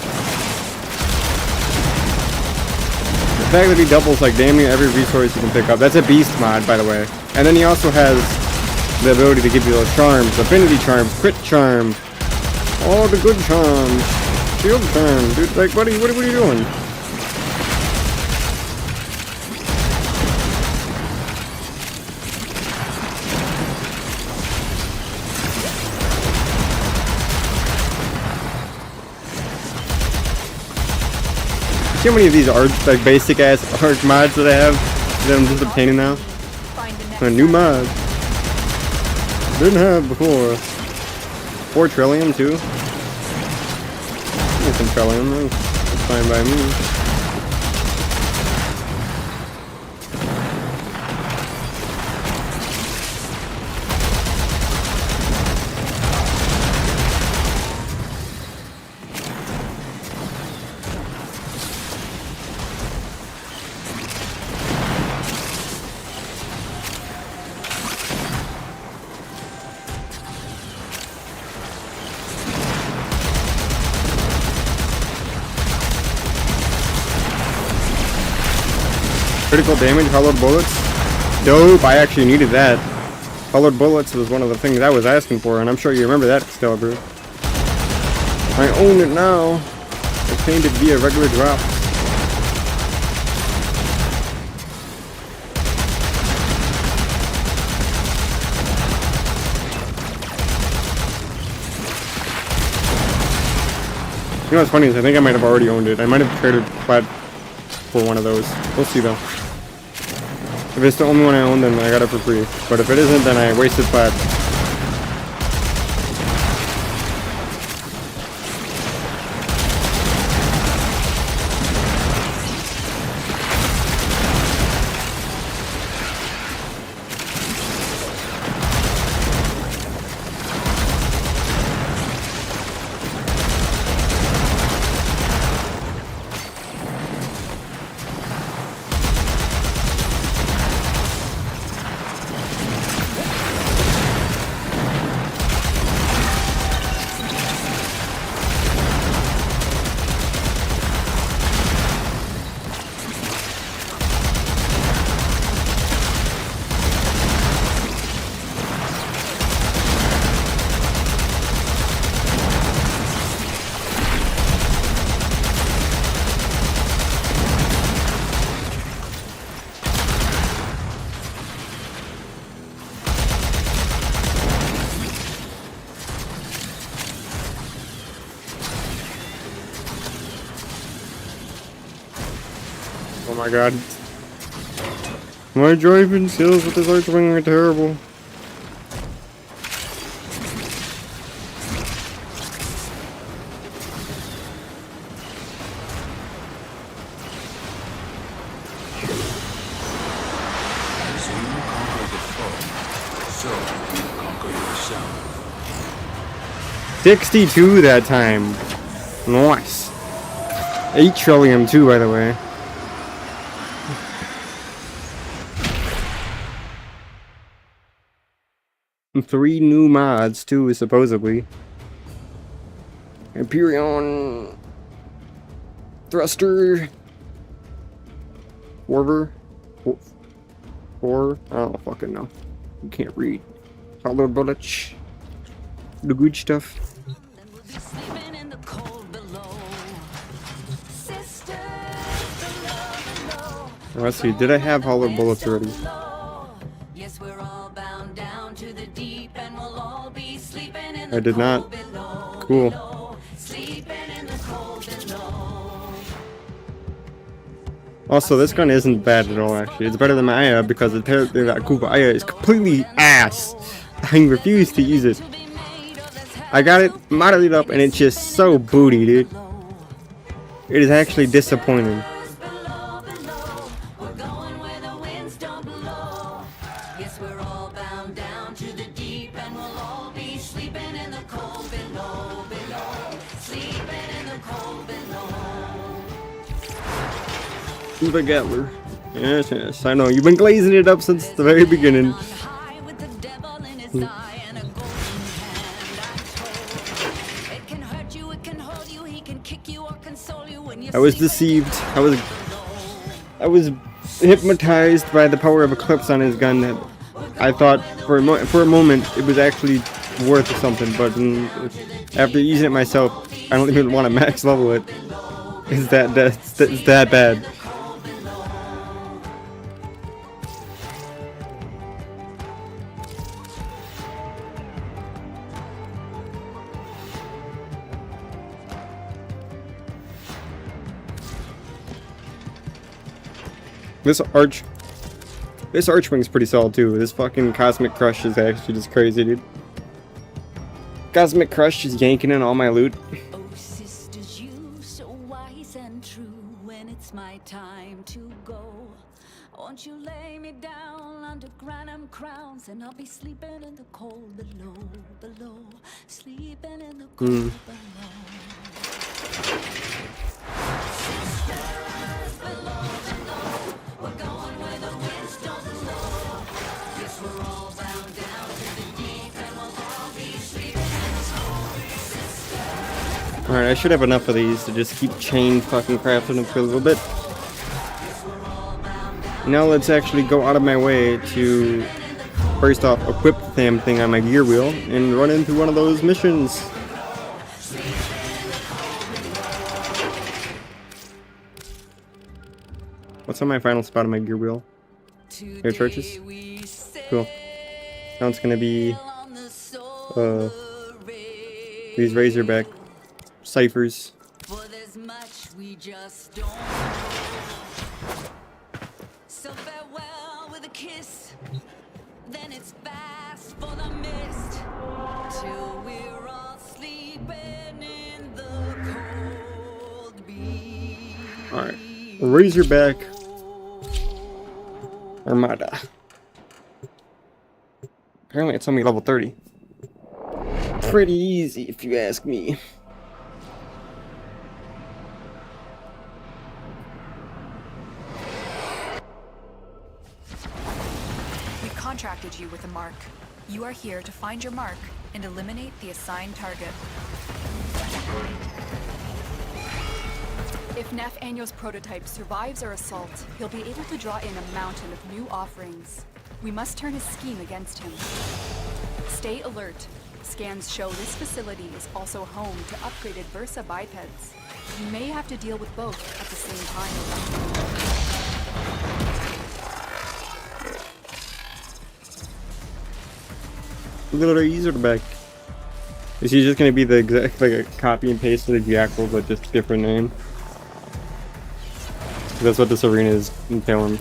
fact that he doubles like damn near every resource you can pick up. That's a beast mod, by the way. And then he also has the ability to give you those charms, affinity charms, crit charm, all the good charms, shield charm, dude. Like, what are you doing? See how many of these arch, like basic ass arch mods that I have that I'm just obtaining now? A new mod. Didn't have before. 4 trillium too. Some trillium. That's fine by me. Critical damage, hollowed bullets. Dope, I actually needed that. Hollowed bullets was one of the things I was asking for, and I'm sure you remember that, Excalibur. I own it now. Obtained it via regular drop. You know what's funny is I think I might have already owned it. I might have traded plat for one of those. We'll see though. If it's the only one I own, then I got it for free. But if it isn't, then I wasted plat. my god. My driving skills with this Archwing are terrible. As you conquer the foe, so you conquer yourself. 62 that time. Nice. 8 trillium too, by the way. And 3 new mods too, supposedly. Imperion Thruster Warver or I don't fucking know. You can't read. Hollow bullets. The good stuff. Let's see, did I have hollow bullets already? I did not. Cool. Also, this gun isn't bad at all, actually. It's better than my Aya because apparently that Kuba Aya is completely ass. I refuse to use it. I got it modded up and it's just so booty, dude. It is actually disappointing. Uva Gatler. Yes, yes, I know. You've been glazing it up since the very beginning. I was deceived. I was hypnotized by the power of Eclipse on his gun. That I thought for a moment it was actually worth something, but after using it myself, I don't even want to max level it. It's that bad. This Archwing's pretty solid too. This fucking Cosmic Crush is actually just crazy, dude. Cosmic Crush is yanking in all my loot. Oh, sisters, you so wise and true. When it's my time to go, won't you lay me down under granum crowns, and I'll be sleeping in the cold below, sleeping in the cold below. Sisters below. We're going where the winds don't blow. Yes, we're all bound down to the deep, and we'll all be sleeping in the cold. Alright, I should have enough of these to just keep chain fucking crafting them for a little bit. Now let's actually go out of my way to first off equip the damn thing on my gear wheel and run into one of those missions. What's on my final spot on my gear wheel? Here, churches? Cool. Now it's gonna be these Razorback ciphers. So farewell with a kiss, then it's fast for the mist, till we're all sleeping in the cold beach. Alright, Razorback Armada. Apparently it's only level 30. Pretty easy if you ask me. We contracted you with a mark. You are here to find your mark and eliminate the assigned target. If Nef Anyo's prototype survives our assault, he'll be able to draw in a mountain of new offerings. We must turn his scheme against him. Stay alert. Scans show this facility is also home to upgraded Versa bipeds. You may have to deal with both at the same time. Little Razorback. Is he just gonna be the exact like a copy and paste of the Jackal but just different name? That's what this arena is entailing.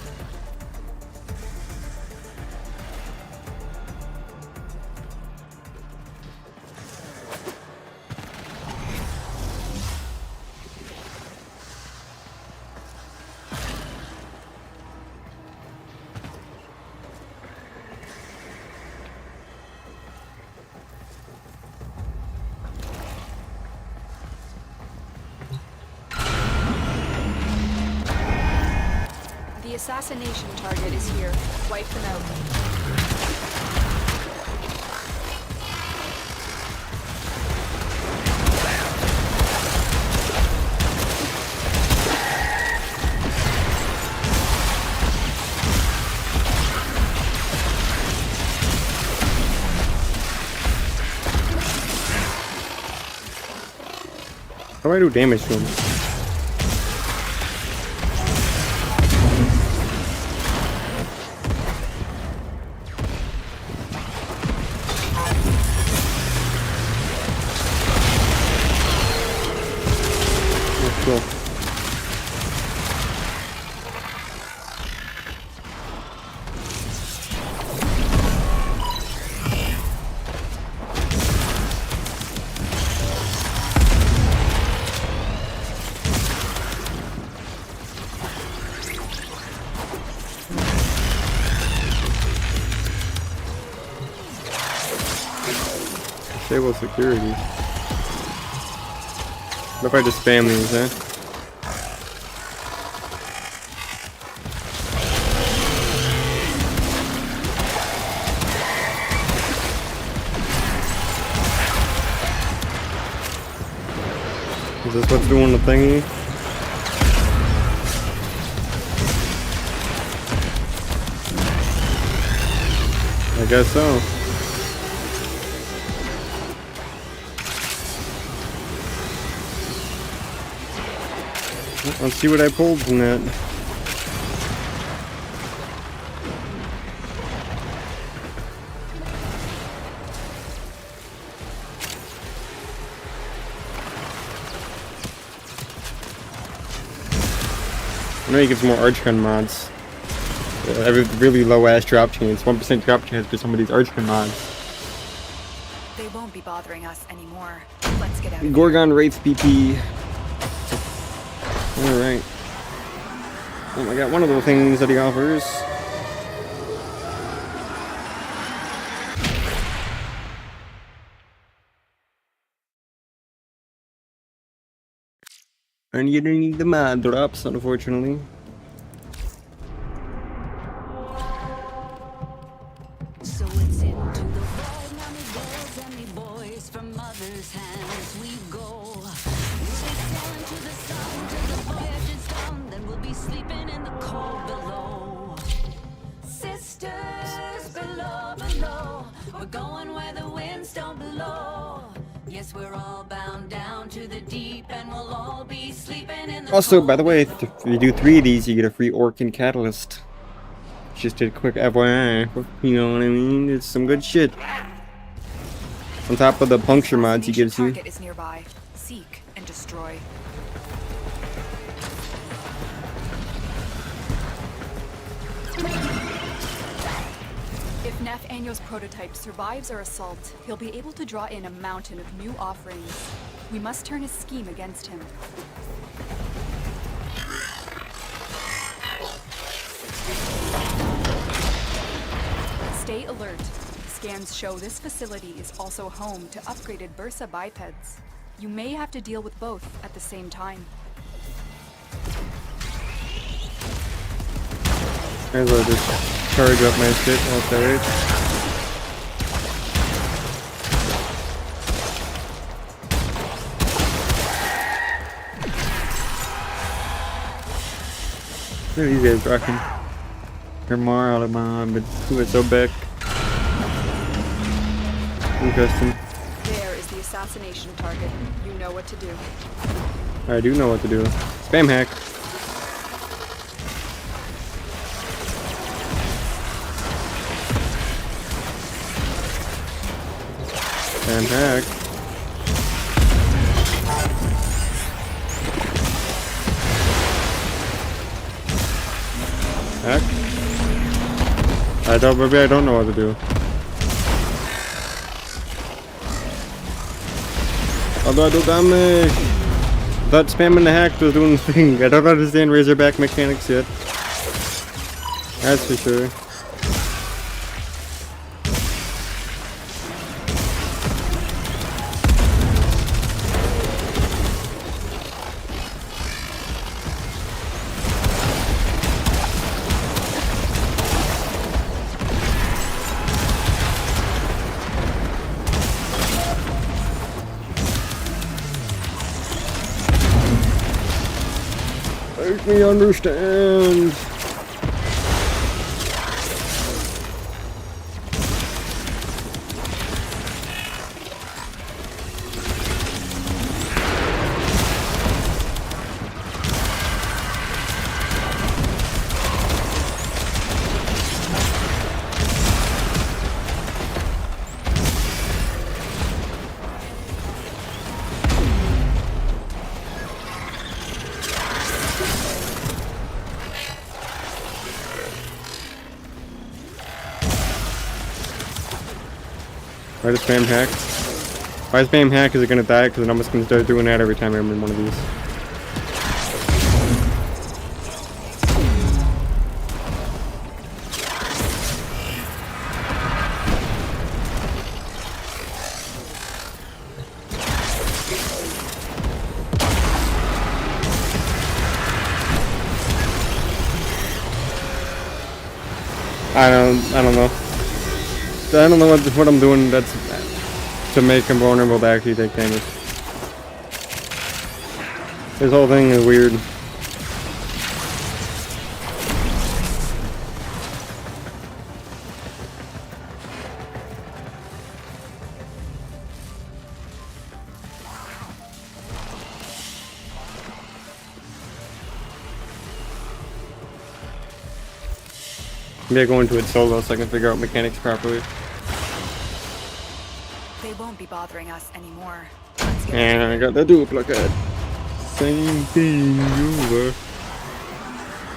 The assassination target is here. Wipe them out. How do I do damage to him? Cool. Disable security. What if I just spam these, eh? Is this what's doing the thingy? I guess so. Let's see what I pulled from that. I know you get some more archgun mods. Every really low ass drop chance, 1% drop chance for some of these archgun mods. They won't be bothering us anymore. Let's get out of here. Gorgon Wraith BP. Alright. Oh, I got one of the things that he offers. And you don't need the mod drops, unfortunately. So it's into the void, now me girls and me boys, from mother's hands we go. We'll be sailing to the sun till the voyage is done, then we'll be sleeping in the cold below. Sisters below, below, we're going where the winds don't blow. Yes, we're all bound down to the deep, and we'll all be sleeping in the Also, by the way, if you do 3 of these, you get a free Orkin Catalyst. Just a quick FYI, you know what I mean? It's some good shit. On top of the puncture mods he gives you. Target is nearby. Seek and destroy. If Nathaniel's prototype survives our assault, he'll be able to draw in a mountain of new offerings. We must turn his scheme against him. Stay alert. Scans show this facility is also home to upgraded Bursa bipeds. You may have to deal with both at the same time. Might as well just charge up my shit while it's alright. Look at these guys rocking. They're more out of my but who is so back. Interesting. There is the assassination target. You know what to do. I do know what to do. Spam hack. Spam hack. Maybe I don't know what to do. How do I do damage? I thought spamming the hack was doing the thing. I don't understand Razorback mechanics yet. That's for sure. Make me understand. Why does spam hack? Why spam hack? Is it gonna die? Because I'm just gonna start doing that every time I'm in one of these. I don't know. I don't know what I'm doing that's to make him vulnerable to actually take damage. This whole thing is weird. Maybe I go into it solo so I can figure out mechanics properly. They won't be bothering us anymore. And I got the duplicate. Same thing over.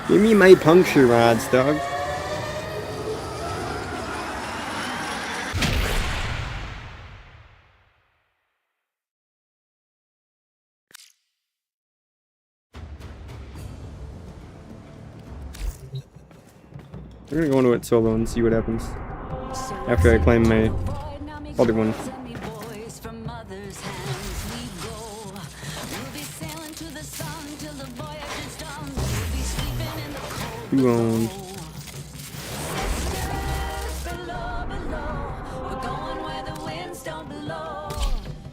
Give me my puncture rods, dog. We're gonna go into it solo and see what happens after I claim my other one. You own.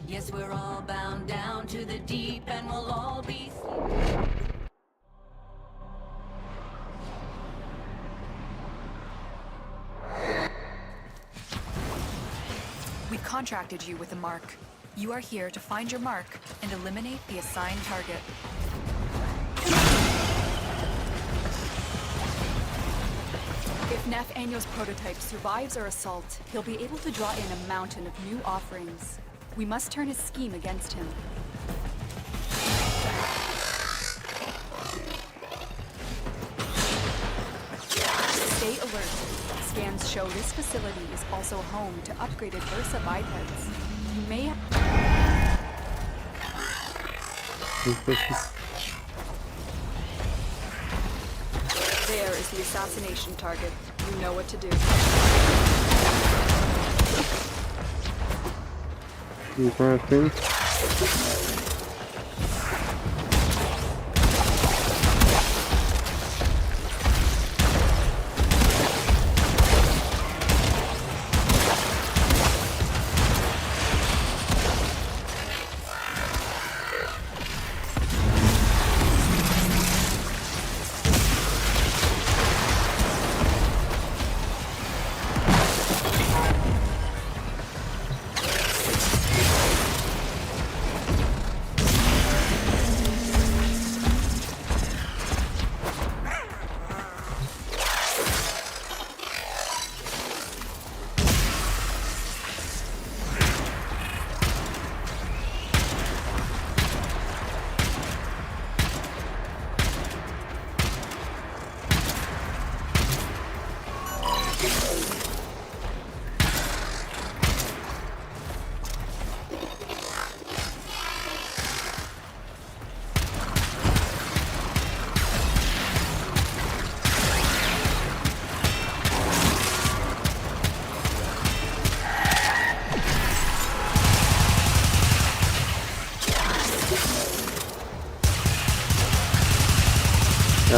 Yes, we're all bound down to the deep and we'll all be We contracted you with a mark. You are here to find your mark and eliminate the assigned target. If Nathaniel's prototype survives our assault, he'll be able to draw in a mountain of new offerings. We must turn his scheme against him. Stay alert. Scans show this facility is also home to upgraded Versa bipeds. You may There is the assassination target. You know what to do. I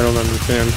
don't understand.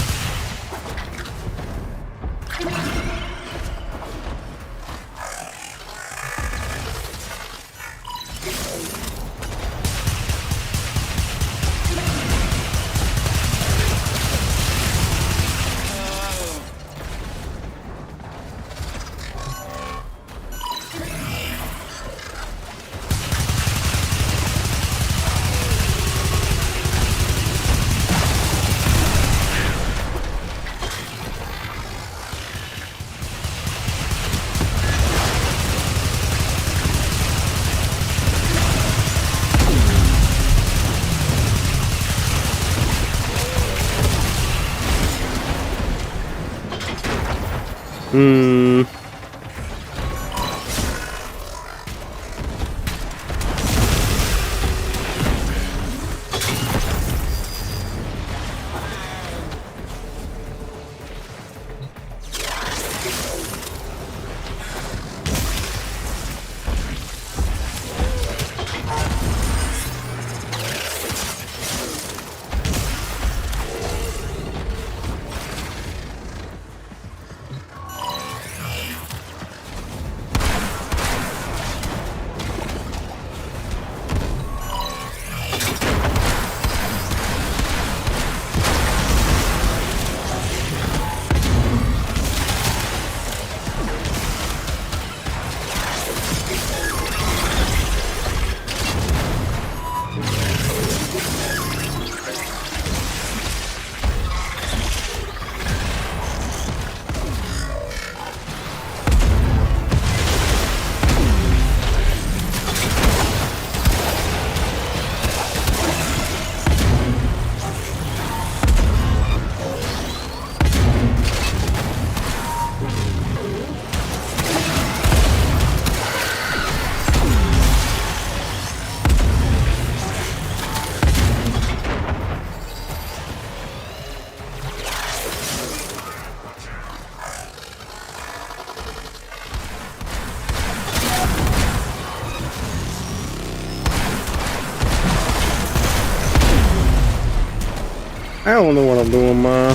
I don't know what I'm doing, ma.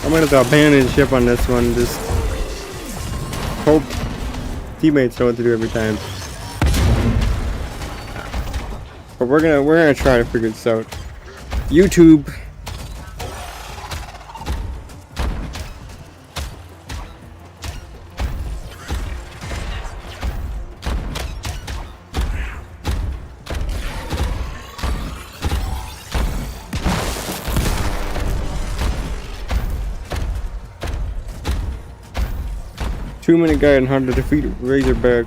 I'm gonna have to abandon ship on this one. Just hope teammates know what to do every time. But we're gonna try to figure this out. YouTube. Two-minute guide on how to defeat Razorback.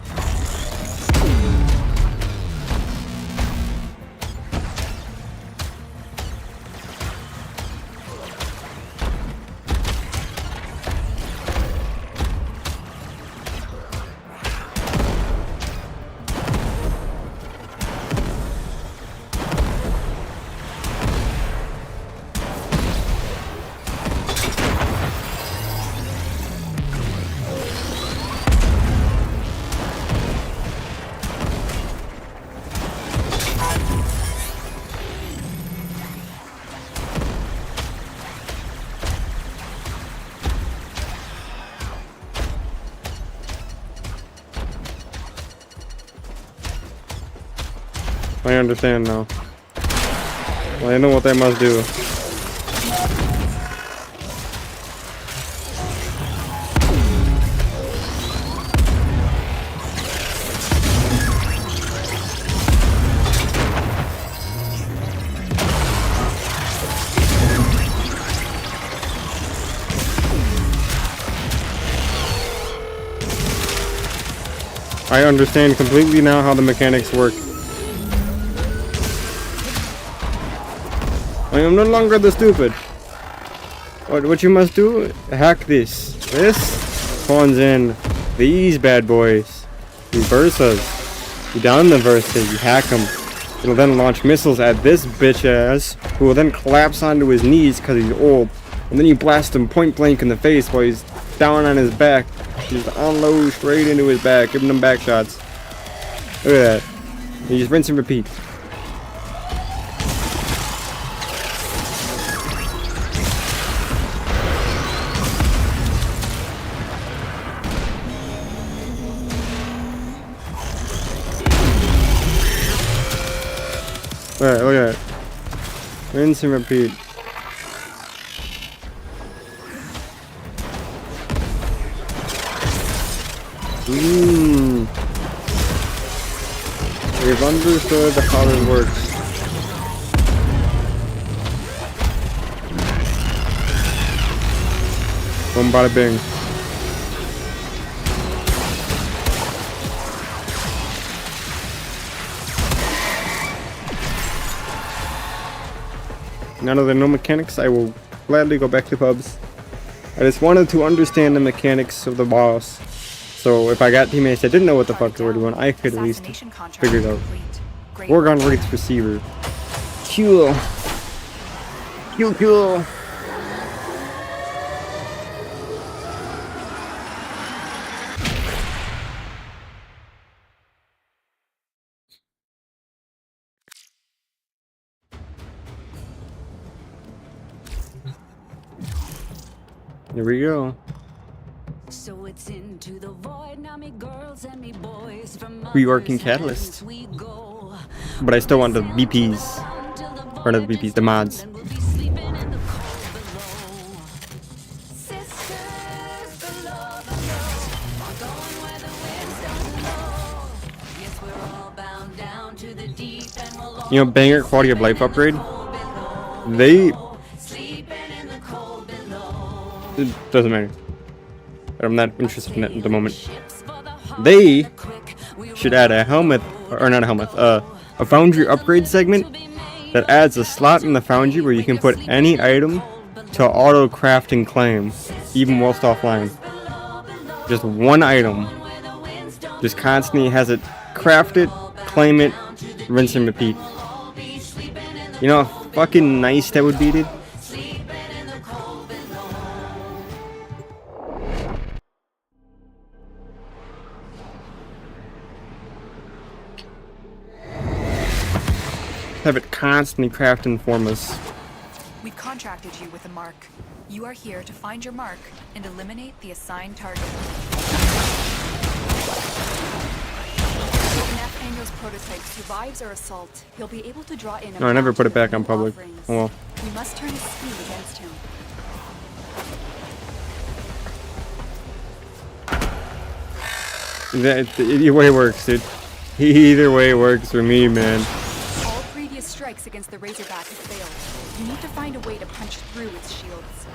I understand now. Well, I know what they must do. I understand completely now how the mechanics work. I am no longer the stupid. What you must do? Hack this. This spawns in these bad boys. These Versas. You down the Versa, you hack them. It'll then launch missiles at this bitch ass, who will then collapse onto his knees because he's old. And then you blast him point blank in the face while he's down on his back. You just unload straight into his back, giving him back shots. Look at that. You just rinse and repeat. Alright, look at that. Rinse and repeat. We've understood how it works. Boom, bada bing. Now that there are no mechanics, I will gladly go back to pubs. I just wanted to understand the mechanics of the boss. So if I got teammates that didn't know what the fuck they were doing, I could at least figure it out. Gorgon Wraith Receiver. Cool. Cool. Here we go. So it's into the void now, me girls and me boys from Reworking Catalyst. But I still want the VPs. Or not the VPs, the mods. You know, banger quality of life upgrade. It doesn't matter. I'm not interested in it at the moment. They should add a helmet, or not a helmet, a foundry upgrade segment that adds a slot in the foundry where you can put any item to auto craft and claim, even whilst offline. Just one item. Just constantly has it craft it, claim it, rinse and repeat. You know how fucking nice that would be, dude? Have it constantly craft and form us. We've contracted you with a mark. You are here to find your mark and eliminate the assigned target. If Nathaniel's prototype survives our assault, he'll be able to draw in. No, I never put it back on public. Oh well. We must turn his speed against him. Either way works, dude. Either way works for me, man. All previous strikes against the Razorback have failed. You need to find a way to punch through its shields.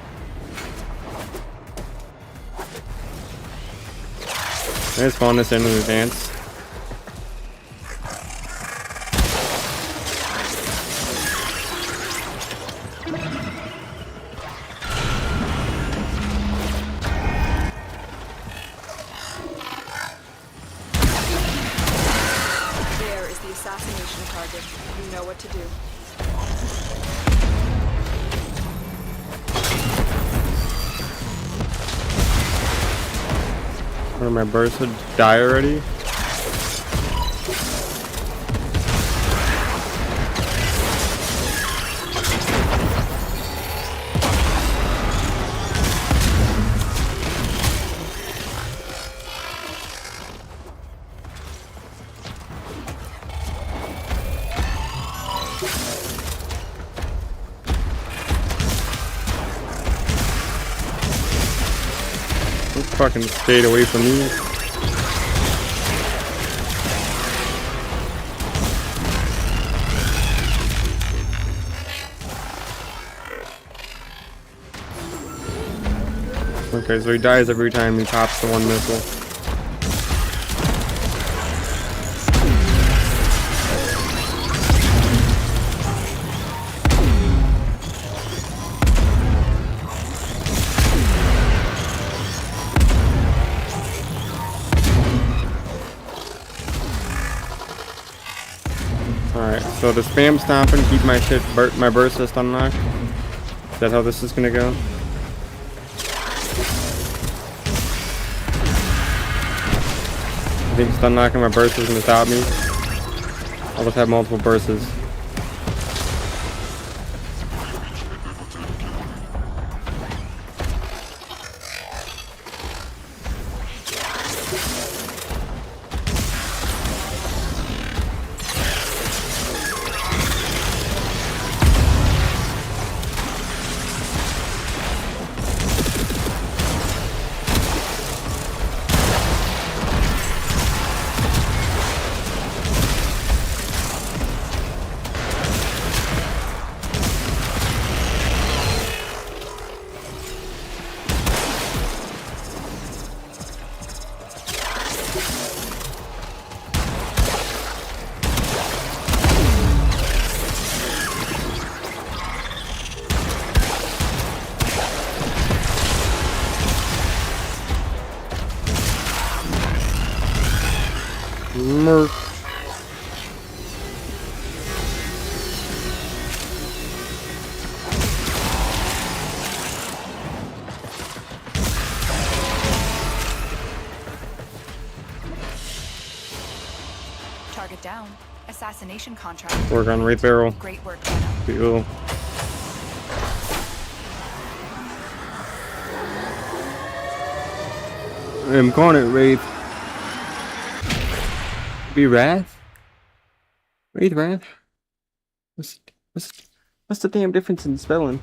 I just found this in advance. There is the assassination target. You know what to do. One of my birds would die already. Fucking stayed away from me. Okay, so he dies every time he pops the one missile. So the spam stomp and keep my shit, my burst just unlocked. Is that how this is gonna go? I think just unlocking my burst is gonna stop me. I'll just have multiple bursts. Murk. Target down. Assassination contract. Work on Wraith Barrel. Great work. Cool. I'm calling it Wraith. Be Wrath? Wraith Wrath? What's the damn difference in spelling?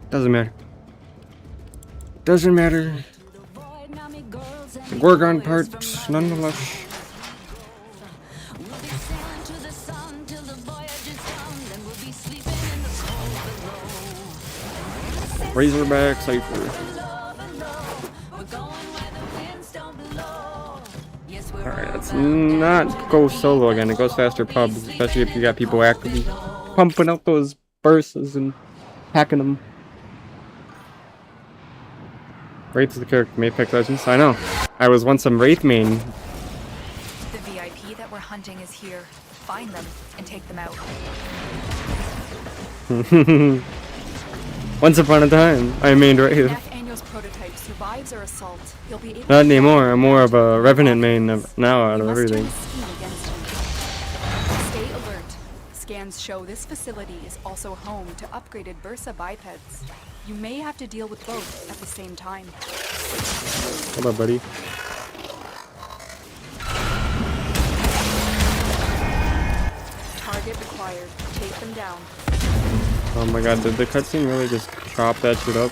Doesn't matter. Doesn't matter. Gorgon parts, nonetheless. Razorback Cypher. Alright, let's not go solo again. It goes faster pubs, especially if you got people actively pumping out those bursts and hacking them. Wraith is the character from Apex Legends. I know. I was once some Wraith main. The VIP that we're hunting is here. Find them and take them out. Once upon a time, I mained Wraith. Prototype survives our assault. He'll be able Not anymore. I'm more of a Revenant main now out of everything. Stay alert. Scans show this facility is also home to upgraded Bursa bipeds. You may have to deal with both at the same time. Hold up, buddy. Target acquired. Take them down. Oh my god, did the cutscene really just chop that shit up?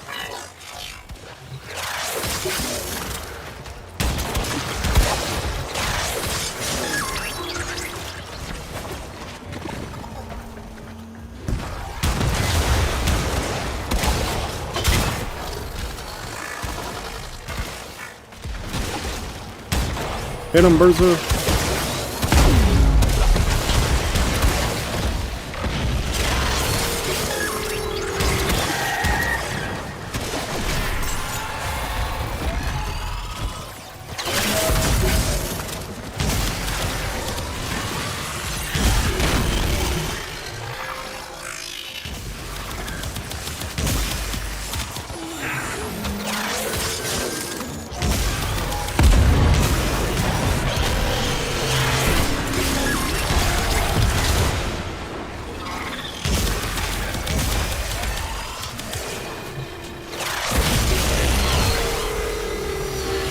Hit him, Berza!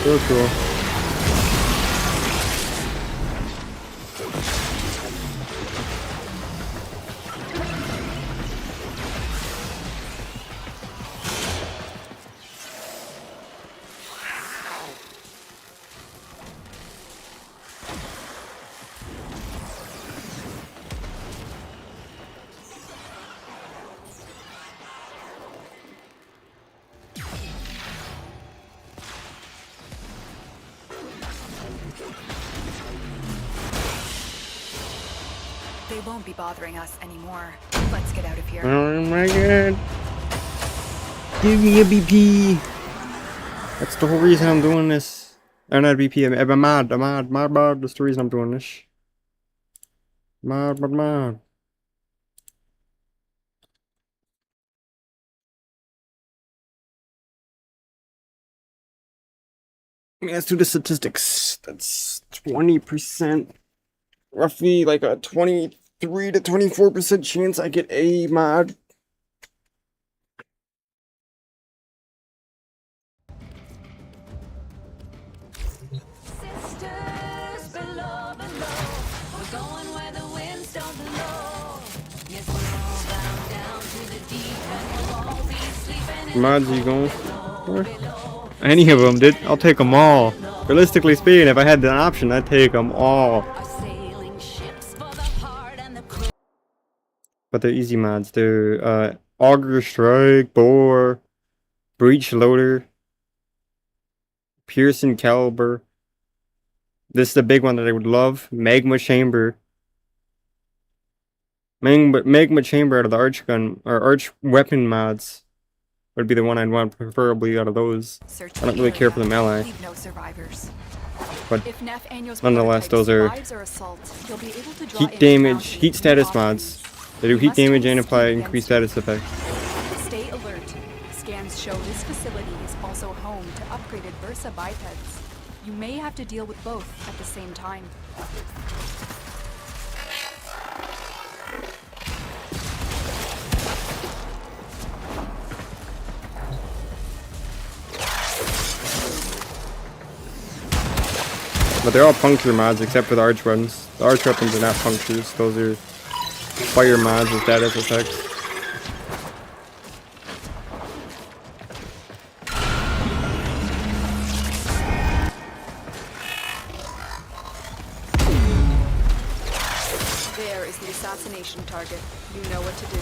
So cool. They won't be bothering us anymore. Let's get out of here. Oh my god. Give me a BP. That's the whole reason I'm doing this. Or not BP, I'm a mod. That's the reason I'm doing this. Mod. Let's do the statistics. That's 20%. Roughly like a 23 to 24% chance I get a mod. Mods are you going for? Any of them, dude. I'll take them all. Realistically speaking, if I had the option, I'd take them all. But they're easy mods. They're Auger Strike, Bore, Breach Loader, Pearson Caliber. This is the big one that I would love. Magma Chamber. Magma Chamber out of the Arch Gun or Arch Weapon mods would be the one I'd want preferably out of those. I don't really care for the melee. But nonetheless, those are heat damage, heat status mods. They do heat damage and apply increased status effect. Stay alert. Scans show this facility is also home to upgraded Versa bipeds. You may have to deal with both at the same time. But they're all puncture mods except for the arch ones. The arch weapons are not punctures. Those are fire mods with status effects. There is the assassination target. You know what to do.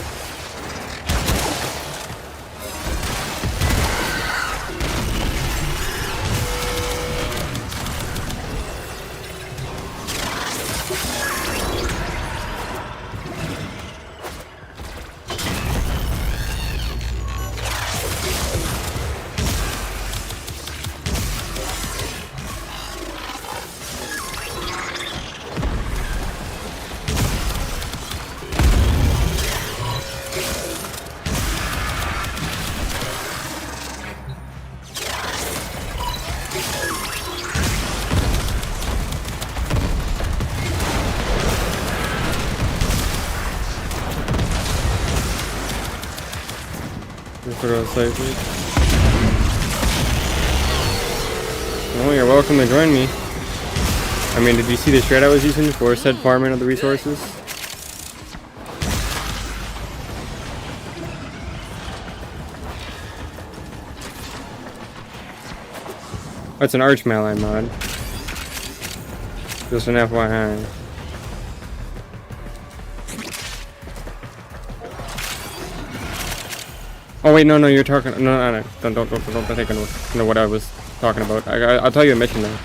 Oh, you're welcome to join me. I mean, did you see the shred I was using for said farming of the resources? That's an arch melee mod. Just an FYI. Oh wait, no, you're talking. No, don't take no what I was talking about. I'll tell you a mission now.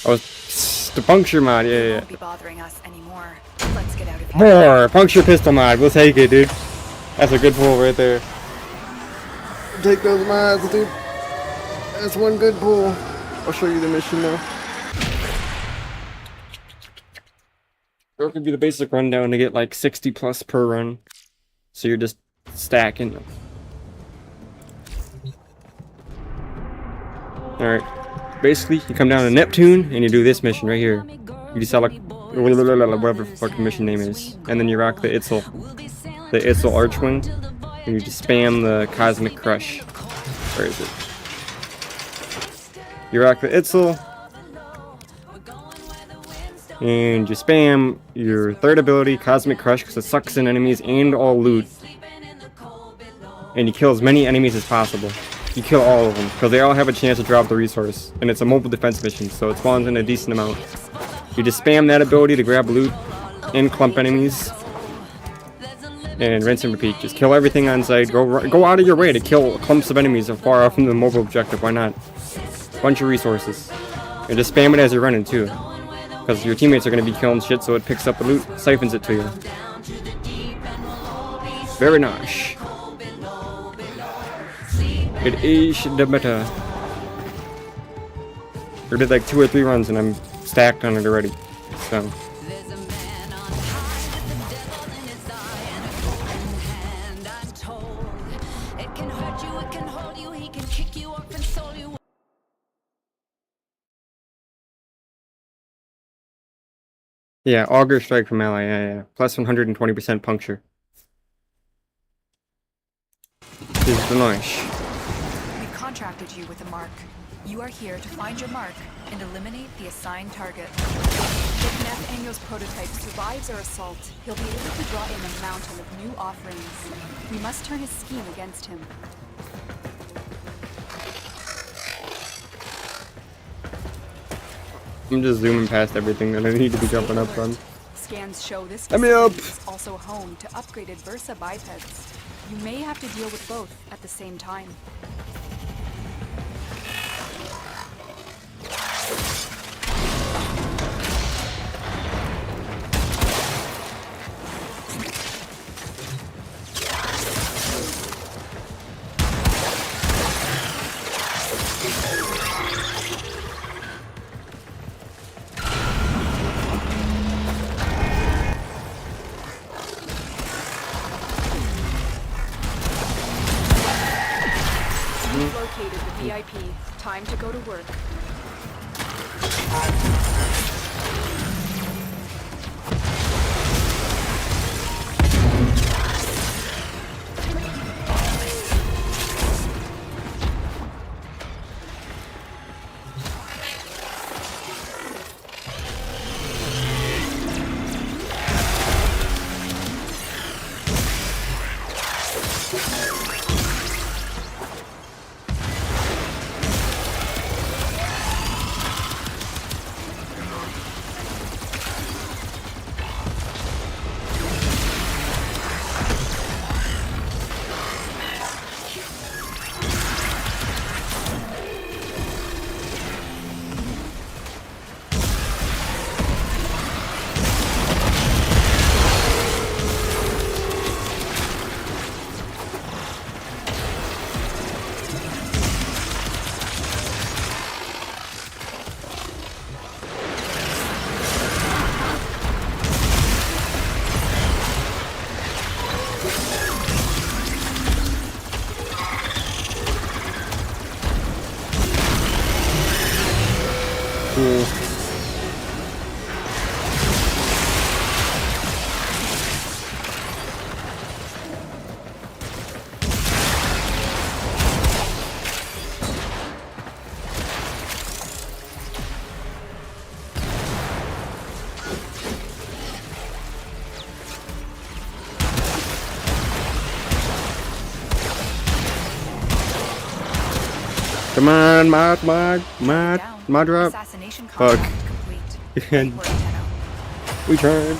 I was the puncture mod. Yeah. Won't be bothering us anymore. Let's get out of here. More puncture pistol mod. We'll take it, dude. That's a good pull right there. Take those mods, dude. That's one good pull. I'll show you the mission now. Or it could be the basic rundown to get like 60 plus per run. So you're just stacking them. Alright. Basically, you come down to Neptune and you do this mission right here. You just select whatever the fucking mission name is. And then you rock the Itzel. The Itzel Archwing. And you just spam the Cosmic Crush. Where is it? You rock the Itzel. And you spam your third ability, Cosmic Crush, because it sucks in enemies and all loot. And you kill as many enemies as possible. You kill all of them, because they all have a chance to drop the resource. And it's a mobile defense mission, so it spawns in a decent amount. You just spam that ability to grab loot and clump enemies. And rinse and repeat. Just kill everything on site. Go out of your way to kill clumps of enemies far off from the mobile objective. Why not? Bunch of resources. And just spam it as you're running, too. Because your teammates are going to be killing shit, so it picks up the loot, siphons it to you. Very nice. It is the better. Or did like 2 or 3 runs and I'm stacked on it already. So. There's a man on high with the devil in his eye and a golden hand, I'm told. It can hurt you, it can hold you, he can kick you or console you. Yeah, Auger Strike from Ally, yeah. Plus 120% puncture. This is nice. We've contracted you with a mark. You are here to find your mark and eliminate the assigned target. If Nathaniel's prototype survives our assault, he'll be able to draw in a mountain of new offerings. We must turn his scheme against him. I'm just zooming past everything that I need to be jumping up on. Scans show this Let me up! facility is also home to upgraded Versa bipeds. You may have to deal with both at the same time. You've located the VIP. Time to go to work. Come on, mod drop. Fuck. We tried.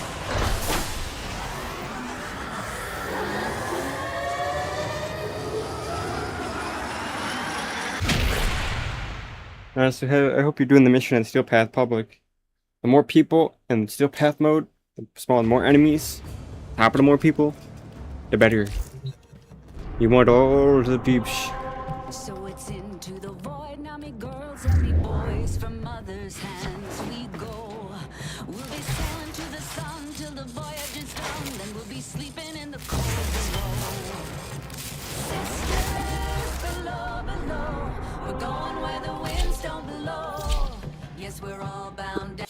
So I hope you're doing the mission in Steel Path Public. The more people in Steel Path mode, the spawning more enemies, happening to more people, the better. You want all the peeps. So it's into the void, now me girls and me boys, from mother's hands we go. We'll be sailing to the sun till the voyage is done, then we'll be sleeping in the cold below. Sisters below, below, we're going where the winds don't blow. Yes, we're all bound down.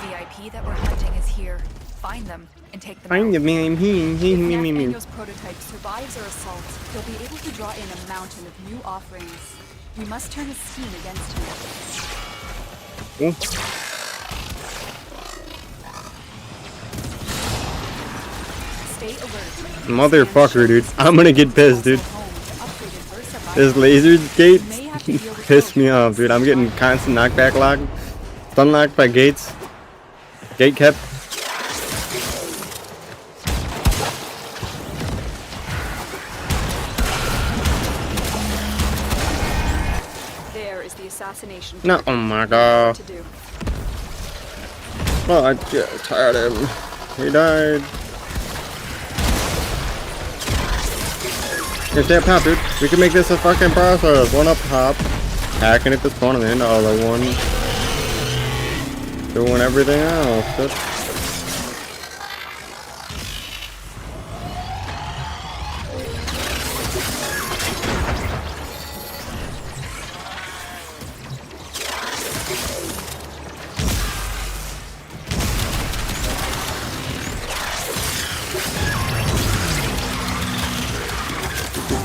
VIP that we're hunting is here. Find them and take them Find out. them, man. If Nathaniel's prototype survives our assault, he'll be able to draw in a mountain of new offerings. We must turn his scheme against him. Stay alert. Motherfucker, dude. I'm gonna get pissed, dude. This laser gate pissed me off, dude. I'm getting constant knockback lock. Stun locked by gates. Gate kept. There is the assassination. No, oh my god. Well, I just tired of him. He died. Here's that pop, dude. We can make this a fucking process. One up top, hacking at the spawn, and then the other one doing everything else.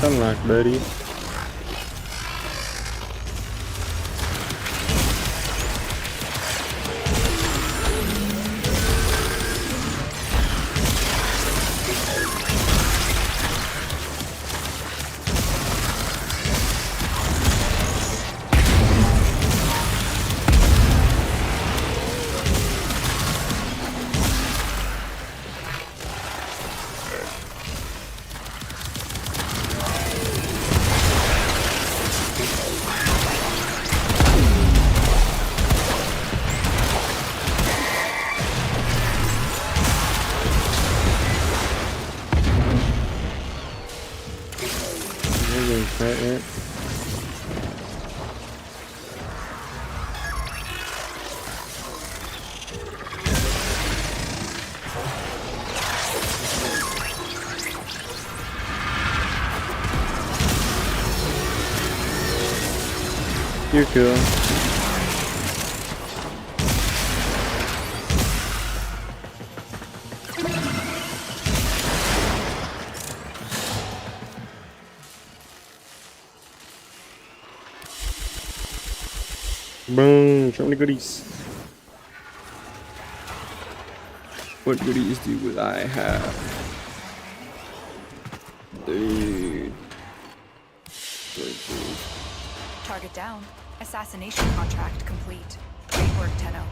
Unlocked, buddy. Right. You're cool. Boom, so many goodies. What goodies do I have? Dude. Target down. Assassination contract complete. Great work, Tenno.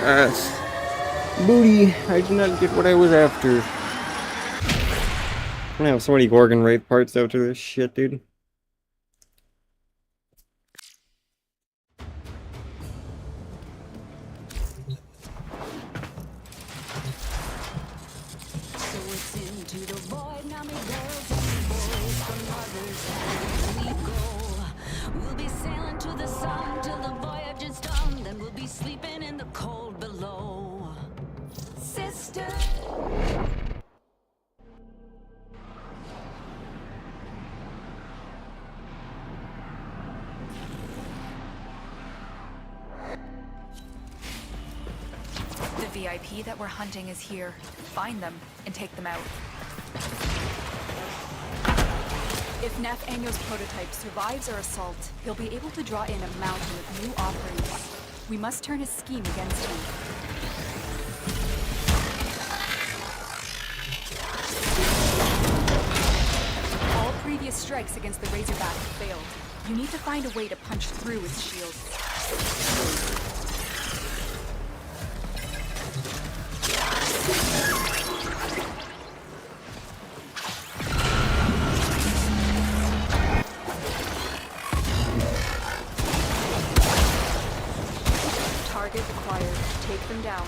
Yes. Booty. I did not get what I was after. I'm gonna have so many Gorgon raid parts after this shit, dude. The VIP that we're hunting is here. Find them and take them out. If Neff Anyo's prototype survives our assault, he'll be able to draw in a mountain of new offerings. We must turn his scheme against him. All previous strikes against the Razorback have failed. You need to find a way to punch through its shield. Target acquired. Take them down.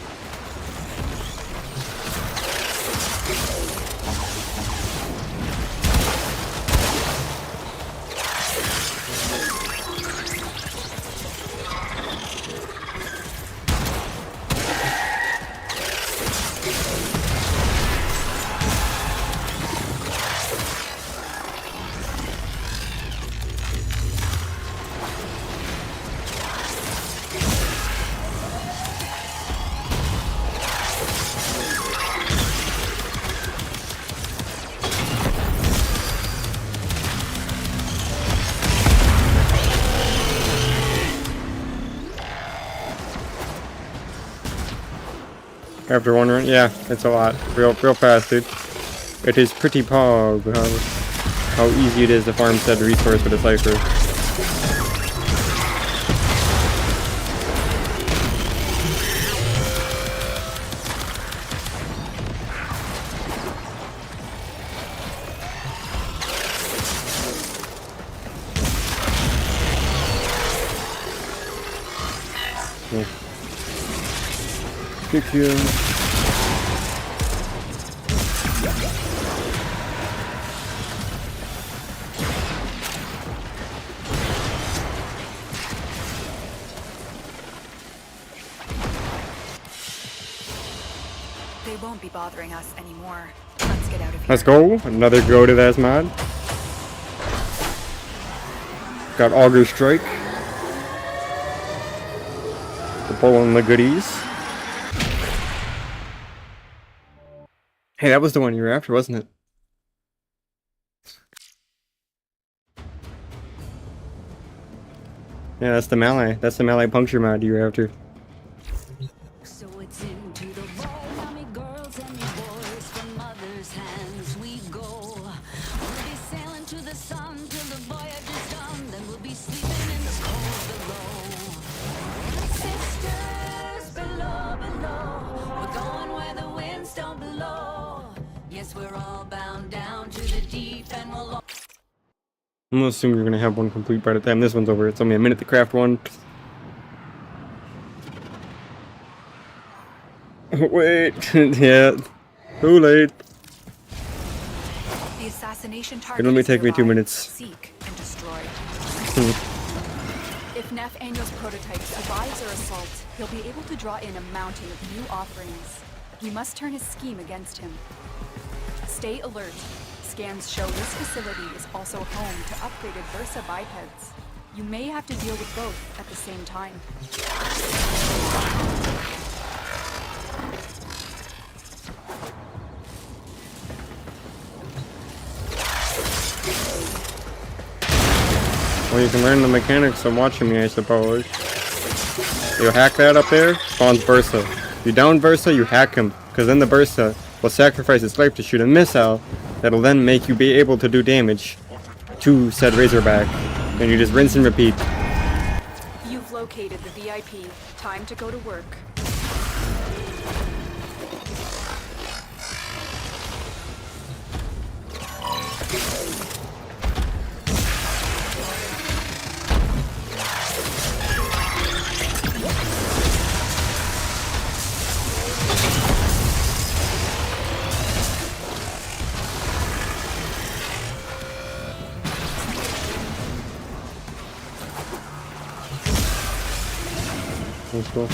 After one run, yeah, it's a lot. Real fast, dude. It is pretty pog how easy it is to farm said resource with a cipher. Kick you. They won't be bothering us anymore. Let's get out of here. Let's go. Another goated ass mod. Got Augur Strike. We're pulling the goodies. Hey, that was the one you were after, wasn't it? Yeah, that's the melee. That's the melee puncture mod you were after. So it's into the void, now me girls and me boys, from mother's hands we go. We'll be sailing to the sun till the voyage is done, then we'll be sleeping in the cold below. Sisters below, below, we're going where the winds don't blow. Yes, we're all bound down to the deep, and we'll all I'm gonna assume you're gonna have one complete by the time this one's over. It's only a minute to craft one. Wait, yeah, too late. The assassination target It'll only is take me 2 nearby. minutes. Seek and destroy. If Neff Angel's prototype survives our assault, he'll be able to draw in a mountain of new offerings. We must turn his scheme against him. Stay alert. Scans show this facility is also home to upgraded Versa bipeds. You may have to deal with both at the same time. Well, you can learn the mechanics of watching me, I suppose. You hack that up there, spawns Versa. You down Versa, you hack him, because then the Versa will sacrifice its life to shoot a missile that'll then make you be able to do damage to said Razorback. And you just rinse and repeat. You've located the VIP. Time to go to work. Let's go.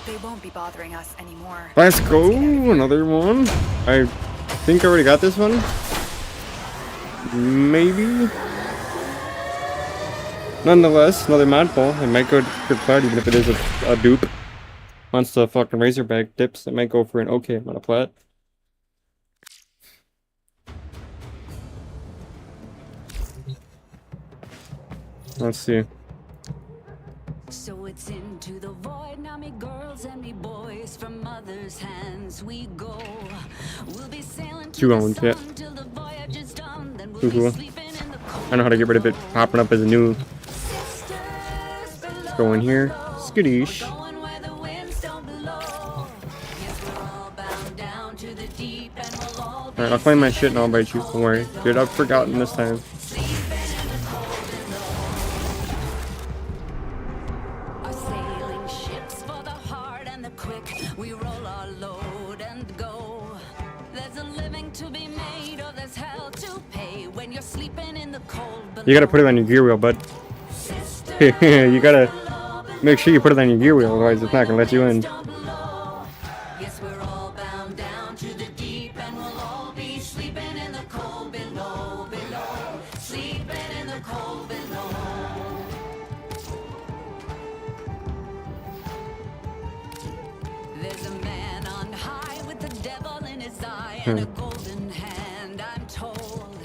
They won't be bothering us anymore. Let's go, another one. I think I already got this one. Maybe. Nonetheless, another mod pull. It might go for plat even if it is a dupe. Once the fucking Razorback dips, it might go for an okay amount of plat. Let's see. So it's into the void, now me girls and me boys, from mother's hands we go. We'll be sailing to the sun till the voyage is done, then we'll be sleeping in the cold. I know how to get rid of it popping up as a new. Let's go in here. Skittish. Alright, I'll claim my shit and I'll bite you. Don't worry. Dude, I've forgotten this time. You gotta put it on your gear wheel, bud. You gotta make sure you put it on your gear wheel, otherwise it's not gonna let you in. in a golden hand, I'm told.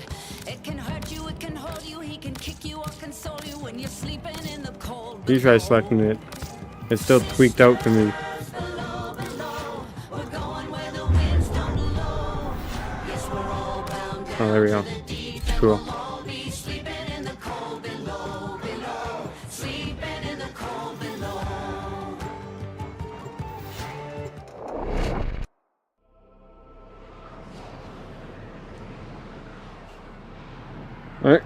It can hurt you, it can hold you, he can kick you or console you when you're sleeping in the cold. You try selecting it. It's still tweaked out to me. Oh, there we go. Cool. Alright.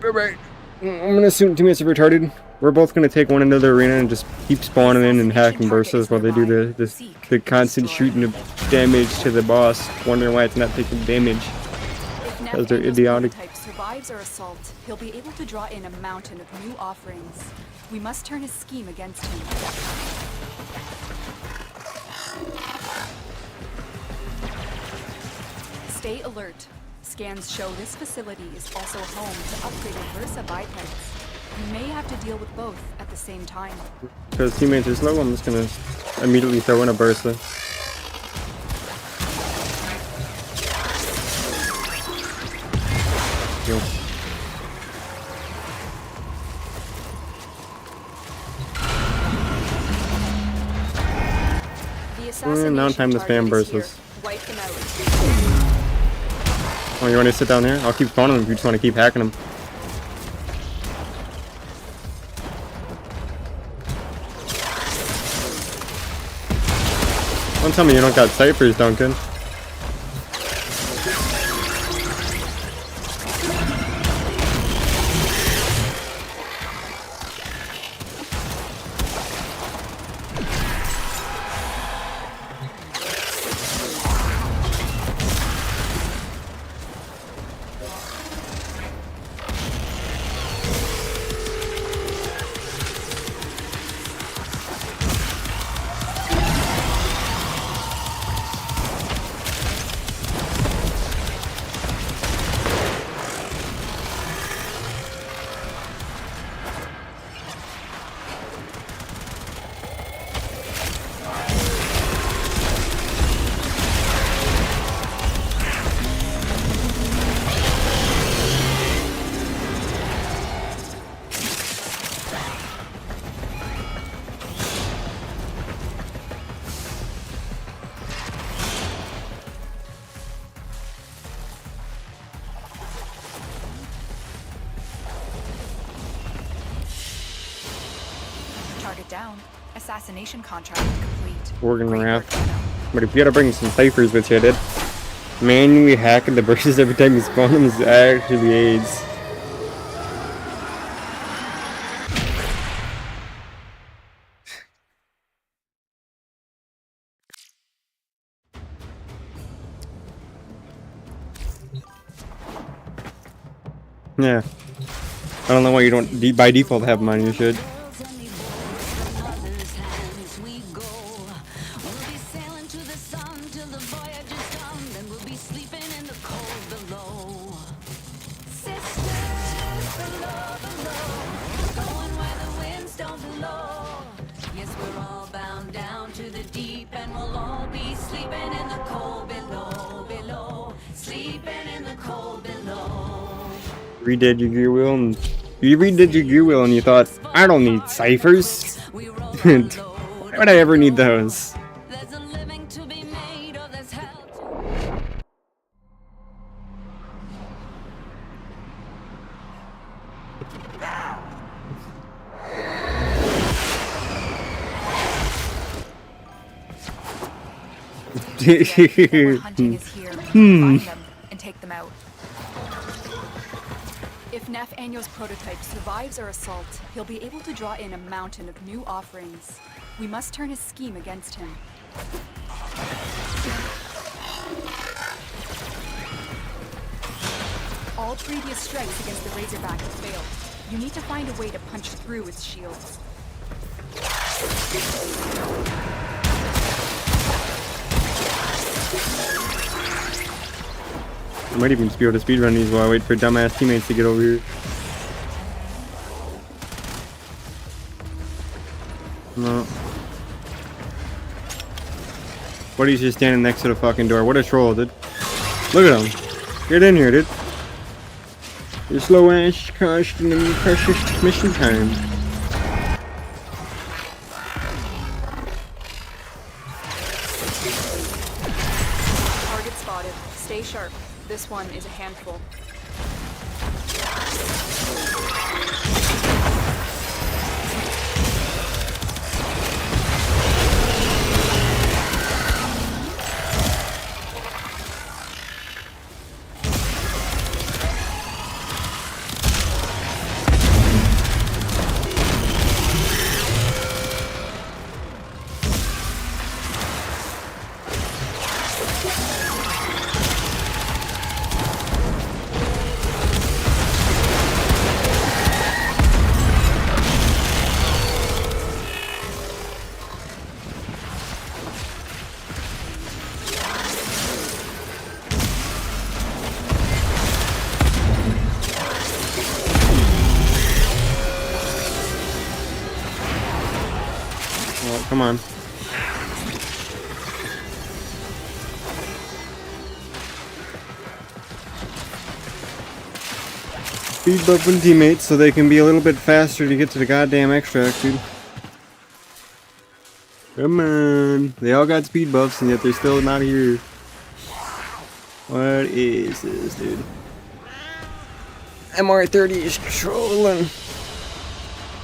Alright. I'm gonna assume teammates are retarded. We're both gonna take one into the arena and just keep spawning in and hacking bursts while they do the constant shooting of damage to the boss, wondering why it's not taking damage. Because they're idiotic. If survives our assault, he'll be able to draw in a mountain of new offerings. We must turn his scheme against him. Stay alert. Scans show this facility is also home to upgraded Versa bipeds. You may have to deal with both at the same time. Because teammates are slow, I'm just gonna immediately throw in a Bursa. Yo. Now time to spam Bursas. Wipe them out. Oh, you want to sit down here? I'll keep spawning them if you just want to keep hacking them. Don't tell me you don't got ciphers, Duncan. Target down. Assassination contract complete. Organ raft. But if you gotta bring some ciphers with you, dude. Manually hacking the bursts every time you spawn them is actually AIDS. Yeah. I don't know why you don't by default have mine, you should. Redid your gear wheel and you redid your gear wheel and you thought, I don't need ciphers. Why would I ever need those? Hunting is here. Find them and take them out. If Nef Anyo's prototype survives our assault, he'll be able to draw in a mountain of new offerings. We must turn his scheme against him. All previous strikes against the Razorback have failed. You need to find a way to punch through its shields. I might even be able to speedrun these while I wait for dumbass teammates to get over here. No. Buddy's just standing next to the fucking door. What a troll, dude. Look at him. Get in here, dude. Your slow ass costing and precious mission time. Target spotted. Stay sharp. This one is a handful. Well, come on. Speed buffing teammates so they can be a little bit faster to get to the goddamn extract, dude. Come on. They all got speed buffs and yet they're still not here. What is this, dude? MR30 is trolling.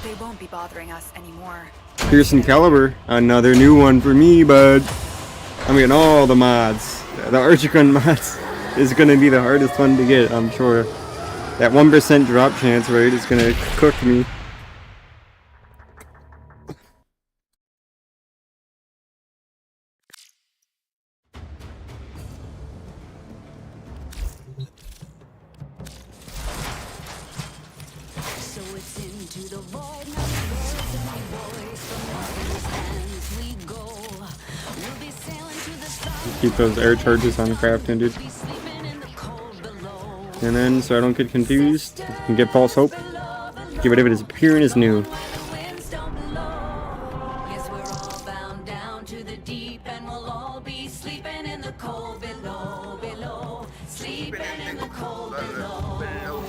They won't be bothering us anymore. Pearson Caliber, another new one for me, bud. I'm getting all the mods. The Archer Gun mods is gonna be the hardest one to get, I'm sure. That 1% drop chance rate is gonna cook me. So it's into the void, now there's my voice from Mother's hands we go. We'll be sailing to the sun. Keep those air charges on the crafting, dude. And then, so I don't get confused, and get false hope, get rid of it as pure and as new. Yes, we're all bound down to the deep, and we'll all be sleeping in the cold below, below, sleeping in the cold below.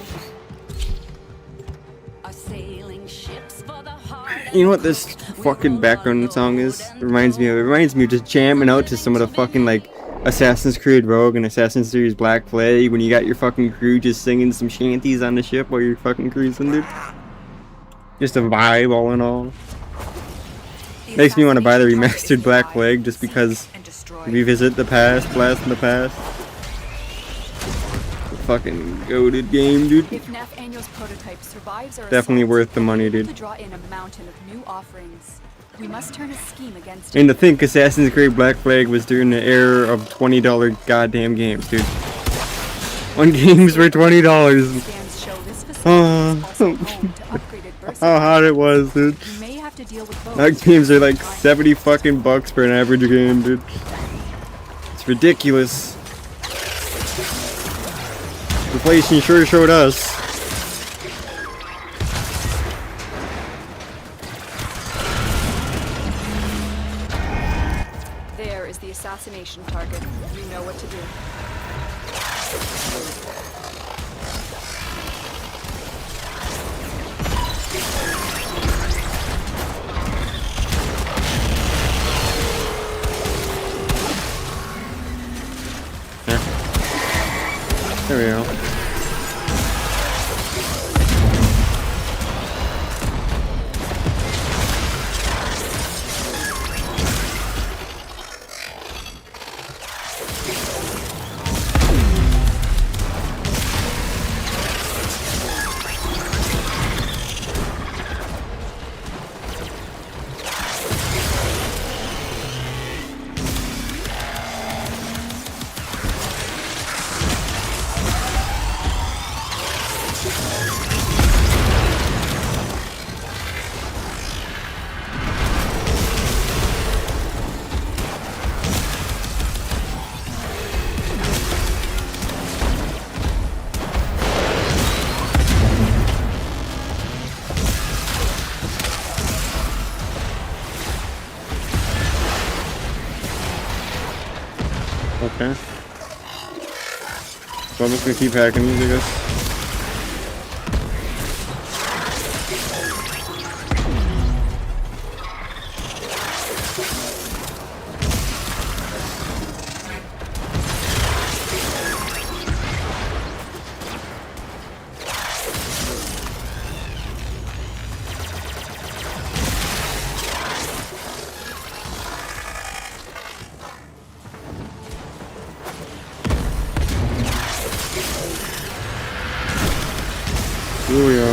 Our sailing ships for the heart. You know what this fucking background song is? It reminds me of just jamming out to some of the fucking like Assassin's Creed Rogue and Assassin's Series Black Flag when you got your fucking crew just singing some shanties on the ship while you're fucking cruising, dude. Just a vibe all in all. Makes me want to buy the remastered Black Flag just because revisit the past, blast in the past. The fucking goated game, dude. If NAF Annual's prototype survives our Definitely assault, worth the money, dude. to draw in a mountain of new offerings. We must turn a scheme against And to think Assassin's Creed Black Flag was during the era of $20 goddamn games, dude. One games were $20. How hot it was, dude. Now games are like 70 fucking bucks for an average game, dude. It's ridiculous. Inflation sure showed us. There is the assassination target. You know what to do. There we go. Okay. So I'm just gonna keep hacking these, I guess. Here we go.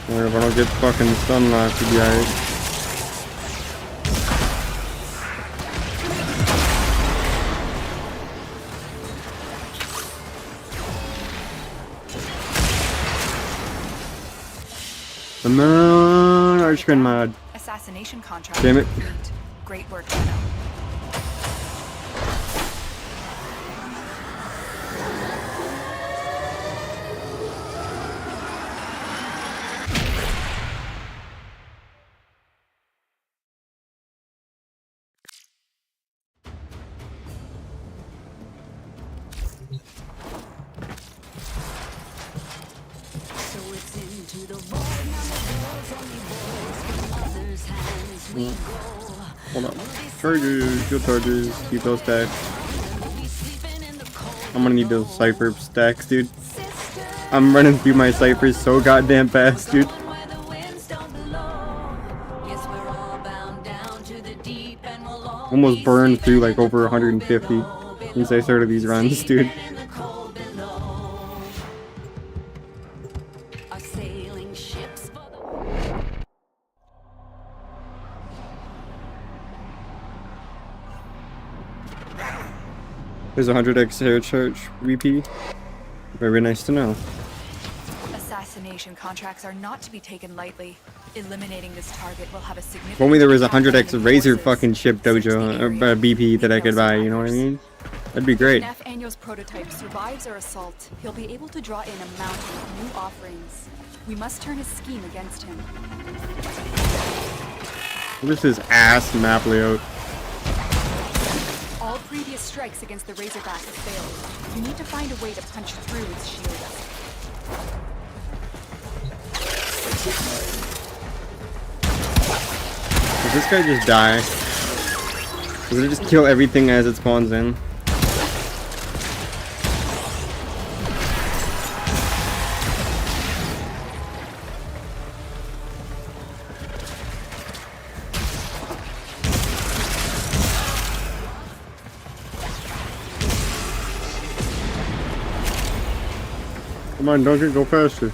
Alright, if I don't get fucking stun locked, it'll be alright. Come on, Archgrin mod. Assassination contract. Damn it. Great work, Tenno. Hold on. Charges, good charges. Keep those stacks. I'm gonna need those cipher stacks, dude. I'm running through my ciphers so goddamn fast, dude. Almost burned through like over 150 since I started these runs, dude. There's 100x hair charge VP. Very nice to know. Assassination contracts are not to be taken lightly. Eliminating this target will have a significant. If only there was 100x razor fucking ship dojo or BP that I could buy, you know what I mean? That'd be great. If Anyo's prototype survives our assault, he'll be able to draw in a mountain of new offerings. We must turn his scheme against him. What is this ass map layout? All previous strikes against the Razorback have failed. You need to find a way to punch through its shield. Does this guy just die? Does it just kill everything as it spawns in? Come on, Duncan, go faster.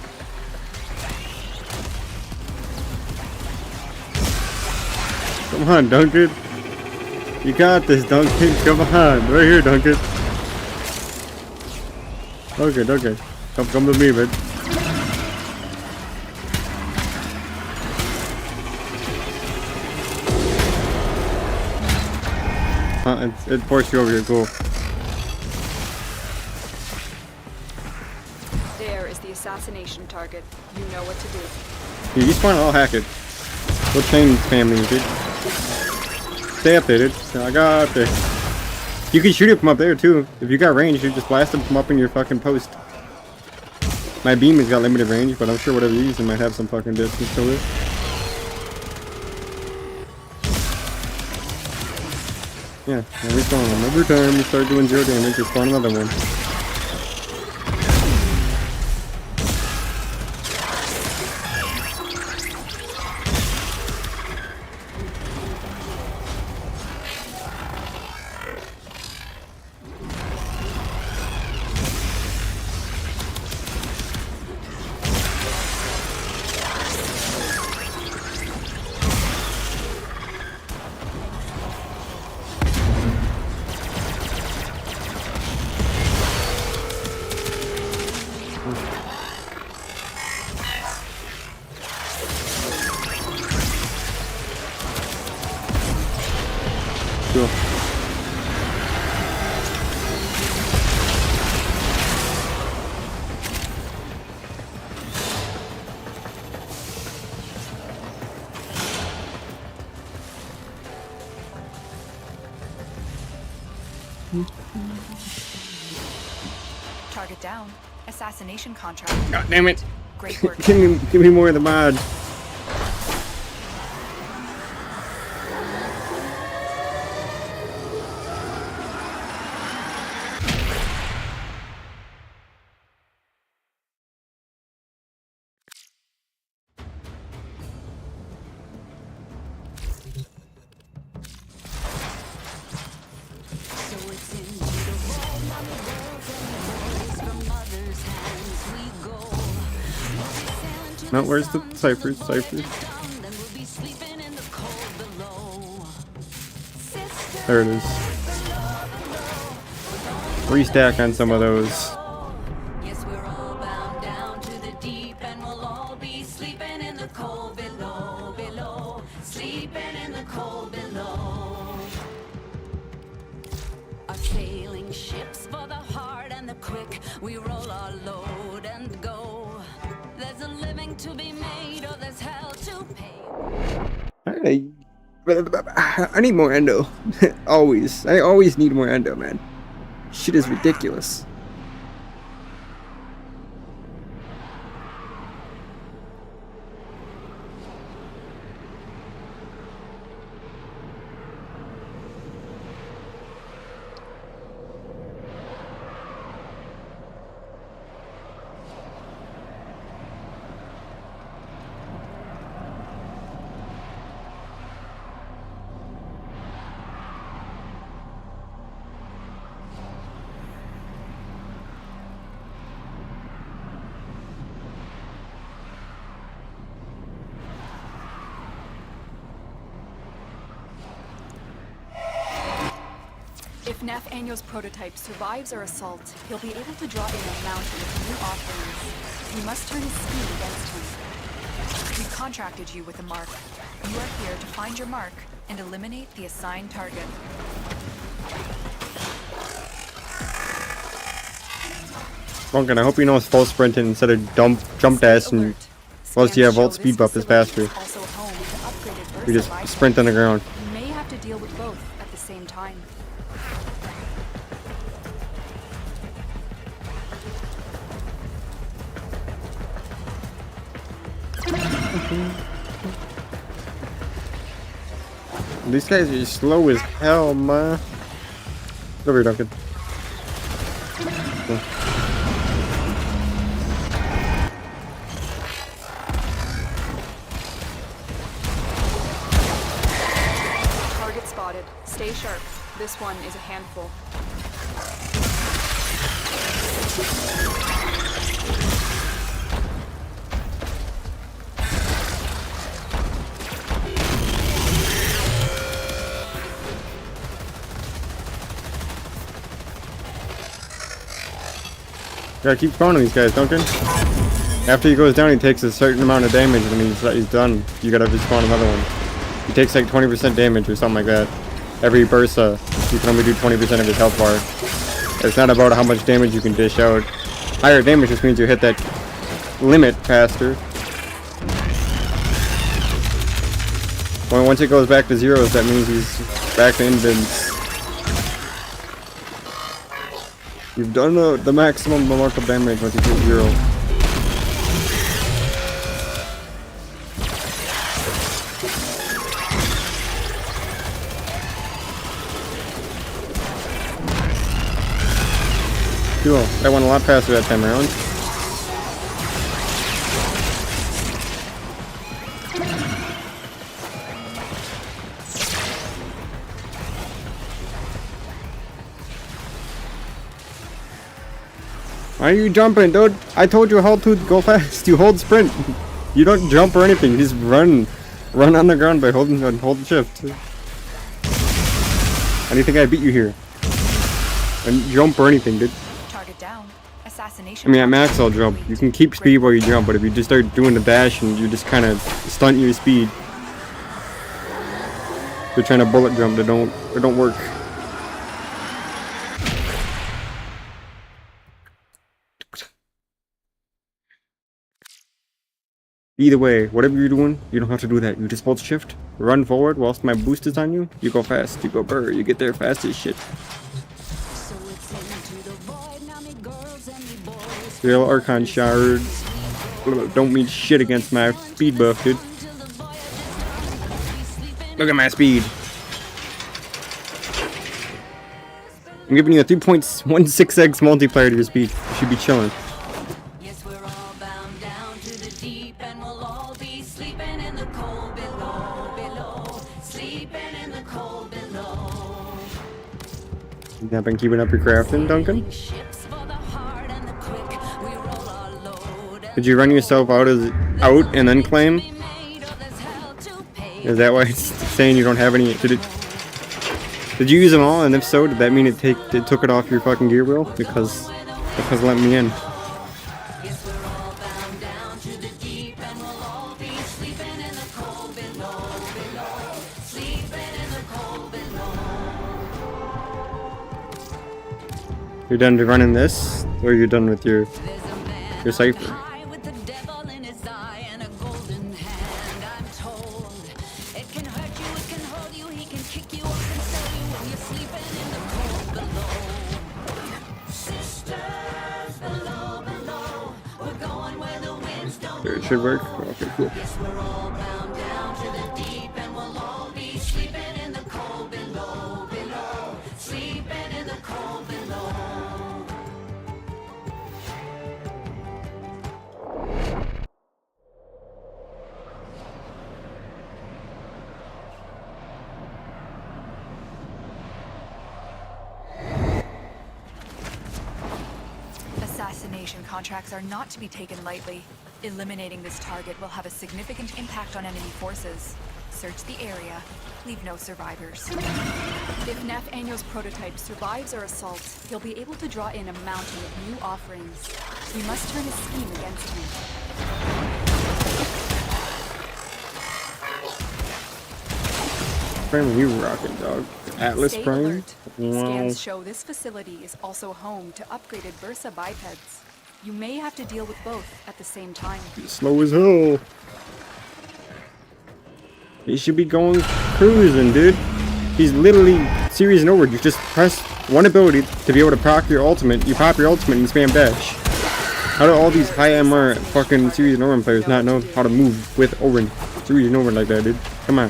Come on, Duncan. You got this, Duncan. Come on. Right here, Duncan. Okay. Come to me, man. It forced you over here, cool. There is the assassination target. You know what to do. Yeah, you spawn, I'll hack it. We'll change families, dude. Stay up there, dude. I got this. You can shoot it from up there, too. If you got range, you just blast them from up in your fucking post. My beam has got limited range, but I'm sure whatever you're using might have some fucking distance to it. Yeah, every time you start doing 0 damage, you spawn another one. Cool. Target down. Assassination contract. God damn it! Great work. give me more of the mod. No, where's the ciphers? Ciphers. There it is. Restack on some of those. Yes, we're all bound down to the deep, and we'll all be sleeping in the cold below, below, sleeping in the cold below. Our sailing ships for the hard and the quick, we roll our load and go. There's a living to be made, or there's hell to pay. I need more endo. Always. I always need more endo, man. Shit is ridiculous. If Nathaniel's prototype survives our assault, he'll be able to draw in a mountain of new offerings. We must turn his speed against him. We contracted you with a mark. You are here to find your mark and eliminate the assigned target. Bunkin, I hope you know it's full sprinting instead of jump dash, and plus you have volt speed buff is faster. You just sprint on the ground. You may have to deal with both at the same time. These guys are slow as hell, man. Over here, Duncan. Target spotted. Stay sharp. This one is a handful. Gotta keep spawning these guys, Duncan. After he goes down, he takes a certain amount of damage, and he's done. You gotta respawn another one. He takes like 20% damage or something like that. Every burst, you can only do 20% of his health bar. It's not about how much damage you can dish out. Higher damage just means you hit that limit faster. Well, once it goes back to zeros, that means he's back to invins. You've done the maximum amount of damage once you hit zero. Cool. That went a lot faster that time around. Why are you jumping, dude? I told you how to go fast. You hold sprint. You don't jump or anything. You just run on the ground by holding shift. I didn't think I beat you here. And jump or anything, dude. Target down. Assassination. I mean, at max I'll jump. You can keep speed while you jump, but if you just start doing the dash and you just kind of stunt your speed, you're trying to bullet jump. It don't work. Either way, whatever you're doing, you don't have to do that. You just hold shift, run forward whilst my boost is on you. You go fast, you go burr, you get there fast as shit. Real Archon shards don't mean shit against my speed buff, dude. Look at my speed. I'm giving you a 3.16x multiplier to your speed. You should be chilling. Yes, we're all bound down to the deep, and we'll all be sleeping in the cold below, sleeping in the cold below. You have been keeping up your crafting, Duncan? Did you run yourself out and then claim? Is that why it's saying you don't have any? Did you use them all? And if so, did that mean it took it off your fucking gear wheel? Because let me in. You're done to running this, or you're done with your cipher? There, it should work. Okay, cool. Assassination contracts are not to be taken lightly. Eliminating this target will have a significant impact on enemy forces. Search the area. Leave no survivors. If Nef Anyo's prototype survives our assault, he'll be able to draw in a mountain of new offerings. We must turn his scheme against him. Prime, you rockin', dog. Atlas Stay Prime? alert. Wow. Scans show this facility is also home to upgraded Bursa bipeds. You may have to deal with both at the same time. Slow as hell. He should be going cruising, dude. He's literally series and over. You just press one ability to be able to proc your ultimate. You pop your ultimate and spam dash. How do all these high MR fucking series and over players not know how to move with Orin? Series and over like that, dude. Come on.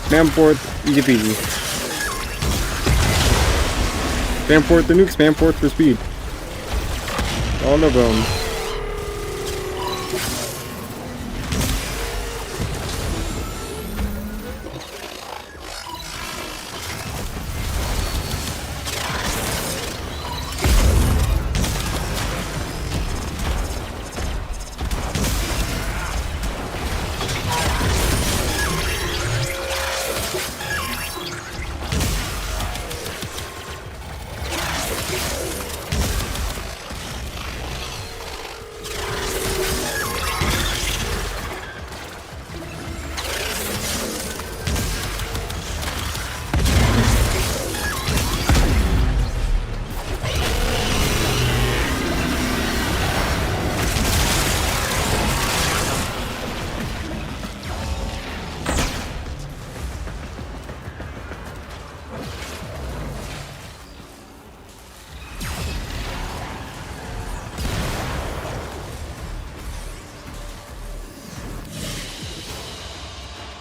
Spam forth, easy peasy. Spam forth the nuke, spam forth for speed. All of them.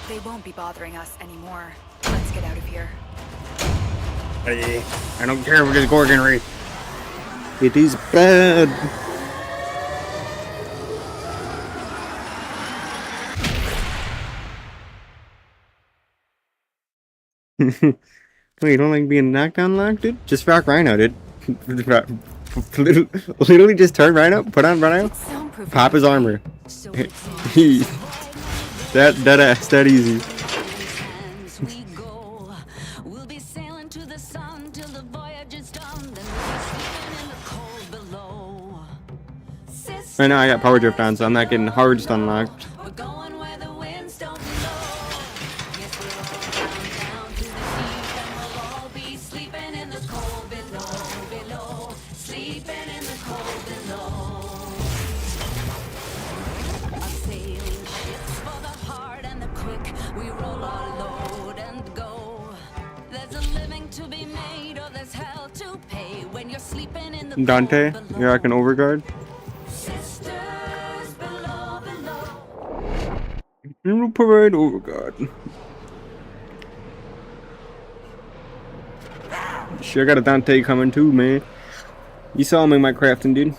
They won't be bothering us anymore. Let's get out of here. Hey, I don't care for this Gorgon Wraith. It is bad. Wait, you don't like being knocked down locked, dude? Just rock Rhino, dude. Literally just turn Rhino, put on Rhino, pop his armor. that easy. Right now I got power drift on, so I'm not getting hard stun locked. To be made, or there's hell to pay when you're sleeping in the Dante, you're like an overguard. You provide overguard. Sure, I got a Dante coming too, man. You saw me in my crafting, dude.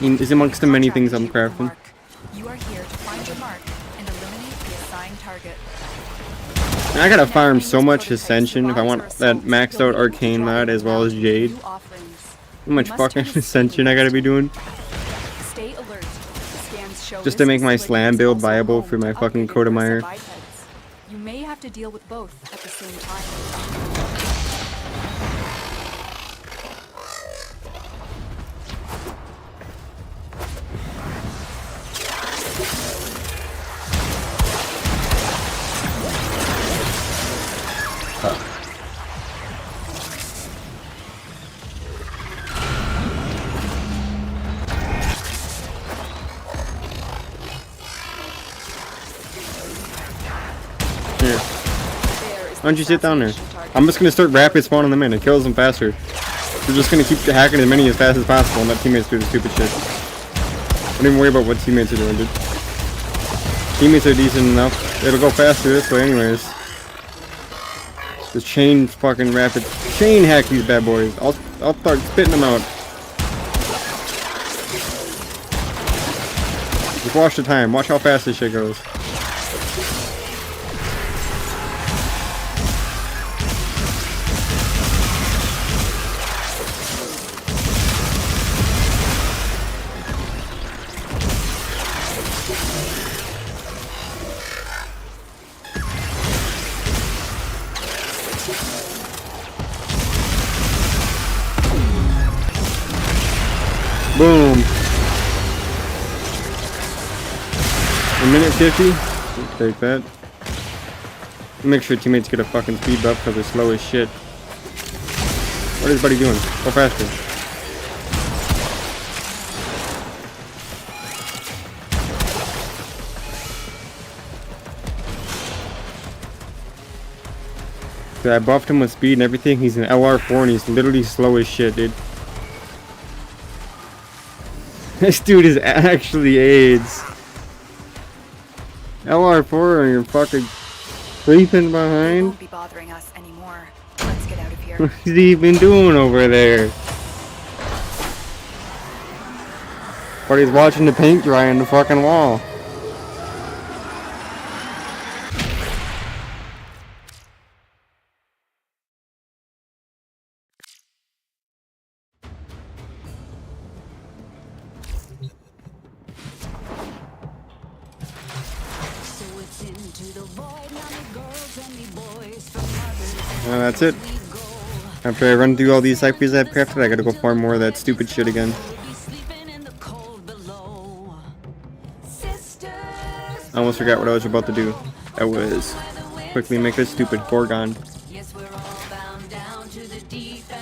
Is amongst the many things I'm crafting. You are here to find your mark and eliminate the assigned target. I gotta farm so much Ascension if I want that maxed out Arcane mod as well as Jade. How much fucking Ascension I gotta be doing? Stay alert. Scans show Just to make my slam build viable for my fucking Kodamire. You may have to deal with both at the same time. Here. Why don't you sit down there? I'm just gonna start rapid spawning them in. It kills them faster. We're just gonna keep hacking as many as fast as possible and let teammates do the stupid shit. Don't even worry about what teammates are doing, dude. Teammates are decent enough. It'll go faster this way anyways. Just chain fucking rapid. Chain hack these bad boys. I'll start spitting them out. Just watch the time. Watch how fast this shit goes. Boom. A minute 50. Take that. Make sure teammates get a fucking speed buff because they're slow as shit. What is buddy doing? Go faster. Dude, I buffed him with speed and everything. He's an LR4 and he's literally slow as shit, dude. This dude is actually AIDS. LR4 and you're fucking creeping behind. Won't be bothering us anymore. Let's get out of here. What's he been doing over there? But he's watching the paint dry on the fucking wall. That's it. After I run through all these ciphers I've crafted, I gotta go farm more of that stupid shit again. I almost forgot what I was about to do. That was quickly make this stupid Gorgon.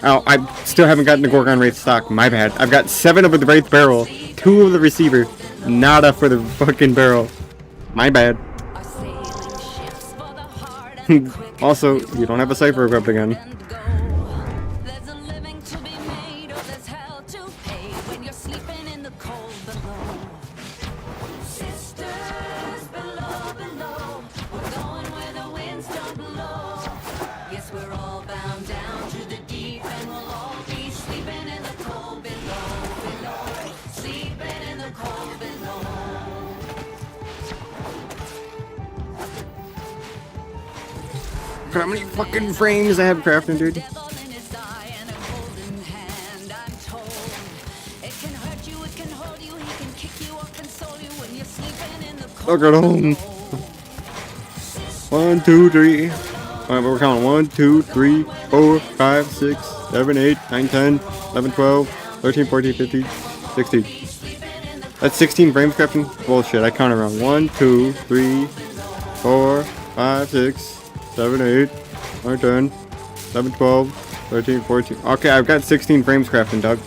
Oh, I still haven't gotten the Gorgon Wraith stock. My bad. I've got 7 of the Wraith barrel, 2 of the receiver, nada for the fucking barrel. My bad. Also, you don't have a cipher equipped again. How many fucking frames I have crafting, dude? Look at him. 1, 2, 3. Alright, but we're counting 1, 2, 3, 4, 5, 6, 7, 8, 9, 10, 11, 12, 13, 14, 15, 16. That's 16 frames crafting? Bullshit, I counted wrong. 1, 2, 3, 4, 5, 6, 7, 8, 9, 10, 11, 12, 13, 14. Okay, I've got 16 frames crafting, Doug.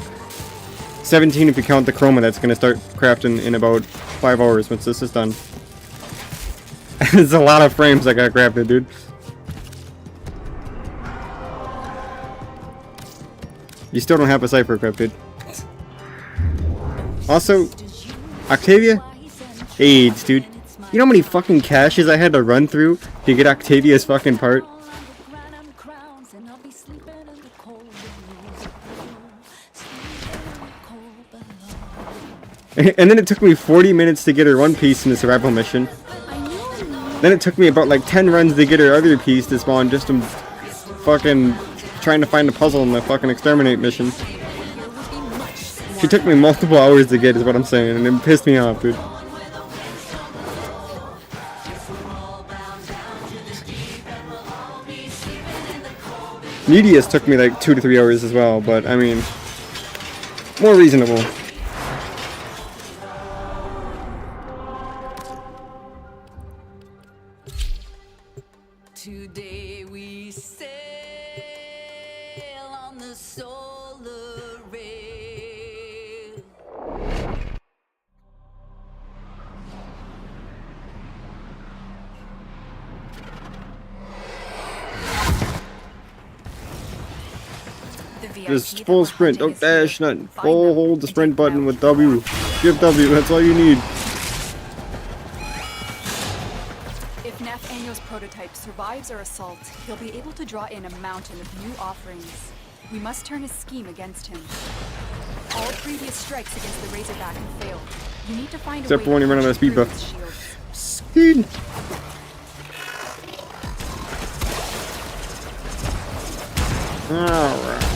17 if you count the chroma that's going to start crafting in about 5 hours once this is done. It's a lot of frames I got crafted, dude. You still don't have a cipher equipped, dude. Also, Octavia? AIDS, dude. You know how many fucking caches I had to run through to get Octavia's fucking part? And then it took me 40 minutes to get her one piece in the survival mission. Then it took me about like 10 runs to get her other piece to spawn just to fucking trying to find a puzzle in the fucking exterminate mission. She took me multiple hours to get is what I'm saying, and it pissed me off, dude. Medius took me like 2 to 3 hours as well, but I mean, more reasonable. Today we sail on the solar rail. Just full sprint, don't dash, nothing. Full hold the sprint button with W. Give W, that's all you need. If Nathaniel's prototype survives our assault, he'll be able to draw in a mountain of new offerings. We must turn his scheme against him. All previous strikes against the Razorback have failed. You need to find Except a way for when you run out of speed buff. Speed. Alright.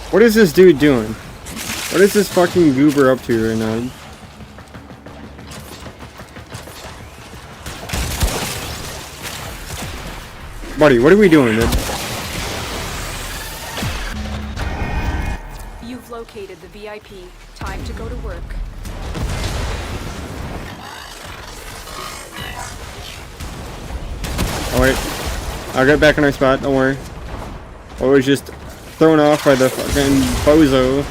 What is this dude doing? What is this fucking goober up to right now? Buddy, what are we doing, dude? You've located the VIP. Time to go to work. Oh wait, I'll get back in our spot, don't worry. I was just thrown off by the fucking bozo.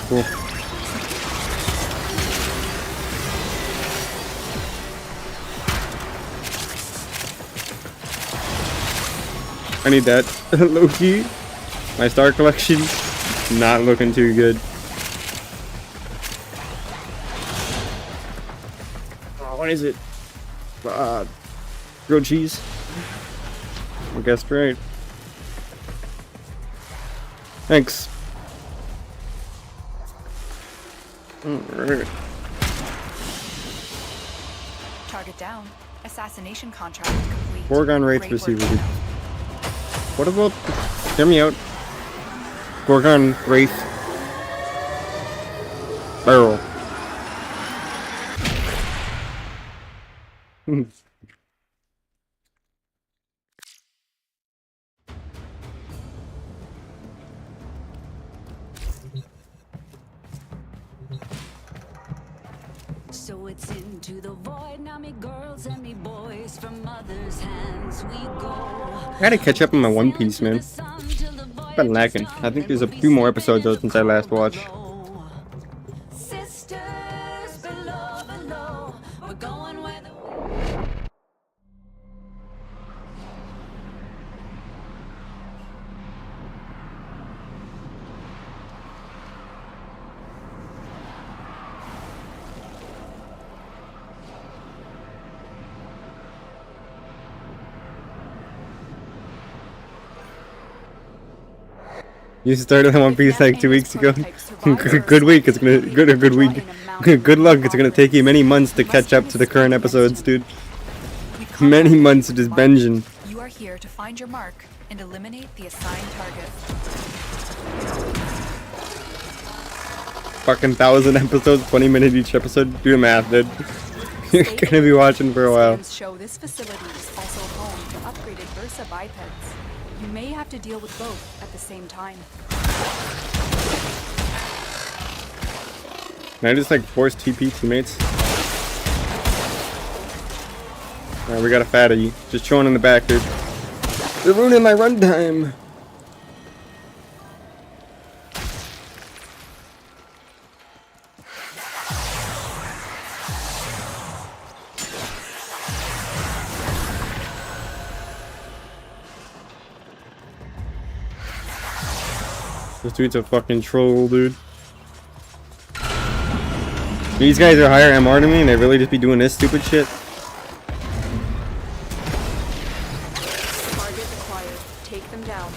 Cool. I need that. Low-key. My star collection, not looking too good. Oh, what is it? Grilled cheese? I guess right. Thanks. Alright. Target down. Assassination contract complete. Gorgon Wraith receiver. What about... Hear me out. Gorgon Wraith. Barrel. So it's into the void now, me girls and me boys, from mothers' hands we go. I gotta catch up on my One Piece, man. Been lacking. I think there's a few more episodes though since I last watched. You started on One Piece like 2 weeks ago. Good week. It's gonna good week. Good luck. It's gonna take you many months to catch up to the current episodes, dude. Many months of just binging. You are here to find your mark and eliminate the assigned target. Fucking 1,000 episodes, 20 minutes each episode. Do the math, dude. You're gonna be watching for a while. Show this facility is also home to upgraded Versa bipeds. You may have to deal with both at the same time. Can I just like force TP teammates? Alright, we got a fatty. Just chilling in the back, dude. They're ruining my runtime. This dude's a fucking troll, dude. These guys are higher MR than me and they really just be doing this stupid shit. Target acquired. Take them down.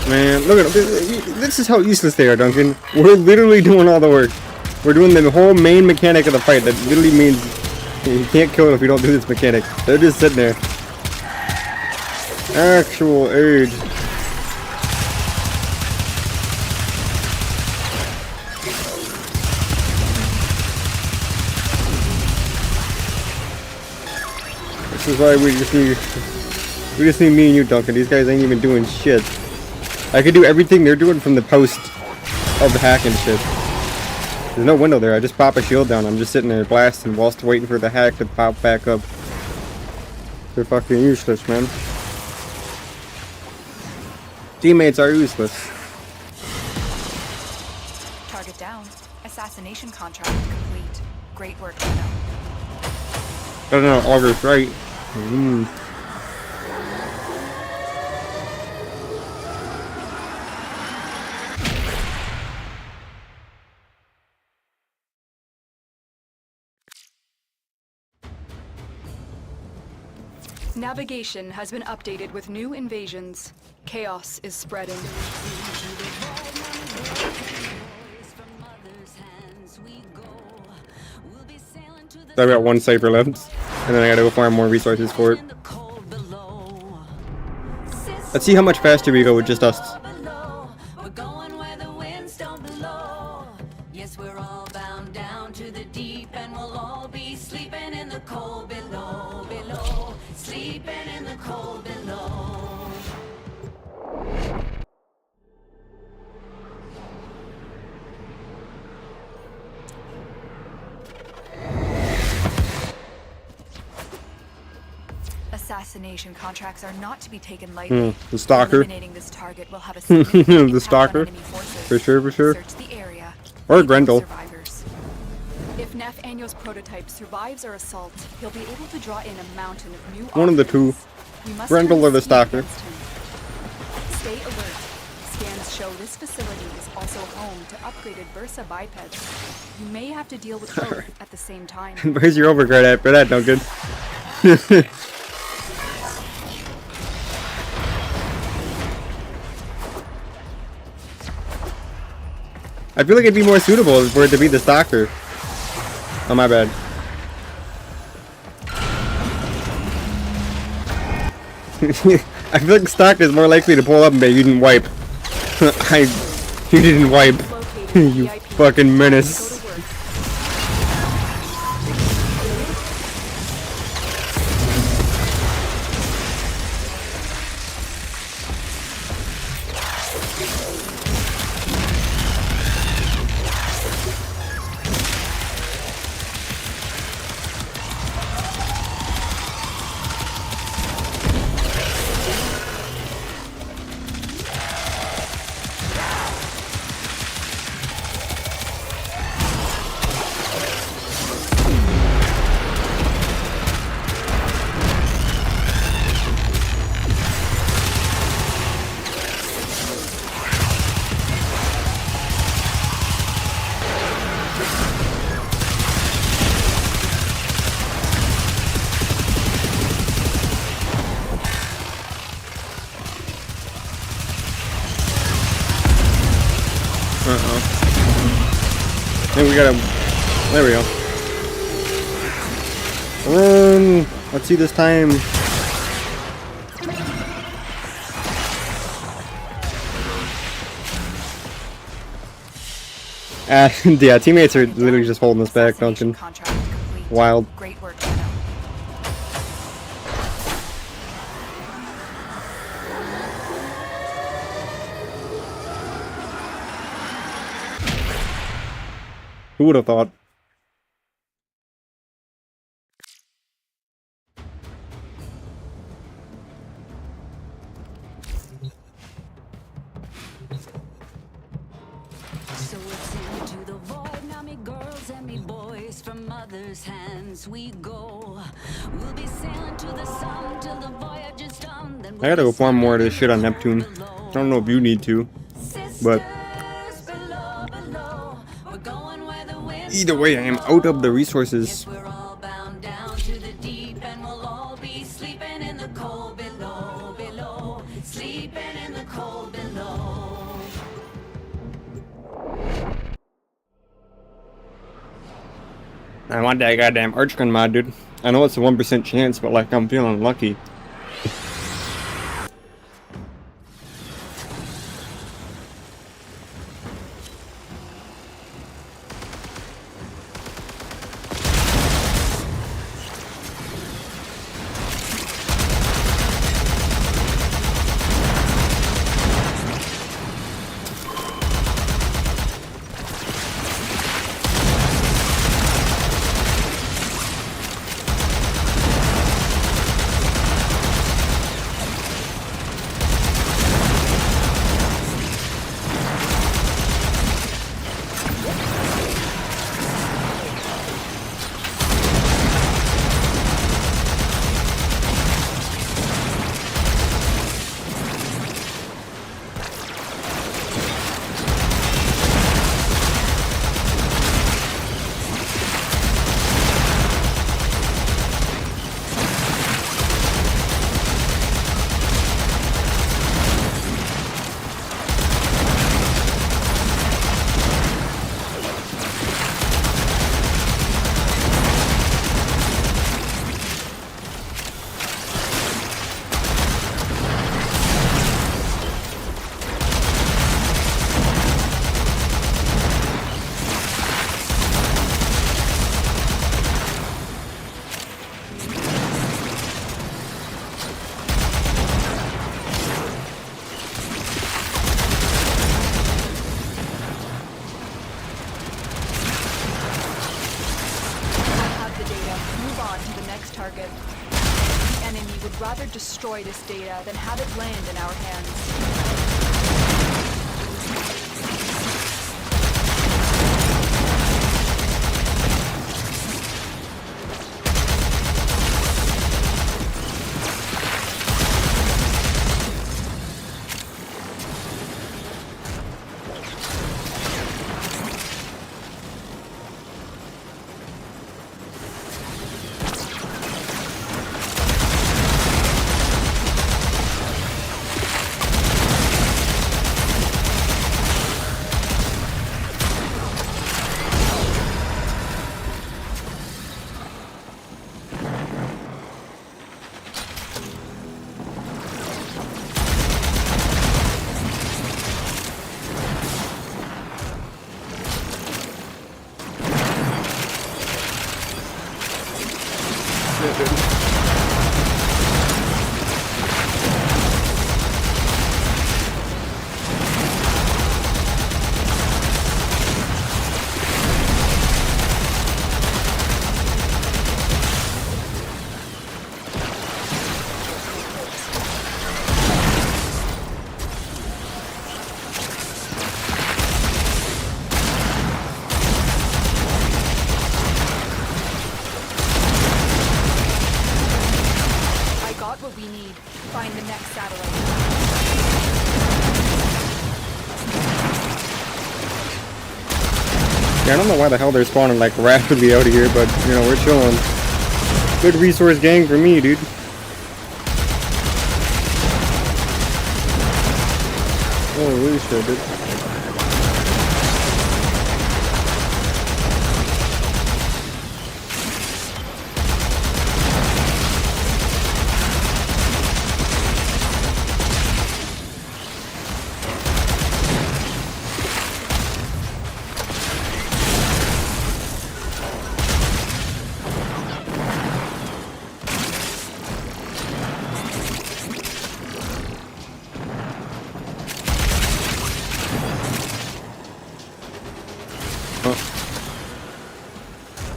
Man, look at them. This is how useless they are, Duncan. We're literally doing all the work. We're doing the whole main mechanic of the fight. That literally means you can't kill them if you don't do this mechanic. They're just sitting there. Actual age. This is why we just need me and you, Duncan. These guys ain't even doing shit. I could do everything they're doing from the post of the hack and shit. There's no window there. I just pop a shield down. I'm just sitting there blasting whilst waiting for the hack to pop back up. They're fucking useless, man. Teammates are useless. Target down. Assassination contract complete. Great work, Leno. I don't know, August, right? Navigation has been updated with new invasions. Chaos is spreading. So I've got one cipher left, and then I gotta go farm more resources for it. Let's see how much faster we go with just us. Yes, we're all bound down to the deep, and we'll all be sleeping in the cold below, below, sleeping in the cold below. Assassination contracts are not to be taken lightly. The stalker. Eliminating this target will have a significant The stalker. impact on enemy forces. For sure, for sure. Search the area. Or Grendel. Survivors. If Nef Anyo's prototype survives our assault, he'll be able to draw in a mountain of new One of the two. Grendel or the stalker. Stay alert. Scans show this facility is also home to upgraded Versa bipeds. You may have to deal with both at the same time. Where's your overcard at for that, Duncan? I feel like it'd be more suitable for it to be the stalker. Oh, my bad. I feel like stalker is more likely to pull up and be, you didn't wipe. You didn't wipe. You fucking menace. Then we gotta. There we go. Run! Let's see this time. Yeah, teammates are literally just holding us back, Duncan. Wild. Great work, Tenno. Who would have thought? So it's into the void, now me girls and me boys, from mother's hands we go. We'll be sailing to the sun till the voyage is done. Then I gotta go farm more of this shit on Neptune. I don't know if you need to, but either way, I am out of the resources. we're all bound down to the deep, and we'll all be sleeping in the cold below, below, sleeping in the cold below. I want that goddamn Archgun mod, dude. I know it's a 1% chance, but like I'm feeling lucky. target. The enemy would rather destroy this data than have it land in our hands. What we need. Find the next satellite. Yeah, I don't know why the hell they're spawning like rapidly out of here, but you know, we're chilling. Good resource gang for me, dude. Holy shit, dude.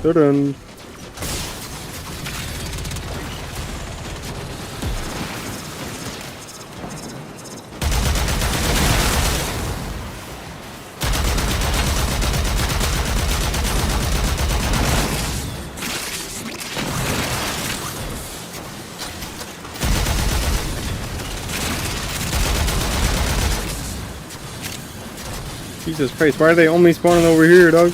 Dun-dun. Jesus Christ, why are they only spawning over here, dog?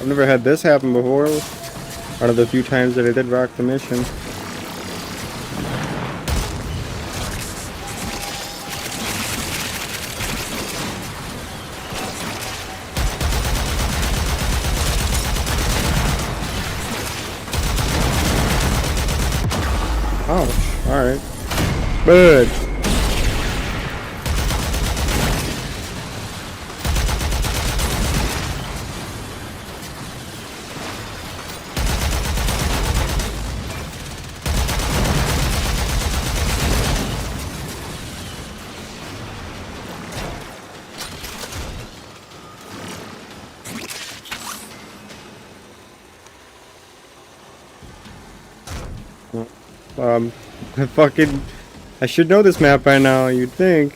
I've never had this happen before. Out of the few times that I did rock the mission. Ouch. Alright. Good. I should know this map by now, you'd think.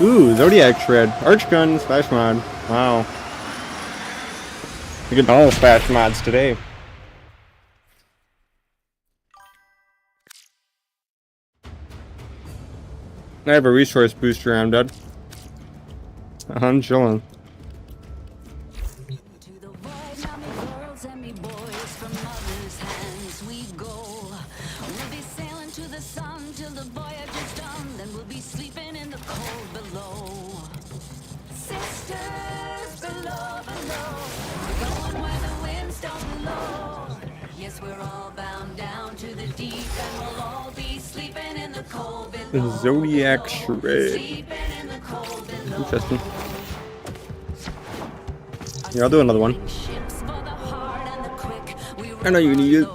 Ooh, Zodiac Shred. Arch Gun, Splash Mod. Wow. We get all the Splash Mods today. I have a resource booster, I'm dead. I'm chilling. The Zodiac Shred. Interesting. Yeah, I'll do another one. I know you need it.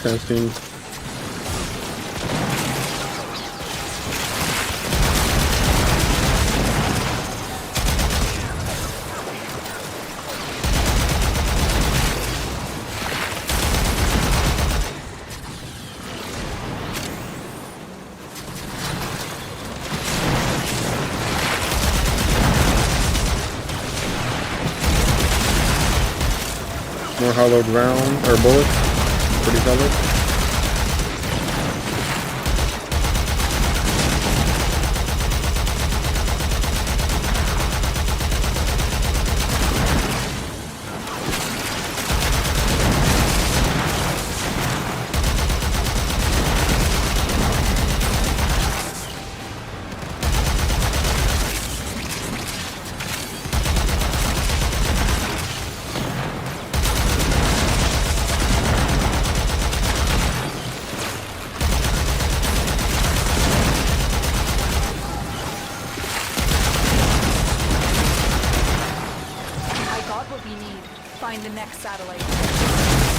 Interesting. More hollowed round or bullets. Pretty solid.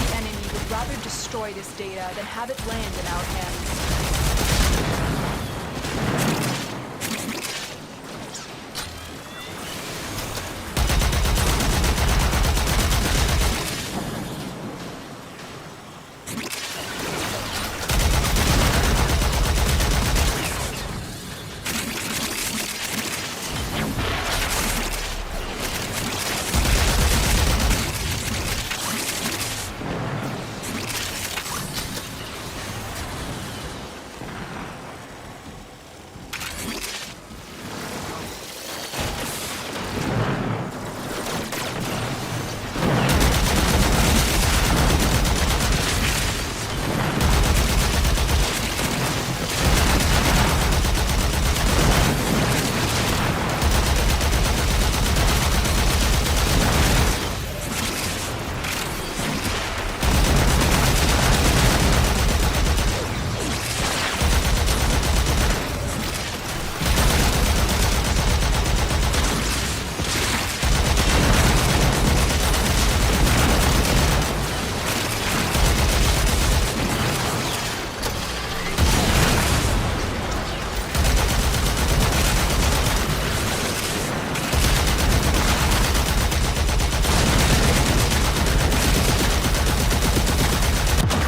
The enemy would rather destroy this data than have it land in our hands.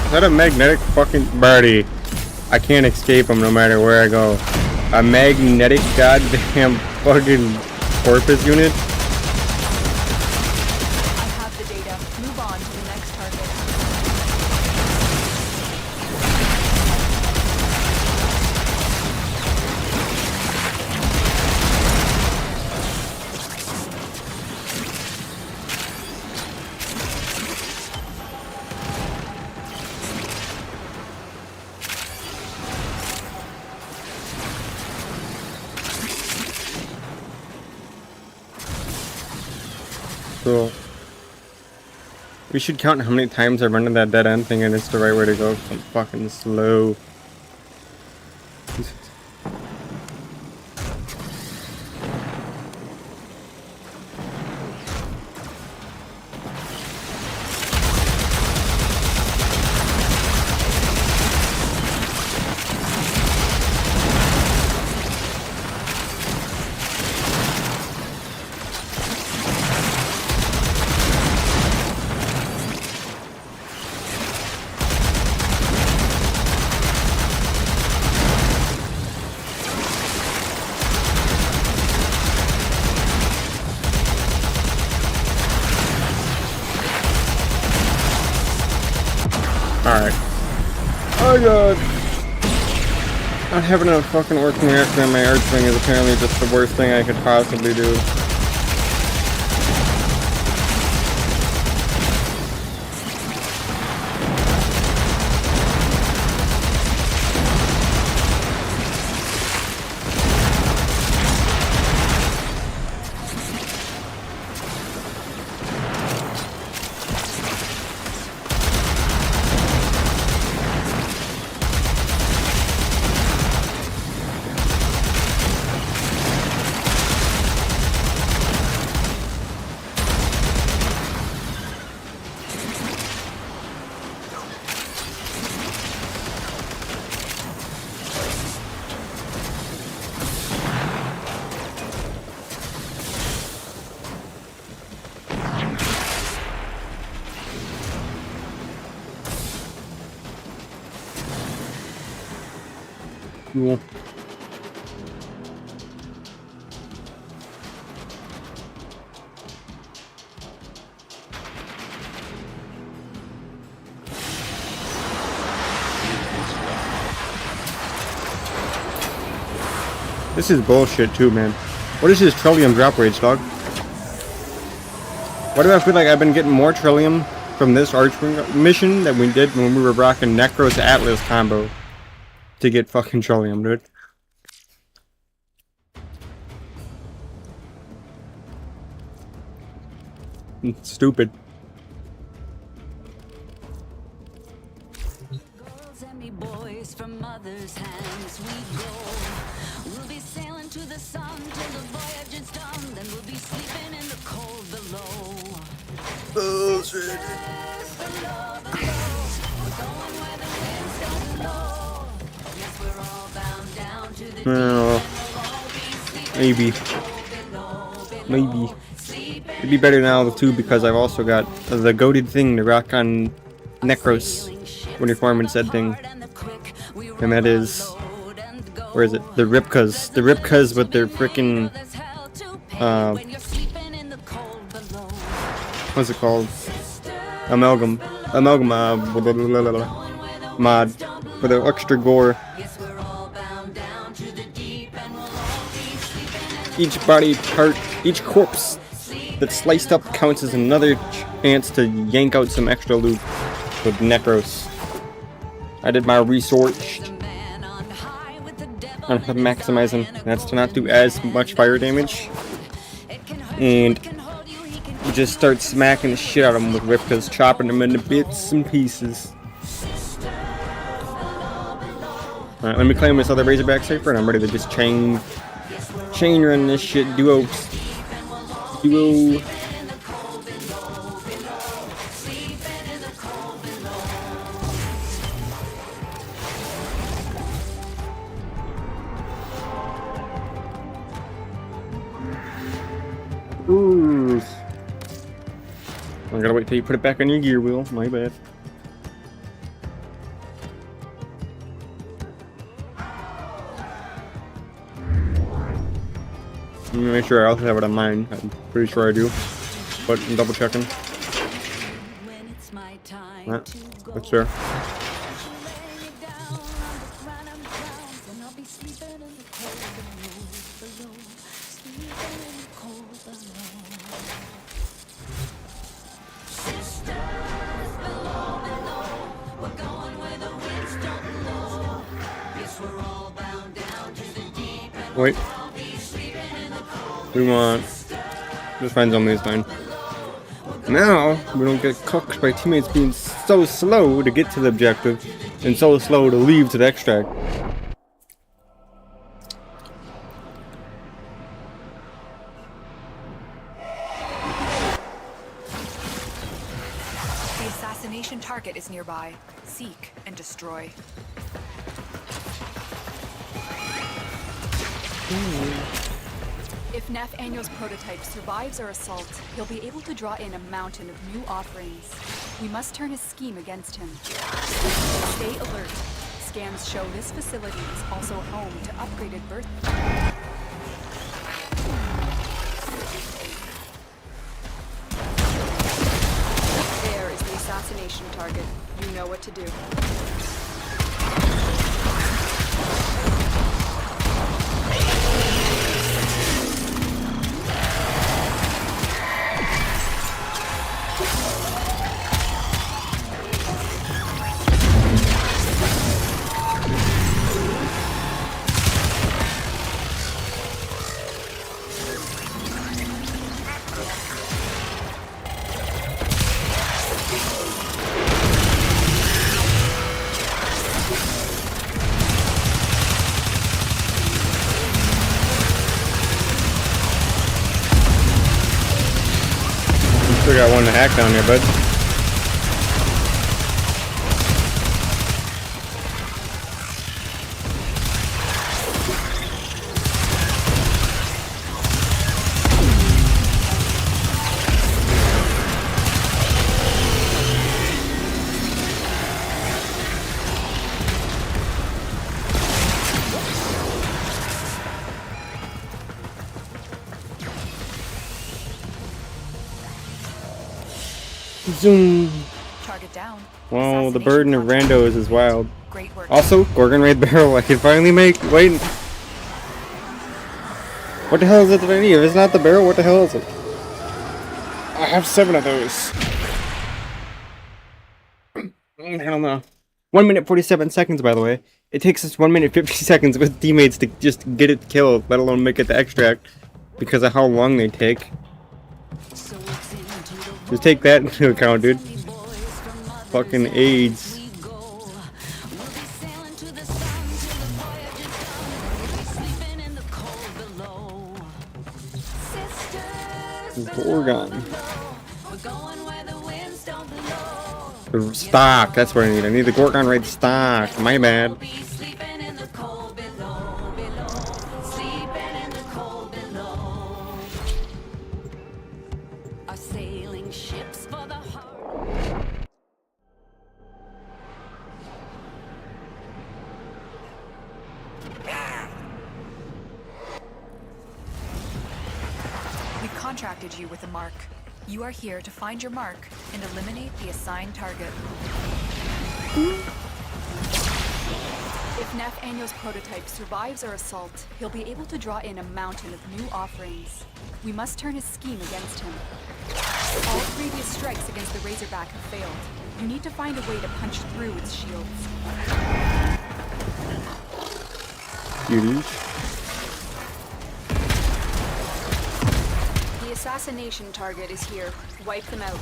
Is that a magnetic fucking birdie? I can't escape him no matter where I go. A magnetic goddamn fucking porpoise unit? I have the data. Move on to the next target. So we should count how many times I run into that dead end thing and it's the right way to go. I'm fucking slow. Alright. Oh god. Not having a fucking working reactor on my arch wing is apparently just the worst thing I could possibly do. Cool. This is bullshit too, man. What is his Trillium drop rates, dog? Why do I feel like I've been getting more Trillium from this Archwing mission than we did when we were rocking Necros Atlas combo to get fucking Trillium, dude? It's stupid. Girls and me boys from mother's hands we go. We'll be sailing to the sun till the voyage is done. Then we'll be sleeping in the cold below. Sisters, No. Maybe. Maybe. It'd be better now too because I've also got the goated thing to rock on Necros when you're farming said thing. And that is, where is it? The Ripkas. The Ripkas with their freaking what's it called? Amalgam mod for the extra gore. Each body part, each corpse that's sliced up counts as another chance to yank out some extra loot with Necros. I did my research on maximizing. That's to not do as much fire damage. And you just start smacking the shit out of them with Ripkas, chopping them into bits and pieces. Alright, let me claim this other Razorback Safer and I'm ready to just chain run this shit. Duo. Ooh. I gotta wait till you put it back on your gear wheel. My bad. I'm gonna make sure I also have it on mine. I'm pretty sure I do, but I'm double checking. That's fair. Wait. We want just find zombies fine. Now we don't get cooked by teammates being so slow to get to the objective and so slow to leave to the extract. The assassination target is nearby. Seek and destroy. If Neff Anyo's prototype survives our assault, he'll be able to draw in a mountain of new offerings. We must turn his scheme against him. Stay alert. Scans show this facility is also home to upgraded birth. There is the assassination target. You know what to do. Still got one to hack down there, bud. Zoom. Target down. Wow, the burden of randos is wild. Great work. Also, Gorgon Raid Barrel I can finally make. Wait. What the hell is it that I need? If it's not the barrel, what the hell is it? I have 7 of those. I don't know. 1 minute 47 seconds, by the way. It takes us 1 minute 50 seconds with teammates to just get it killed, let alone make it to extract, because of how long they take. Just take that into account, dude. Fucking AIDS. Gorgon. The stock, that's what I need. I need the Gorgon Raid stock. My bad. contracted you with a mark. You are here to find your mark and eliminate the assigned target. If Nef Anio's prototype survives our assault, he'll be able to draw in a mountain of new offerings. We must turn his scheme against him. All previous strikes against the Razorback have failed. You need to find a way to punch through its shields. Beauties. The assassination target is here. Wipe them out.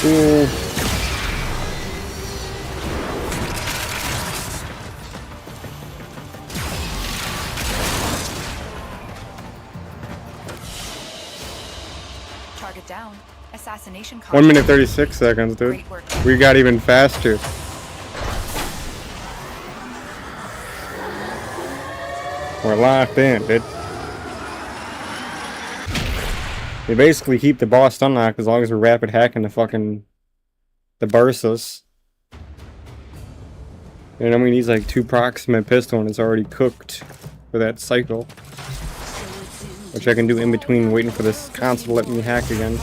Cool. Target down. Assassination. 1 minute 36 seconds, dude. We got even faster. We're locked in, dude. They basically keep the boss unlocked as long as we're rapid hacking the bursas. And then we need like 2 proximate pistol and it's already cooked for that cycle. Which I can do in between waiting for this console to let me hack again.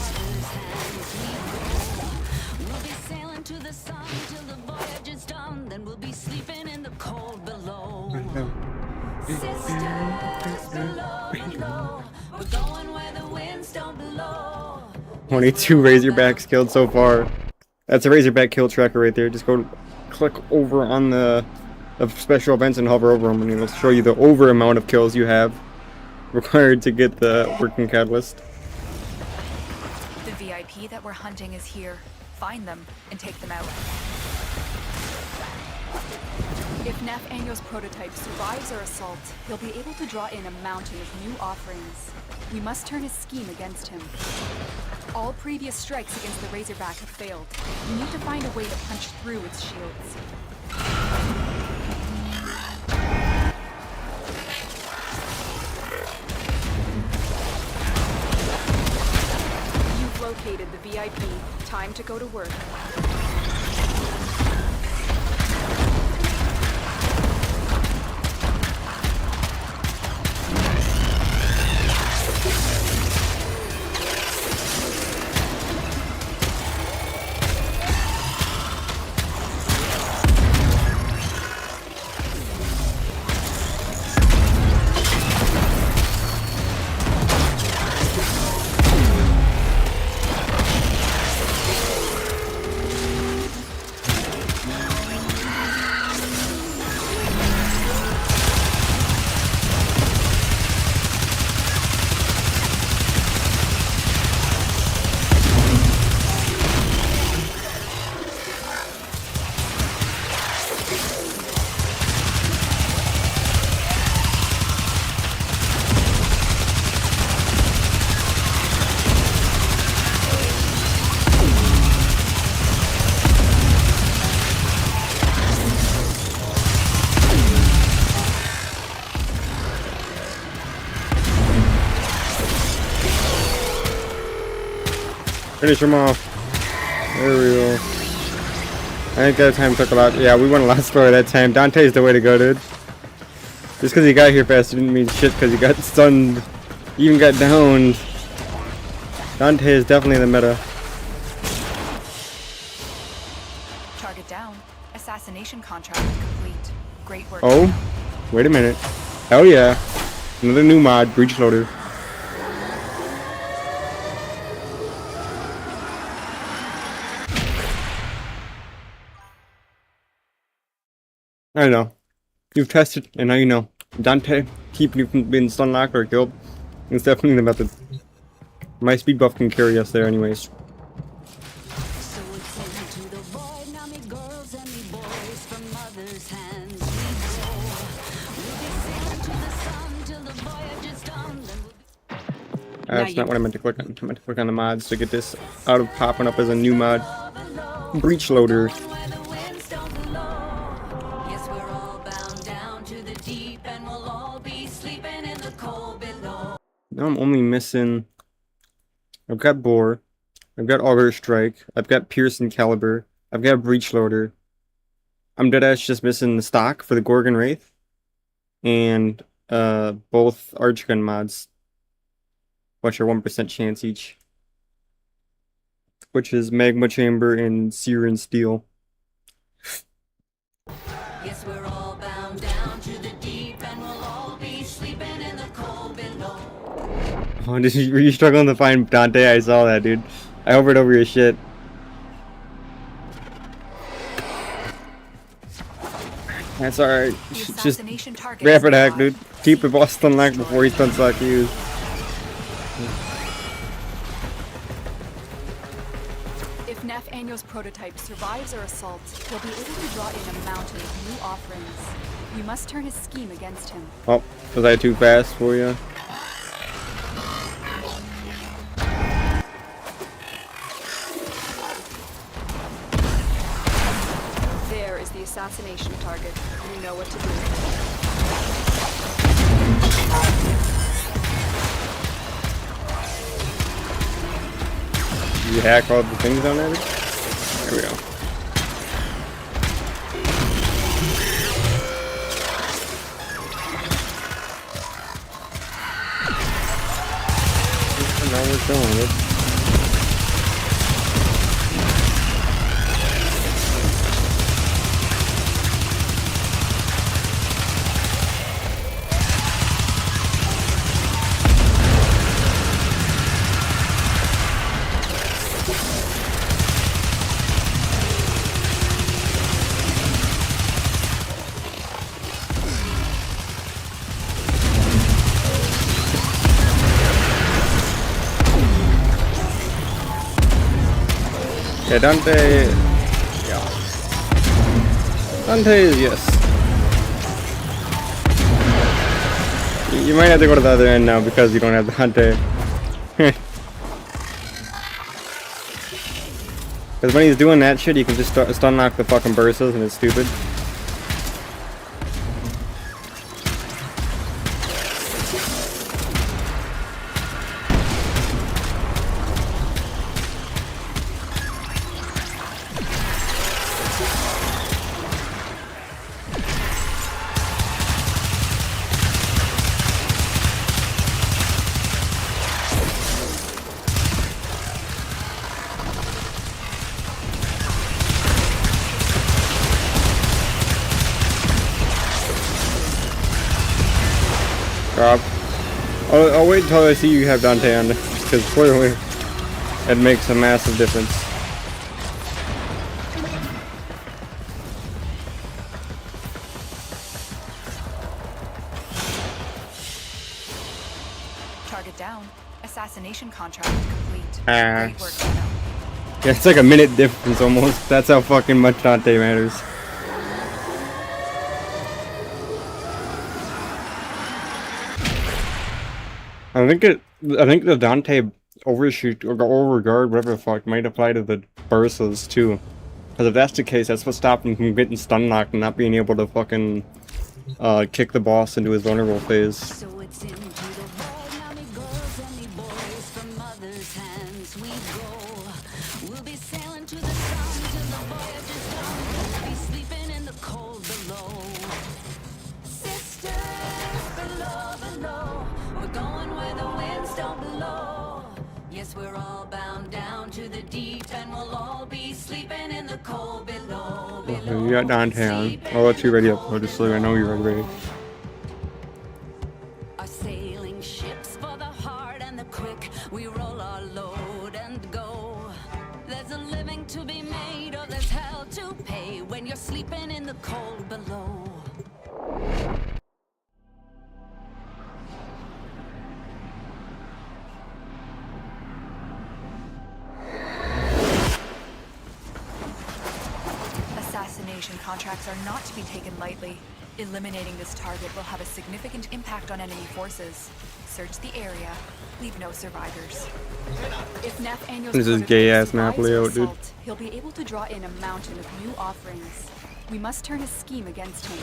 Only 2 Razorbacks killed so far. That's a Razorback kill tracker right there. Just go click over on the special events and hover over them and it'll show you the over amount of kills you have required to get the working catalyst. The VIP that we're hunting is here. Find them and take them out. If Nef Anio's prototype survives our assault, he'll be able to draw in a mountain of new offerings. We must turn his scheme against him. All previous strikes against the Razorback have failed. You need to find a way to punch through its shields. You've located the VIP. Time to go to work. Finish him off. There we go. I think that time took a lot. Yeah, we went a lot slower that time. Dante's the way to go, dude. Just because he got here fast didn't mean shit because he got stunned. He even got downed. Dante is definitely the meta. Target down. Assassination contract complete. Great work. Oh, wait a minute. Hell yeah. Another new mod, Breach Loader. I know. You've tested, and now you know. Dante, keeping you from being stun locked or killed. It's definitely the method. My speed buff can carry us there anyways. That's not what I meant to click on. I meant to click on the mods to get this out of popping up as a new mod. Breach loader. Now I'm only missing... I've got Boar. I've got Auger Strike. I've got Piercing Caliber. I've got Breach Loader. I'm deadass just missing the stock for the Gorgon Wraith. And both Archgun mods. Which are 1% chance each. Which is Magma Chamber and Sear and Steel. Yes, we're all bound down to the deep, and we'll all be sleeping in the cold below. Oh, were you struggling to find Dante? I saw that, dude. I hovered over your shit. That's alright. Just rapid hack, dude. Keep the boss stun locked before he stun lock you. If Nef Anyo's prototype survives our assault, he'll be able to draw in a mountain of new offerings. You must turn his scheme against him. Oh, was I too fast for you? There is the assassination target. You know what to do. You hack all the things on there? There we go. Now we're going it. Yeah, Dante... Yeah. Dante is yes. You might have to go to the other end now because you don't have Dante. Because when he's doing that shit, you can just stun lock the fucking bursts and it's stupid. Rob. I'll wait until I see you have Dante on, because clearly it makes a massive difference. Target down. Assassination contract complete. Ah. Great work, Dino. Yeah, it's like a minute difference almost. That's how fucking much Dante matters. I think the Dante overshoot or overguard, whatever the fuck, might apply to the bursts too. Because if that's the case, that's what stopped him from getting stun locked and not being able to fucking kick the boss into his vulnerable phase. So it's into the void, now me girls and me boys, from mother's hands we go. We'll be sailing to the sun till the voyage is done. We'll be sleeping in the cold below. Sisters below, below, we're going where the winds don't blow. Yes, we're all bound down to the deep, and we'll all be sleeping in the cold below. You got Dante on. I'll let you ready up, just so I know you're ready. Our sailing ships for the hard and the quick, we roll our load and go. There's a living to be made, or there's hell to pay when you're sleeping in the cold below. assassination contracts are not to be taken lightly. Eliminating this target will have a significant impact on enemy forces. Search the area. Leave no survivors. If Nathaniel's This is gay-ass map survives our layout, dude. assault, he'll be able to draw in a mountain of new offerings. We must turn his scheme against him.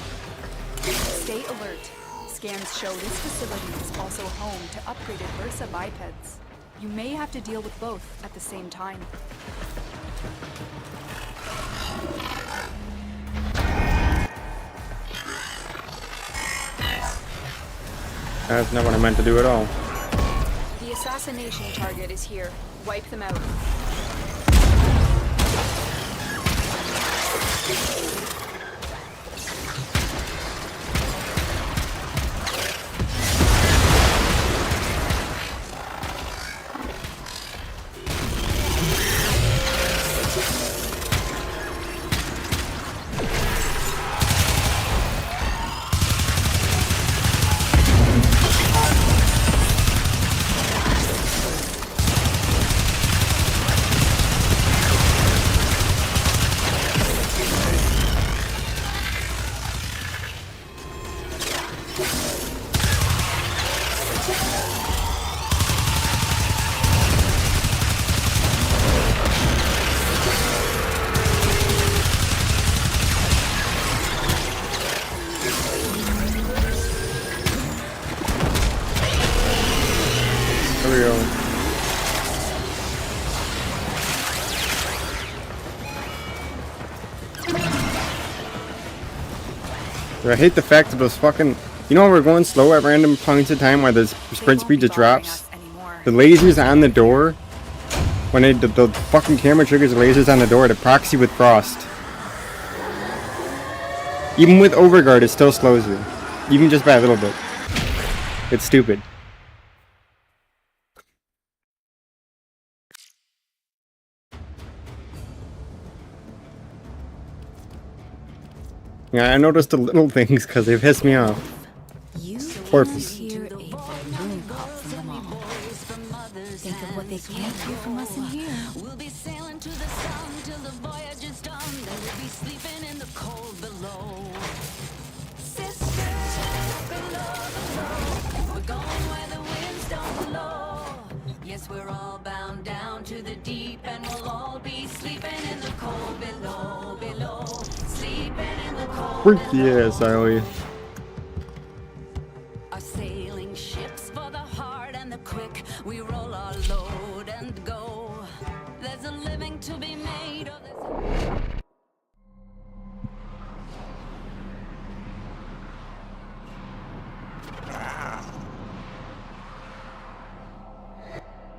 Stay alert. Scans show this facility is also home to upgraded Versa bipeds. You may have to deal with both at the same time. That's not what I meant to do at all. The assassination target is here. Wipe them out. There we go. Dude, I hate the fact that those fucking... You know when we're going slow at random points of time where the sprint speed just drops? The lasers on the door, when the fucking camera triggers the lasers on the door to proxy with frost. Even with overguard, it still slows you. Even just by a little bit. It's stupid. Yeah, I noticed the little things because they piss me off. Porpoise. Hear a balloon pop from them all. Think of what they can't hear from us in here. We'll be sailing to the sun till the voyage is done. Then we'll be sleeping in the cold below. Sisters, below. We're going where the winds don't blow. Yes, we're all bound down to the deep, and we'll all be sleeping in the cold below, below. Sleeping in the cold Freaky ass, Iowa. Our sailing ships for the hard and the quick. We roll our load and go. There's a living to be made.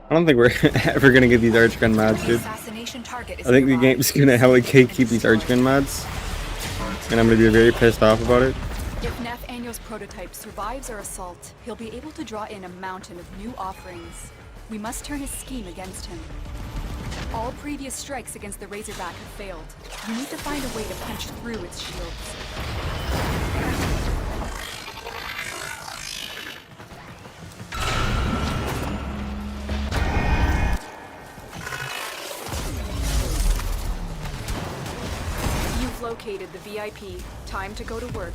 I don't think we're ever gonna get these archgun mods, dude. Assassination target is I think the nearby. game's gonna hella keep these archgun mods, and I'm gonna be very pissed off about it. If Nathaniel's prototype survives our assault, he'll be able to draw in a mountain of new offerings. We must turn his scheme against him. All previous strikes against the Razorback have failed. You need to find a way to punch through its shields. You've located the VIP. Time to go to work.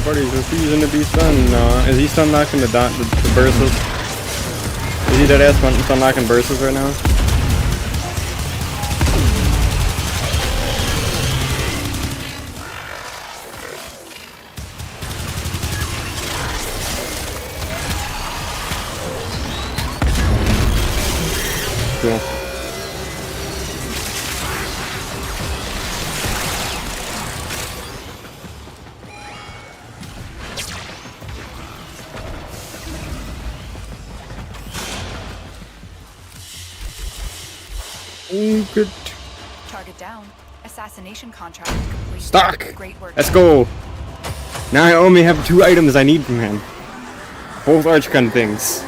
Buddy's refusing to be stunned. Is he stun knocking the bursts? Is he dead ass stun knocking bursts right now? cool. Good. Target down. Assassination contract complete. Stock! Great work. Let's go! Now I only have 2 items I need from him. Both arch gun things.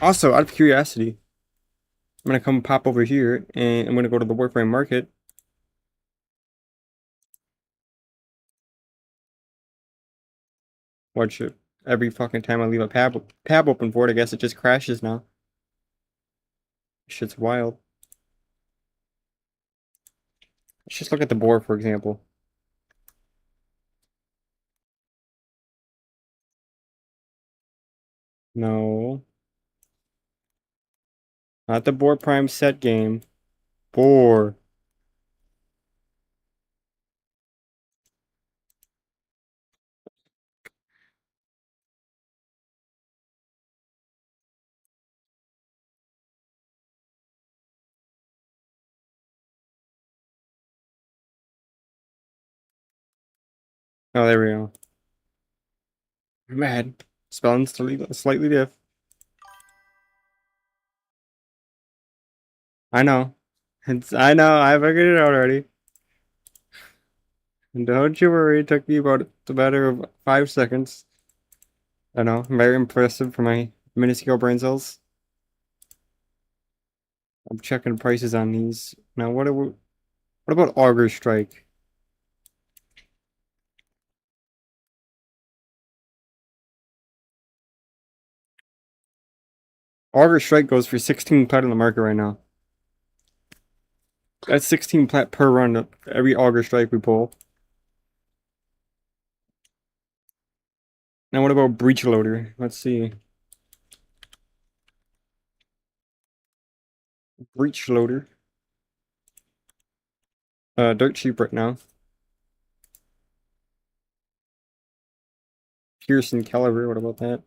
Also, out of curiosity, I'm gonna come pop over here and I'm gonna go to the Warframe market. Watch it. Every fucking time I leave a tab open for it, I guess it just crashes now. Shit's wild. Let's just look at the board, for example. No. Not the board prime set game. Board. Oh, there we go. I'm mad. Spelling slightly diff. I know. I know. I figured it out already. And don't you worry. It took me about a matter of 5 seconds. I know. Very impressive for my minuscule brain cells. I'm checking prices on these. Now, what about Augur Strike? Augur Strike goes for 16 plat on the market right now. That's 16 plat per run of every Augur Strike we pull. Now what about Breach Loader? Let's see. Breach Loader. Dirt cheap right now. Pearson Caliber, what about that?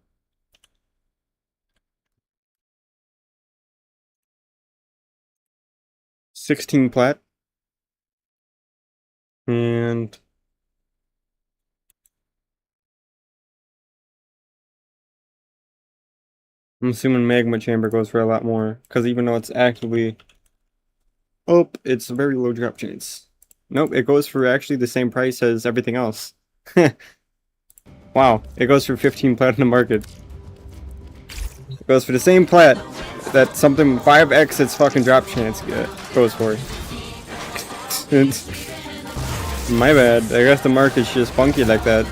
$16 plat. And I'm assuming Magma Chamber goes for a lot more, because even though it's actively... Oh, it's a very low drop chance. Nope, it goes for actually the same price as everything else. Wow, it goes for 15 plat in the market. It goes for the same plat that something 5x its fucking drop chance goes for. My bad, I guess the market's just funky like that.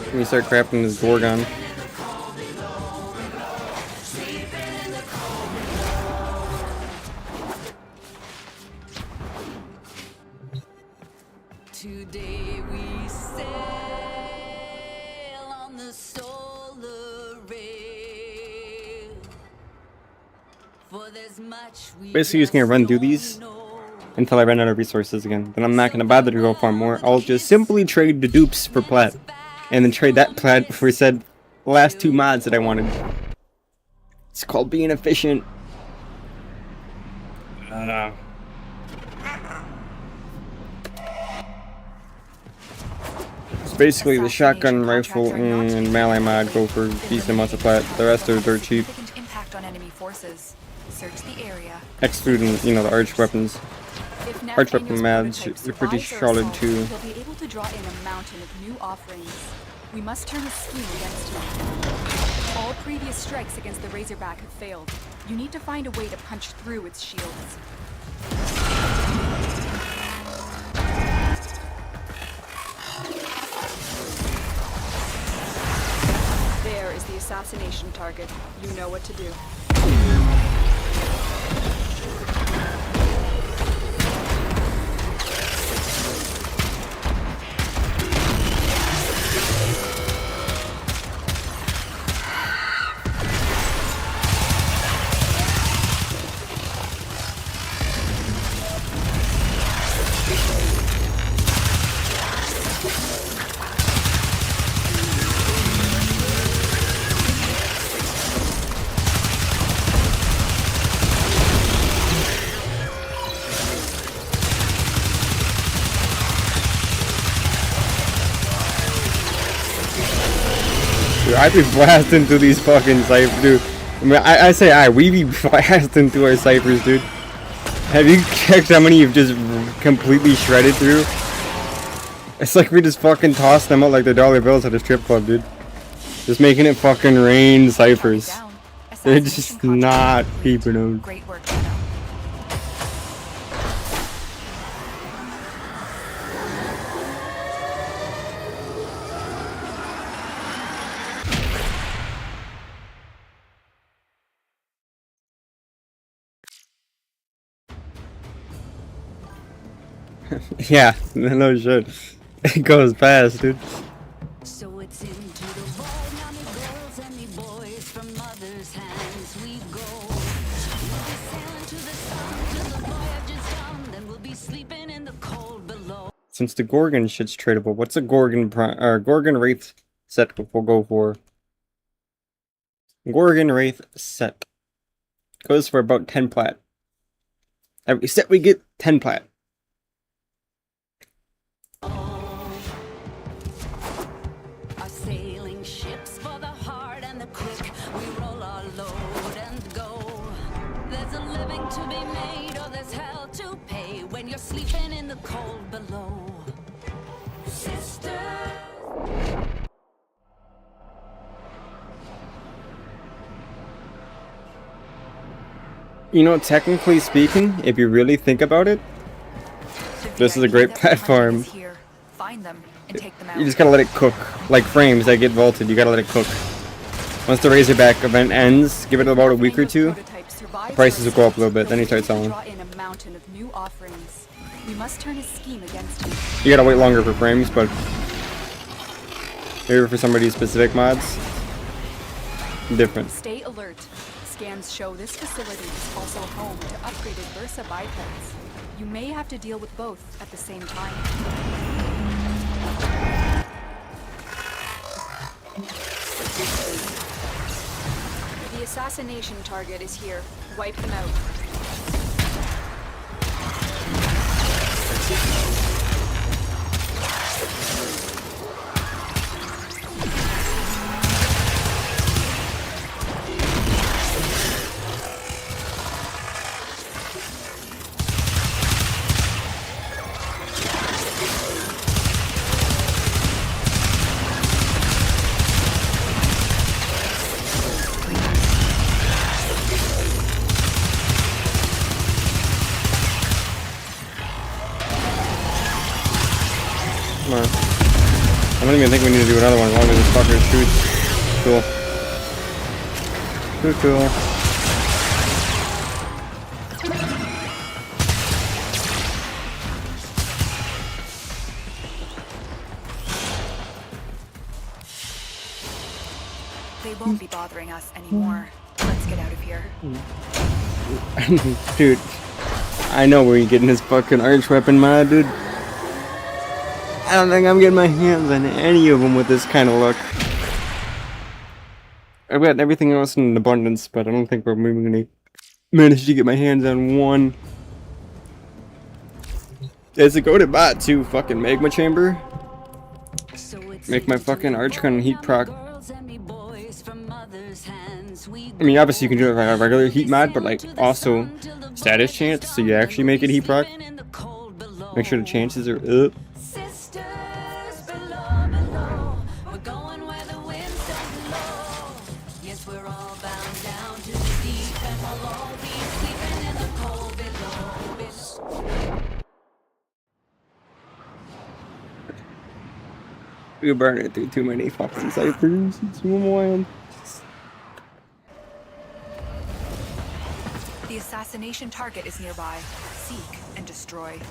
Let me start crafting this Gorgon. Today we sail on the solar rail. For there's much we Basically, just gonna run through these until I run out of resources again. Then I'm not gonna bother to go farm more. I'll just simply trade the dupes for plat. And then trade that plat for said last 2 mods that I wanted. It's called being efficient. I don't know. So basically, the shotgun rifle and melee mod go for decent amounts of plat. The rest are dirt cheap. Impact on enemy forces. Search the area. Excluding, you know, the arch weapons. Arch weapon mods are pretty solid too. He'll be able to draw in a mountain of new offerings. We must turn his scheme against him. All previous strikes against the Razorback have failed. You need to find a way to punch through its shields. There is the assassination target. You know what to do. Dude, I be blasting through these fucking ciphers, dude. I mean, I say we be blasting through our ciphers, dude. Have you checked how many you've just completely shredded through? It's like we just fucking toss them out like they're dollar bills at a strip club, dude. Just making it fucking rain ciphers. They're just not keeping them. Great work, Yeah, no shit. It goes fast, dude. So it's into the void, now me girls and me boys from mother's hands we go. We'll be sailing to the sun till the voyage is done, then we'll be sleeping in the cold below. Since the Gorgon shit's tradable, what's a Gorgon Gorgon Wraith set we'll go for? Gorgon Wraith set goes for about 10 plat. Every set we get 10 plat. Our sailing ships for the hard and the quick, we roll our load and go. There's a living to be made or there's hell to pay when you're sleeping in the cold below. Sister. You know, technically speaking, if you really think about it, this is a great platform. Find them and take them out. You just gotta let it cook. Like frames that get vaulted, you gotta let it cook. Once the Razorback event ends, give it about a week or two, the prices will go up a little bit, then you start selling. We must turn his scheme against him. You gotta wait longer for frames, but maybe for some of these specific mods, different. Stay alert. Scans show this facility is also home to upgraded Versa bipeds. You may have to deal with both at the same time. The assassination target is here. Wipe them out. Come on. I don't even think we need to do another one as long as this fucker shoots. Cool. Too cool. They won't be bothering us anymore. Let's get out of here. Dude, I know where you're getting this fucking arch weapon mod, dude. I don't think I'm getting my hands on any of them with this kind of luck. I've got everything else in abundance, but I don't think we're maybe gonna manage to get my hands on one. There's a goated bot too, fucking magma chamber. Make my fucking arch gun heat proc. I mean, obviously you can do it with a regular heat mod, but like also status chance, so you actually make it heat proc. Make sure the chances are up. We burn it through too many fucking ciphers. It's wild. The assassination target is nearby. Seek and destroy. If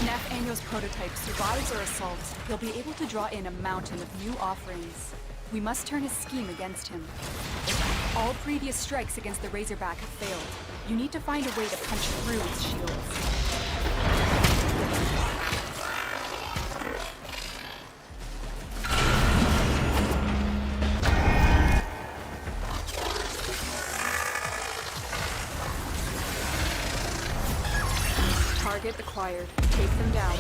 Nef Anyo's prototype survives our assault, he'll be able to draw in a mountain of new offerings. We must turn his scheme against him. All previous strikes against the Razorback have failed. You need to find a way to punch through its shields. Target acquired. Take them down.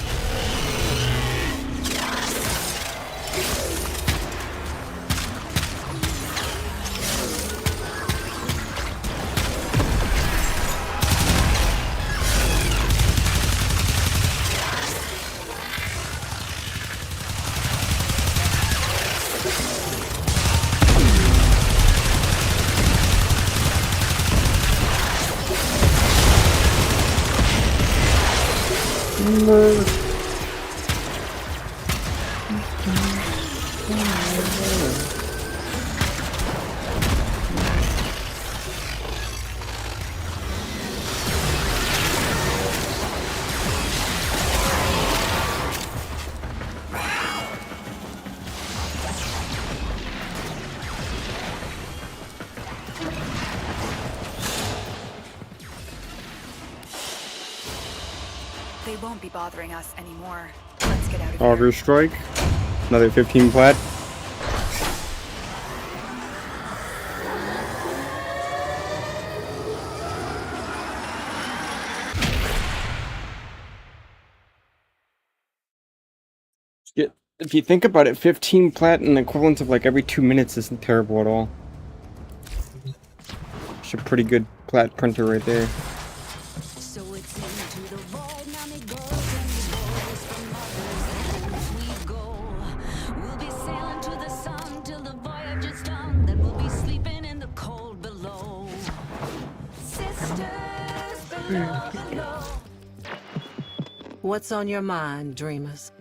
They won't be bothering us anymore. Let's get out of here. Auger strike. Another 15 plat. If you think about it, 15 plat in the equivalent of like every 2 minutes isn't terrible at all. It's a pretty good plat printer right there. So it's into the void, now me girls and me boys from mother's hands we go. We'll be sailing to the sun till the voyage is done. Then we'll be sleeping in the cold below. Sisters below, below. What's on your mind, dreamers?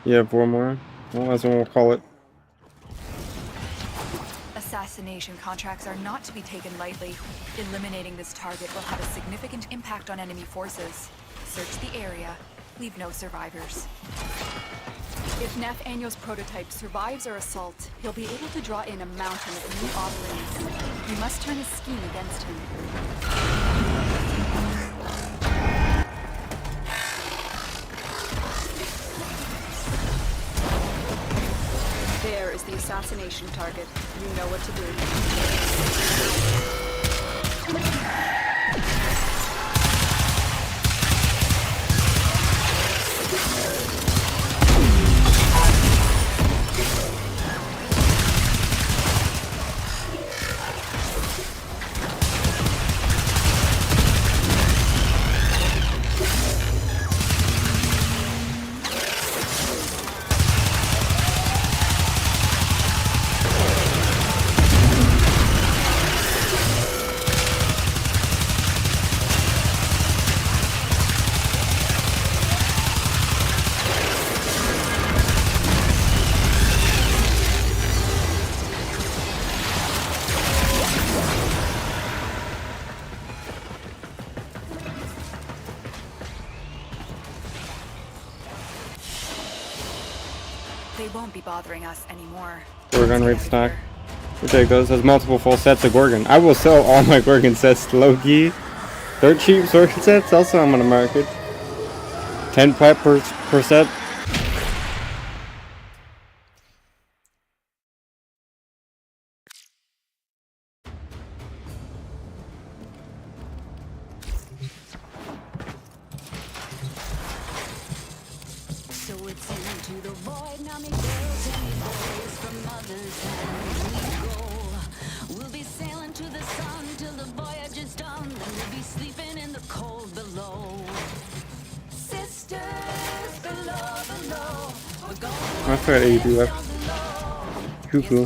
Yeah, 4 more. Well, that's what we'll call it. Assassination contracts are not to be taken lightly. Eliminating this target will have a significant impact on enemy forces. Search the area. Leave no survivors. If Nef Anyo's prototype survives our assault, he'll be able to draw in a mountain of new offerings. We must turn his scheme against him. There is the assassination target. You know what to do. They won't be bothering us anymore. Gorgon rate stock. We'll take those. Has multiple full sets of Gorgon. I will sell all my Gorgon sets to Loki. They're cheap Gorgon sets. Also, I'm gonna market 10 plat per set. So it's into the void, now me girls and me boys from mother's hands we go. We'll be sailing to the sun till the voyage is done. Then we'll be sleeping in the cold below. Sisters below, below. We're going I've got 80 left. Cuckoo.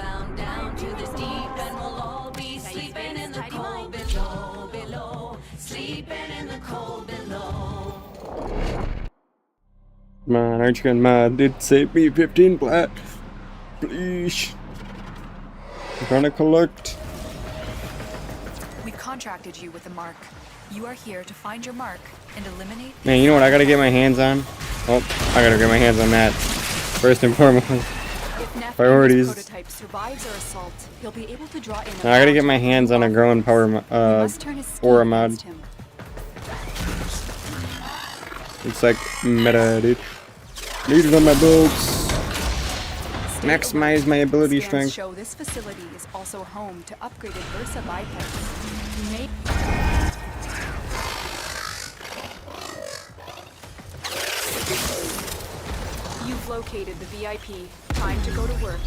bound down to the deep, and we'll all be sleeping in the cold below, below. Sleeping in the cold below. Man, aren't you getting mad? Dude, save me 15 plat. Please. I'm gonna collect. We contracted you with the mark. You are here to find your mark and eliminate. Man, you know what I gotta get my hands on? Oh, I gotta get my hands on that. First and foremost. Priorities. Prototype survives our assault, he'll be able to draw in. I gotta get my hands on a growing power aura mod. It's like meta, dude. Need it on my builds. Maximize my ability strength. Show this facility is also home to upgraded Versa bipeds. You've located the VIP. Time to go to work.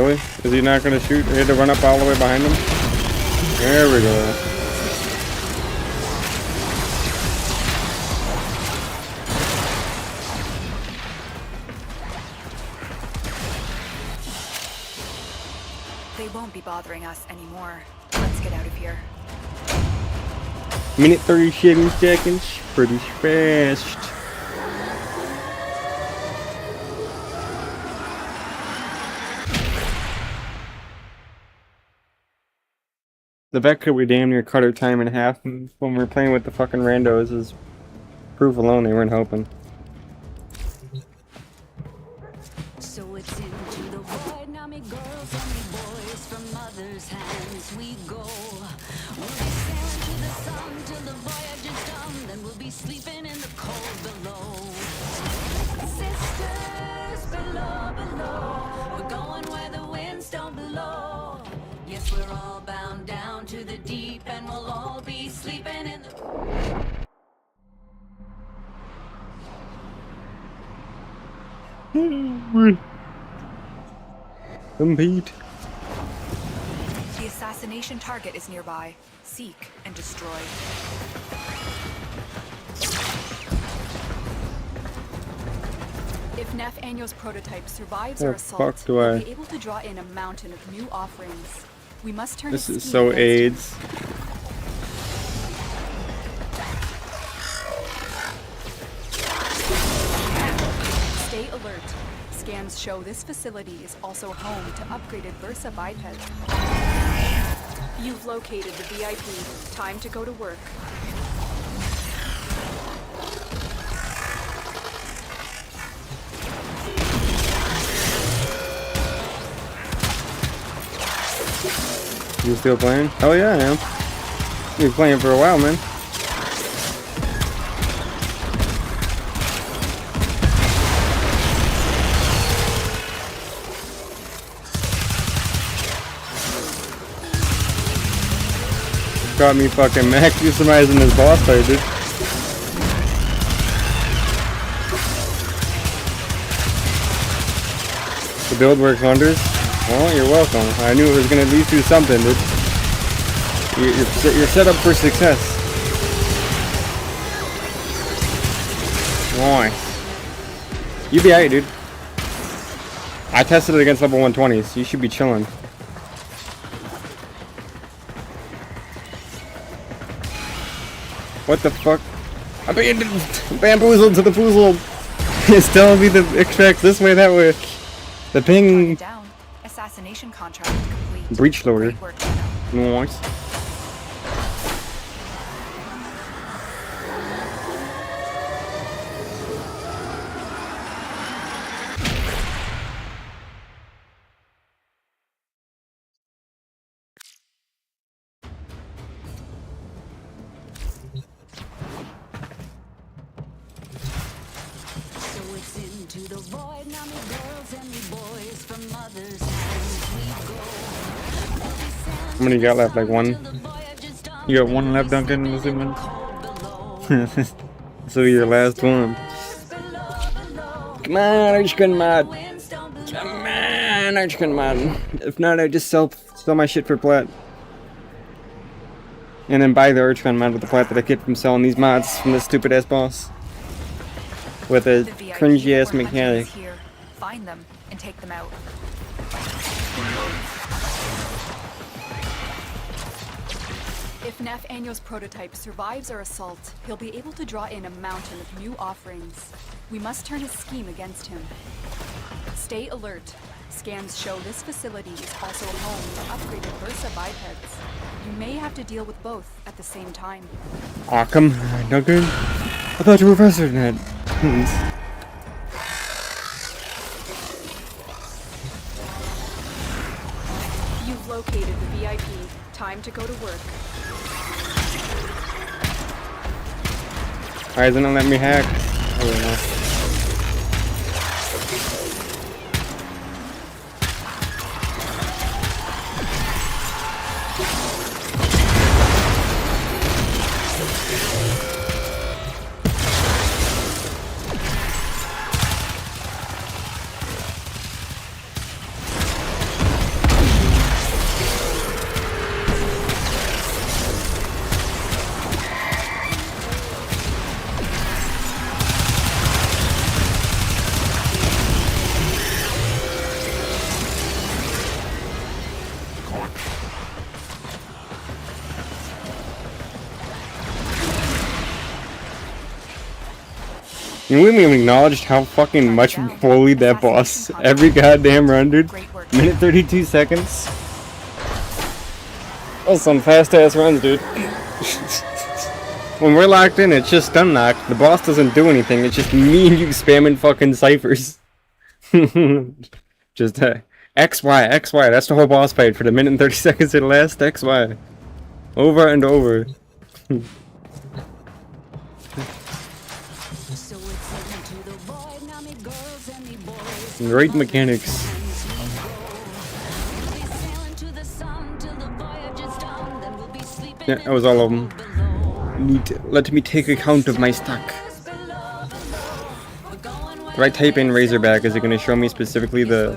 Really? Is he not gonna shoot? He had to run up all the way behind him? There we go. They won't be bothering us anymore. Let's get out of here. Minute 37 seconds. Pretty fast. The fact that we damn near cut our time in half when we were playing with the fucking randos is proof alone they weren't helping. So it's into the void, now me girls and me boys, from mother's hands we go. We'll be sailing to the sun till the voyage is done, then we'll be sleeping in the cold below. Sisters below, below, we're going where the winds don't blow. Yes, we're all bound down to the deep, and we'll all be sleeping in the... Compete. The assassination target is nearby. Seek and destroy. If Nef Anyo's prototype survives our assault, we'll be able to draw in a mountain of new offerings. We must turn this is so AIDS. Stay alert. Scans show this facility is also home to upgraded Versa bipeds. You've located the VIP. Time to go to work. You still playing? Oh yeah, I am. You've been playing for a while, man. Got me fucking maximizing this boss fight, dude. The build works wonders. Well, you're welcome. I knew it was gonna at least do something, dude. You're set up for success. Nice. You be alright, dude. I tested it against level 120s. You should be chilling. What the fuck? I'm being bamboozled to the foozled. It's telling me to extract this way, that way. The ping. Down. Assassination contract complete. Breach loader. Nice. How many you got left? Like one? You got one left, Duncan, I'm assuming? So your last one. Come on, Archgun mod. Come on, Archgun mod. If not, I just sell my shit for plat. And then buy the Archgun mod with the plat that I get from selling these mods from this stupid ass boss. With a cringy ass mechanic. Find them and take them out. If Nef Anyo's prototype survives our assault, he'll be able to draw in a mountain of new offerings. We must turn his scheme against him. Stay alert. Scans show this facility is also home to upgraded Versa bipeds. You may have to deal with both at the same time. Aw, come on, Duncan. I thought you were faster than that. Please. You've located the VIP. Time to go to work. Why isn't it letting me hack? I don't know. And we haven't even acknowledged how fucking much bullied that boss every goddamn run, dude. Minute 32 seconds. Oh, some fast ass runs, dude. When we're locked in, it's just stun locked. The boss doesn't do anything. It's just me and you spamming fucking ciphers. Just X, Y, X, Y. That's the whole boss fight for the minute and 30 seconds it lasts. X, Y. Over and over. Great mechanics. Yeah, that was all of them. Let me take account of my stock. If I type in Razorback, is it going to show me specifically the...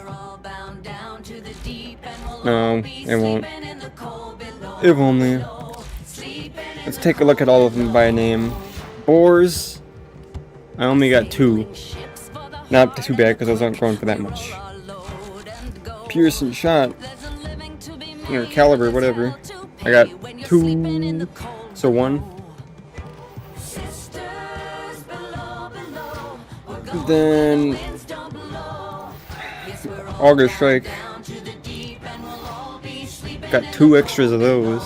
No, it won't. If only. Let's take a look at all of them by name. Boars. I only got 2. Not too bad, because I wasn't going for that much. Piercing shot. Or caliber, whatever. I got 2. So 1. Then Auger Strike. Got 2 extras of those.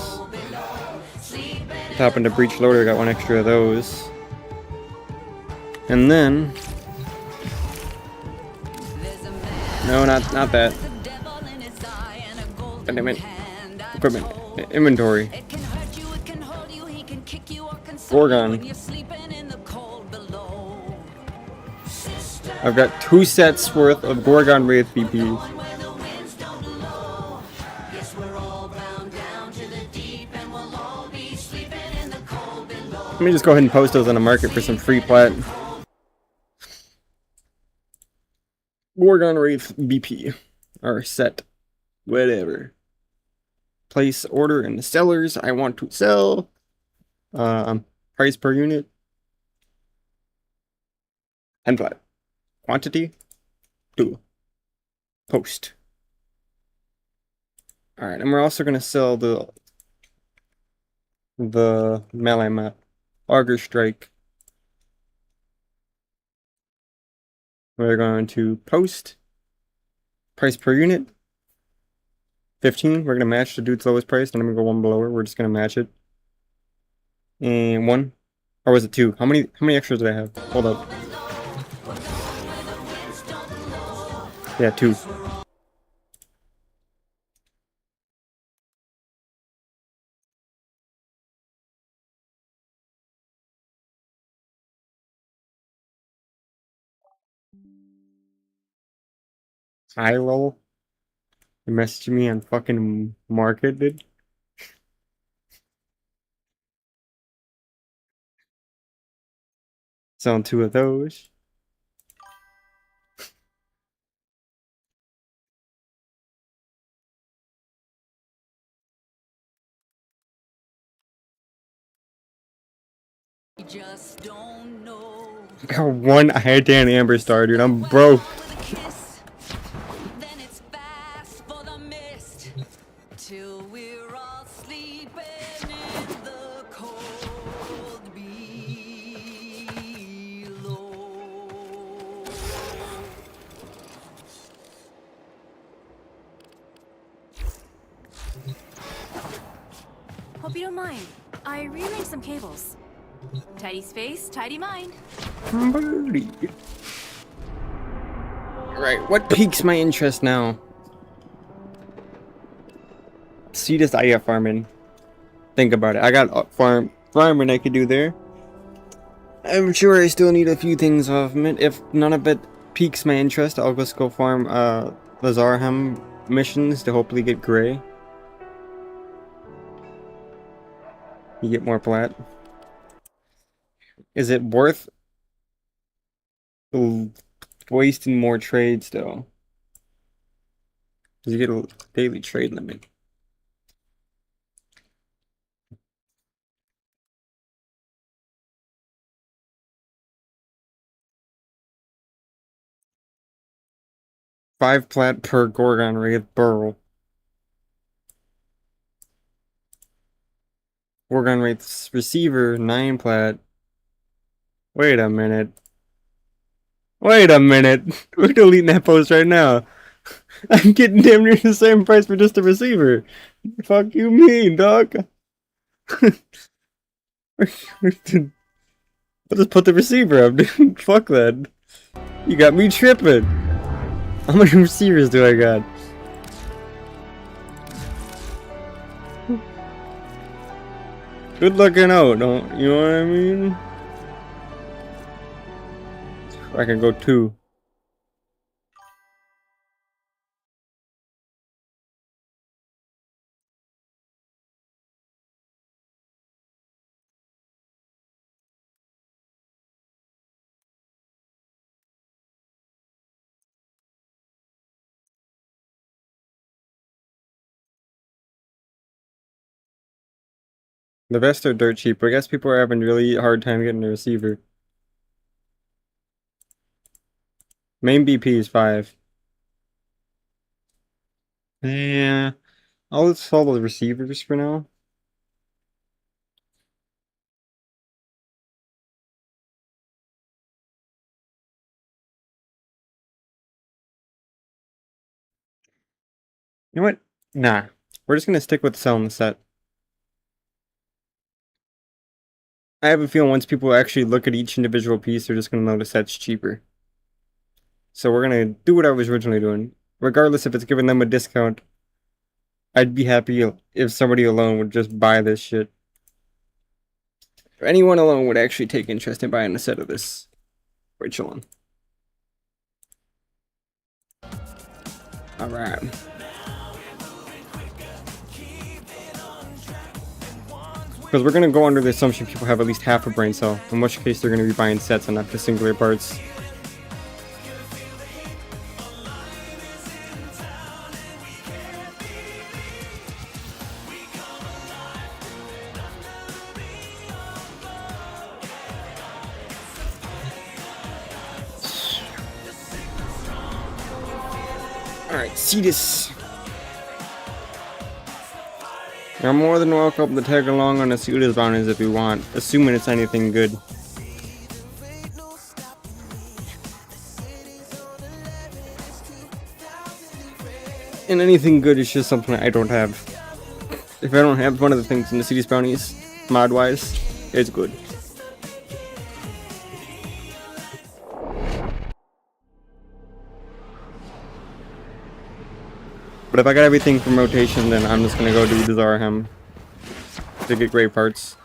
Top into Breach Loader, got 1 extra of those. And then no, not that. God damn it. Equipment. Inventory. Gorgon. I've got 2 sets worth of Gorgon Wraith BPs. Let me just go ahead and post those on the market for some free plat. Gorgon Wraith BP. Or set. Whatever. Place order in the sellers. I want to sell. Price per unit. 10 plat. Quantity. 2. Post. Alright, and we're also going to sell the melee map. Auger Strike. We're going to post. Price per unit. 15. We're going to match the dude's lowest price. Then I'm going to go 1 below her. We're just going to match it. And 1. Or was it 2? How many extras do I have? Hold up. Yeah, 2. High roll. You messaged me on fucking market, dude. Selling 2 of those. Just don't know. Got 1 Iodine Amber Star, dude. I'm broke. Then it's fast for the mist till we're all sleeping in the cold below. Hope you don't mind. I rearranged some cables. Tidy space, tidy mind. Right, what piques my interest now? See this IF farming. Think about it. I got farming I could do there. I'm sure I still need a few things off of it. If none of it piques my interest, I'll just go farm the Zarham missions to hopefully get gray. You get more plat. Is it worth wasting more trades though? Because you get a daily trade limit. Five plat per Gorgon Wraith Burrow. Foreground rates receiver 9 plat. Wait a minute. Wait a minute. We're deleting that post right now. I'm getting damn near the same price for just a receiver. Fuck you mean, dog? I'll just put the receiver up, dude. Fuck that. You got me tripping. How many receivers do I got? Good looking out, don't you know what I mean? I can go 2. The vests are dirt cheap, but I guess people are having really hard time getting a receiver. Main BP is 5. Yeah, I'll just follow the receivers for now. You know what? Nah. We're just gonna stick with selling the set. I have a feeling once people actually look at each individual piece, they're just gonna know the set's cheaper. So we're gonna do what I was originally doing. Regardless if it's giving them a discount, I'd be happy if somebody alone would just buy this shit. If anyone alone would actually take interest in buying a set of this. We're chilling. Alright. Because we're going to go under the assumption people have at least half a brain cell, in which case they're going to be buying sets and not just singular parts. Alright, see this. You're more than welcome to tag along on the Suda's bounties if you want, assuming it's anything good. And anything good is just something I don't have. If I don't have one of the things in the Suda's bounties, mod-wise, it's good. But if I got everything from rotation, then I'm just gonna go do the Zaraham to get great parts.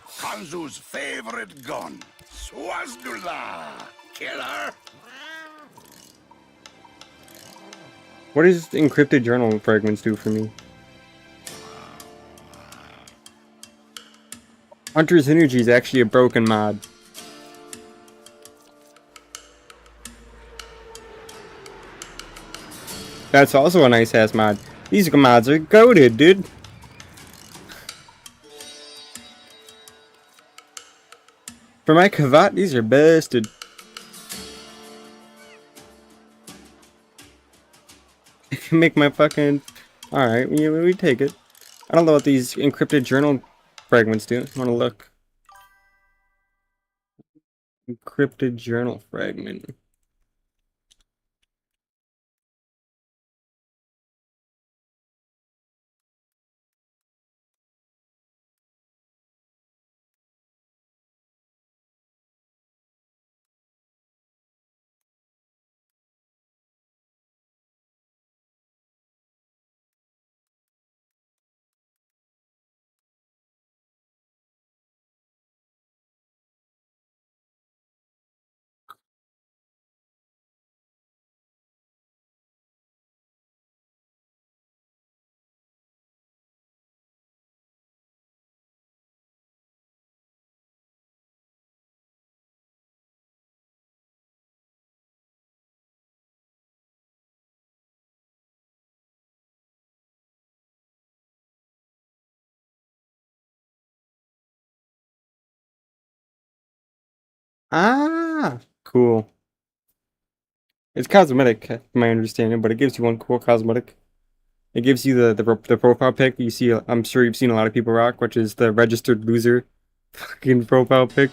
Kanzu's favorite gun, Swazdula, killer. What does encrypted journal fragments do for me? Hunter's Energy is actually a broken mod. That's also a nice ass mod. These mods are goated, dude. For my Kavat, these are busted. I can make my fucking... Alright, we take it. I don't know what these encrypted journal fragments do. I wanna look. Encrypted journal fragment. Ah, cool. It's cosmetic, from my understanding, but it gives you one cool cosmetic. It gives you the profile pic you see. I'm sure you've seen a lot of people rock, which is the registered loser fucking profile pic.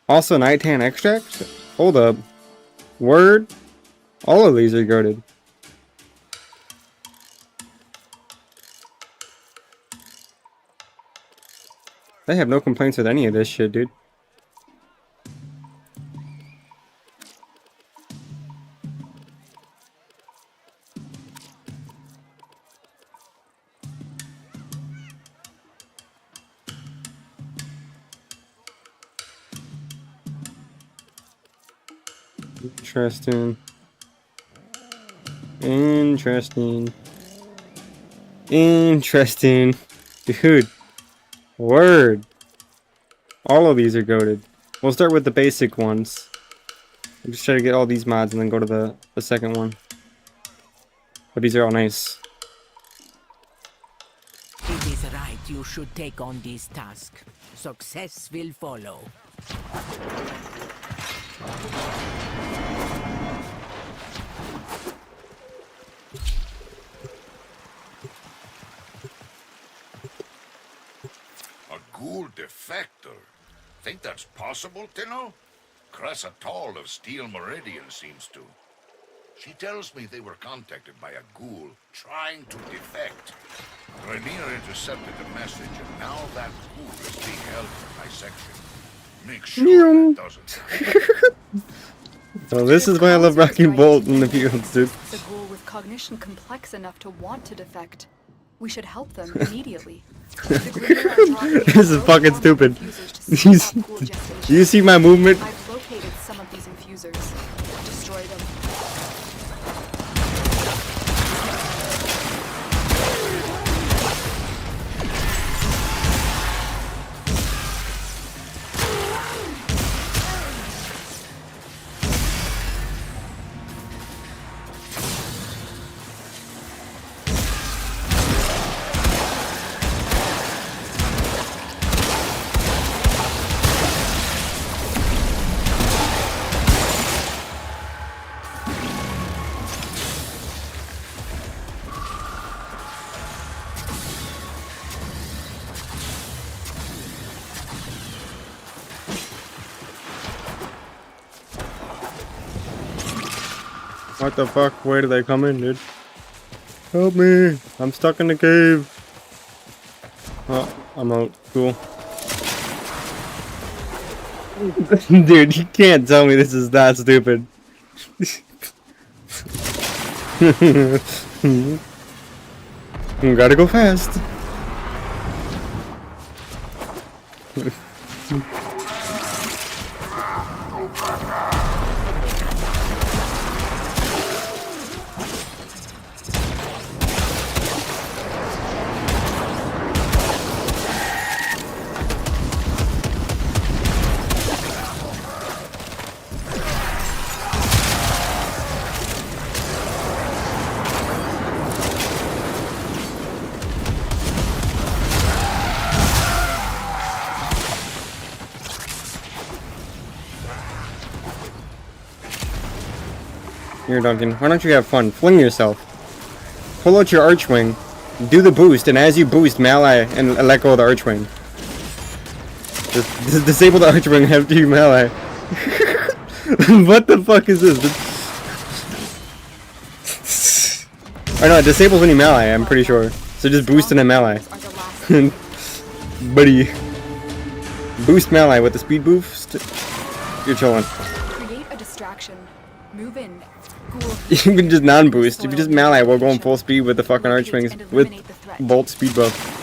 Also, nighttime extract. Hold up. Word. All of these are goated. They have no complaints with any of this shit, dude. Interesting. Interesting. Interesting. Dude. Word. All of these are goated. We'll start with the basic ones. I'll just try to get all these mods and then go to the second one. But these are all nice. It is right you should take on this task. Success will follow. A ghoul defector? Think that's possible, Tino? Cressa Tall of Steel Meridian seems to. She tells me they were contacted by a ghoul trying to defect. Rainier intercepted the message, and now that ghoul is being held for dissection. Make sure that doesn't happen. So this is why I love rocking Bolt in the fields, dude. The ghoul with cognition complex enough to want to defect. We should help them immediately. This is fucking stupid. Do you see my movement? I've located some of these infusers. Destroy them. What the fuck? Where did they come in, dude? Help me! I'm stuck in the cave. Oh, I'm out. Cool. Dude, you can't tell me this is that stupid. Gotta go fast. Here, Duncan, why don't you have fun? Fling yourself. Pull out your Archwing, do the boost, and as you boost, melee and let go of the Archwing. Just disable the Archwing after you melee. What the fuck is this? Or no, it disables when you melee, I'm pretty sure. So just boost and then melee. Buddy. Boost melee with the speed boost. You're chilling. Create a distraction. Move in. You can just non-boost. If you just melee, we'll go in full speed with the fucking Archwings with Bolt speed buff.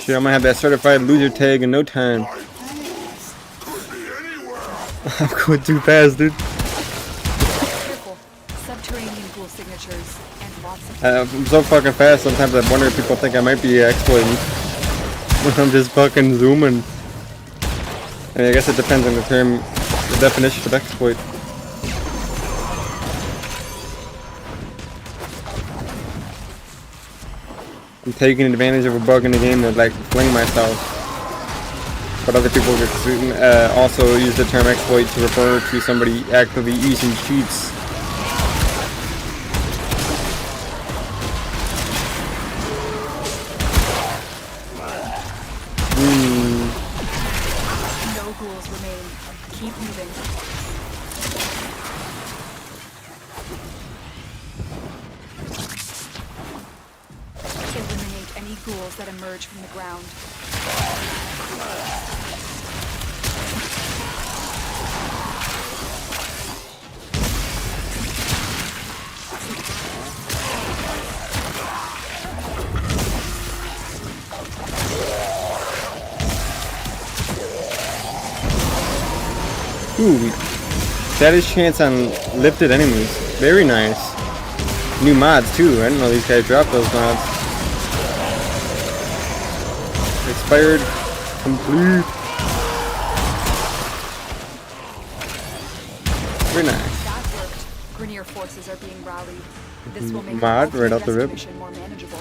Shit, I'm gonna have that certified loser tag in no time. I'm going too fast, dude. Careful. Subterranean ghoul signatures and lots of I'm so fucking fast, sometimes I wonder if people think I might be exploiting. I'm just fucking zooming. And I guess it depends on the term, the definition of exploit. I'm taking advantage of a bug in the game to like fling myself. But other people also use the term exploit to refer to somebody actively using cheats. no ghouls remain. Keep moving. Eliminate any ghouls that emerge from the ground. Ooh, status chance on lifted enemies. Very nice. New mods too. I didn't know these guys dropped those mods. Expired. Complete. Very nice. That worked. Grineer forces are being rallied. This will make Mod the right off the rip. mission more manageable.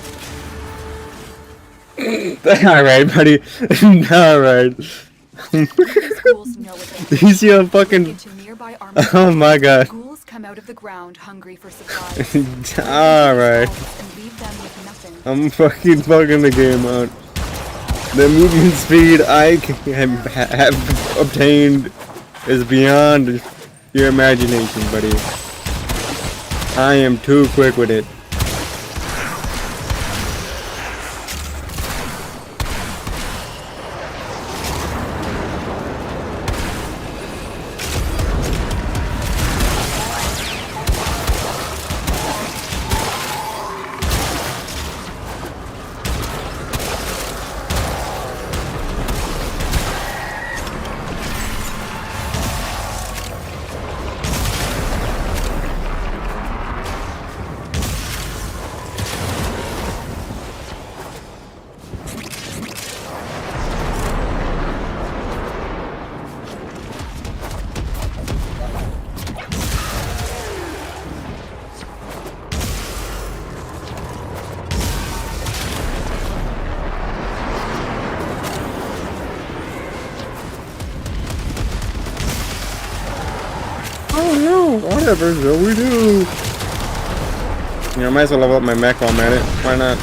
Alright, buddy. Alright. Do you see how fucking... Oh my god. Ghouls come out of the ground hungry for supplies. Alright. I'm fucking bugging the game out. The movement speed I have obtained is beyond your imagination, buddy. I am too quick with it. Oh no, whatever, so we do. You know, I might as well level up my mech while I'm at it. Why not?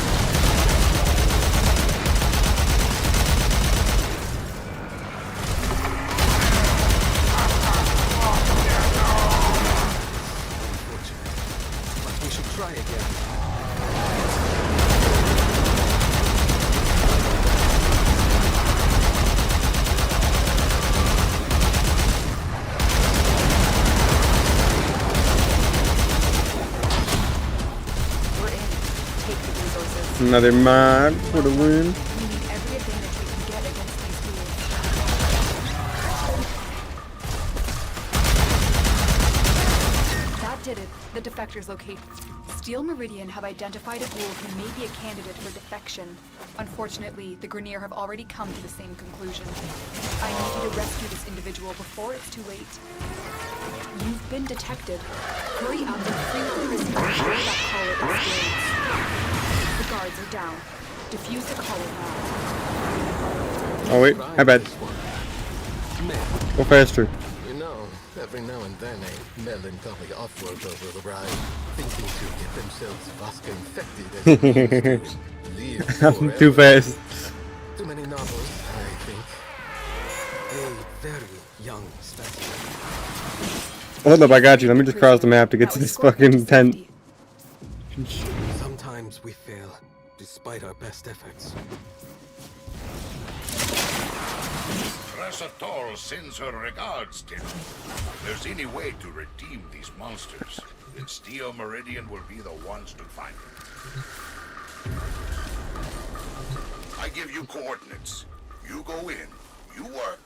We should try again. Another mod for the win. That did it. The defectors locate. Steel Meridian have identified a ghoul who may be a candidate for defection. Unfortunately, the Grineer have already come to the same conclusion. I need you to rescue this individual before it's too late. You've been detected. Hurry up and free the prisoner before that caller explodes. The guards are down. Defuse the caller now. Oh wait, my bad. Go faster. You know, every now and then a melancholy off-road over the ride, thinking to get themselves Vasca infected and leave I'm too fast. Too many novels, I think. A very young specimen. Hold up, I got you. Let me just cross the map to get to this fucking tent. Sometimes we fail, despite our best efforts. Cressatol sends her regards, Tim. If there's any way to redeem these monsters, then Steel Meridian will be the ones to find them. I give you coordinates. You go in, you work.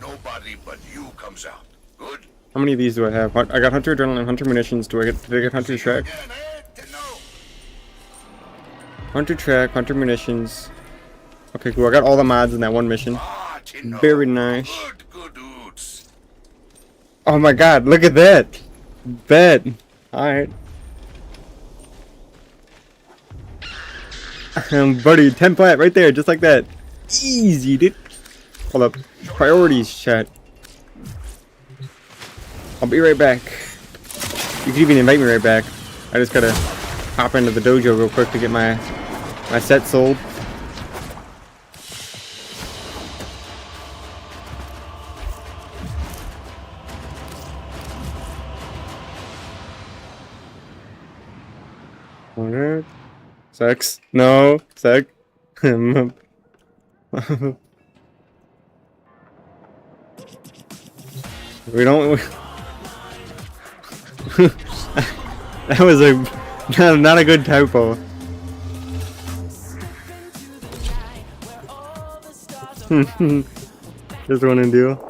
Nobody but you comes out. Good? How many of these do I have? I got Hunter Adrenaline, Hunter Munitions. Did I get Hunter Track? Hunter Track, Hunter Munitions. Okay, cool. I got all the mods in that one mission. Very nice. Oh my god, look at that! Bet. Alright. Buddy, 10 plat right there, just like that. Easy, dude. Hold up. Priorities, chat. I'll be right back. You can even invite me right back. I just gotta hop into the dojo real quick to get my set sold. Alright. Sex? No. Sex? We don't. That was not a good typo. Just one and deal.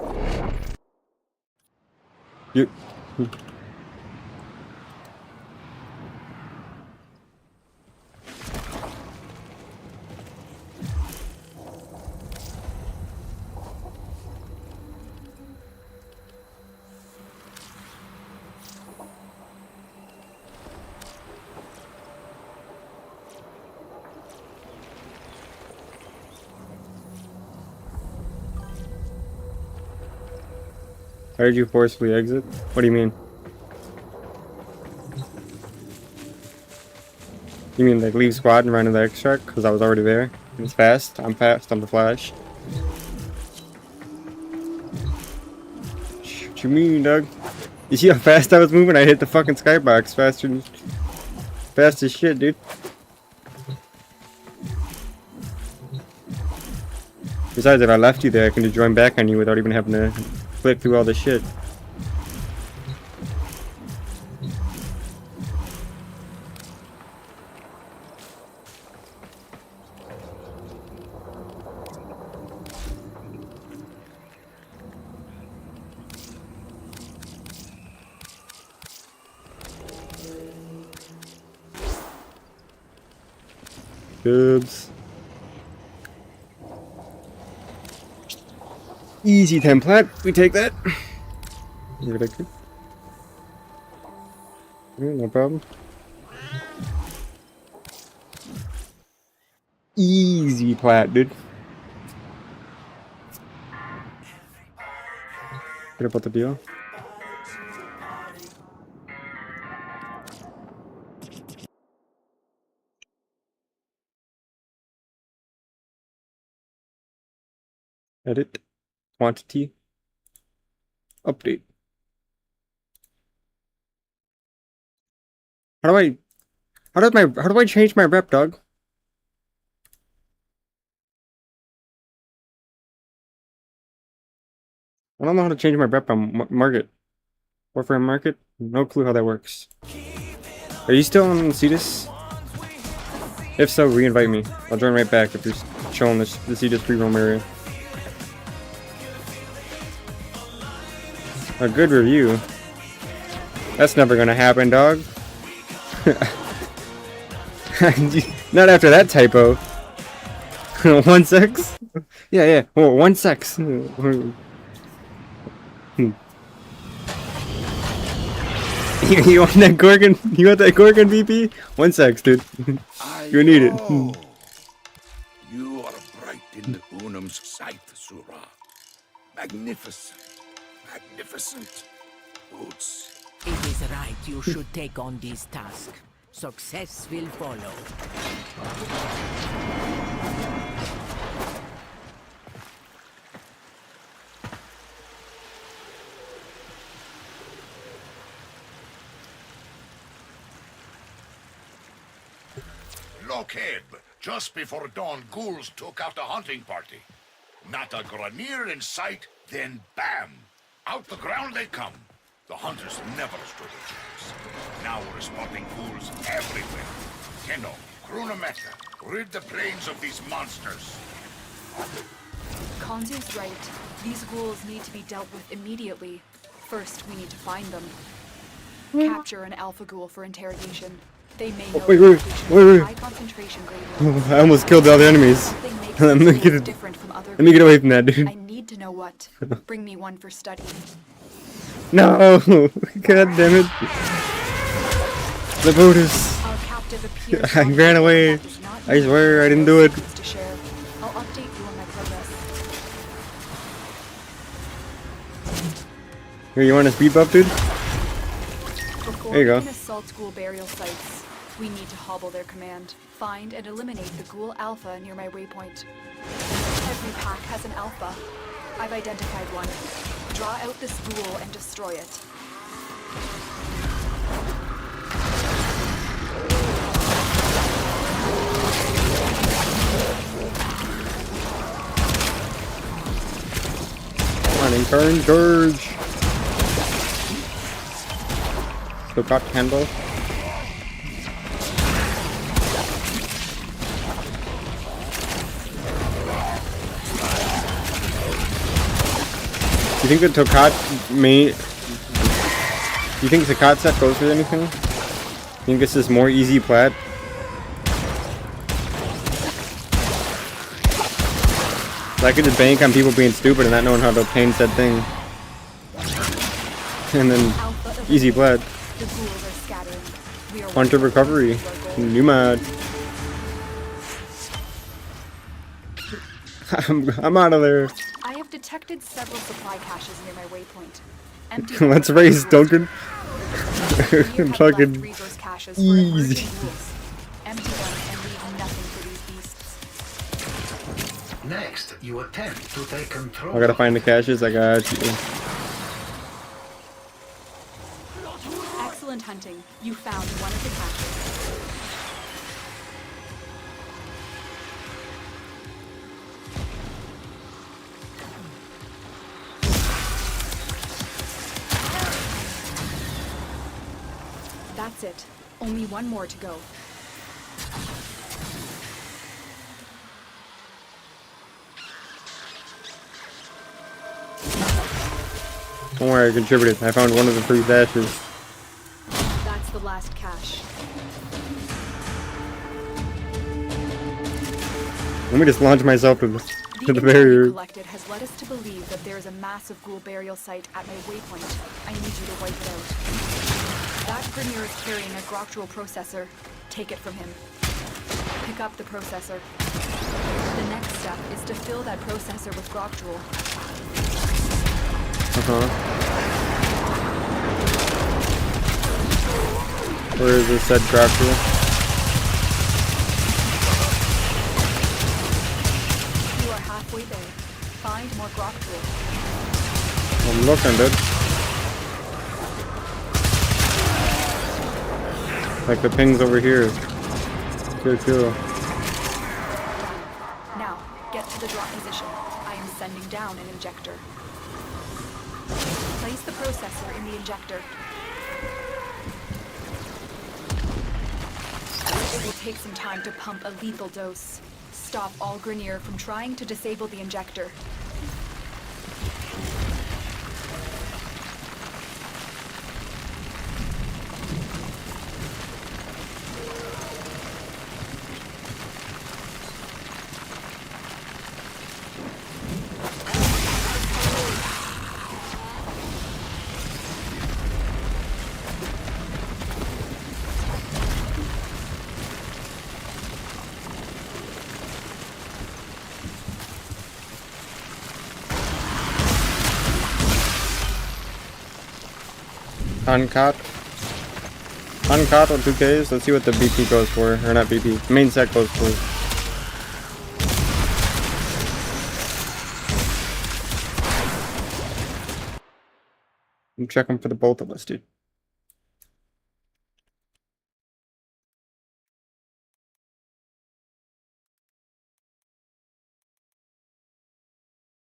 You. Why did you forcefully exit? What do you mean? You mean like leave squad and run to the extract? Because I was already there. It's fast. I'm fast. I'm the Flash. What you mean, Doug? You see how fast I was moving? I hit the fucking skybox fast as shit, dude. Besides, if I left you there, I can just join back on you without even having to click through all this shit. Goods. Easy template. We take that. Okay, no problem. Easy plat, dude. Get about the deal. Edit. Quantity. Update. How do I change my rep, dog? I don't know how to change my rep on market. Warframe market? No clue how that works. Are you still on Cetus? If so, re-invite me. I'll join right back if you're showing the Cetus free roam area. A good review? That's never gonna happen, dog. Not after that typo. 1 sex? Yeah. Oh, 1 sex. You want that Gorgon? You want that Gorgon VP? 1 sex, dude. You need it. You are bright in Unum's sight, Surah. Magnificent. Magnificent. Boots. It is right you should take on this task. Success will follow. Lockheed. Just before dawn, ghouls took out a hunting party. Not a Grenier in sight, then bam! Out the ground they come. The hunters never stood a chance. Now we're spotting ghouls everywhere. Tenno, Chronometer, rid the plains of these monsters. Konzu's right. These ghouls need to be dealt with immediately. First, we need to find them. Capture an alpha ghoul for interrogation. They may know wait. high concentration grade. I almost killed all the enemies. Let me get away from that, dude. I need to know what. Bring me one for study. No! God damn it. The Buddhist. I ran away. I swear I didn't do it. I'll update you on my progress. Here, you want a speed buff, dude? There you go. Before we can assault ghoul burial sites, we need to hobble their command. Find and eliminate the ghoul alpha near my waypoint. Every pack has an alpha. I've identified one. Draw out this ghoul and destroy it. Come on, Incarn, Gurge! So got candle. Do you think the Tokat may... Do you think Tokat set goes for anything? You think this is more easy plat? I could just bank on people being stupid and not knowing how to obtain said thing. And then easy plat. Hunter recovery. New mod. I'm out of there. I have detected several supply caches near my waypoint. Empty Let's race, Duncan. Fucking easy. Empty them and leave nothing for these beasts. Next, you attempt to take control. I gotta find the caches. I got you. Excellent hunting. You found one of the caches. That's it. Only one more to go. Don't worry, I contributed. I found one of the 3 dashes. That's the last cache. Let me just launch myself to the The barrier. info collected has led us to believe that there is a massive ghoul burial site at my waypoint. I need you to wipe it out. That Grineer is carrying a Groctral processor. Take it from him. Pick up the processor. The next step is to fill that processor with Groctral. Where is this said Groctral? You are halfway there. Find more Groctral. I'm looking, dude. Like the pings over here. Good kill. Now, get to the drop position. I am sending down an injector. Place the processor in the injector. It will take some time to pump a lethal dose. Stop all Grineer from trying to disable the injector. Uncut. Uncut or 2Ks. Let's see what the BP goes for. Or not BP. Main set goes for. I'm checking for the both of us, dude.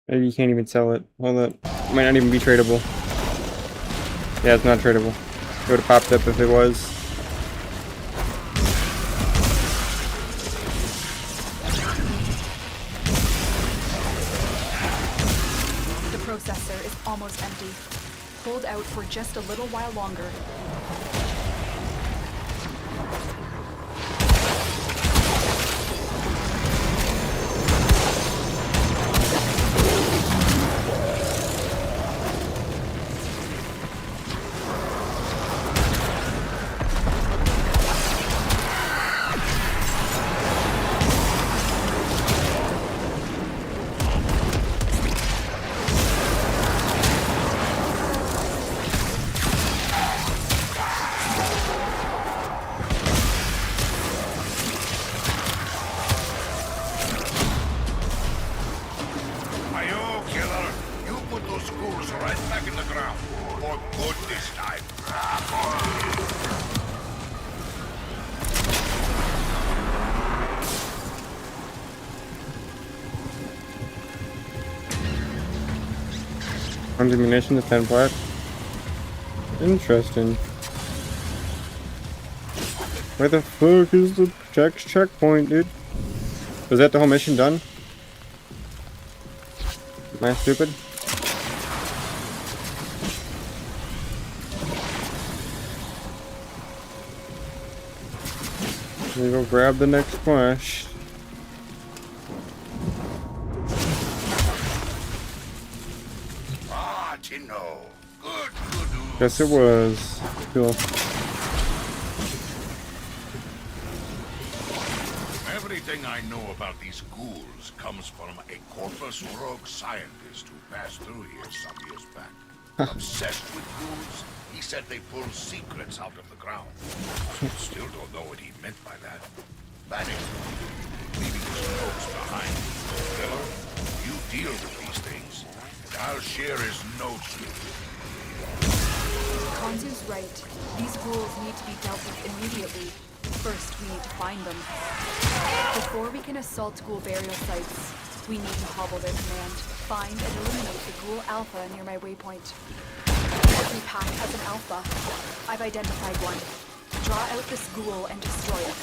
Maybe you can't even sell it. Hold up. It might not even be tradable. Yeah, it's not tradable. It would have popped up if it was. almost empty. Hold out for just a little while longer. Ammunition is 10 flat. Interesting. Where the fuck is the checkpoint, dude? Was that the whole mission done? Am I stupid? Let me go grab the next flash. Guess it was. Cool. Everything I know about these ghouls comes from a corpus rogue scientist who passed through here some years back. Obsessed with ghouls, he said they pull secrets out of the ground. Still don't know what he meant by that. Vanished, leaving his notes behind. Killer, you deal with these things, and I'll share his notes with you. Kanzu's right. These ghouls need to be dealt with immediately. First, we need to find them. Before we can assault ghoul burial sites, we need to hobble their command. Find and eliminate the ghoul alpha near my waypoint. Every pack has an alpha. I've identified one. Draw out this ghoul and destroy it.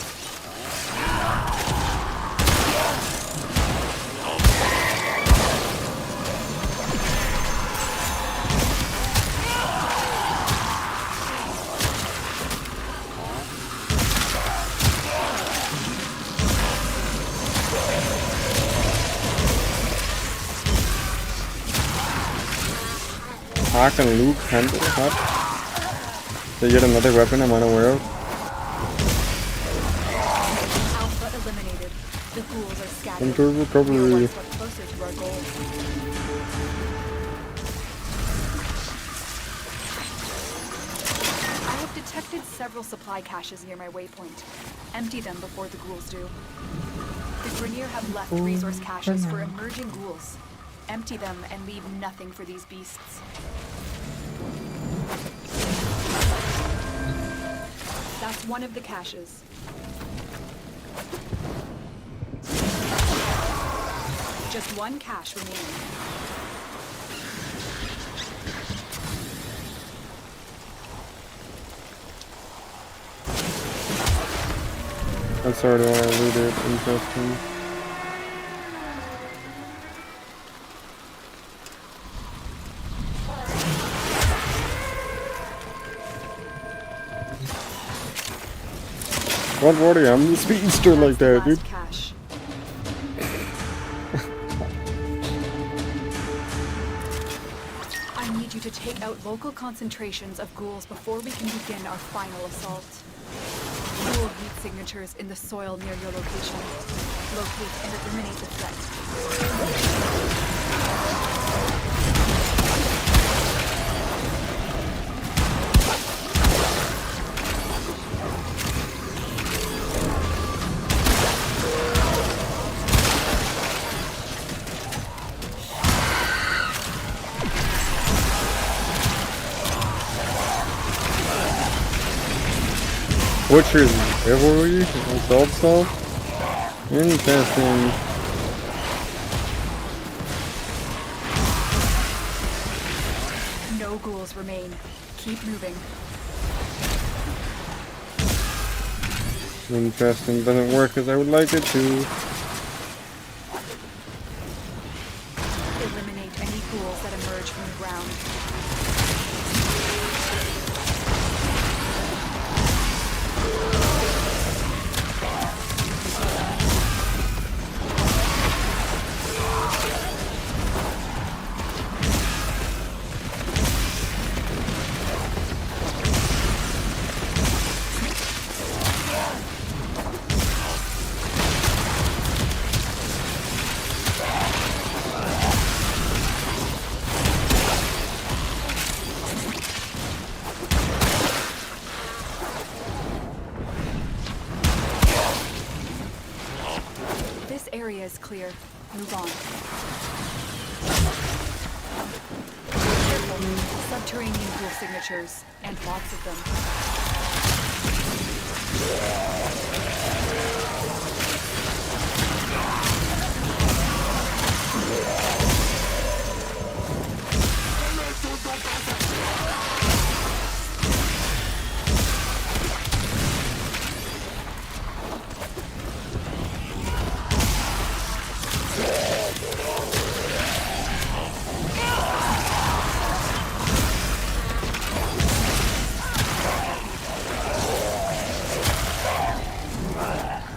Hawk and Luke handle what? Is yet another weapon I'm unaware of? Alpha eliminated. The ghouls are scattered. Into recovery. We are one step closer to our goal. I have detected several supply caches near my waypoint. Empty them before the ghouls do. The Grineer have left resource caches for emerging ghouls. Empty them and leave nothing for these beasts. That's one of the caches. Just one cache remaining. That's already all I looted. Interesting. What worry, I'm the speedster like that, dude. Cache. I need you to take out local concentrations of ghouls before we can begin our final assault. Ghoul heat signatures in the soil near your location. Locate and eliminate the threat. Butcher's Revelry? Assault stuff? Interesting. No ghouls remain. Keep moving. Interesting. Doesn't work as I would like it to. Eliminate any ghouls that emerge from the ground. area is clear. Move on. Careful. Subterranean ghoul signatures, and lots of them.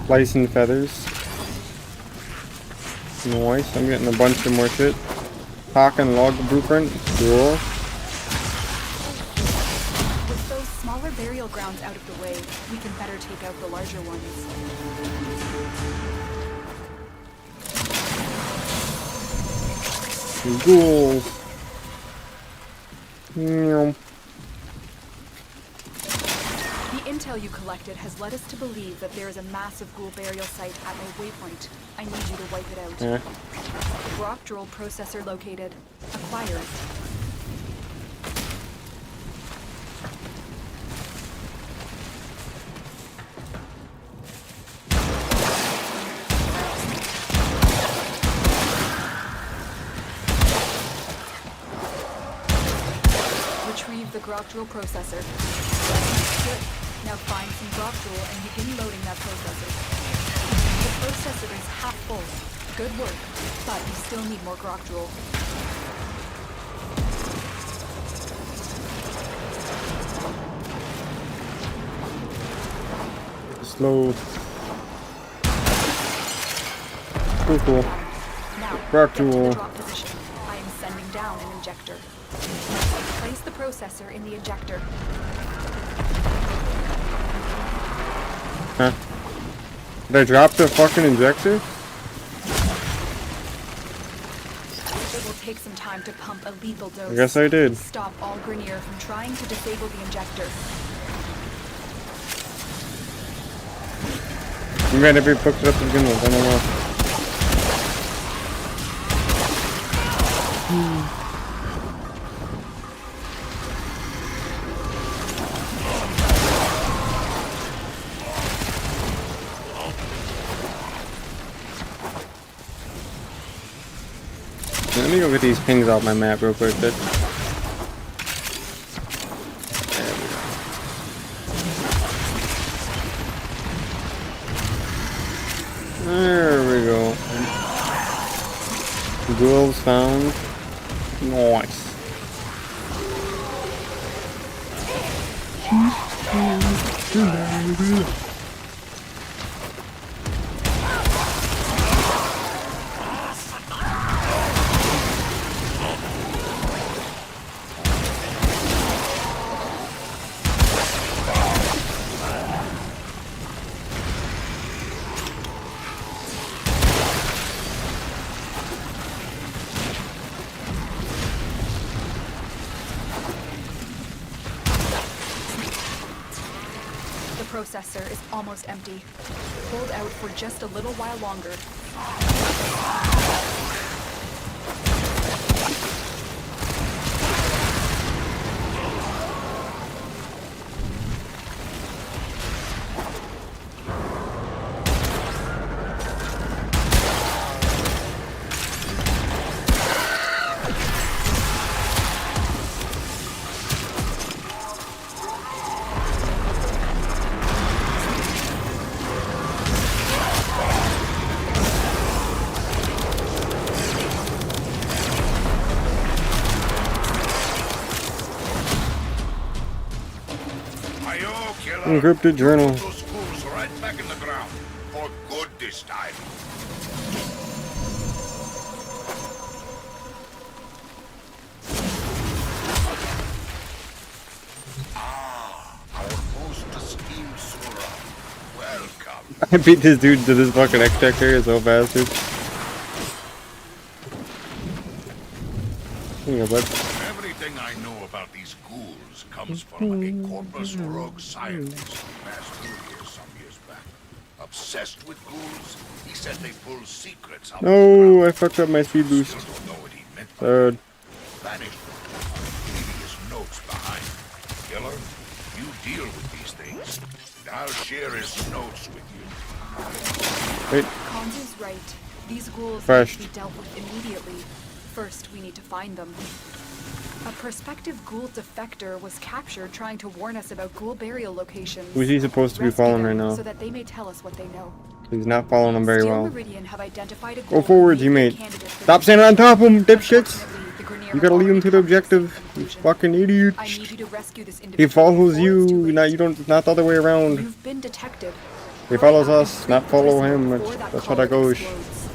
Lice and feathers. Nice, I'm getting a bunch of more shit. Hawk and log blueprint. Cool. With those smaller burial grounds out of the way, we can better take out the larger ones. Ghouls. Meow. The intel you collected has led us to believe that there is a massive ghoul burial site at my waypoint. I need you to wipe it out. Yeah. Rock drill processor located. Acquired. Retrieve the grok drill processor. Good. Now find some grok drill and begin loading that processor. The processor is half full. Good work, but you still need more grok drill. Slow. Cool. Now, Grok get to the drill. drop position. I am sending down an injector. Place the processor in the injector. Huh? Did I drop the fucking injector? It will take some time to pump a lethal dose. I guess I did. Stop all Grenier from trying to disable the injector. You might have picked it up to begin with, I don't know. Let me go get these pings off my map real quick, bitch. There we go. Ghouls found. Nice. The processor is almost empty. Hold out for just a little while longer. Encrypted journal. Those fools right back in the ground. For good this time. Ah, our most esteemed Sura. Welcome. I beat this dude to this fucking extractor so fast, dude. Here you go, bud. Everything I know about these ghouls comes from a corpus rogue scientist who passed through here some years back. obsessed with ghouls. He said they pull secrets out. No, I fucked up my speed boost. Still don't know what he meant by Third. vanished. Leaving his notes behind. Killer, you deal with these things, and I'll share his notes with you. Wait. Kanzu's right. These ghouls Crashed. need to be dealt with immediately. First, we need to find them. A prospective ghoul defector was captured trying to warn us about ghoul burial locations. Who's he supposed to be Rescue following them right now? so that they may tell us what they know. He's not following him very Steel well. Meridian have identified a Go ghoul forward, who may be a teammate. candidate for Stop the standing on top of him, dipshits! The Grenier You gotta have lead him to the already come objective. this You conclusion. fucking idiot. I need you to rescue this He individual follows before it's too you, late. not you don't. Not the other way around. You've been detected. He follows us, not follow him. Before That's how that collar goes. explodes.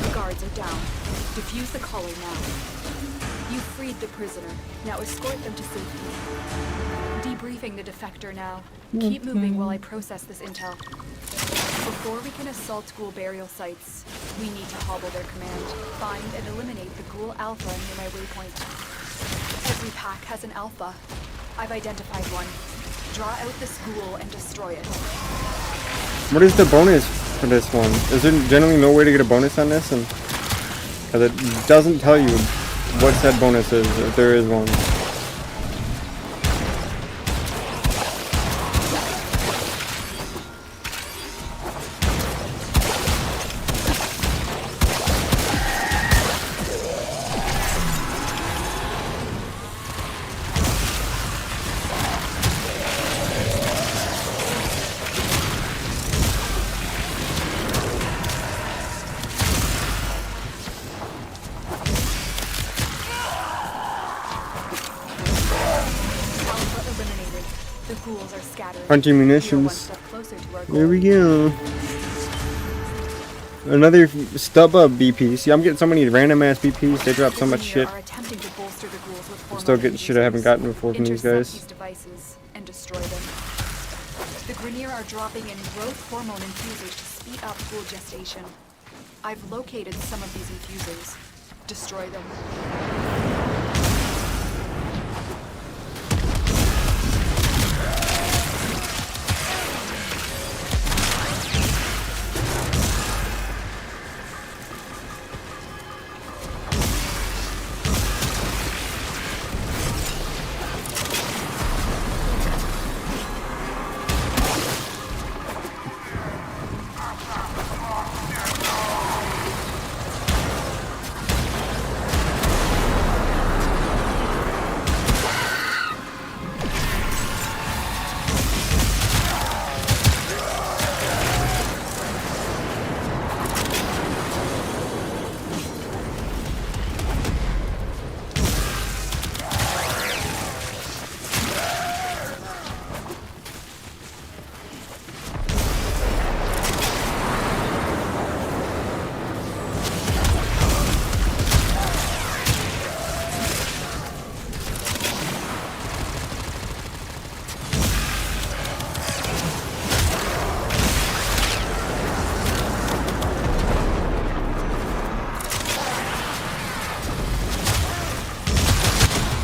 The guards are down. Defuse the collar now. You freed the prisoner. Now escort them to safety. Debriefing the defector now. Keep moving while I process this intel. Before we can assault ghoul burial sites, we need to hobble their command. Find and eliminate the ghoul alpha near my waypoint. Every pack has an alpha. I've identified one. Draw out this ghoul and destroy it. What is the bonus for this one? Is there generally no way to get a bonus on this? Because it doesn't tell you what said bonus is, if there is one. Alpha eliminated. The ghouls are scattered. Hunting You're one munitions. step closer to our There goal. we go. Another stub up BP. See, I'm getting so many random ass BPs. They drop so much shit. Are attempting to bolster the ghouls with I'm still getting shit I haven't gotten before from these Intercept guys. these devices and destroy them. The Grenier are dropping in growth hormone infusers to speed up ghoul gestation. I've located some of these infusers. Destroy them.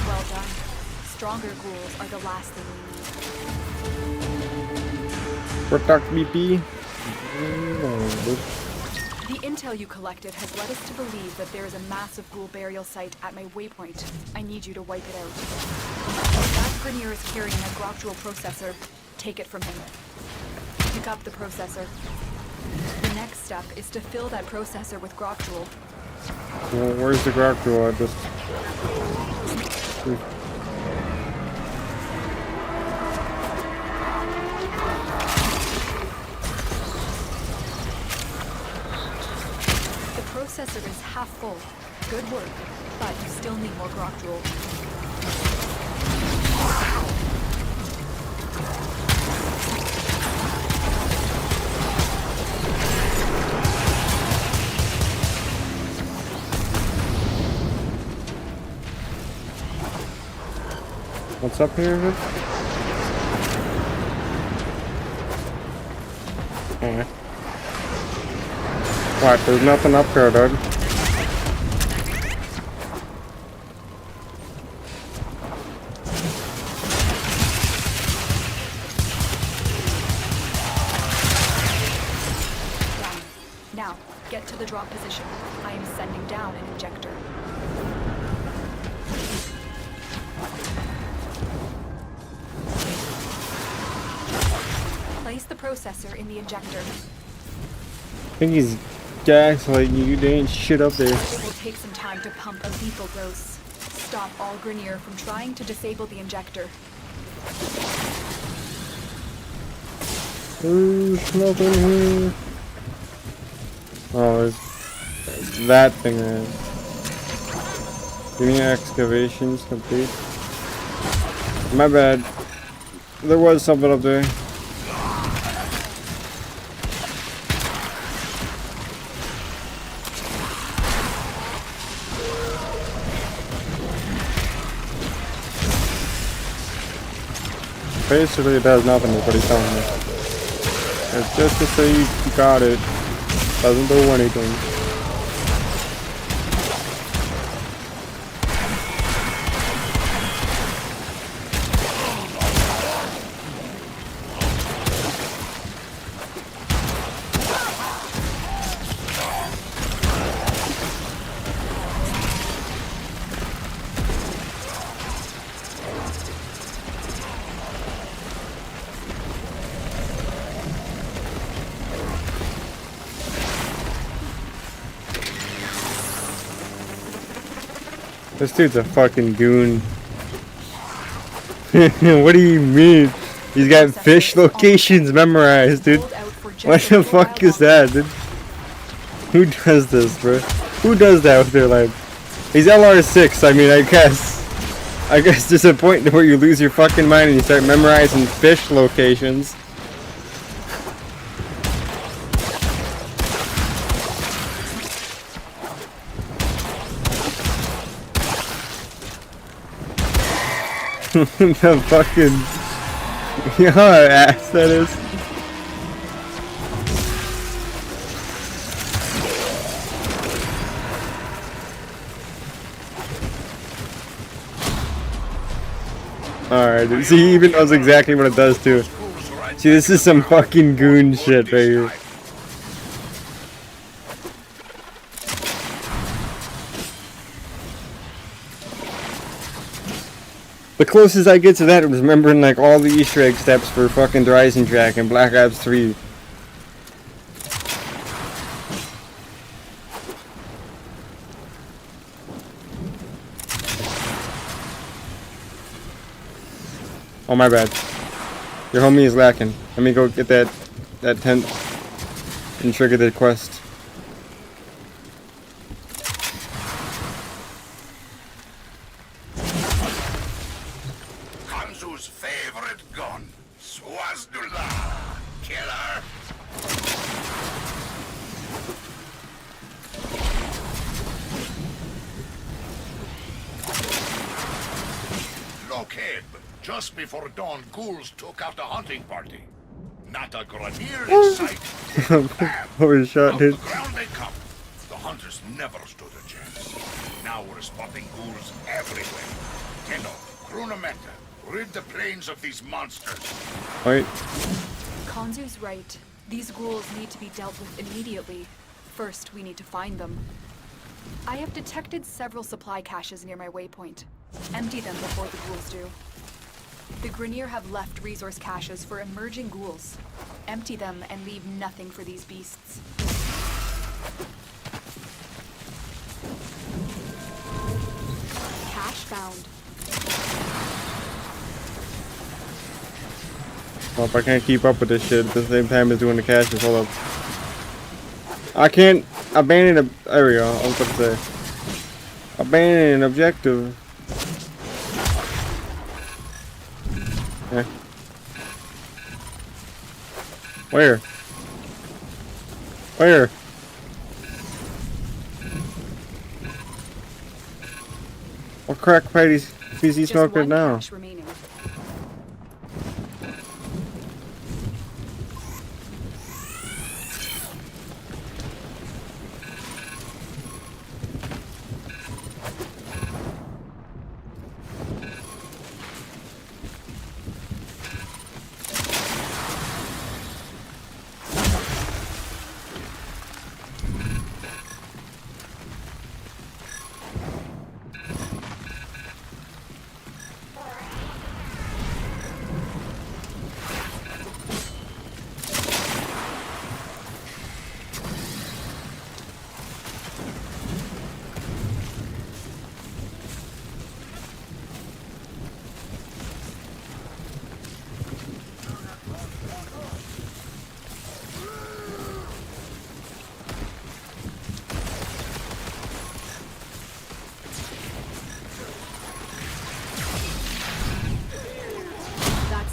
Well done. Stronger ghouls are the last thing we need. Protect BP. The intel you collected has led us to believe that there is a massive ghoul burial site at my waypoint. I need you to wipe it out. That Grenier is carrying a Groctual processor. Take it from him. Pick up the processor. The next step is to fill that processor with Groctual. Well, where's the Groctual? I just... The processor is half full. Good work, but you still need more Groctual. What's up here? Alright. What? There's nothing up there, dude. Now, get to the drop position. I am sending down an injector. Place the processor in the injector. I think he's gaslighting you. There ain't shit up there. It will take some time to pump a lethal dose. Stop all Grineer from trying to disable the injector. Ooh, smoke in here. Oh, there's that thing there. Getting excavations complete. My bad. There was something up there. Basically, it does nothing is what he's telling me. It's just to say you got it. Doesn't do anything. This dude's a fucking goon. What do you mean? He's got fish locations memorized, dude. What the fuck is that, dude? Who does this, bro? Who does that with their life? He's LR6, I mean, I guess there's a point where you lose your fucking mind and you start memorizing fish locations. The fucking... You know how ass that is? Alright, see, he even knows exactly what it does too. See, this is some fucking goon shit right here. The closest I get to that is remembering like all the Easter egg steps for fucking Horizon Track and Black Ops 3. Oh my bad. Your homie is lacking. Let me go get that tent and trigger the quest. Just before dawn, ghouls took out a hunting party. Not a Grineer in sight. Overshot, dude. Out the ground they come. The hunters never stood a chance. Now we're spotting ghouls everywhere. Tenno, Krunamenta, rid the plains of these monsters. Wait. Konzu's right. These ghouls need to be dealt with immediately. First, we need to find them. I have detected several supply caches near my waypoint. Empty them before the ghouls do. The Grineer have left resource caches for emerging ghouls. Empty them and leave nothing for these beasts. Cache found. Well, if I can't keep up with this shit at the same time as doing the caches, hold up. I can't abandon a... There we go, I was about to say. Abandon an objective. Yeah. Where? Where? What crack patties is he smoking now?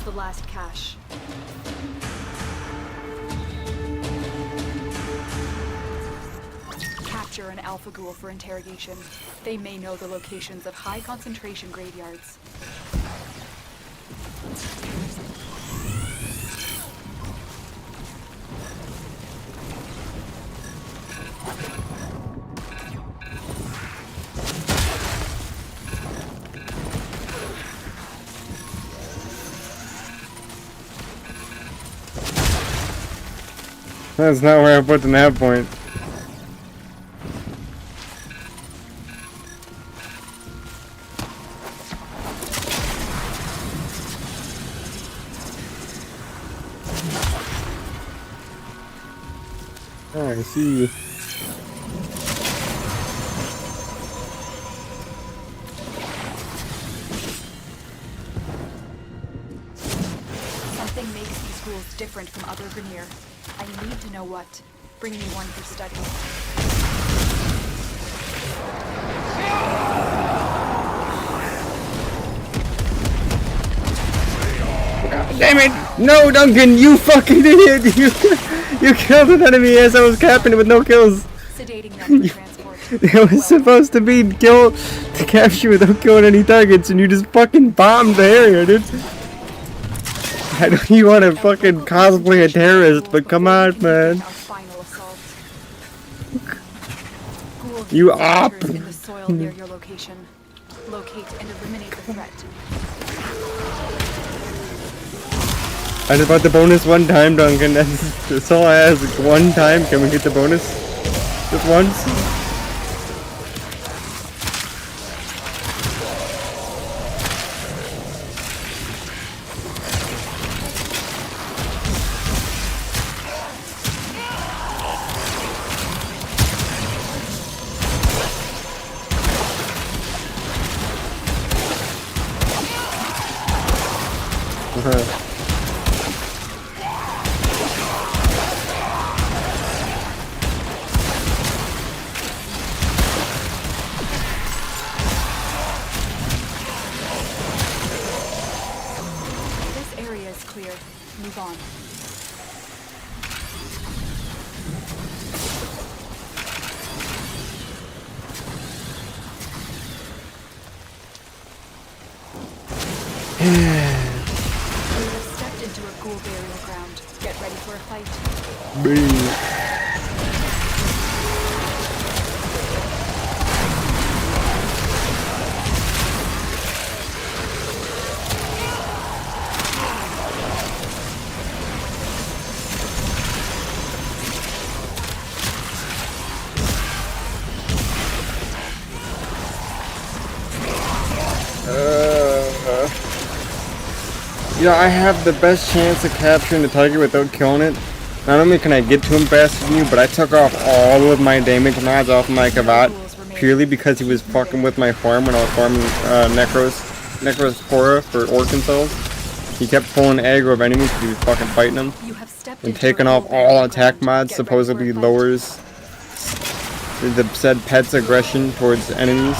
the last cache. Capture an alpha ghoul for interrogation. They may know the locations of high concentration graveyards. That's not where I put the nav point. Oh, I see you. Something makes these ghouls different from other Grineer. I need to know what. Bring me one for study. God damn it! No, Duncan, you fucking idiot! You killed an enemy as I was capping it with no kills. Sedating them for transport. It was supposed to be kill to capture without killing any targets, and you just fucking bombed the area, dude. I know you want to fucking cosplay a terrorist, but come on, man. You op! In the soil near your location. Locate and eliminate the threat. I just bought the bonus one time, Duncan. That's all I ask. One time, can we get the bonus? Just once? This area is clear. Move on. We have stepped into a ghoul burial ground. Get ready for a fight. Yeah, I have the best chance of capturing the target without killing it. Not only can I get to him faster than you, but I took off all of my damage mods off my Kavat purely because he was fucking with my farm when I was farming Necrospora for Orkin Souls. He kept pulling aggro of enemies because he was fucking fighting them. And taking off all attack mods supposedly lowers the said pet's aggression towards enemies,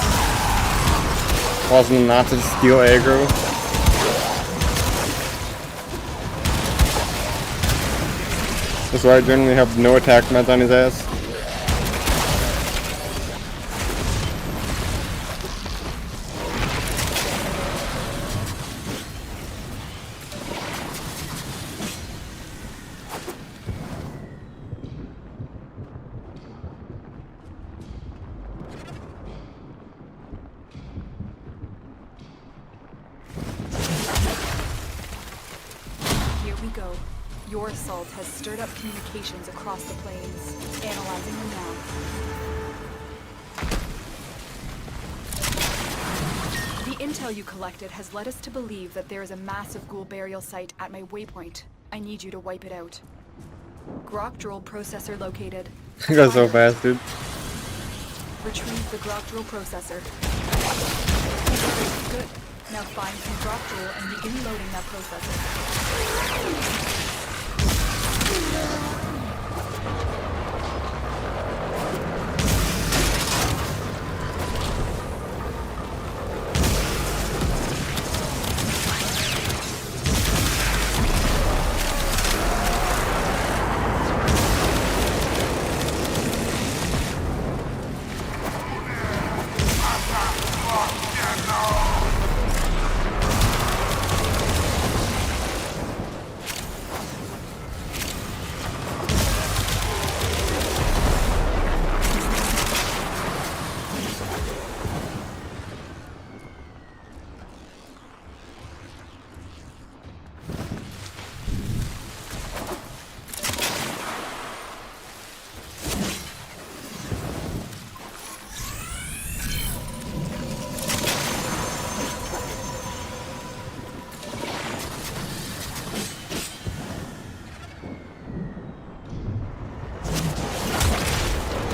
causing them not to steal aggro. That's why I generally have no attack meds on his ass. Here we go. Your assault has stirred up communications across the plains. Analyzing them now. The intel you collected has led us to believe that there is a massive ghoul burial site at my waypoint. I need you to wipe it out. Grok Droll processor located. I got so fast, dude. Retrieve the Grok Droll processor. Good. Now find some Grok Droll and begin loading that processor.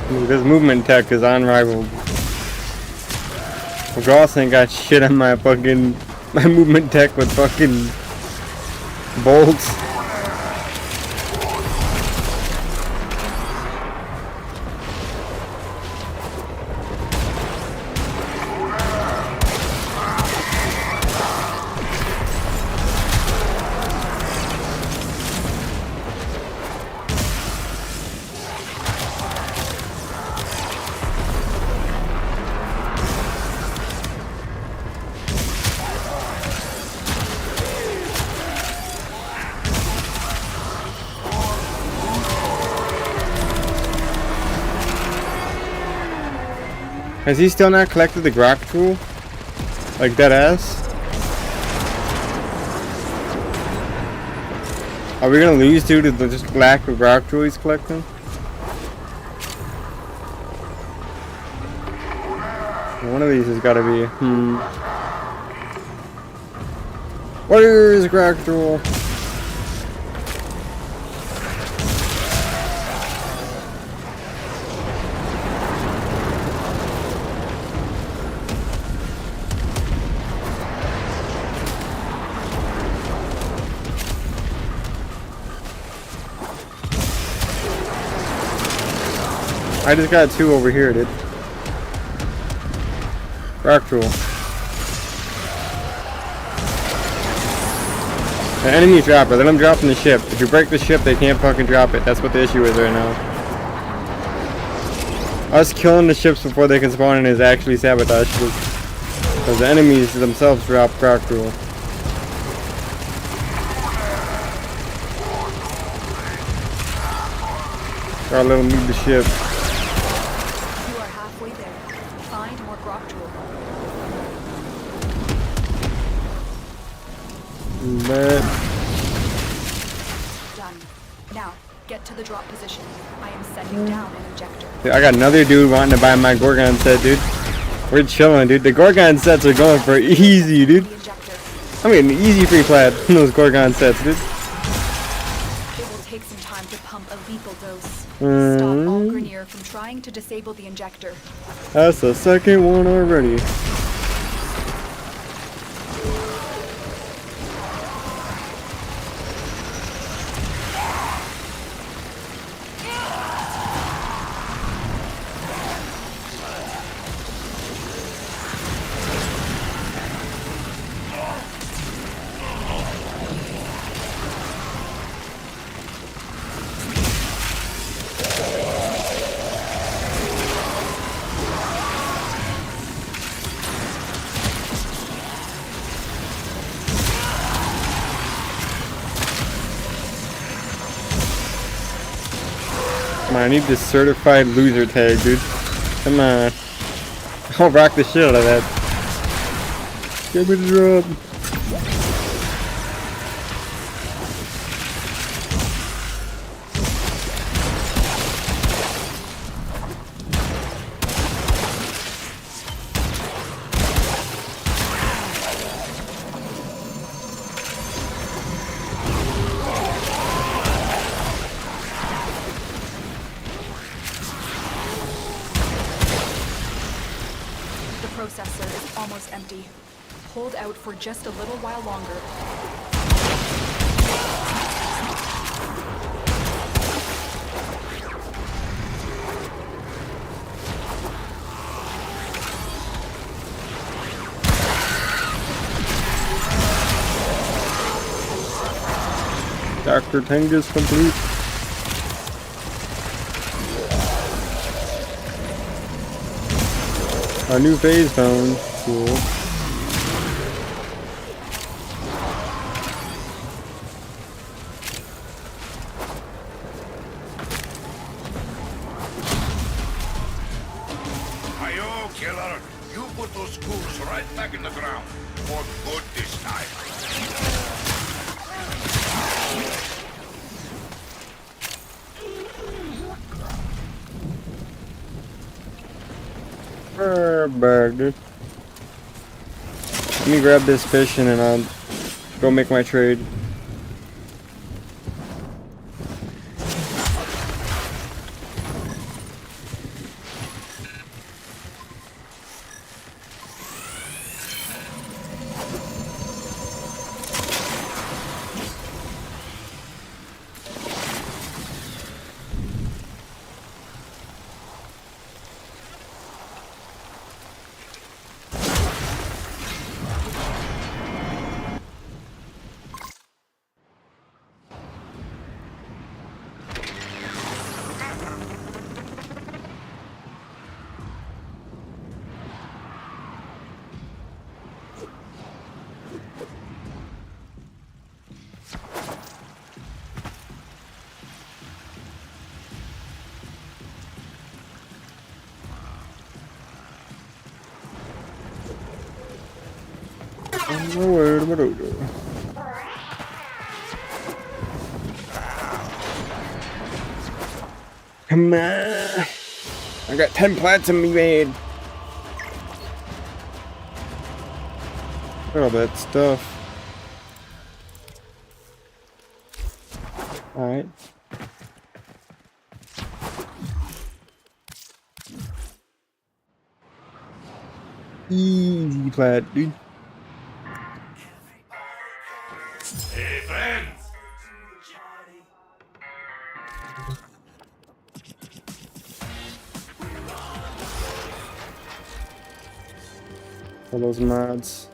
Dude, this movement tech is unrivaled. Gross ain't got shit on my movement tech with fucking bolts. Has he still not collected the grok tool? Like that ass? Are we gonna lose due to the just lack of grok tool he's collecting? One of these has gotta be, Where is grok tool? I just got 2 over here, dude. Rock tool. The enemies drop it. Let them drop in the ship. If you break the ship, they can't fucking drop it. That's what the issue is right now. Us killing the ships before they can spawn in is actually sabotage. Because the enemies themselves drop rock tool. Gotta let them leave the ship. Done. Now, get to the drop position. I am setting down an injector. Dude, I got another dude wanting to buy my Gorgon set, dude. We're chilling, dude. The Gorgon sets are going for easy, dude. I mean, easy free plat from those Gorgon sets, dude. It will take some time to pump a lethal dose. Stop all Grenier from trying to disable the injector. That's the second one already. I need this certified loser tag, dude. Come on. I'll rock the shit out of that. Give me the drop. Processor is almost empty. Hold out for just a little while longer. Dr. Tenga's complete. Our new phase phone. Cool. Hi-yo, killer. You put those schools right back in the ground. For good this time. Bird, dude. Let me grab this fish and then I'll go make my trade. Come on. I got 10 plants in me, man. Look at all that stuff. Alright. Easy plat, dude. Hey, friends! All those mods.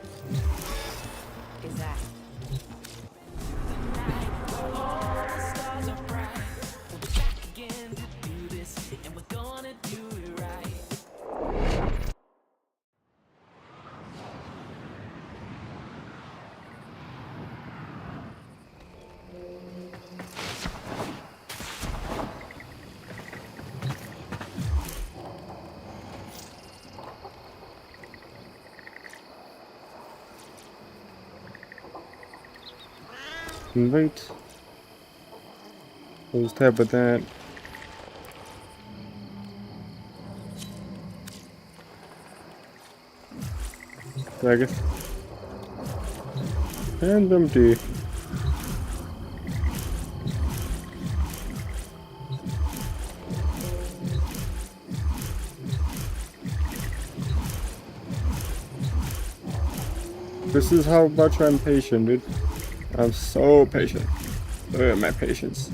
Invite. Close tab with that. Drag it. And empty. This is how much I'm patient, dude. I'm so patient. Look at my patience.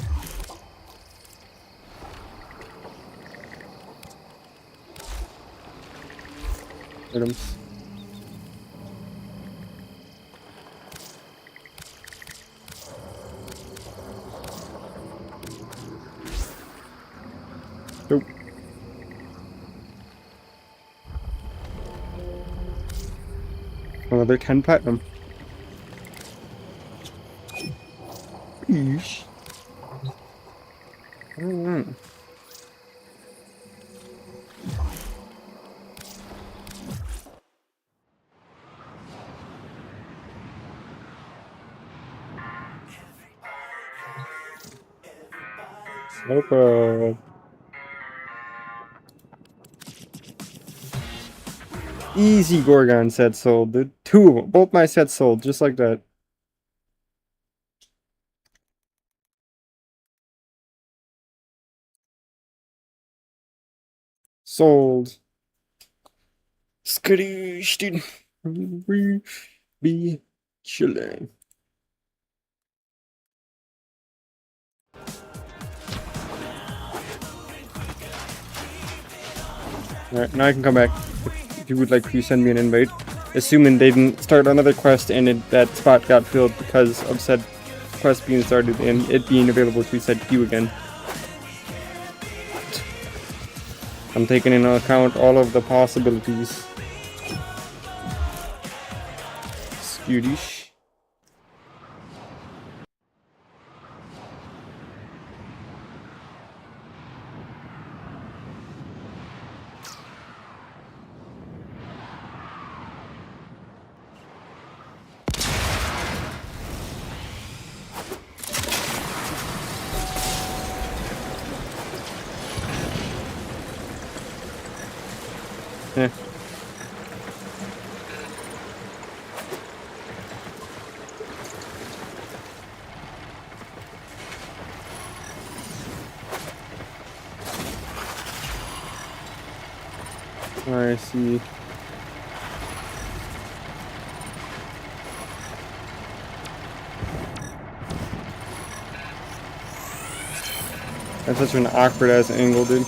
Items. Nope. Another 10 platinum. Eesh. Alright. Nope. Easy Gorgon set sold, dude. Both my sets sold, just like that. Sold. Skadoosh, dude. We be chilling. Alright, now I can come back. If you would like to send me an invite. Assuming they didn't start another quest and that spot got filled because of said quest being started and it being available to said queue again. I'm taking into account all of the possibilities. Skewdish. Yeah. I see. That's such an awkward ass angle, dude.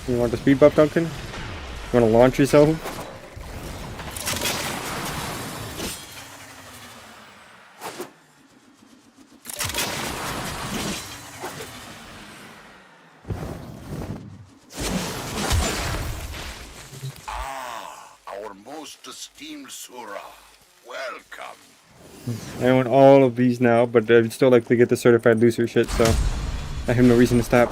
You want the speed buff, Duncan? You want to launch yourself? our most esteemed Surah. Welcome. I own all of these now, but I'd still like to get the certified loser shit, so I have no reason to stop.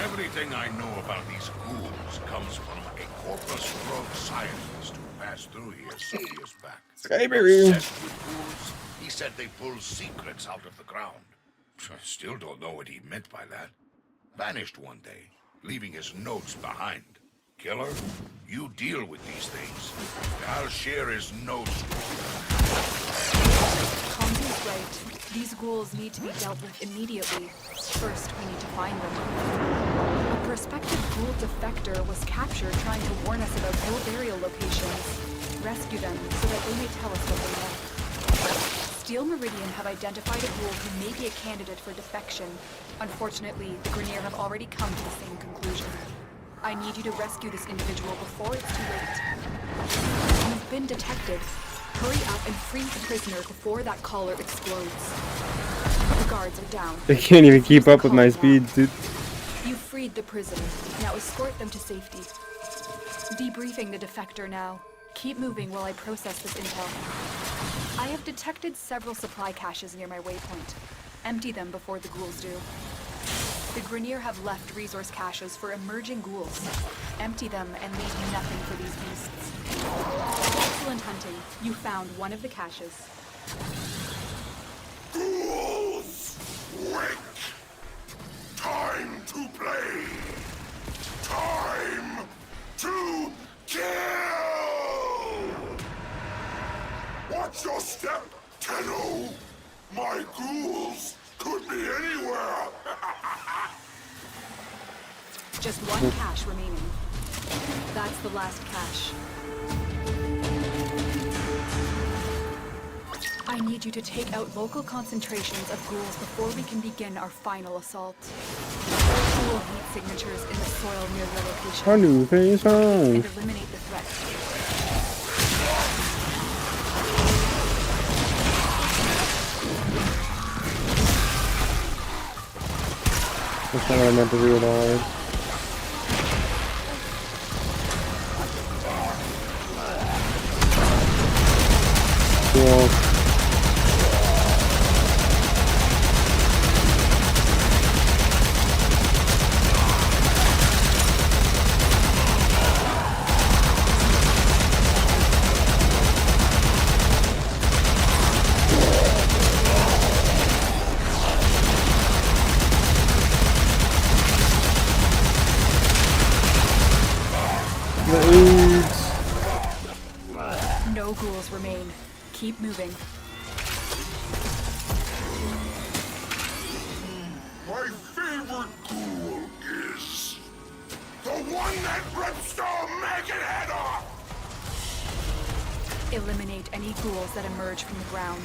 Everything I know about these ghouls comes from a corpus rogue scientist who passed through here some years back. Skyberry. Obsessed with ghouls, he said they pull secrets out of the ground. Still don't know what he meant by that. Vanished one day, leaving his notes behind. Killer, you deal with these things. I'll share his notes. Combi's right. These ghouls need to be dealt with immediately. First, we need to find them. A prospective ghoul defector was captured trying to warn us about ghoul burial locations. Rescue them so that they may tell us what they know. Steel Meridian have identified a ghoul who may be a candidate for defection. Unfortunately, the Grineer have already come to the same conclusion. I need you to rescue this individual before it's too late. You've been detected. Hurry up and free the prisoner before that collar explodes. The guards are down. I can't even keep up with my speed, dude. You freed the prisoner. Now escort them to safety. Debriefing the defector now. Keep moving while I process this intel. I have detected several supply caches near my waypoint. Empty them before the ghouls do. The Grineer have left resource caches for emerging ghouls. Empty them and leave nothing for these beasts. Excellent hunting. You found one of the caches. Ghouls! Wake! Time to play! Time to kill! Watch your step, Tenno! My ghouls could be anywhere! Just one cache remaining. That's the last cache. I need you to take out local concentrations of ghouls before we can begin our final assault. Ghoul heat signatures in the soil near your location. A new face on. And eliminate the threat. That's not what I meant to do at all. Cool. No ghouls remain. Keep moving. My favorite ghoul is the one that rips the maggot head off! Eliminate any ghouls that emerge from the ground.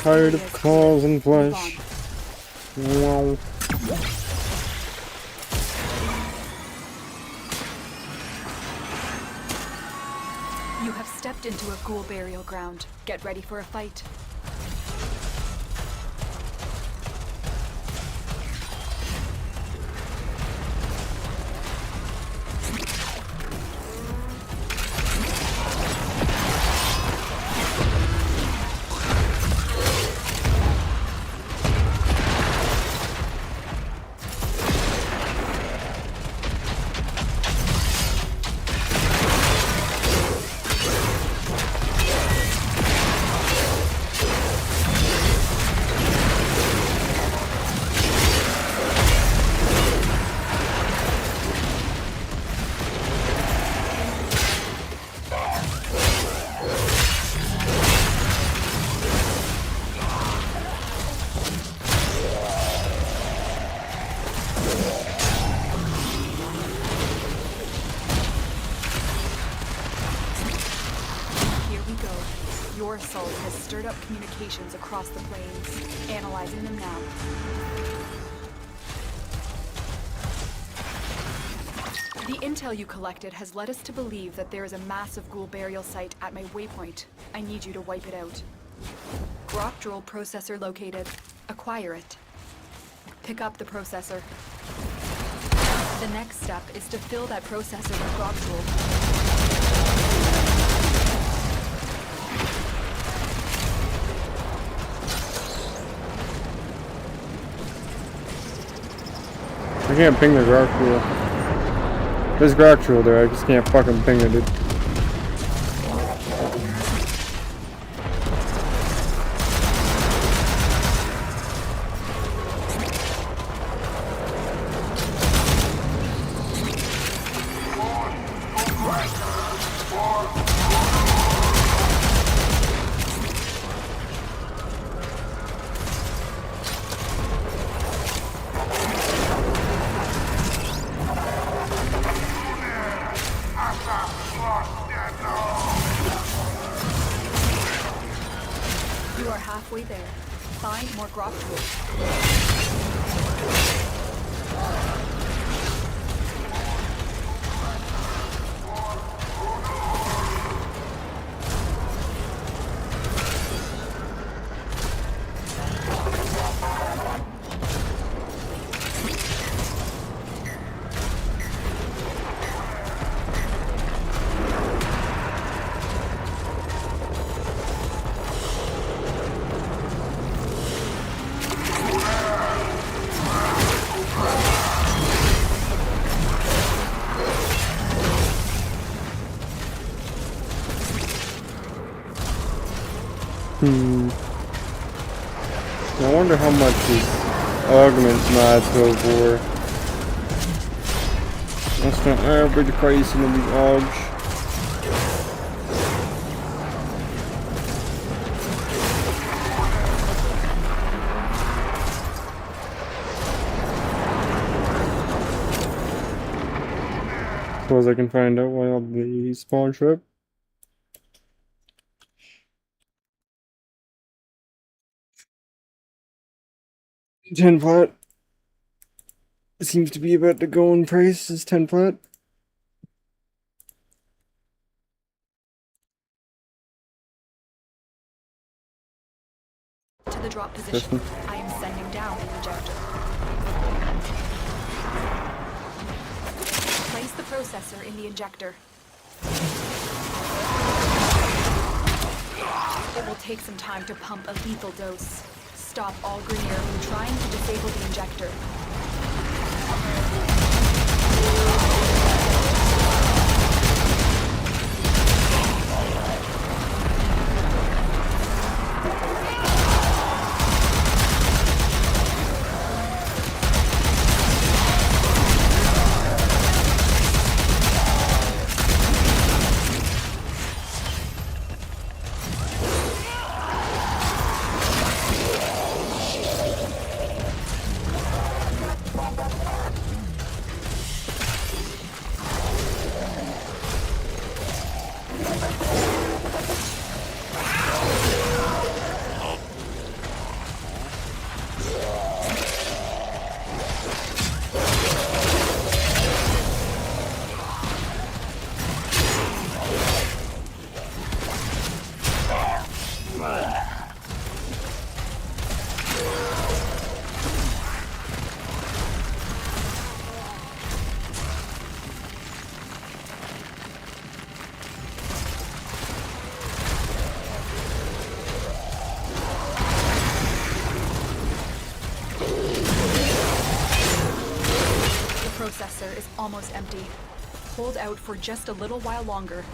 Tired of claws and flesh. Wow. You have stepped into a ghoul burial ground. Get ready for a fight. stirred up communications across the plains, analyzing them now. The intel you collected has led us to believe that there is a massive ghoul burial site at my waypoint. I need you to wipe it out. Grok Droll processor located. Acquire it. Pick up the processor. The next step is to fill that processor with Grok Droll. I can't ping the Grok Droll. There's Grok Droll there, I just can't fucking ping it, dude. You are halfway there. Find more Grok Droll. I wonder how much these augment mods go for. What's the average pricing of these augs? Suppose I can find out while the spawn trip. $10 flat. It seems to be about the going price is $10 flat. To the drop position. I am sending down an injector. Place the processor in the injector. It will take some time to pump a lethal dose. Stop all Grenier from trying to disable the injector. Processor is almost empty. Hold out for just a little while longer.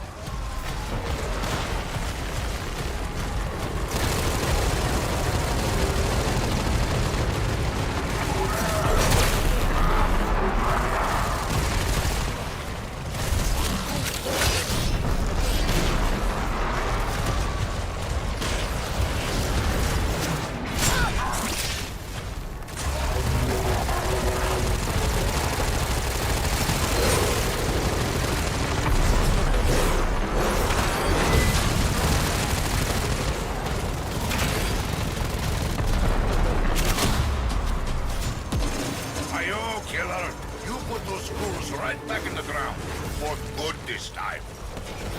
you, killer. You put those screws right back in the ground. For good this time.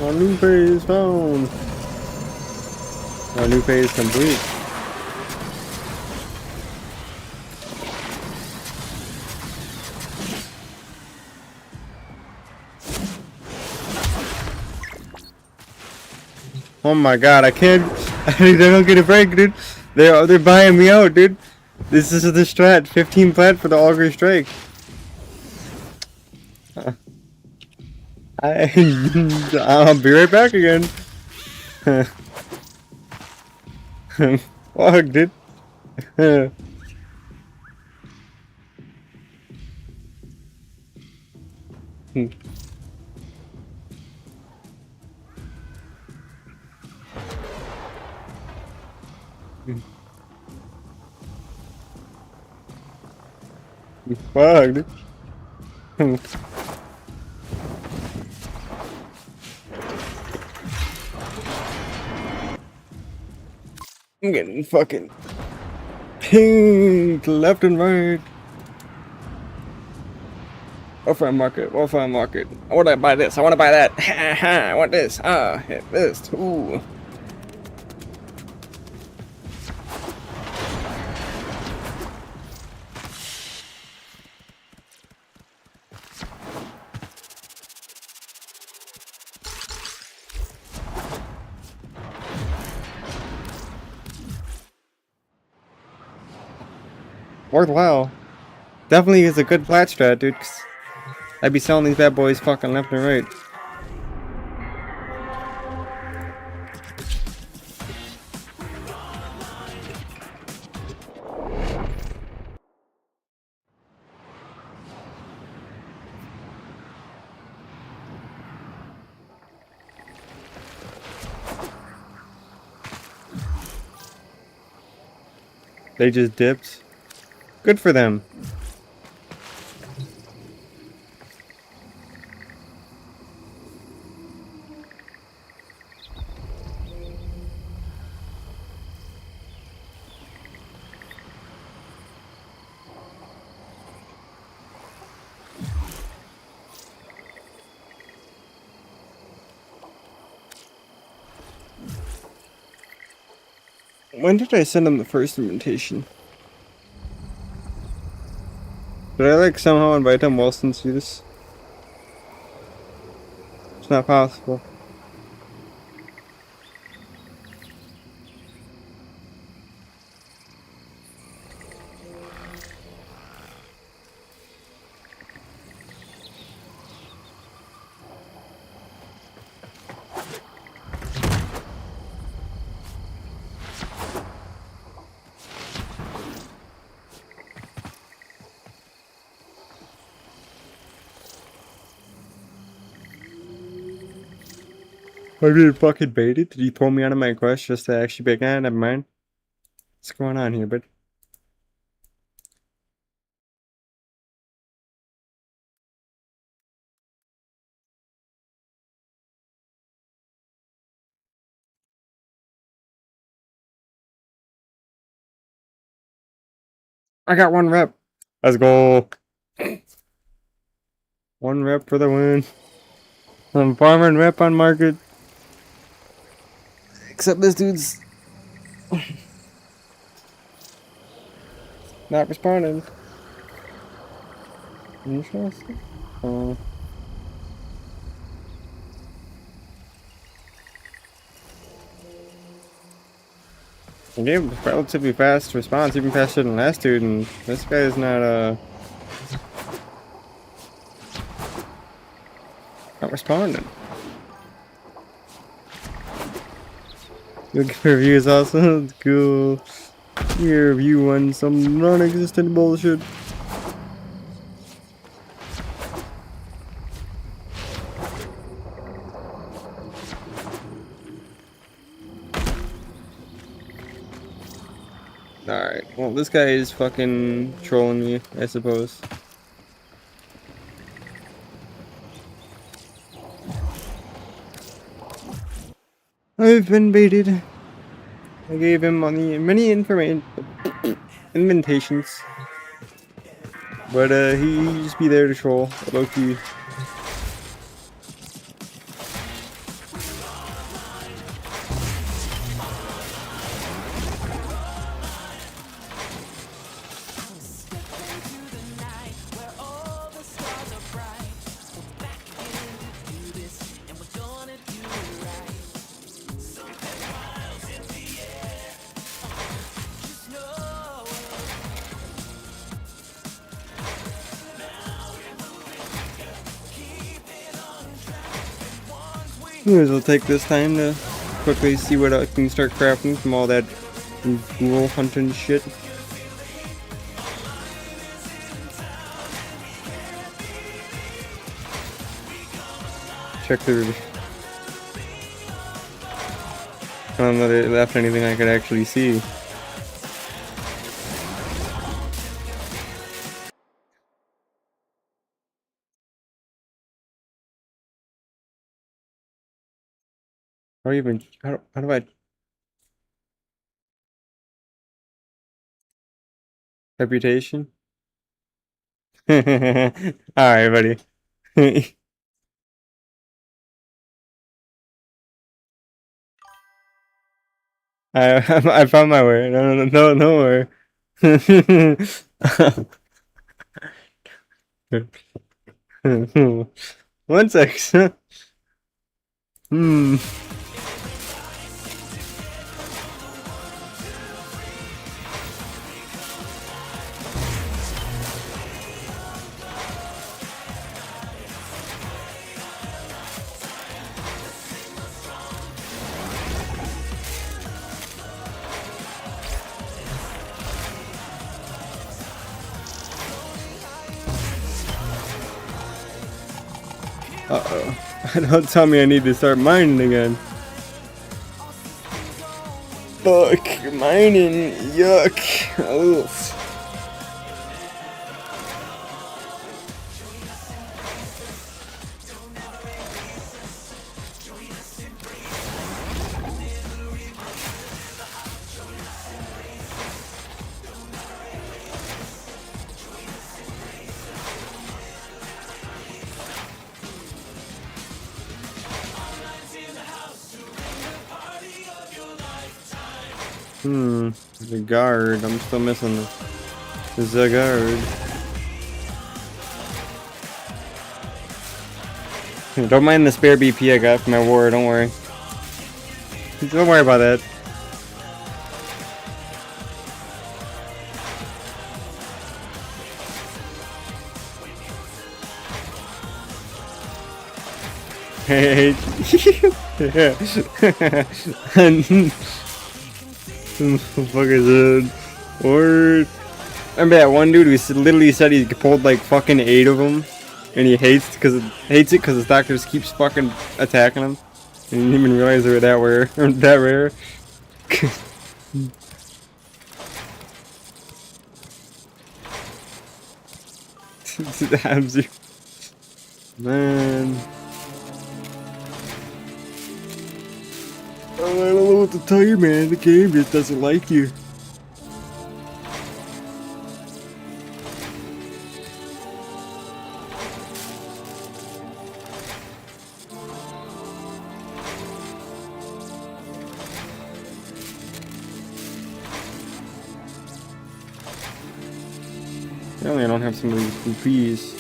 Our new phase found. Our new phase complete. Oh my god, I can't. I don't get a break, dude. They're buying me out, dude. This is the strat. 15 plat for the Augury Strike. I'll be right back again. Fuck, dude. Fuck, dude. I'm getting fucking pinged left and right. Warframe market, Warframe market. I want to buy this. I want to buy that. I want this. Ah, hit this. Ooh. Worthwhile. Definitely is a good plat strat, dude. 'Cause I'd be selling these bad boys fucking left and right. They just dipped. Good for them. When did I send them the first invitation? Did I like somehow invite them while since do this? It's not possible. I did fucking bait it. Did you pull me out of my quest just to actually be like, ah, never mind? What's going on here, bud? I got 1 rep. Let's go. 1 rep for the win. I'm farming rep on market. Except this dude's not responding. Interesting. I gave him a relatively fast response, even faster than last dude, and this guy is not responding. Your review is awesome. That's cool. Your review on some non-existent bullshit. Alright, well this guy is fucking trolling me, I suppose. I've been baited. I gave him many invitations. But he just be there to troll, low key. Anyways, I'll take this time to quickly see what I can start crafting from all that ghoul hunting shit. Check the... I don't know if they left anything I could actually see. How even... How do I... Reputation? Alright, buddy. I found my way. No way. 1 sec. Uh-oh. Don't tell me I need to start mining again. Fuck, mining. Yuck. Oof. The guard. I'm still missing the guard. Don't mind the spare BP I got from my war, don't worry. Don't worry about that. Hey. Fuck is it? Or remember that one dude who literally said he pulled like fucking 8 of them, and he hates it because his doctors keeps fucking attacking him, and he didn't even realize they were that rare. That rare. Man. I don't know what to tell you, man. The game just doesn't like you. Apparently I don't have some of these rupees.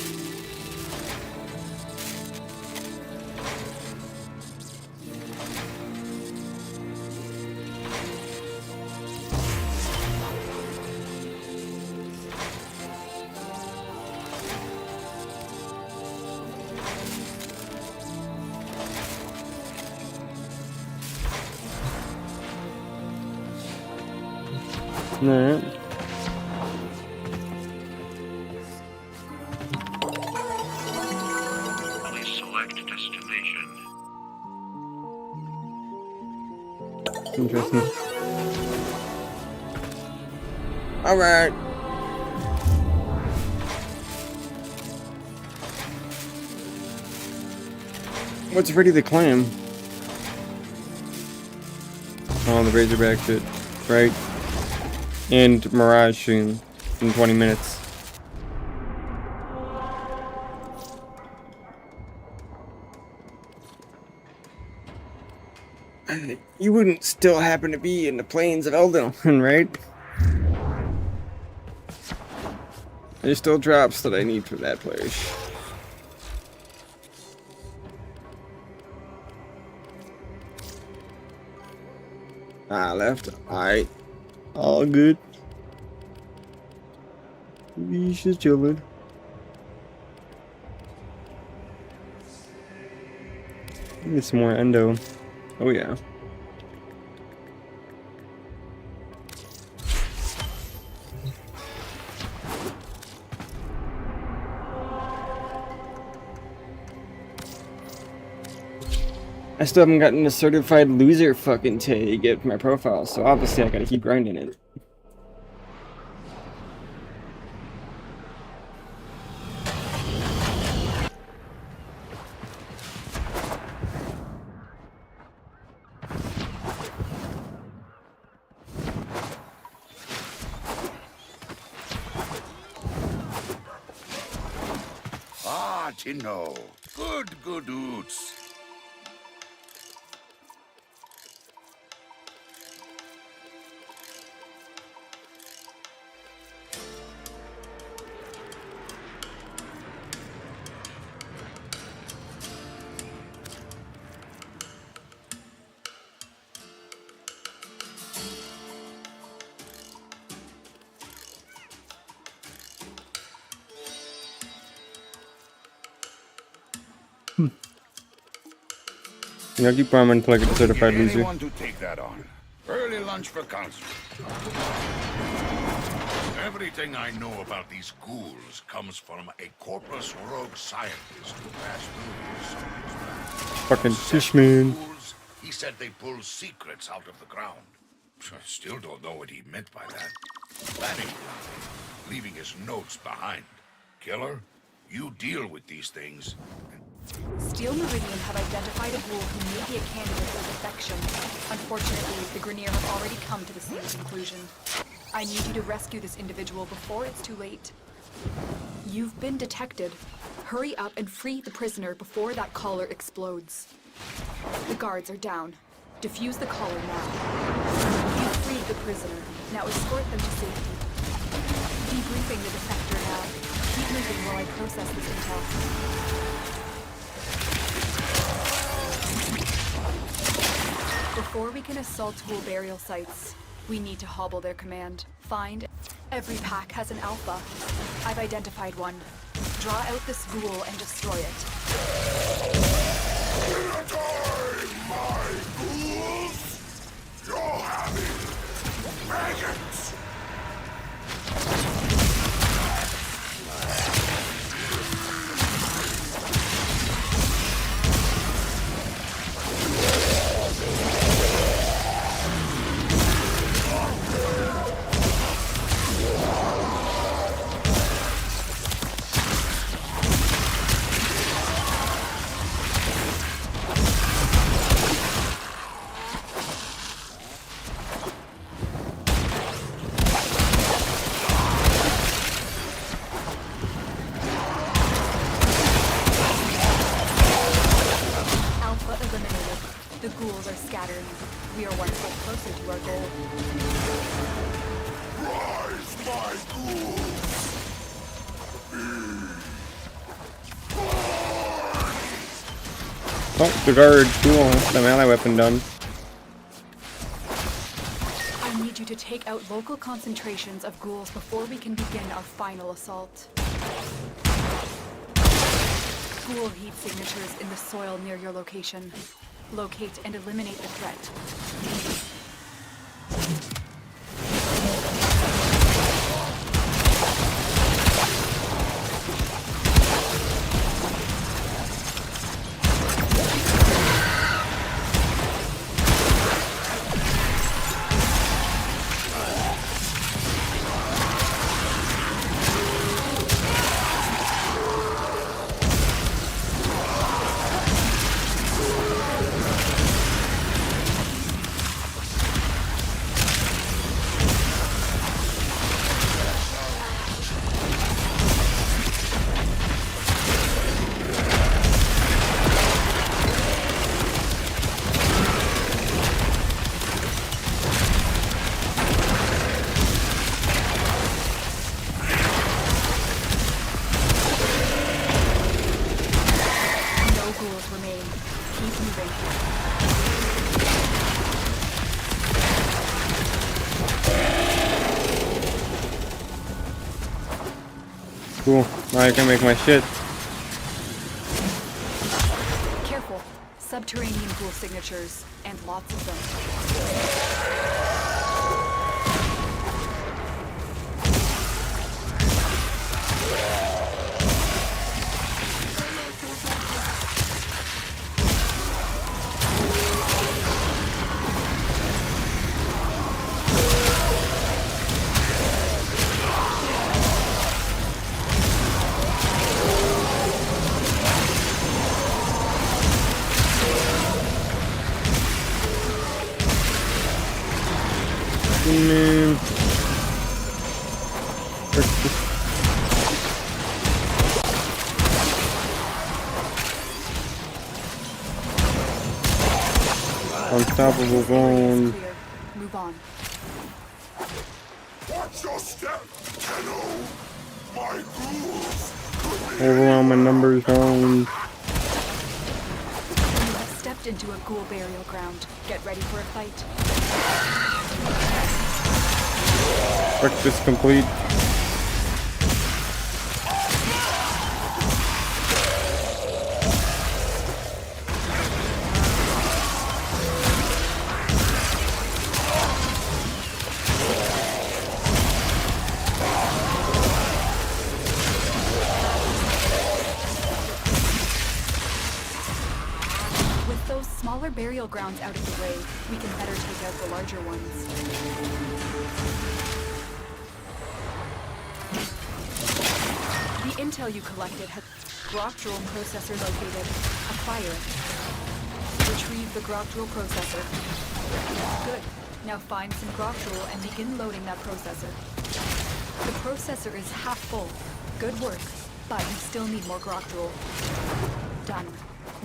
Alright. Please select destination. Interesting. Alright. What's ready to climb? Oh, the Razorback shit. Right. And Mirage soon. In 20 minutes. You wouldn't still happen to be in the plains of Elden, right? There's still drops that I need for that place. Ah, left. Alright. All good. He's just chilling. Need some more endo. Oh yeah. I still haven't gotten a certified loser fucking tag yet for my profile, so obviously I gotta keep grinding it. Ah, Tino. Good oots. You know, keep ramen until I get a certified loser. Anyone to take that on. Early lunch for council. Everything I know about these ghouls comes from a corpus rogue scientist who passed through here. Fucking fishman. Ghouls, he said they pull secrets out of the ground. Still don't know what he meant by that. Planning, leaving his notes behind. Killer, you deal with these things. Steel Meridian have identified a ghoul who may be a candidate for defection. Unfortunately, the Grineer have already come to the same conclusion. I need you to rescue this individual before it's too late. You've been detected. Hurry up and free the prisoner before that collar explodes. The guards are down. Defuse the collar now. You've freed the prisoner. Now escort them to safety. Debriefing the defector now. Keep moving while I process this intel. Before we can assault ghoul burial sites, we need to hobble their command. Find. Every pack has an alpha. I've identified one. Draw out this ghoul and destroy it. My ghouls! You're having maggots! The ghouls are scattering. We are one step closer to our goal. Rise, my ghouls! Oh, the guard. Cool. That's the melee weapon done. I need you to take out local concentrations of ghouls before we can begin our final assault. Ghoul heat signatures in the soil near your location. Locate and eliminate the threat. Cool. Now I can make my shit. Careful. Subterranean ghoul signatures, and lots of them. Man. Unstoppable bone. Move on. Watch your step, Tenno. My ghouls. Overwhelming numbers zone. You have stepped into a ghoul burial ground. Get ready for a fight. Breakfast complete. With those smaller burial grounds out of the way, we can better take out the larger ones. The intel you collected has Grok Drool processor located. Acquire it. Retrieve the Grok Drool processor. Good. Now find some Grok Drool and begin loading that processor. The processor is half full. Good work. But you still need more Grok Drool. Done.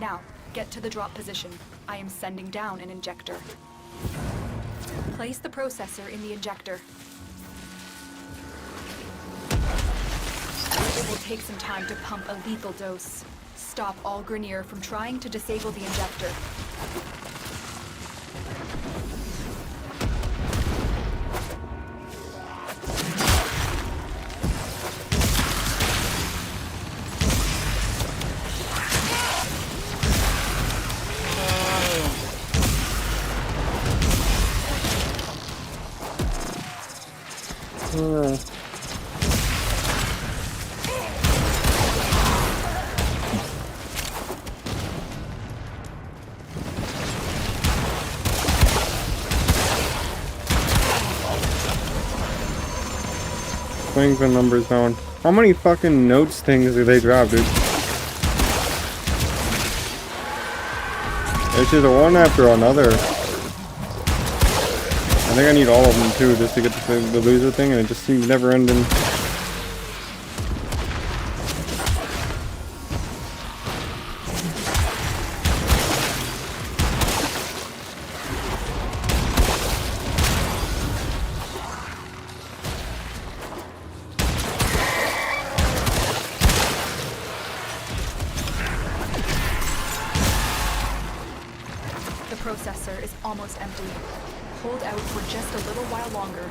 Now, get to the drop position. I am sending down an injector. Place the processor in the injector. It will take some time to pump a lethal dose. Stop all Grineer from trying to disable the injector. Swing the numbers down. How many fucking notes things do they drop, dude? It's just one after another. I think I need all of them too, just to get the loser thing, and it just seems never ending. The processor is almost empty. Hold out for just a little while longer.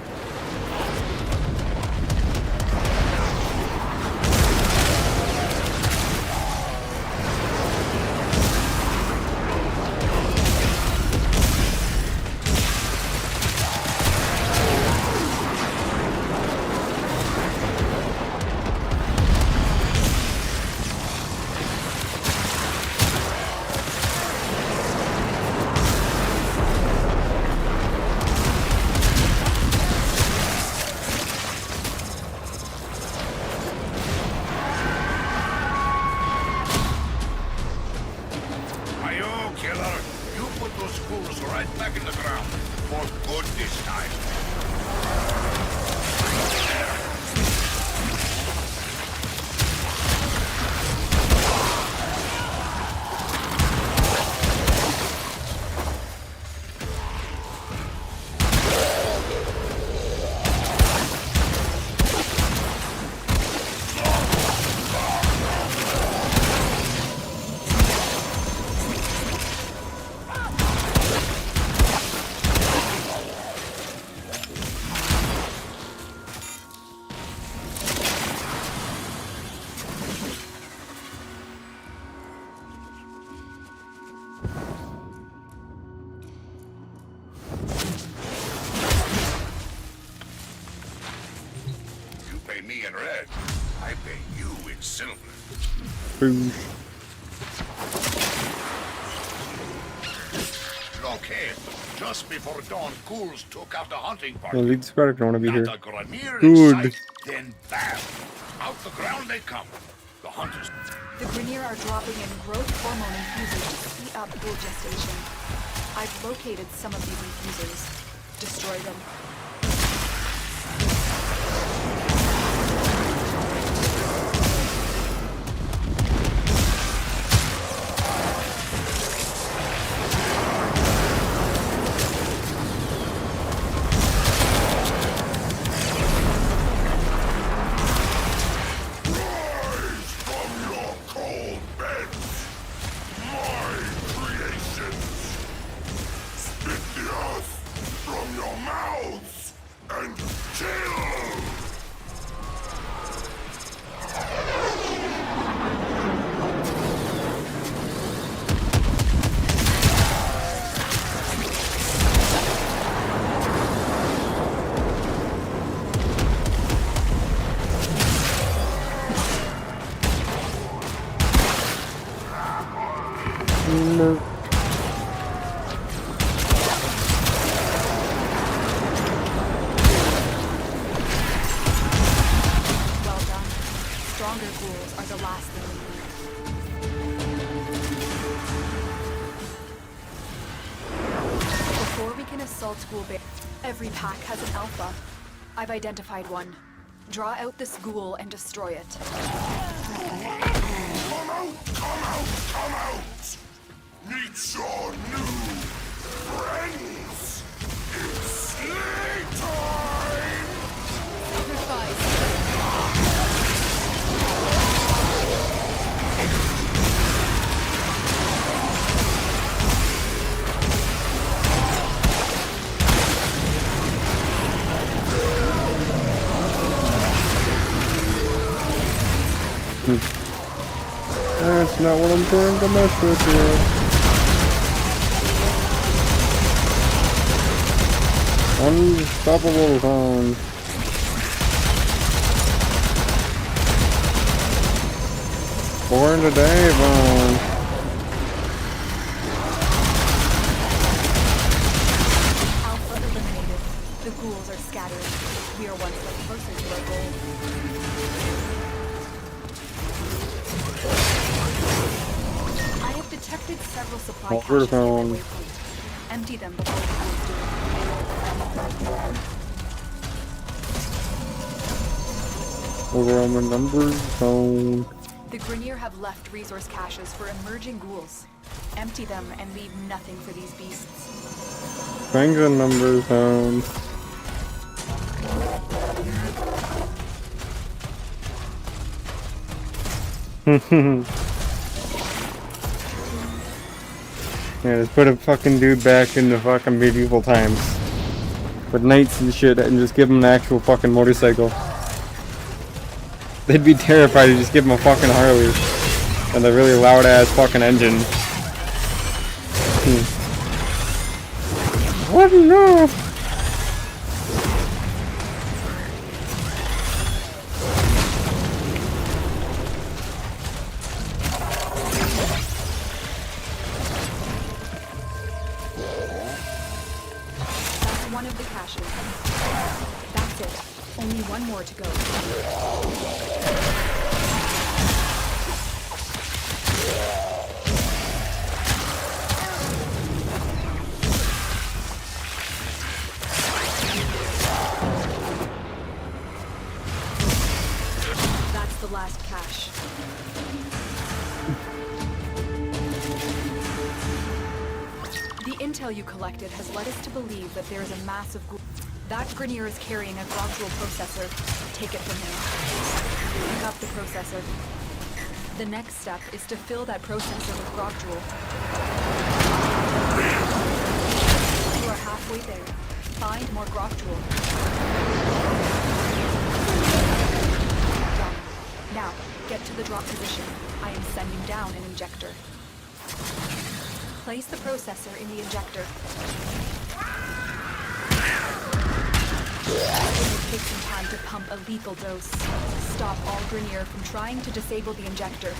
silver. Boosh. Look here. Just before dawn, ghouls took out the hunting Oh, party. lead squad, I don't want to be here. Not a Grenier in Good. sight, then bam! Out the ground they come. The hunters. The Grenier are dropping in growth hormone infusers to speed up ghoul gestation. I've located some of these infusers. Destroy them. Well done. Stronger ghouls are the last thing we need. Before we can assault ghoul bear, every pack has an alpha. I've identified one. Draw out this ghoul and destroy it. Come out! Come out! Come out! Meet your new friends! It's sleigh time! That's not what I'm trying to mess with here. Unstoppable zone. Born today, Vaughn. Alpha eliminated. The ghouls are scattered. We are one step closer to our goal. I have detected several supply caches near the waypoint. Empty them before the ghouls do. Overwhelming numbers zone. The Grenier have left resource caches for emerging ghouls. Empty them and leave nothing for these beasts. Penguin number zone. Yeah, just put a fucking dude back in the fucking medieval times. With knights and shit and just give him an actual fucking motorcycle. They'd be terrified to just give him a fucking Harley. And a really loud ass fucking engine. What? No! That's one of the caches. That's it. Only one more to go. That's the last cache. The intel you collected has led us to believe that there is a massive group. That Grenier is carrying a Grogdrel processor. Take it from him. Pick up the processor. The next step is to fill that processor with Grogdrel. You are halfway there. Find more Grogdrel. Done. Now, get to the drop position. I am sending down an injector. Place the processor in the injector. It will take some time to pump a lethal dose. Stop all Grineer from trying to disable the injector.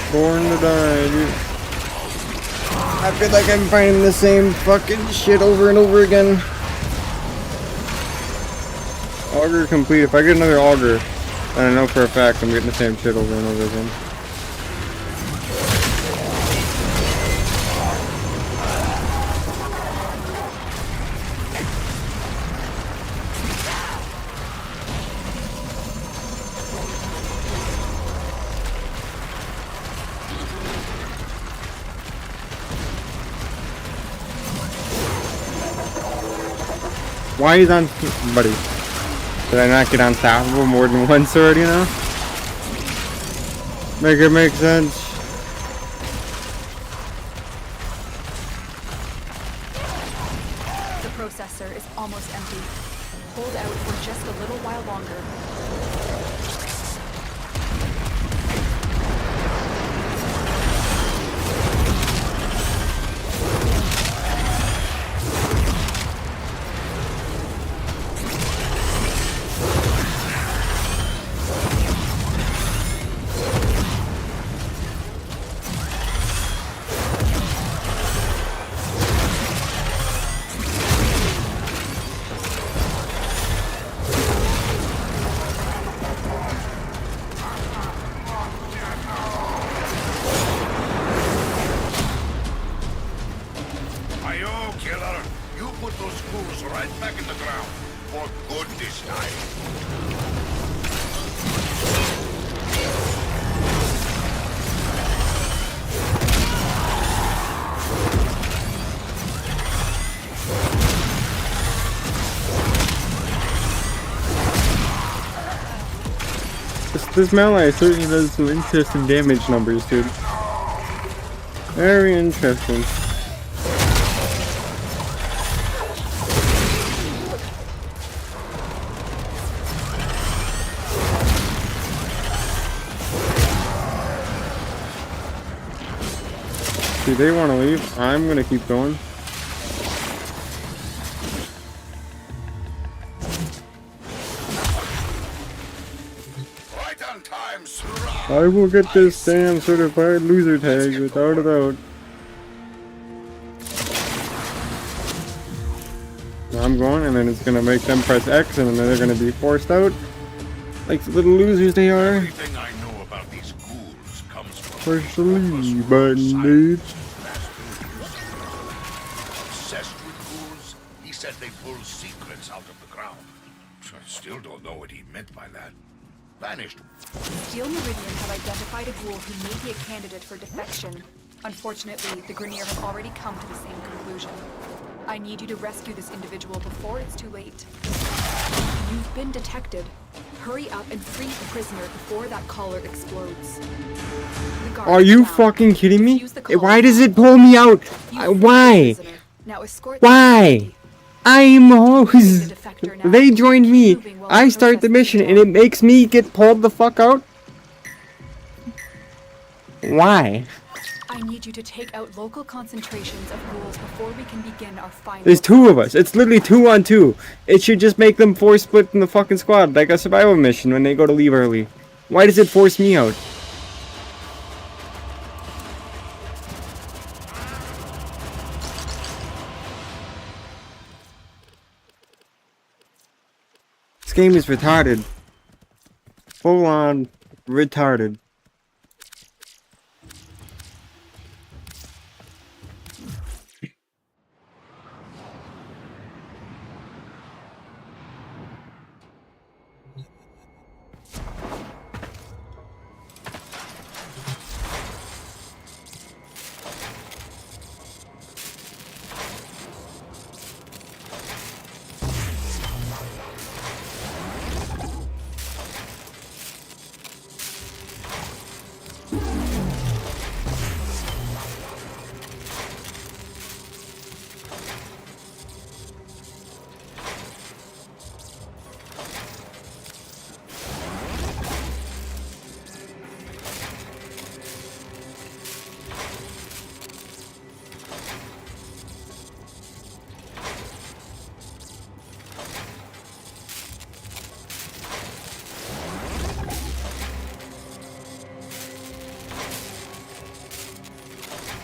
Born to die, dude. I feel like I'm finding the same fucking shit over and over again. Auger complete. If I get another auger, then I know for a fact I'm getting the same shit over and over again. Why is on, buddy? Did I not get on top of him more than once already now? Make it make sense. The processor is almost empty. Hold out for just a little while longer. This melee certainly does some interesting damage numbers, dude. Very interesting. Do they want to leave? I'm gonna keep going. I will get this damn certified loser tag without a doubt. I'm going, and then it's gonna make them press X, and then they're gonna be forced out, like the little losers they are. Everything I know about these ghouls comes from Push the leave button, dude. Obsessed with ghouls, he said they pull secrets out of the ground. I still don't know what he meant by that. Vanished. Steel Meridian have identified a ghoul who may be a candidate for defection. Unfortunately, the Grineer have already come to the same conclusion. I need you to rescue this individual before it's too late. You've been detected. Hurry up and free the prisoner before that collar explodes. Are you fucking kidding me? Why does it pull me out? Why? Why? I'm always... They joined me. I start the mission and it makes me get pulled the fuck out? Why? I need you to take out local concentrations of ghouls before we can begin our final... There's two of us. It's literally 2 on 2. It should just make them force split in the fucking squad like a survival mission when they go to leave early. Why does it force me out? This game is retarded. Full on retarded.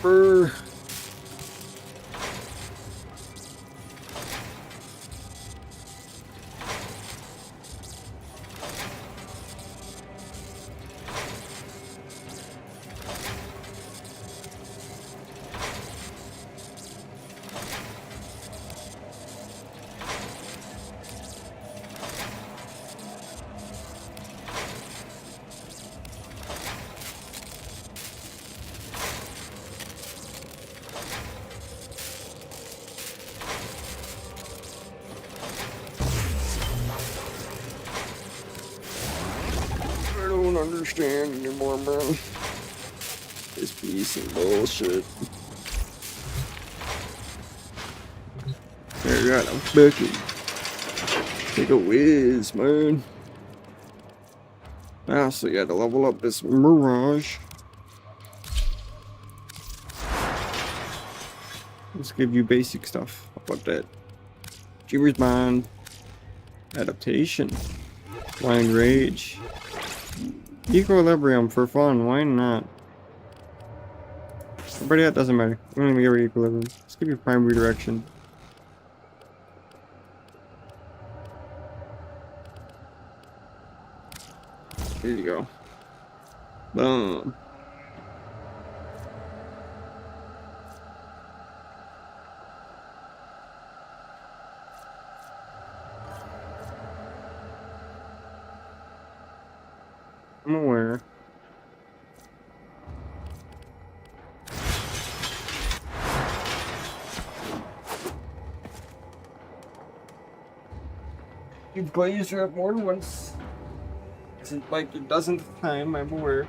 Brr. I don't understand anymore, man. This piece of bullshit. I got a bucket. Take a whiz, man. I also got to level up this Mirage. Let's give you basic stuff. How about that? Dreamer's Bond. Adaptation. Blind Rage. Equilibrium for fun, why not? But yeah, it doesn't matter. I'm gonna get rid of Equilibrium. Let's give you Prime Redirection. There you go. Boom. I'm aware. You've glazed her up more than once. It's like the dozenth time, I'm aware.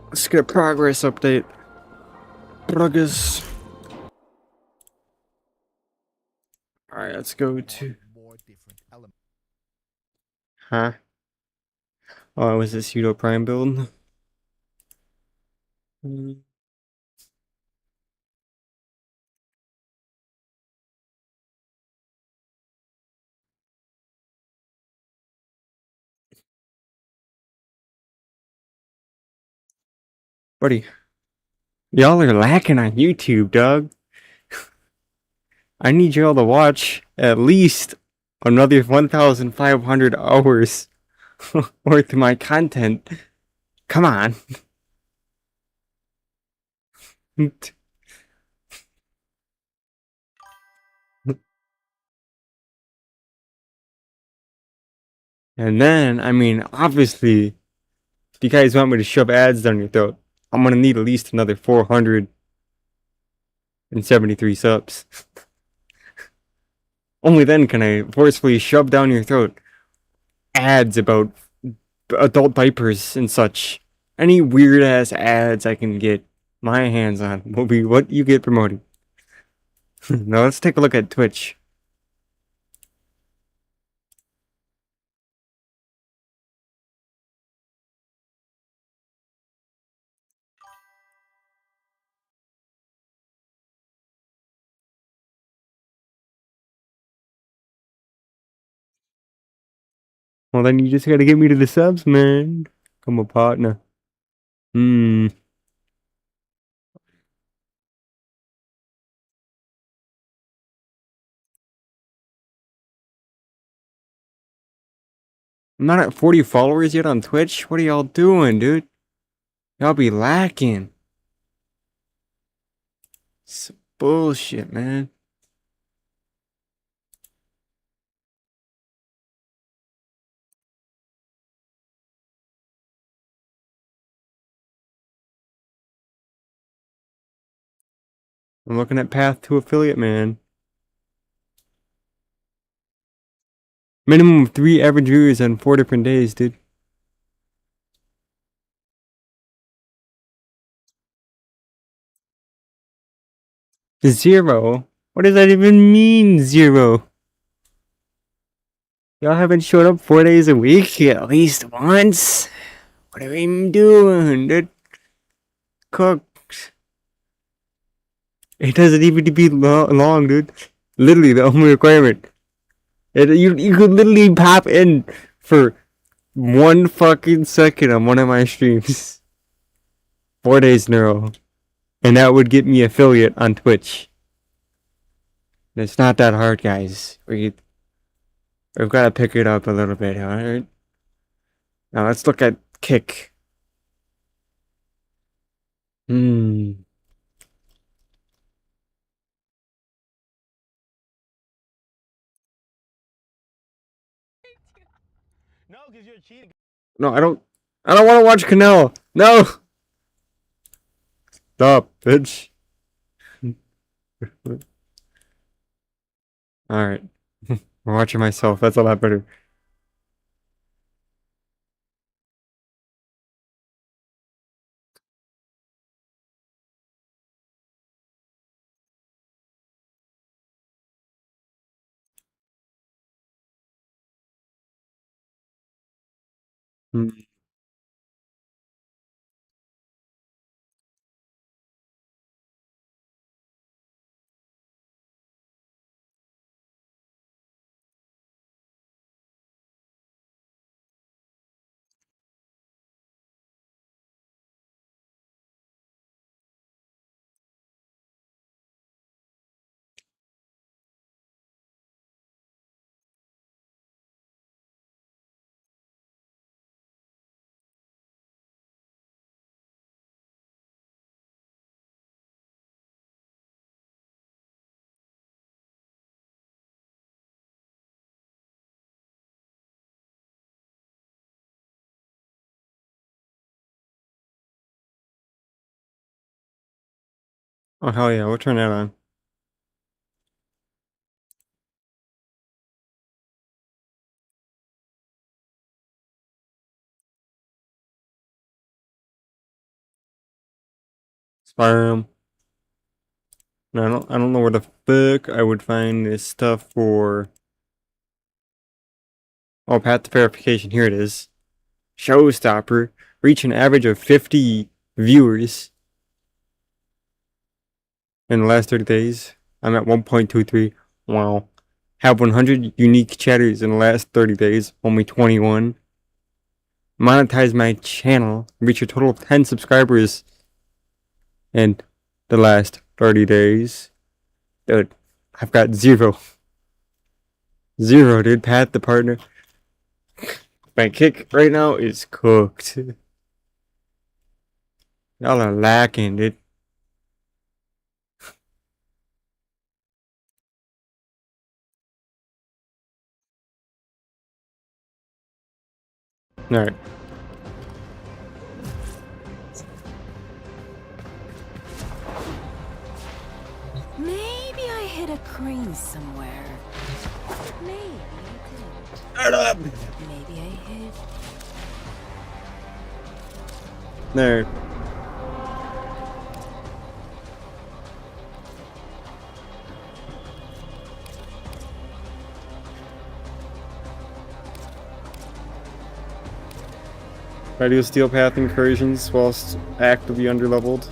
Let's get a progress update. Progress. Alright, let's go to... Huh? Oh, was this Pseudo Prime build? Buddy, y'all are lacking on YouTube, dog. I need y'all to watch at least another 1,500 hours worth of my content. Come on. And then, I mean, obviously, if you guys want me to shove ads down your throat, I'm gonna need at least another 473 subs. Only then can I forcefully shove down your throat ads about adult diapers and such. Any weird ass ads I can get my hands on will be what you get promoted. Now let's take a look at Twitch. Well, then you just gotta get me to the subs, man. Come a partner. Hmm. I'm not at 40 followers yet on Twitch. What are y'all doing, dude? Y'all be lacking. It's bullshit, man. I'm looking at Path to Affiliate, man. Minimum of 3 average viewers on 4 different days, dude. Zero? What does that even mean, zero? Y'all haven't showed up 4 days a week at least once? What are we even doing, dude? Cooked. It doesn't even be long, dude. Literally, the only requirement. You could literally pop in for 1 fucking second on one of my streams. 4 days in a row. And that would get me affiliate on Twitch. It's not that hard, guys. We've got to pick it up a little bit, alright? Now let's look at Kick. No, because you're cheating. No, I don't want to watch Canelo. No. Stop, bitch. Alright. I'm watching myself. That's a lot better. Oh, hell yeah. We'll turn that on. Spam. No, I don't know where the fuck I would find this stuff for. Oh, path to verification. Here it is. Showstopper. Reach an average of 50 viewers in the last 30 days. I'm at 1.23. Wow. Have 100 unique chatters in the last 30 days. Only 21. Monetize my channel. Reach a total of 10 subscribers in the last 30 days. Dude, I've got 0. 0, dude. Pat the partner. My kick right now is cooked. Y'all are lacking, dude. Alright. Maybe I hit a crane somewhere. Maybe I Shut up! did. Maybe I hit. There. I do steel path incursions whilst actively underleveled.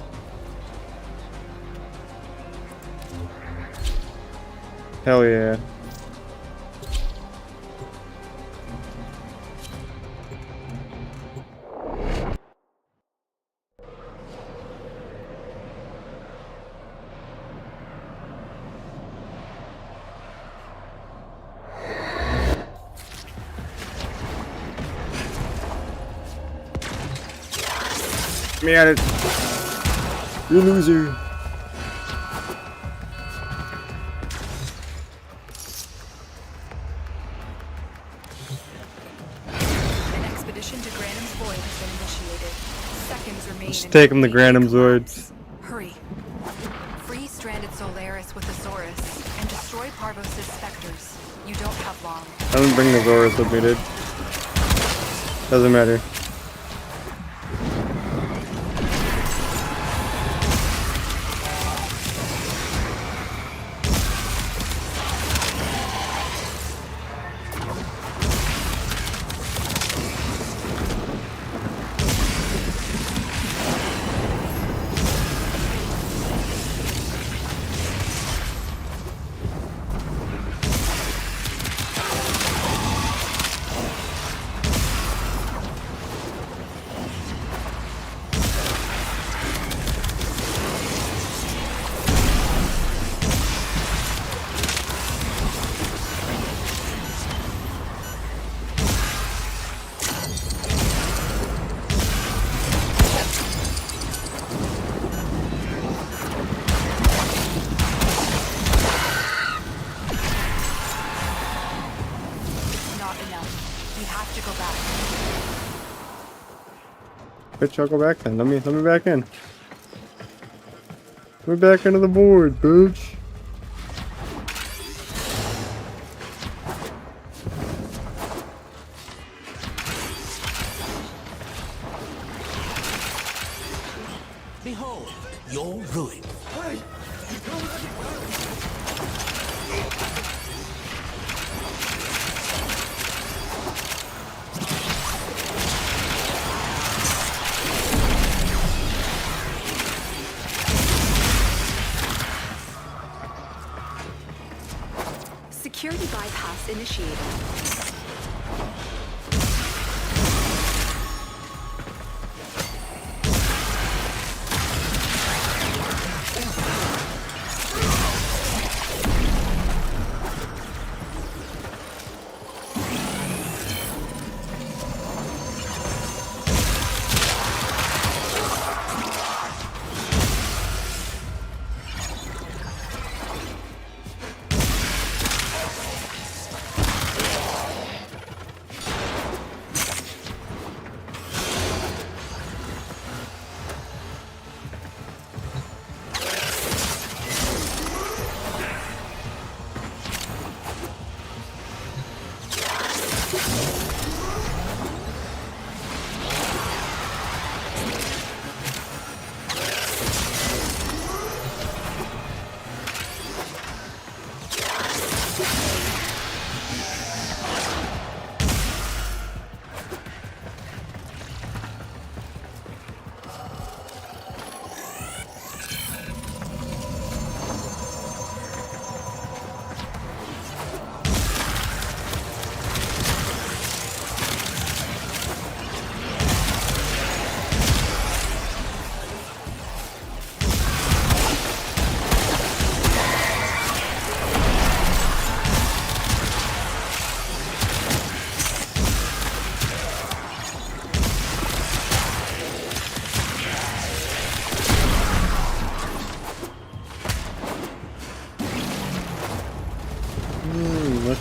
Hell yeah. Me at it. You loser. An expedition to Granum's Void has been initiated. Seconds remain. Just take him to Granum's Void. Hurry. Free stranded Solaris with Thesaurus and destroy Parvos' specters. You don't have long. I didn't bring the Zorus with me, dude. Doesn't matter. Bitch, I'll go back then. Let me back in. Let me back into the board, bitch. Behold, your ruin. Security bypass initiated.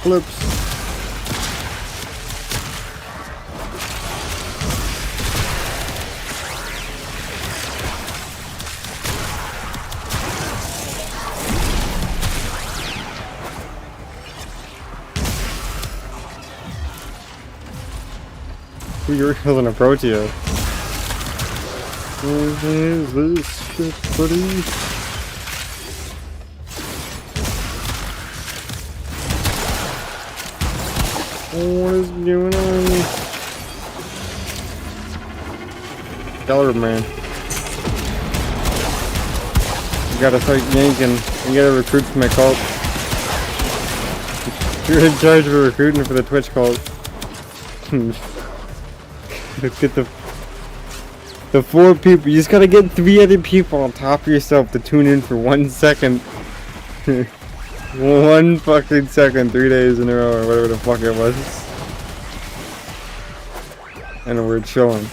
flips. Ooh, you're killing a Proteo. What is this shit, buddy? What is going on? Dollar man. You gotta start yanking. You gotta recruit for my cult. You're in charge of recruiting for the Twitch cult. Let's get the 4 people. You just gotta get 3 other people on top of yourself to tune in for 1 second. 1 fucking second, 3 days in a row, or whatever the fuck it was. And we're chilling.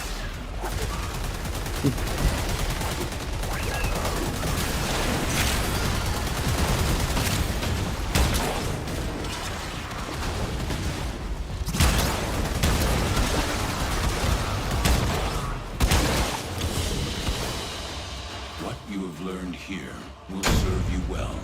What you have learned here will serve you well.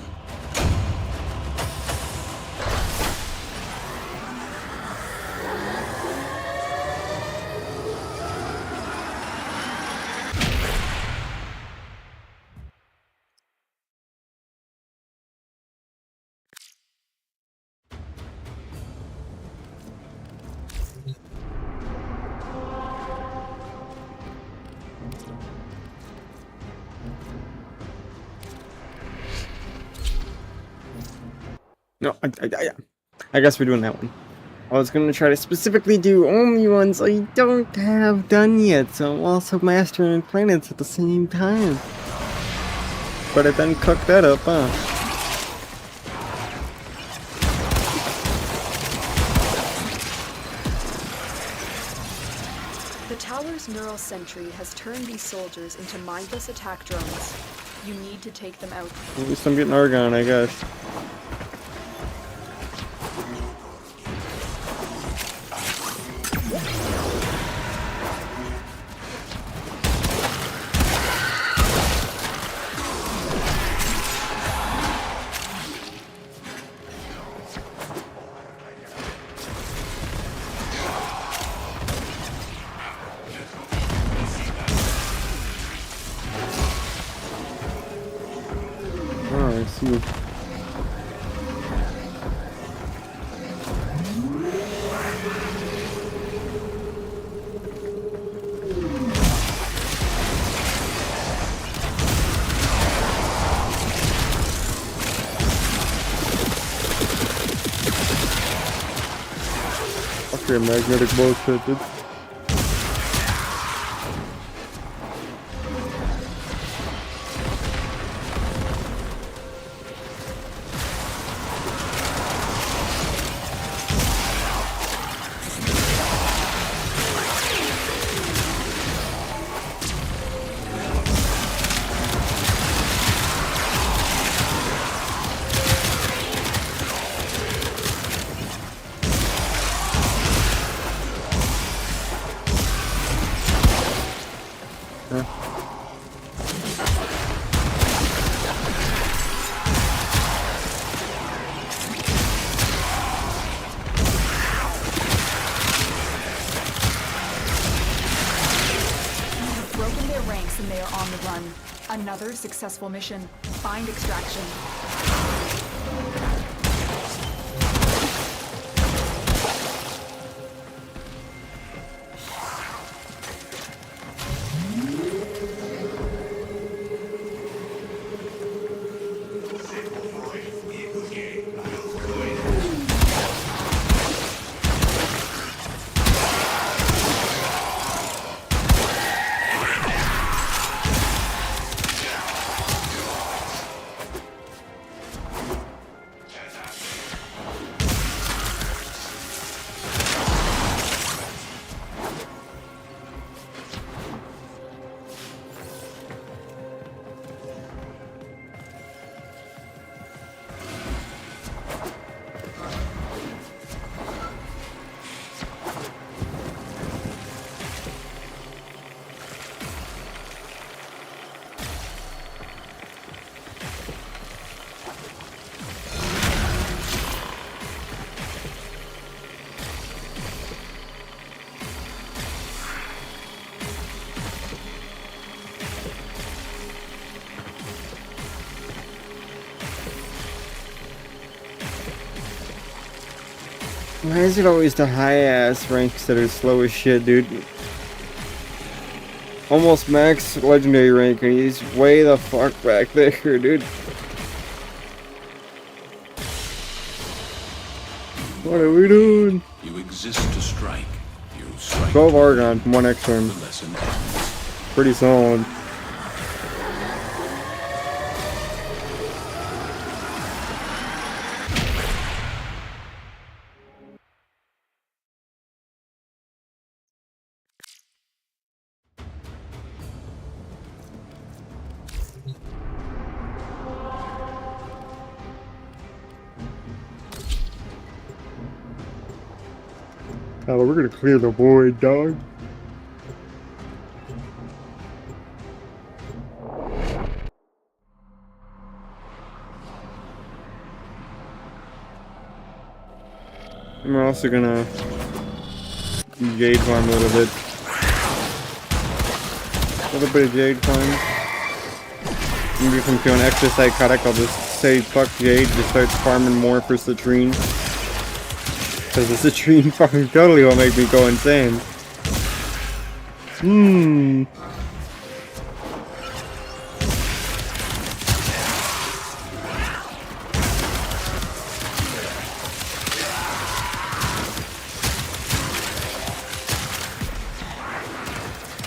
No, I guess we're doing that one. I was gonna try to specifically do only ones I don't have done yet, so I'm also mastering planets at the same time. But I then cooked that up, huh? The tower's neural sentry has turned these soldiers into mindless attack drones. You need to take them out. At least I'm getting Argon, I guess. Oh, I see. Okay, magnetic bullshit, dude. And they are on the run. Another successful mission. Find extraction. Why is it always the high-ass ranks that are slow as shit, dude? Almost max legendary rank, and he's way the fuck back there, dude. What are we doing? You exist to strike. You strike. 12 Argon, 1 X-Turn. The lesson ends. Pretty solid. Oh, we're gonna clear the void, dog. And we're also gonna jade farm a little bit. A little bit of jade farm. Maybe if I'm feeling extra psychotic, I'll just say fuck jade, just start farming more for citrine. Because the citrine farm totally will make me go insane.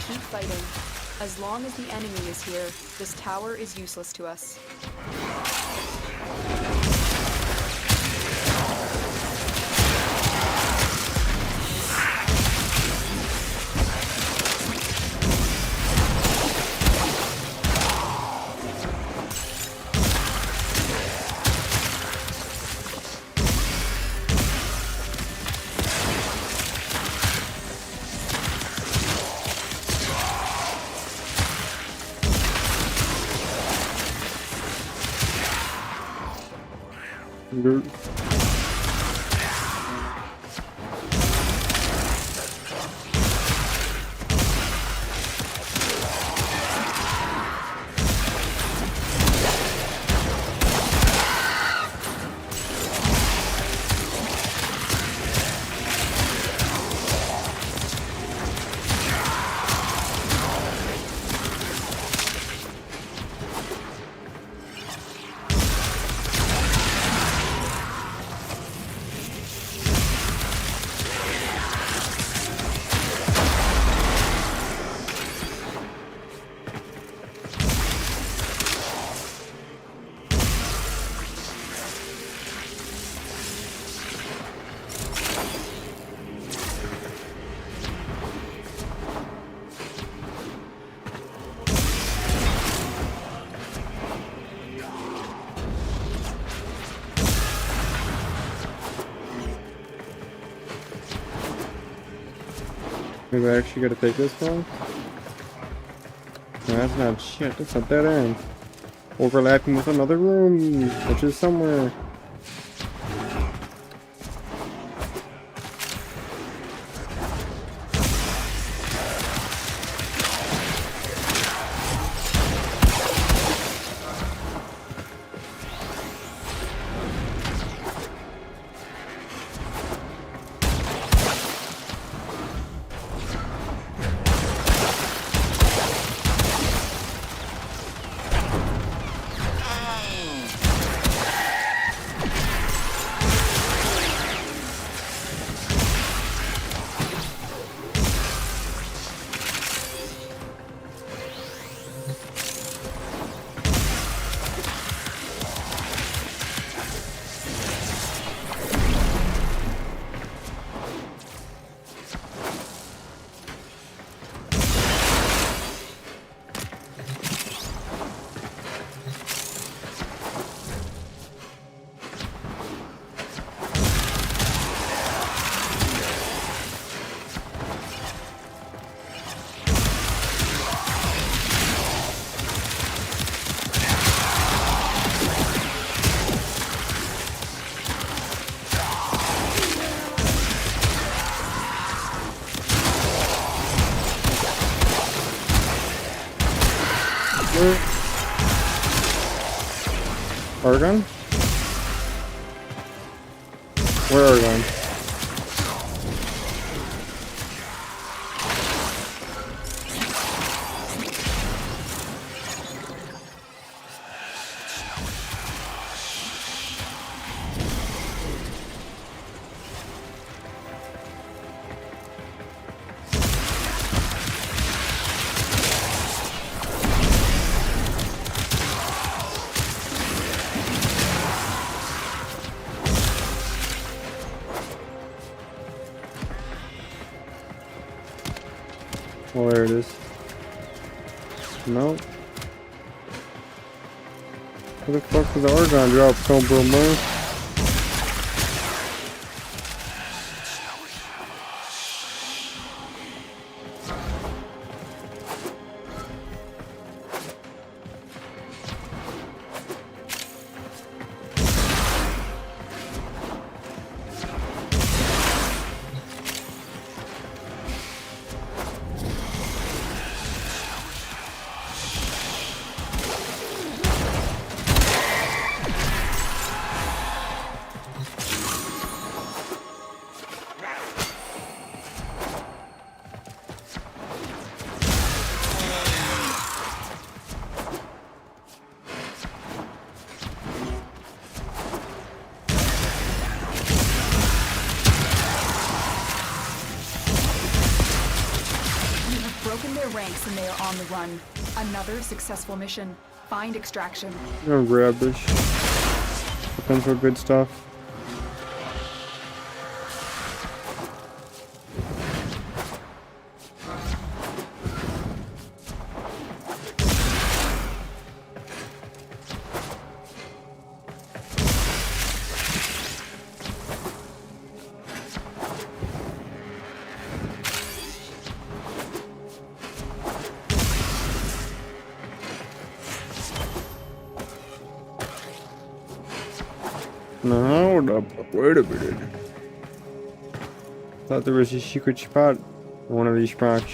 Keep fighting. As long as the enemy is here, this tower is useless to us. Maybe I actually gotta take this one? No, that's not shit, that's a dead end. Overlapping with another room, which is somewhere. Argon? Where Argon? Oh, there it is. No. Where the fuck did the argon drop come from, man? Ranks and they are on the run. Another successful mission. Find extraction. I'm gonna grab this. Potential good stuff. No, hold up. Wait a minute. Thought there was a secret spot in one of these spots.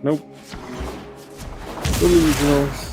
Nope. Delusionals.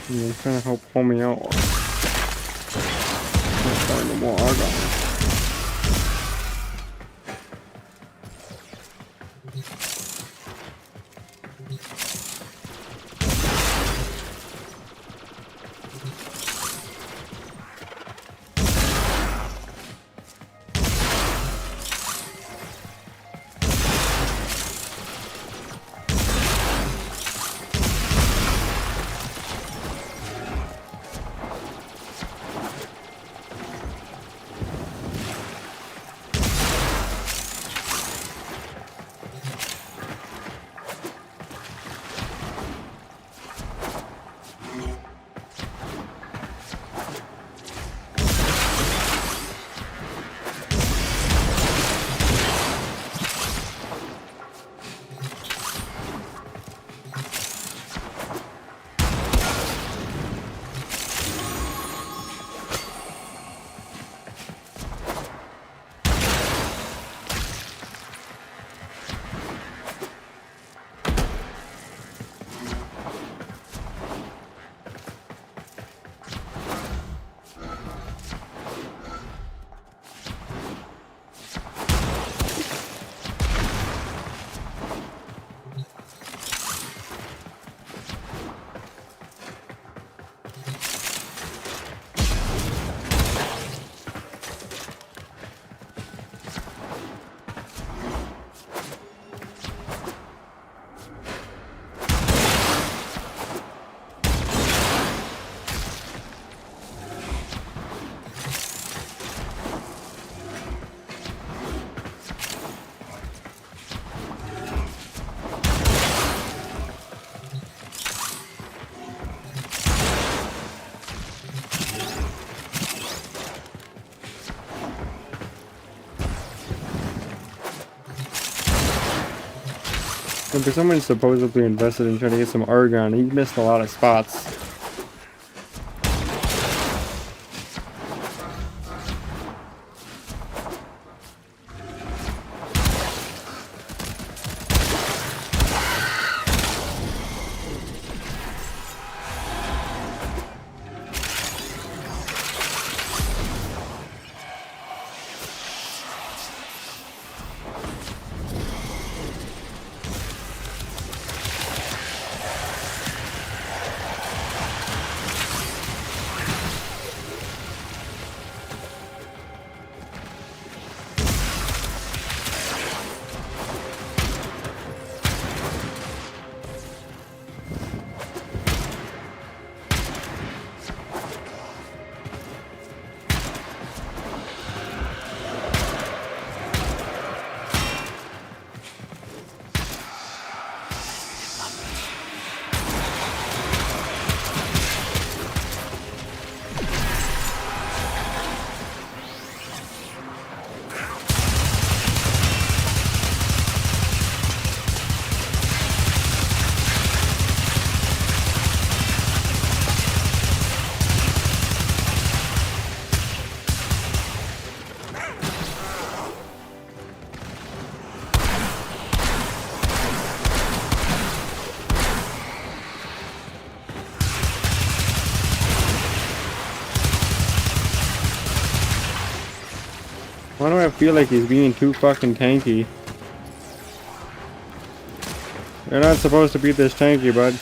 Yeah, it's gonna help pull me out. Can't find no more argon. And for someone supposedly invested in trying to get some argon, he missed a lot of spots. Why do I feel like he's being too fucking tanky? You're not supposed to be this tanky, bud.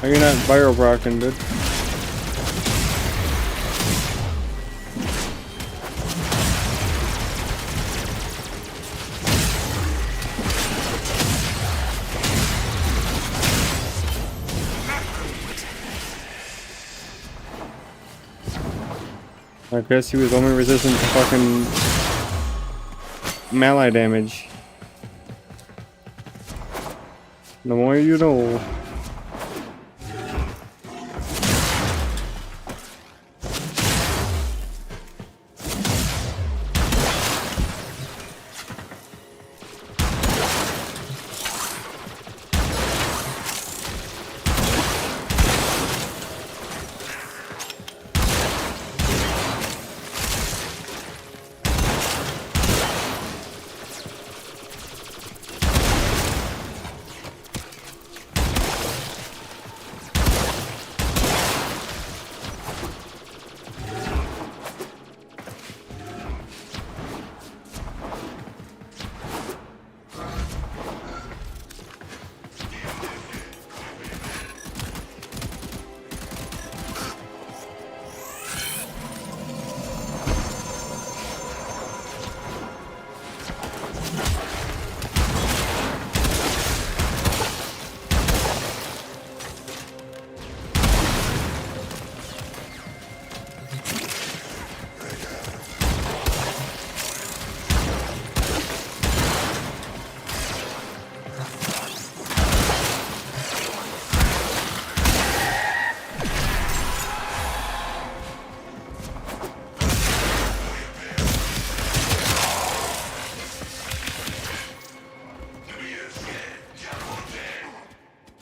Are you not viral rocking, dude? I guess he was only resistant to fucking melee damage. The more you know.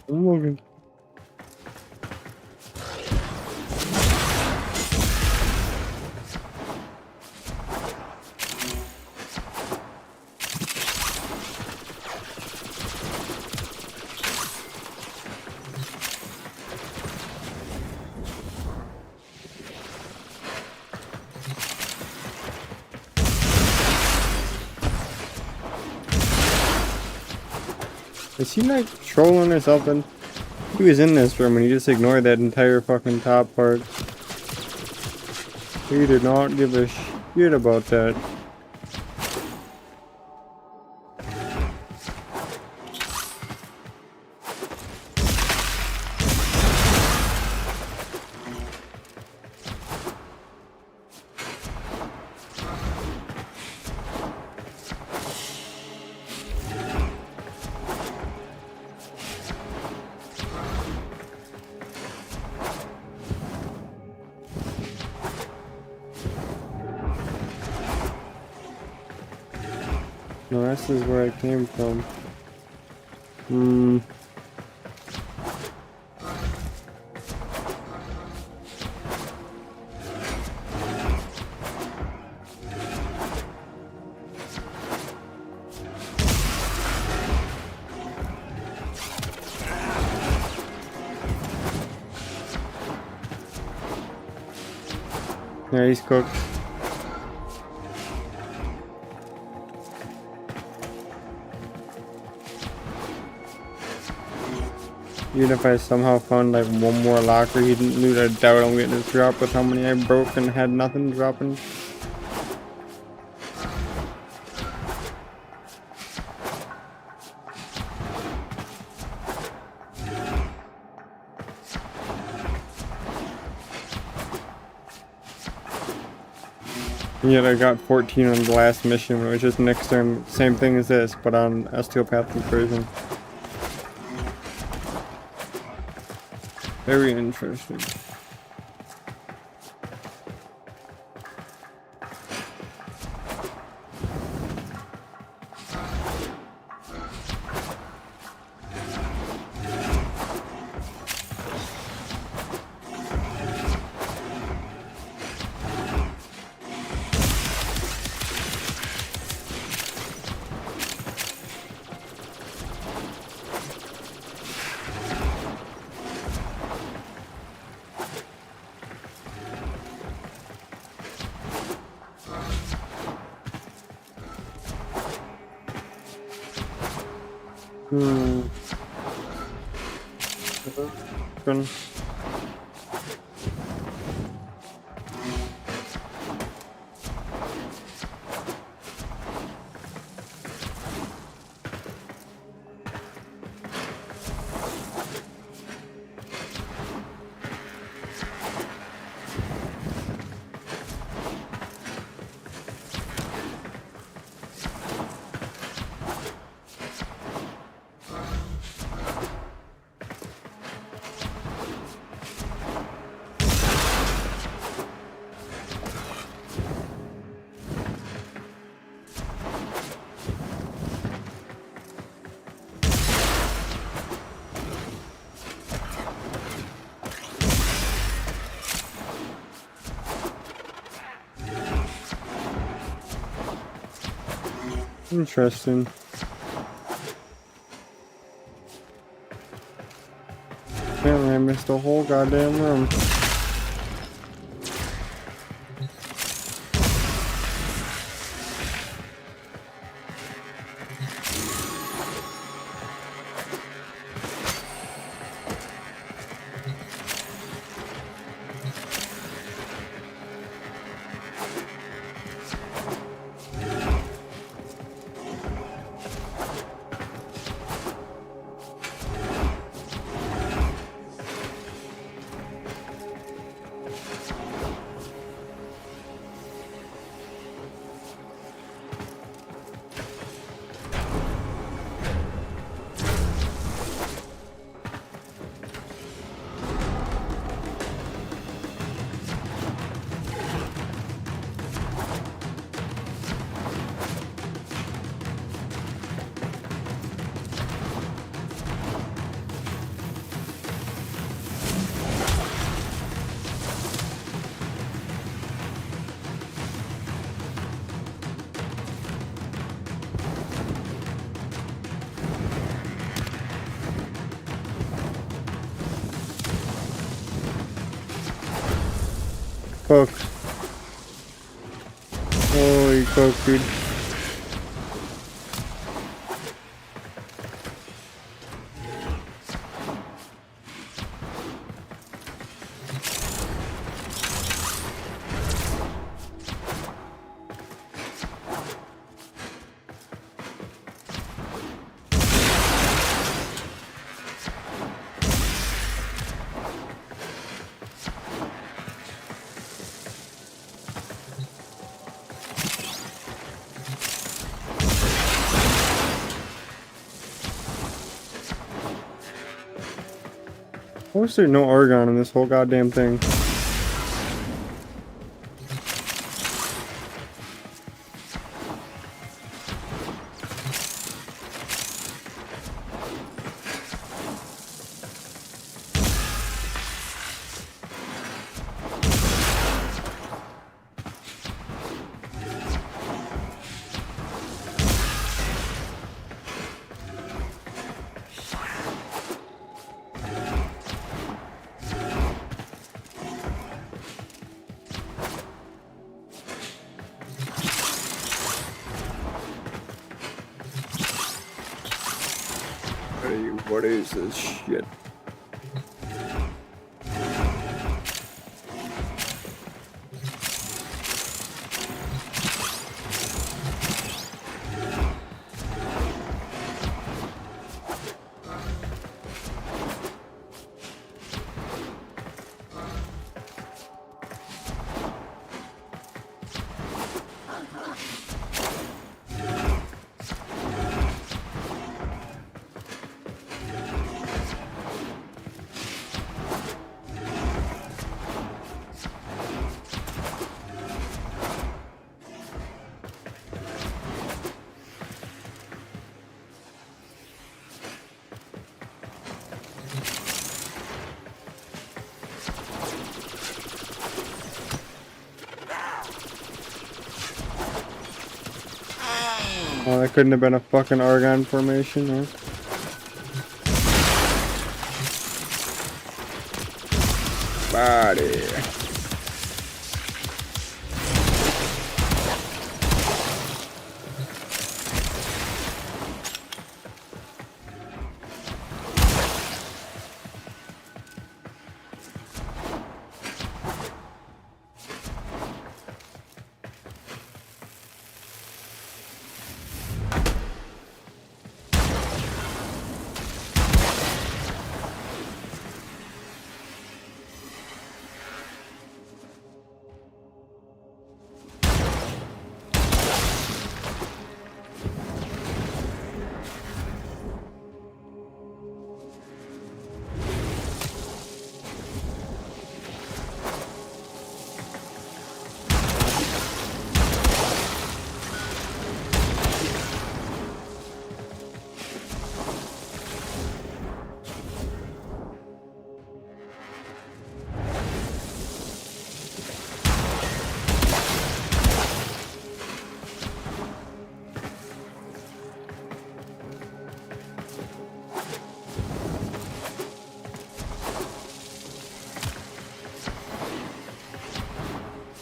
I'm moving. Is he like trolling or something? He was in this room and he just ignored that entire fucking top part. He did not give a shit about that. No, this is where I came from. Yeah, he's cooked. Even if I somehow found like one more locker he didn't loot, I doubt I'm getting a drop with how many I broke and had nothing dropping. Yet I got 14 on the last mission, which is next time, same thing as this, but on osteopathic version. Very interesting. Open. Interesting. Apparently I missed the whole goddamn room. Cook. Holy cook, dude. I wish there's no argon in this whole goddamn thing. What is this shit? Oh, that couldn't have been a fucking argon formation, huh? Body.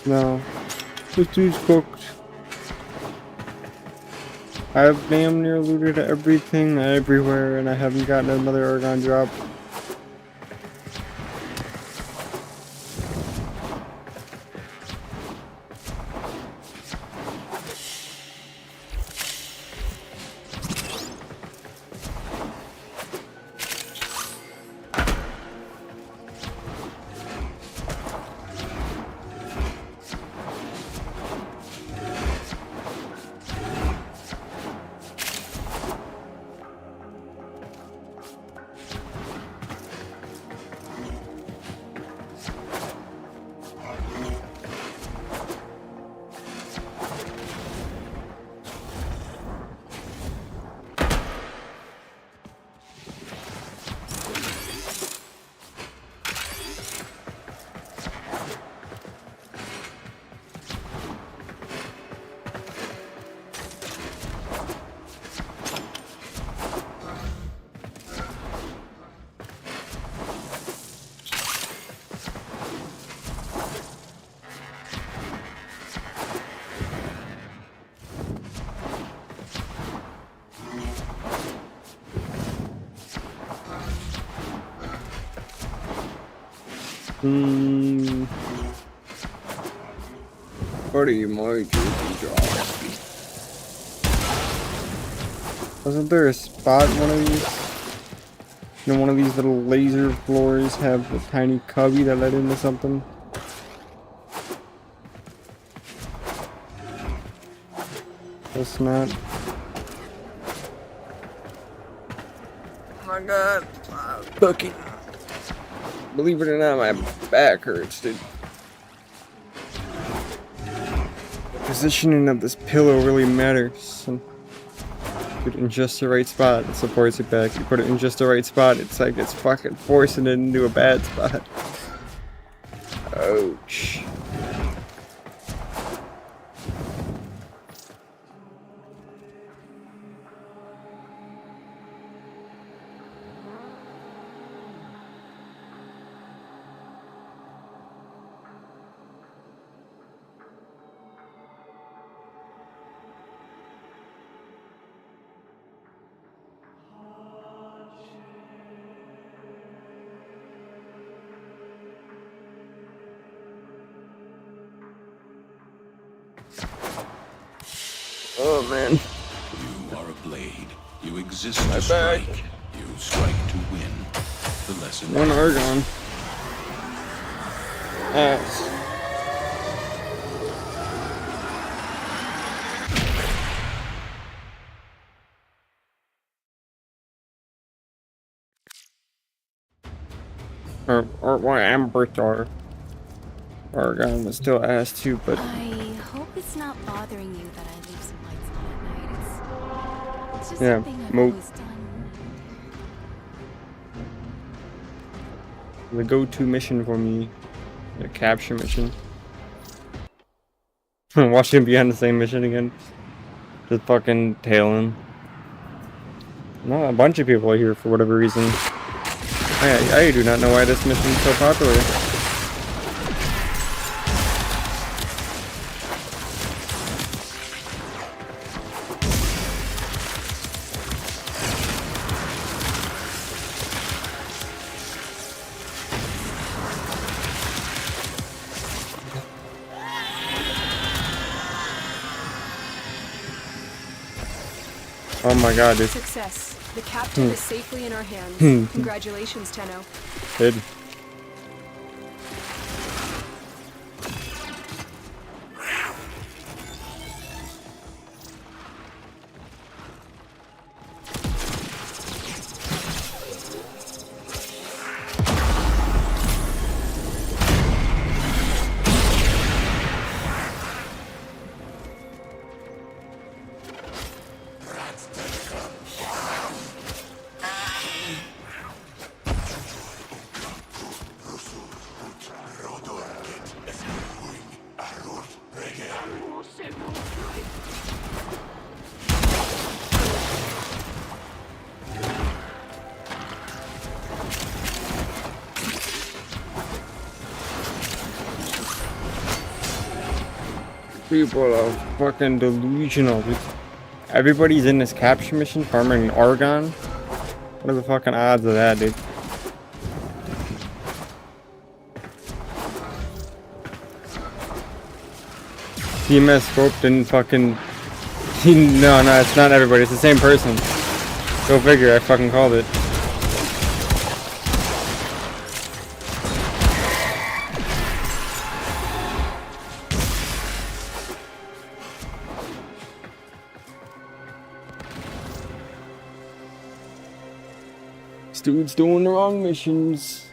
No. This dude's cooked. I've damn near looted everything everywhere, and I haven't gotten another Argon drop. Buddy, my job. Wasn't there a spot in one of these? You know, one of these little laser floors have a tiny cubby that led into something? Guess not. Oh my god. Fucking. Believe it or not, my back hurts, dude. The positioning of this pillow really matters. And put it in just the right spot, it supports your back. You put it in just the right spot, it's like it's fucking forcing it into a bad spot. Ouch. Oh man. You are a blade. You exist to strike. You strike to win. The lesson. One Argon. Ass. Or why Amberthor. Argon was still ass too, but I hope it's not bothering you that I leave some lights on at night. It's just yeah, something I've always done. The go-to mission for me, the capture mission. Watch him be on the same mission again. Just fucking tailing. No, a bunch of people are here for whatever reason. I do not know why this mission is so popular. Oh my god, dude. Success. The captive is safely in our hands. Congratulations, Tenno. Good. People are fucking delusional, dude. Everybody's in this capture mission farming argon. What are the fucking odds of that, dude? TMS scope didn't fucking... No, it's not everybody. It's the same person. Go figure, I fucking called it. This dude's doing the wrong missions.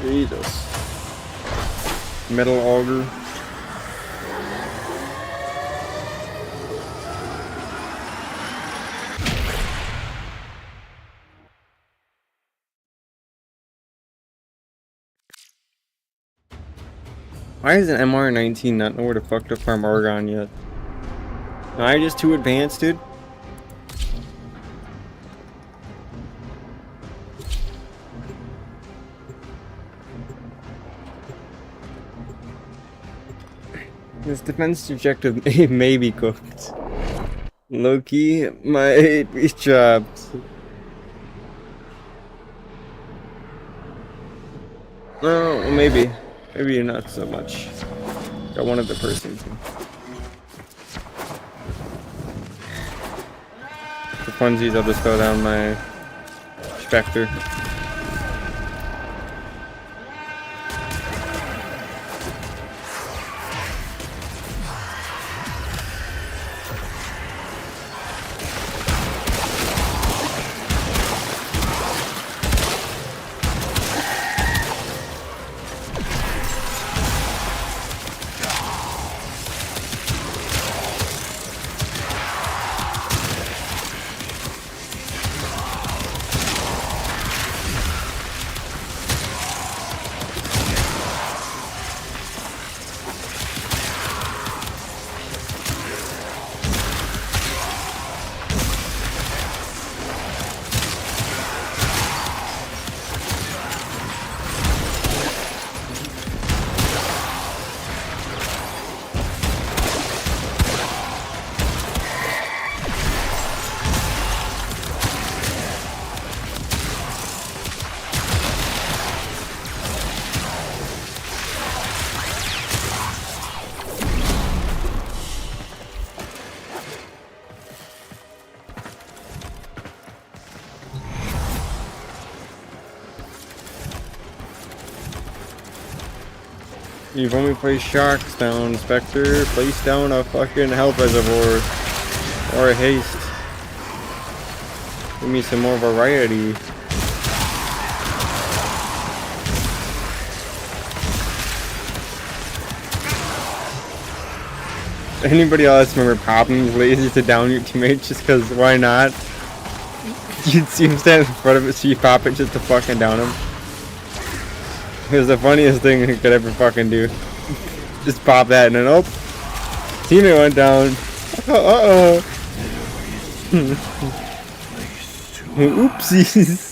Jesus. Metal auger. Why is an MR19 not know where to fuck to farm argon yet? Am I just too advanced, dude? This defense objective may be cooked. Loki might be chopped. No, maybe. Maybe not so much. Got one other person. For funsies, I'll just throw down my Spectre. You've only placed sharks down, Spectre. Place down a fucking health reservoir. Or a haste. Give me some more variety. Anybody else remember popping lasers to down your teammates just cause why not? You'd see him stand in front of it so you pop it just to fucking down him. It was the funniest thing you could ever fucking do. Just pop that and then, oh, teammate went down. Uh-oh. Oopsies.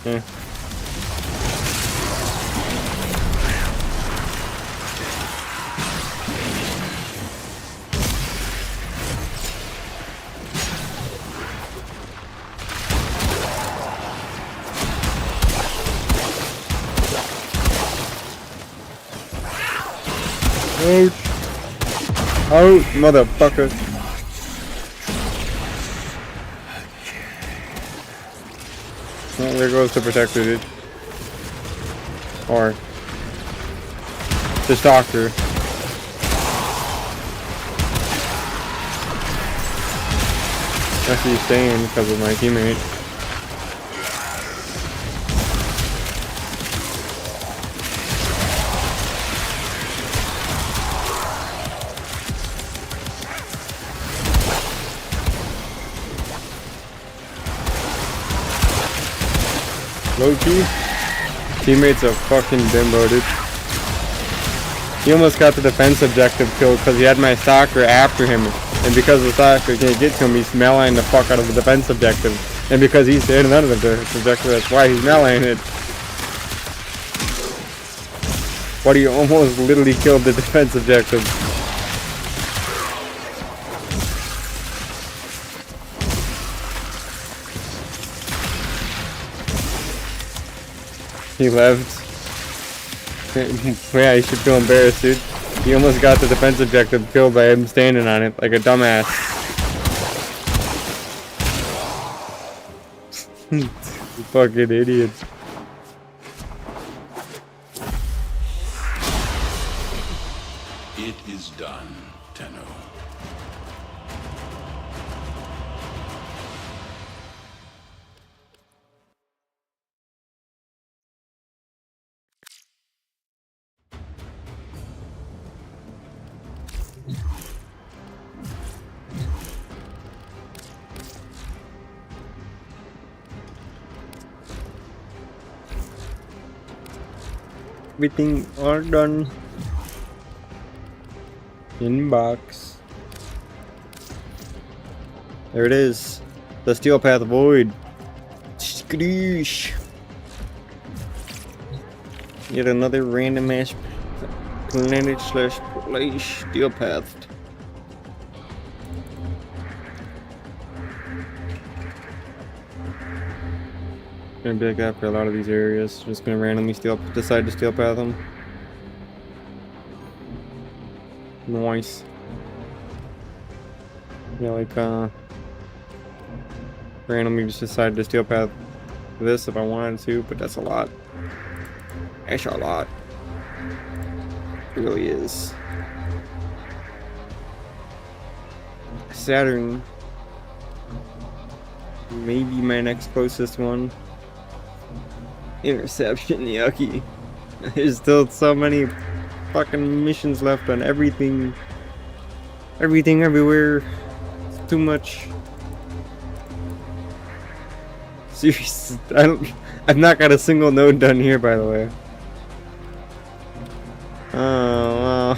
Yeah. Ouch. Out, motherfucker. Well, there goes the protector, dude. Or this doctor. Actually staying because of my teammate. Low key, teammate's a fucking bimbo, dude. He almost got the defense objective killed because he had my stalker after him, and because the stalker can't get to him, he's meleeing the fuck out of the defense objective. And because he's staying out of the defense objective, that's why he's meleeing it. But he almost literally killed the defense objective. He left. Yeah, he should feel embarrassed, dude. He almost got the defense objective killed by him standing on it like a dumbass. Fucking idiot. It is done, Tenno. Everything all done. Inbox. There it is. The Steel Path Void. Skadoosh. Yet another random ass planet slash place Steel Path. Gonna be like that for a lot of these areas. Just gonna randomly decide to steel path them. Nice. Yeah, like randomly just decide to steel path this if I wanted to, but that's a lot. That's a lot. It really is. Saturn. Maybe my next closest one. Interception, yucky. There's still so many fucking missions left on everything. Everything, everywhere. It's too much. Seriously, I've not got a single node done here, by the way. Oh,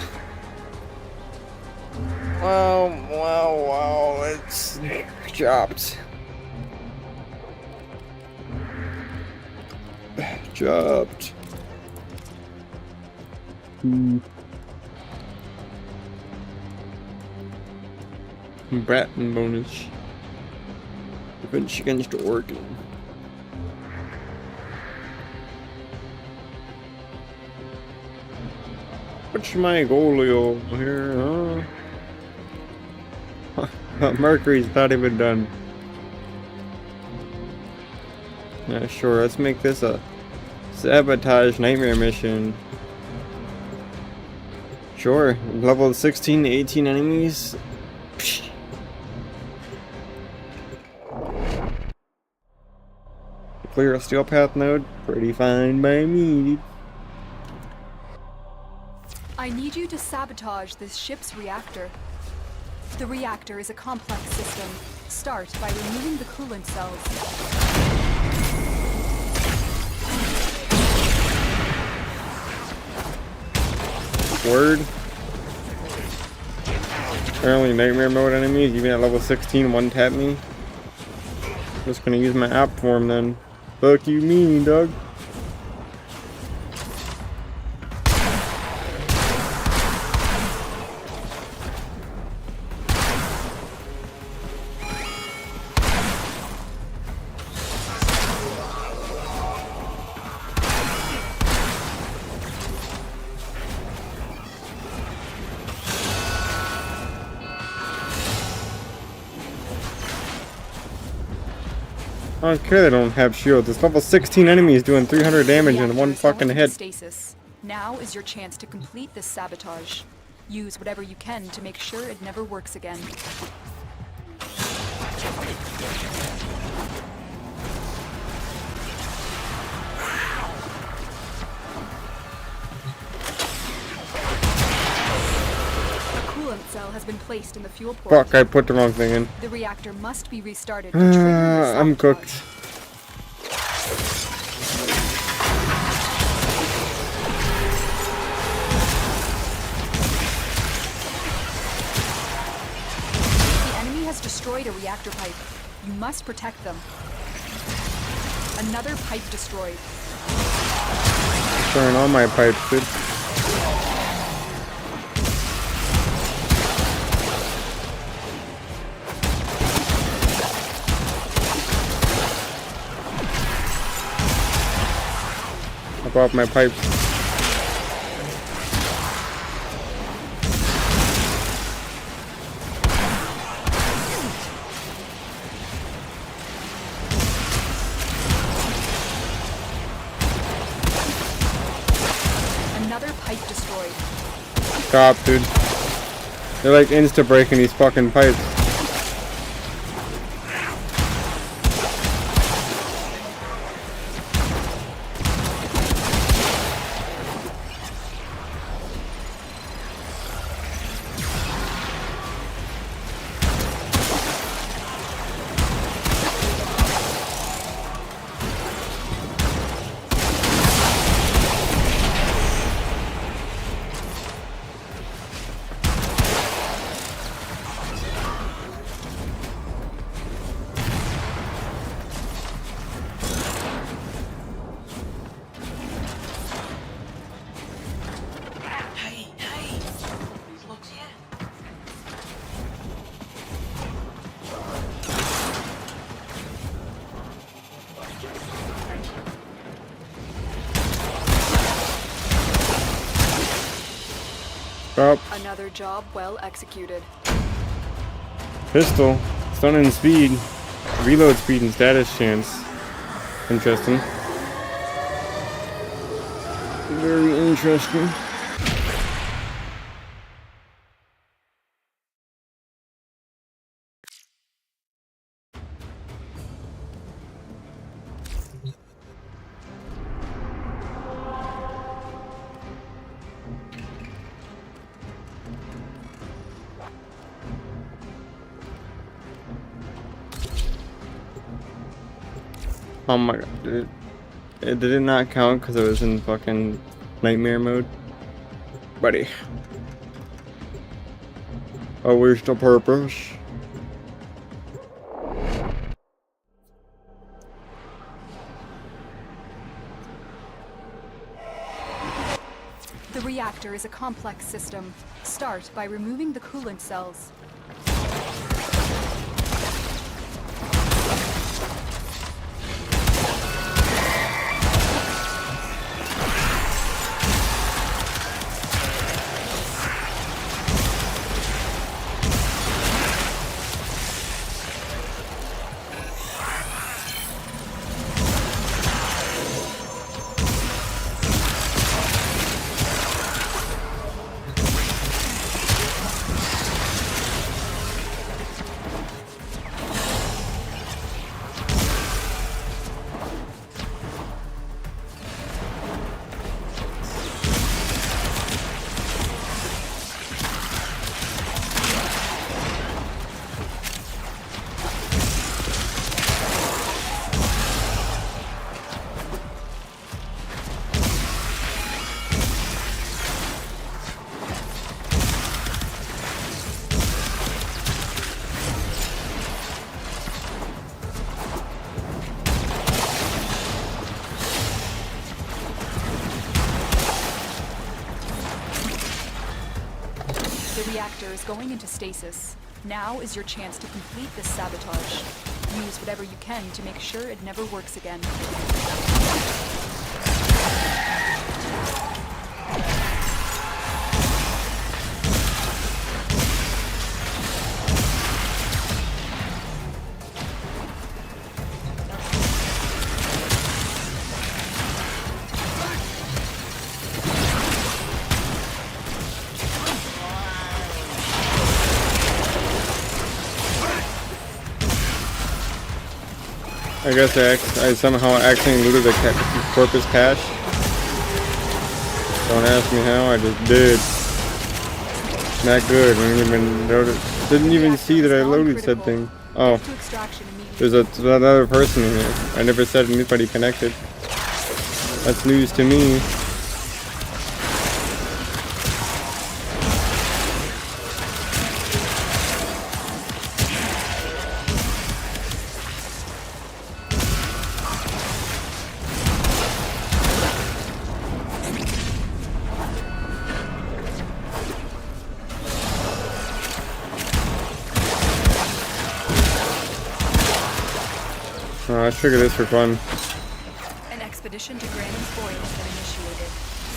wow. Wow, it's chopped. Chopped. Bratton bonus. Defense against Oregon. What's my goalie over here, huh? Mercury's not even done. Yeah, sure, let's make this a sabotage nightmare mission. Sure, level 16 to 18 enemies. Psh. Clear a steel path node, pretty fine by me, dude. I need you to sabotage this ship's reactor. The reactor is a complex system. Start by removing the coolant cells. Word. Apparently nightmare mode enemies, even at level 16, one tap me. Just gonna use my app form then. Fuck you mean, dog? I don't care they don't have shields. It's level 16 enemies doing 300 damage in one fucking hit. Stasis. Now is your chance to complete this sabotage. Use whatever you can to make sure it never works again. A coolant cell has been placed in the fuel port. Fuck, I put the wrong thing in. The reactor must be restarted to trigger the I'm sabotage. cooked. Destroyed a reactor pipe. You must protect them. Another pipe destroyed. Destroying all my pipes, dude. I'll go off my pipes. Stop, dude. They're like insta-breaking these fucking pipes. Stop. Another job well executed. Pistol. Stunning speed. Reload speed and status chance. Interesting. Very interesting. Oh my god, did it not count because it was in fucking nightmare mode? Buddy. Oh, where's the purpose? The reactor is a complex system. Start by removing the coolant cells. reactor is going into stasis. Now is your chance to complete this sabotage. Use whatever you can to make sure it never works again. I guess I somehow accidentally looted the corpus cache. Don't ask me how, I just did. Not good. Didn't even see that I loaded said thing. Oh, there's another person in here. I never said anybody connected. That's news to me. Let's figure this for fun. An expedition to Grandin's Foil has been initiated.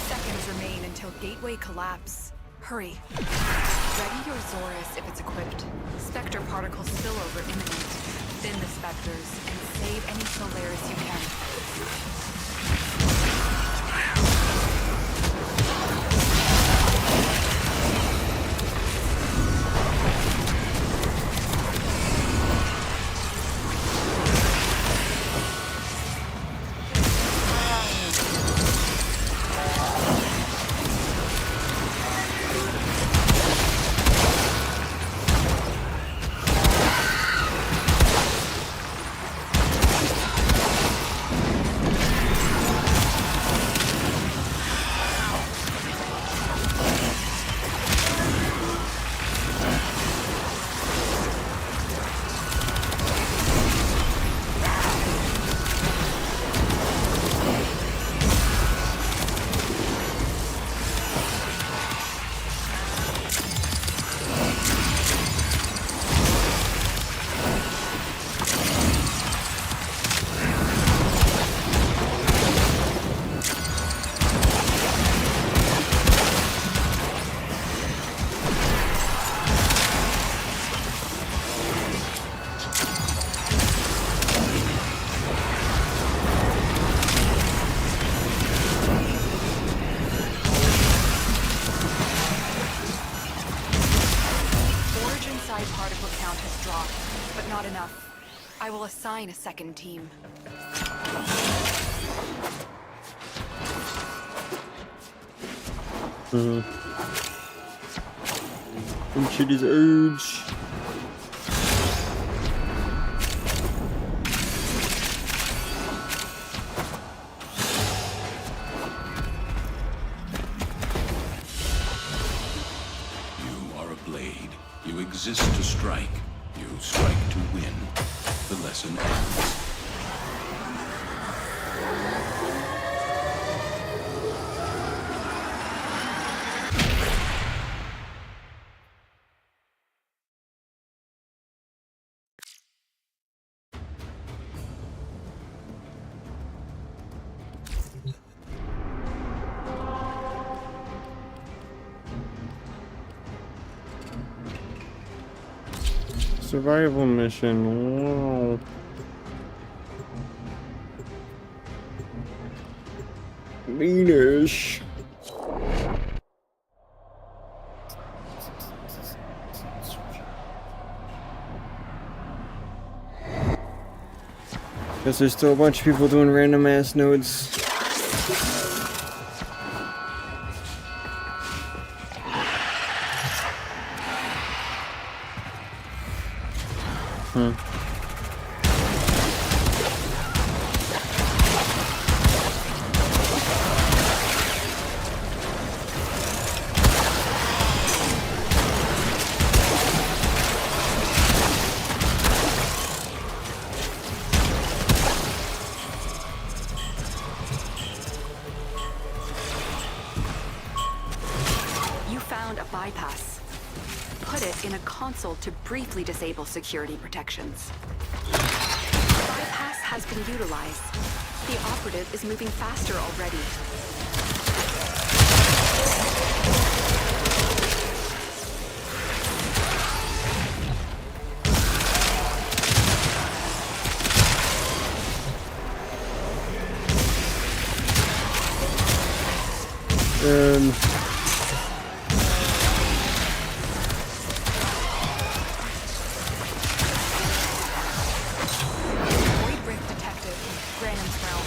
Seconds remain until gateway collapse. Hurry. Ready your Zorus if it's equipped. Spectre particle spillover imminent. Thin the specters and save any Solaris you can. Particle count has dropped, but not enough. I will assign a second team. Into his urge. You exist to strike. You strike to win. The lesson ends. Survival mission. Wow. Meanish. Guess there's still a bunch of people doing random ass nodes. in a console to briefly disable security protections. Bypass has been utilized. The operative is moving faster already. Void rift detected. Granum's realm.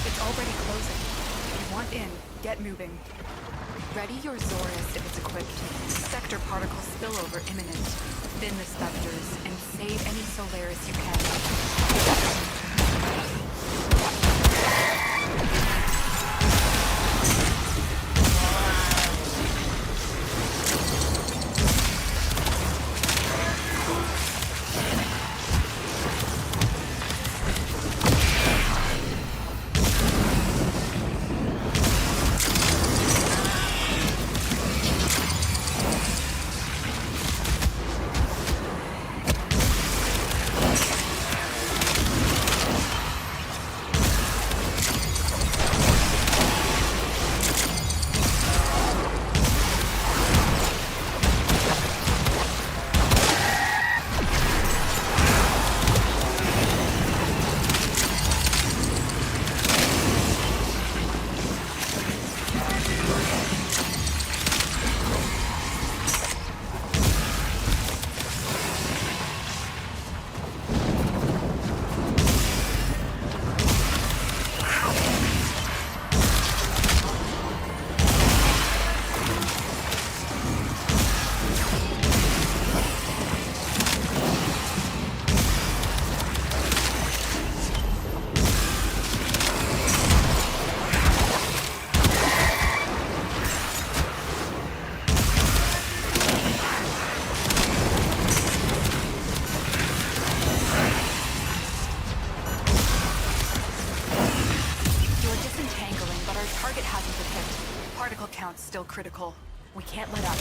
It's already closing. If you want in, get moving. Ready your Zorus if it's equipped. Sector particle spillover imminent. Thin the specters and save any Solaris you can. Target hasn't been hit. Particle count's still critical. We can't let up.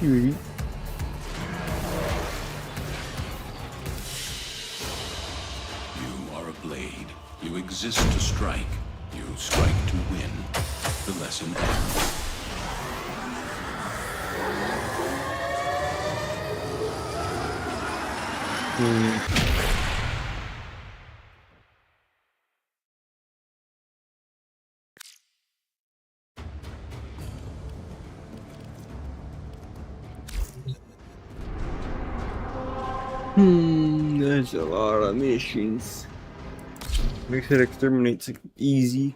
You are a blade. You exist to strike. You strike to win. The lesson ends. There's a lot of missions. Makes it exterminates easy.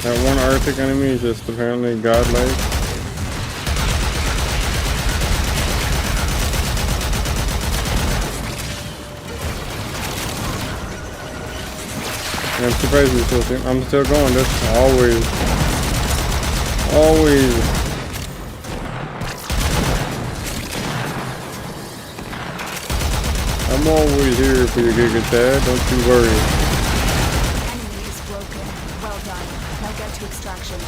That one Arctic enemy is just apparently godlike. And I'm surprised I'm still going, just always. I'm always here for you, Giga Dad, don't you worry. Enemy is broken. Well done. Now get to extraction.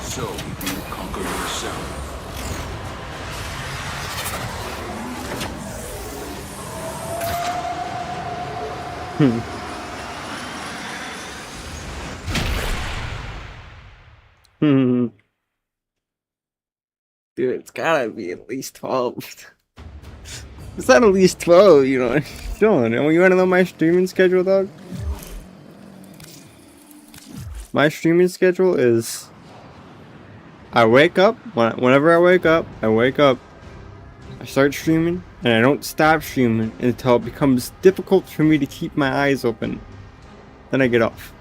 So you conquer yourself. Dude, it's gotta be at least 12. It's not at least 12, you know. Chilling. And you wanna know my streaming schedule, dog? My streaming schedule is I wake up, whenever I wake up, I start streaming, and I don't stop streaming until it becomes difficult for me to keep my eyes open. Then I get off.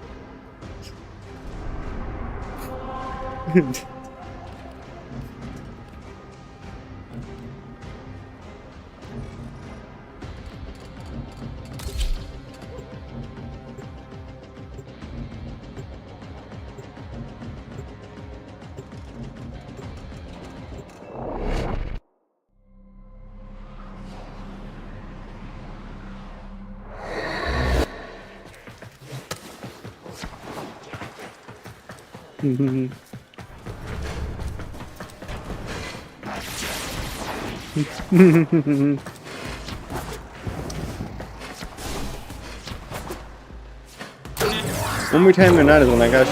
Only time or not is when I got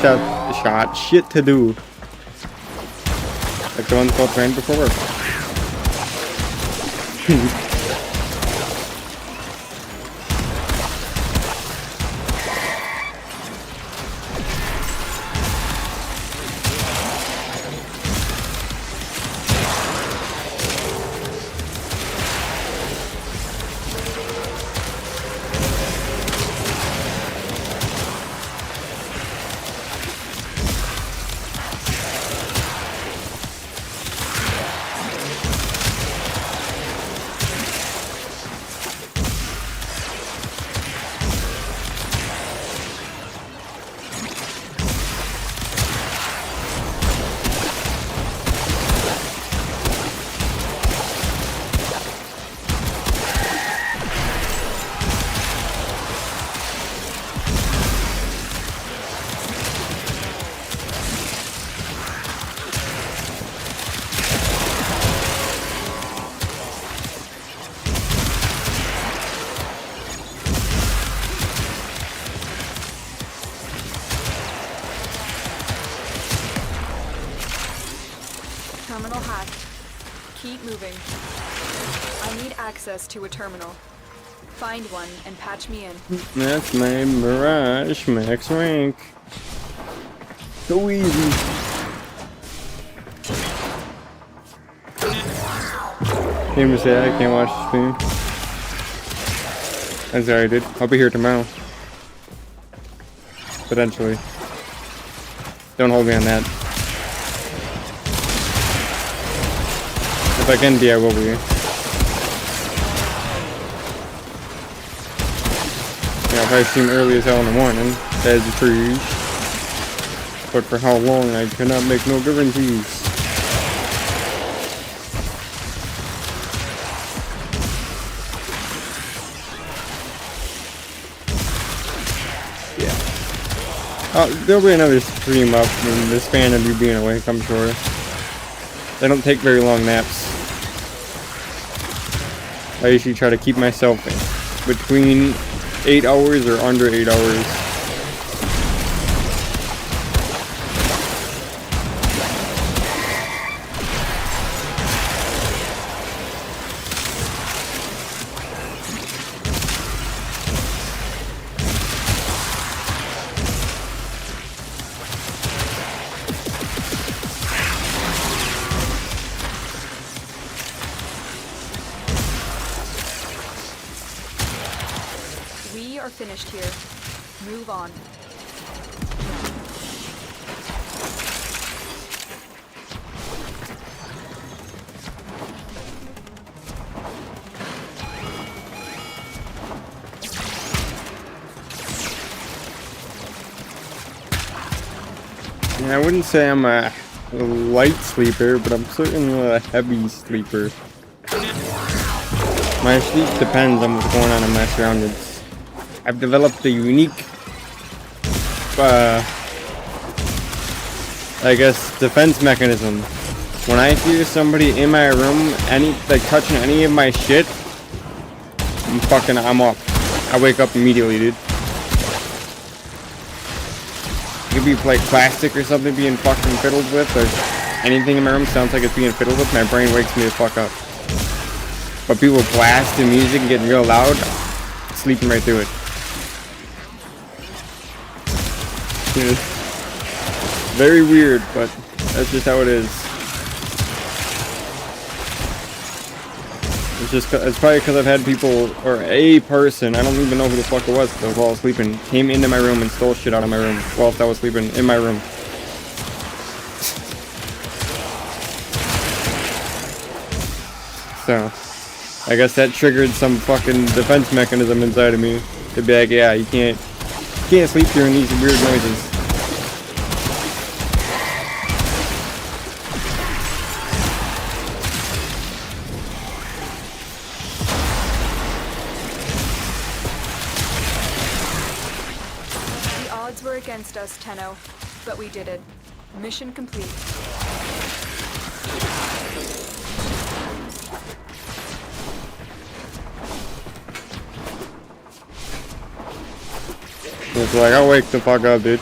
shot shit to do. Like the ones called train before work. Terminal hacked. Keep moving. I need access to a terminal. Find one and patch me in. That's my Mirage Max rank. So easy. Game is sad, I can't watch the stream. I'm sorry, dude. I'll be here tomorrow. Potentially. Don't hold me on that. If I can be, I will be. Yeah, I'll probably stream early as hell in the morning, as a trees. But for how long, I cannot make no guarantees. There'll be another stream up in the span of you being awake, I'm sure. They don't take very long naps. I usually try to keep myself between 8 hours or under 8 hours. finished here. Move on. Yeah, I wouldn't say I'm a light sleeper, but I'm certainly a heavy sleeper. My sleep depends on what's going on in my surroundings. I've developed a unique, I guess, defense mechanism. When I hear somebody in my room, touching any of my shit, I'm up. I wake up immediately, dude. It could be like plastic or something being fucking fiddled with, or anything in my room sounds like it's being fiddled with, my brain wakes me the fuck up. But people blasting music and getting real loud, sleeping right through it. Yeah. Very weird, but that's just how it is. It's probably because I've had people, or a person, I don't even know who the fuck it was, that was all sleeping, came into my room and stole shit out of my room whilst I was sleeping in my room. So, I guess that triggered some fucking defense mechanism inside of me to be like, yeah, you can't sleep during these weird noises. The odds were against us, Tenno, but we did it. Mission complete. It's like, I'll wake the fuck up, dude.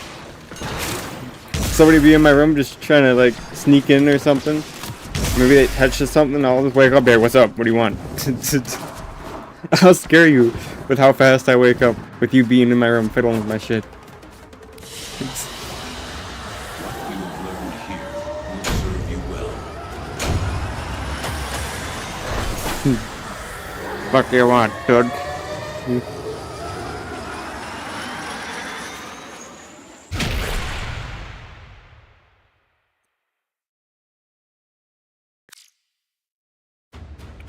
Somebody be in my room just trying to, like, sneak in or something. Maybe they touch something, I'll just wake up there. What's up? What do you want? I'll scare you with how fast I wake up with you being in my room fiddling with my shit. Fuck you want, dude?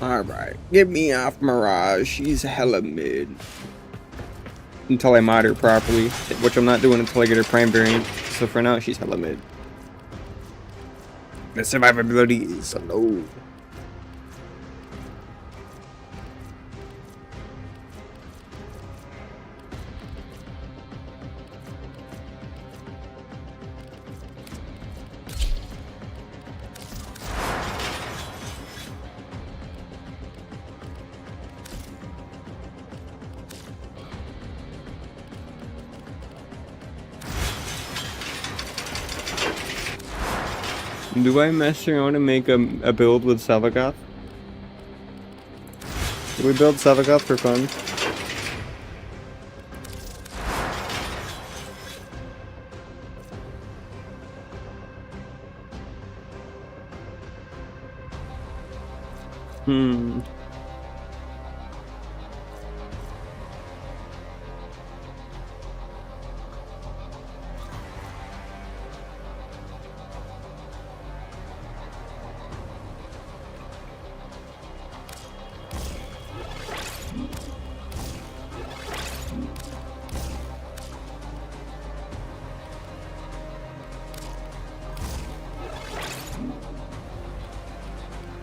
Alright, get me off Mirage, she's hella mid. Until I mod her properly, which I'm not doing until I get her prime variant, so for now she's hella mid. The survivability is low. Do I mess around and make a build with Savagoth? Do we build Savagoth for fun?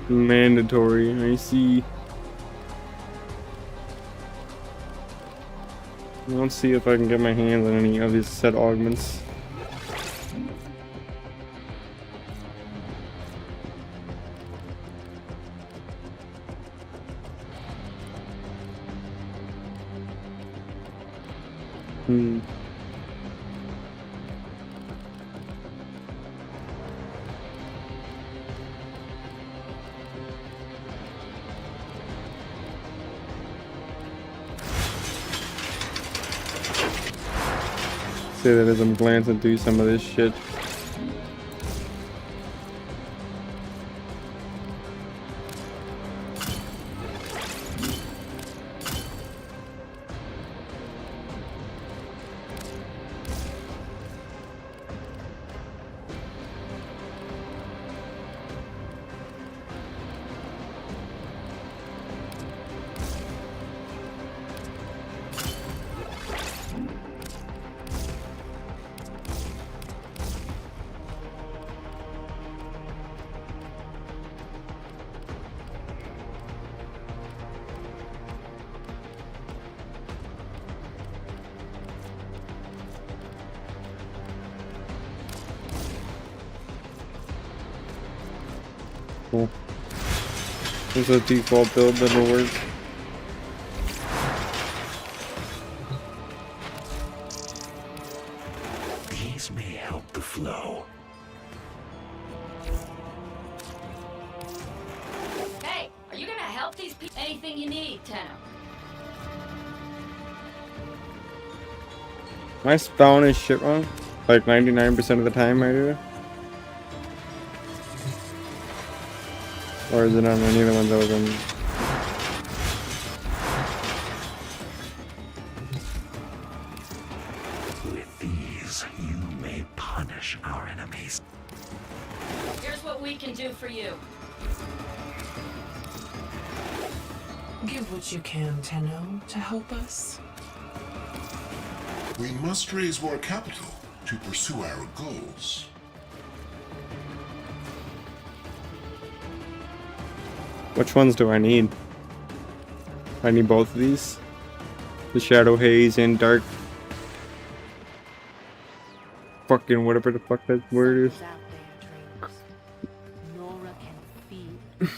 Mandatory, I see. Let's see if I can get my hands on any of these set augments. Say that as I'm glancing through some of this shit. Cool. There's a default build that'll work. These may help the flow. Hey, are you gonna help these people? Anything you need, Tenno. Am I spawning shit wrong? Like 99% of the time I do? Or is it on any of the ones I was on? With these, you may punish our enemies. Here's what we can do for you. Give what you can, Tenno, to help us. We must raise more capital to pursue our goals. Which ones do I need? I need both of these. The Shadow Haze and Dark. Fucking whatever the fuck that word is.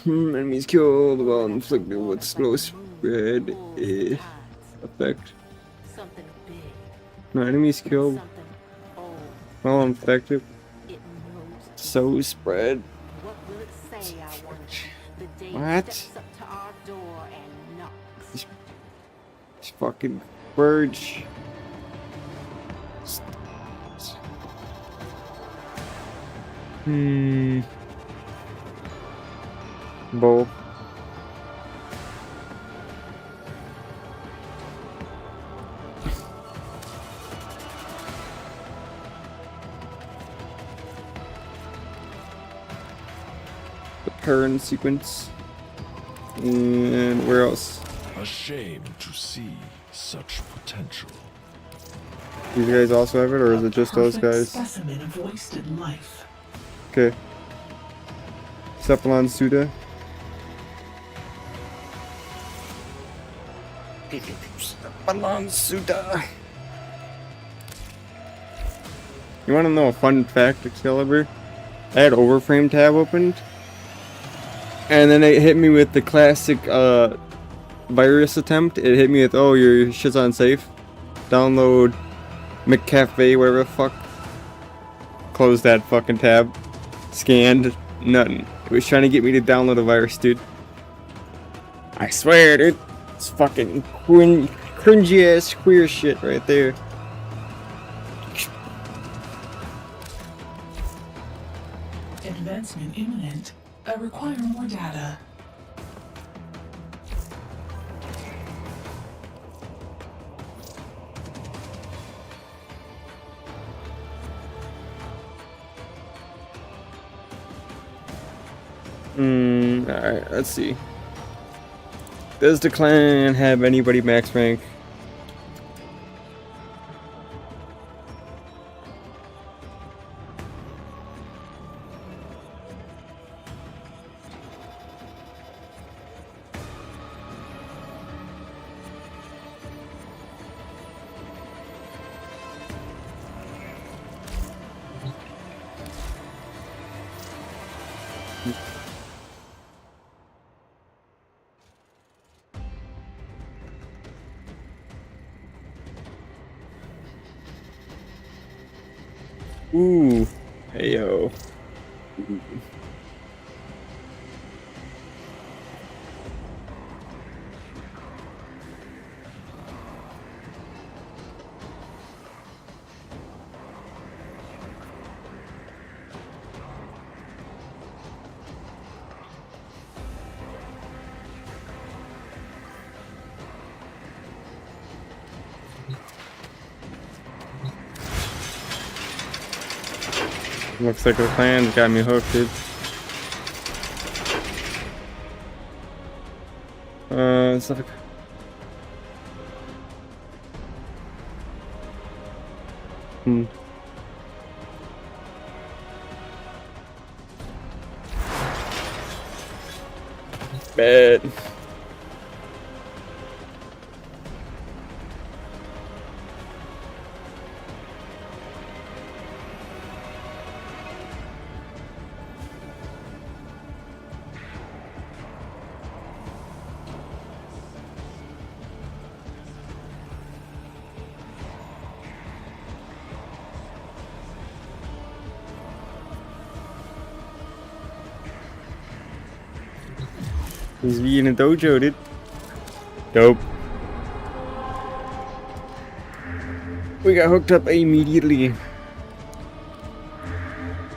Enemies killed while inflicted with slow spread effect. No, enemies killed while infected. So spread. What? This fucking Verge. Both. The turn sequence. And where else? A shame to see such potential. These guys also have it, or is it just those Perfect guys? Specimen of wasted life. Okay. Cephalon Suda. Cephalon Suda. You want to know a fun fact, Excalibur? I had Overframe tab opened, and then it hit me with the classic virus attempt. It hit me with, oh, your shit's unsafe. Download McCafe, whatever the fuck. Close that fucking tab. Scanned. Nothing. It was trying to get me to download a virus, dude. I swear, dude. It's fucking cringy ass queer shit right there. Advancement imminent. I require more data. Alright, let's see. Does the clan have anybody max rank? Ooh, heyo. Looks like the clan's got me hooked, dude. Stuff like... Bad. He's being a dojo, dude. Dope. We got hooked up immediately.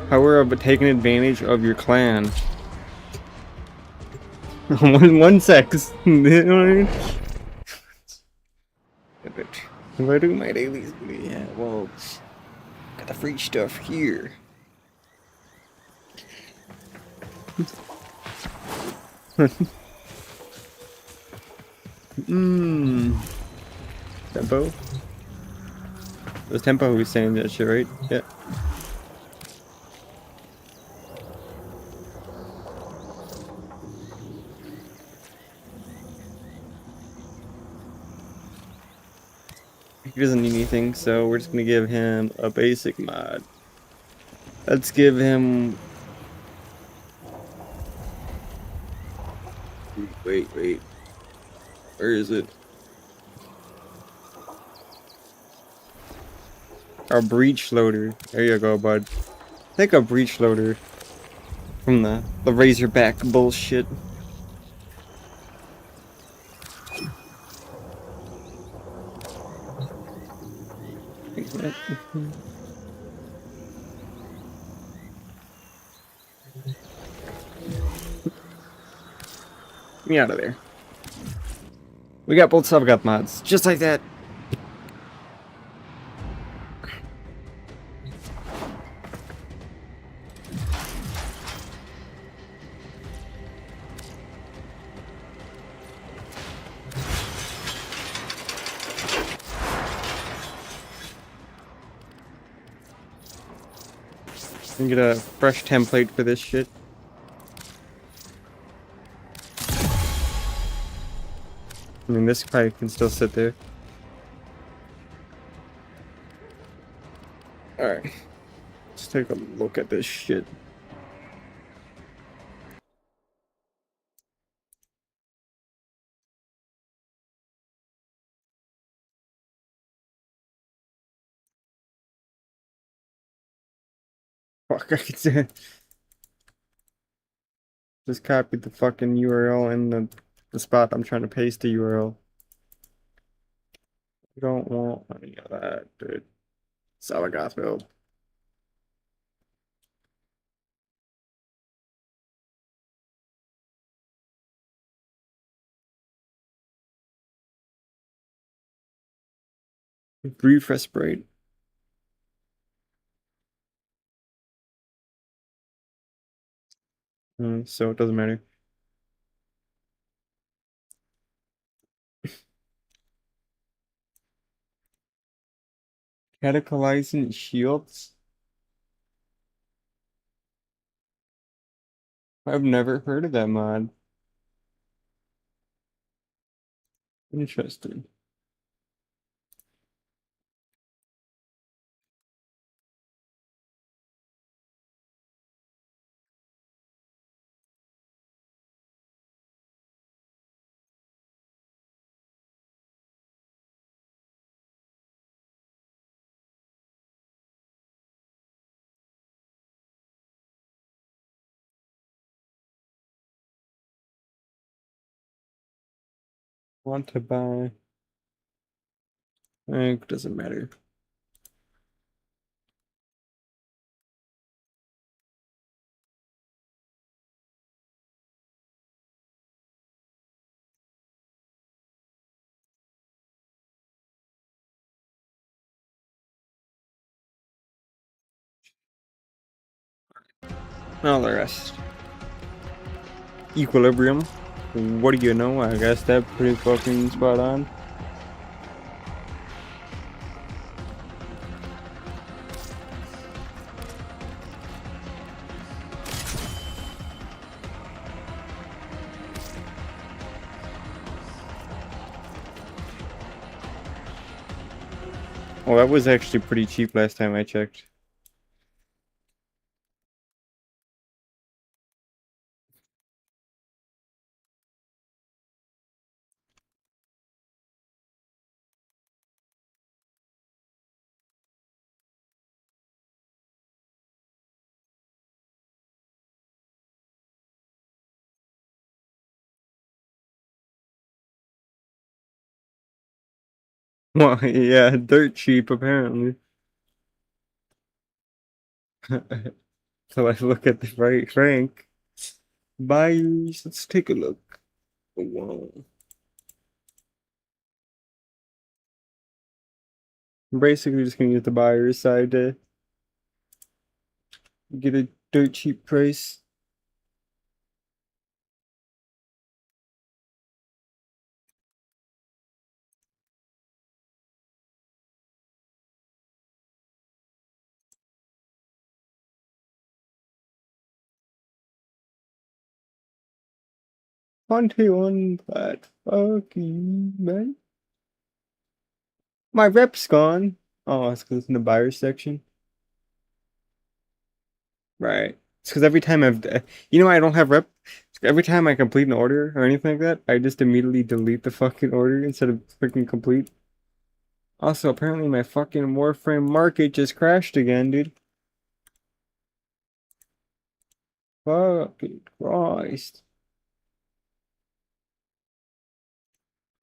Power of taking advantage of your clan. one sex. You know what I mean? If I do my dailies, yeah, well, got the free stuff here. Tempo? It was Tempo who was saying that shit, right? Yeah. He doesn't need anything, so we're just gonna give him a basic mod. Let's give him... Wait. Where is it? Our breach loader. There you go, bud. Take a breach loader from the Razorback bullshit. Get me out of there. We got both subgut mods, just like that. And get a fresh template for this shit. I mean, this probably can still sit there. Alright. Let's take a look at this shit. Fuck, I can say just copied the fucking URL in the spot I'm trying to paste the URL. I don't want any of that, dude. Salagoth build. Brief respirate. So it doesn't matter. Cataclysm shields? I've never heard of that mod. Interesting. Want to buy. It doesn't matter. All the rest. Equilibrium. What do you know? I guess that's pretty fucking spot on. Well, that was actually pretty cheap last time I checked. Well, yeah, dirt cheap apparently. So I look at the right rank. Buyers, let's take a look. Whoa. I'm basically just gonna use the buyer's side to get a dirt cheap price. On that fucking man. My rep's gone. Oh, it's because it's in the buyer's section. Right. It's because every time you know, I don't have rep. Every time I complete an order or anything like that, I just immediately delete the fucking order instead of clicking complete. Also, apparently my fucking Warframe market just crashed again, dude. Fucking Christ.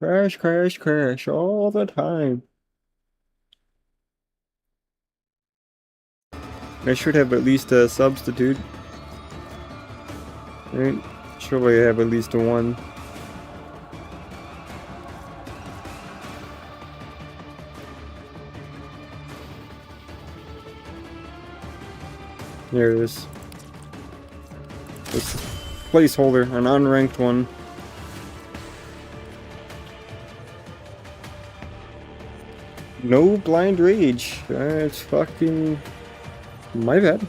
Crash, crash, crash all the time. I should have at least a substitute. Right? Surely I have at least a one. There it is. This placeholder, an unranked one. No blind rage. That's fucking my bad.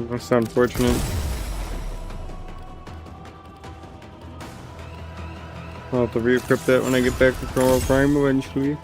That's unfortunate. I'll have to re-equip that when I get back to Warframe eventually.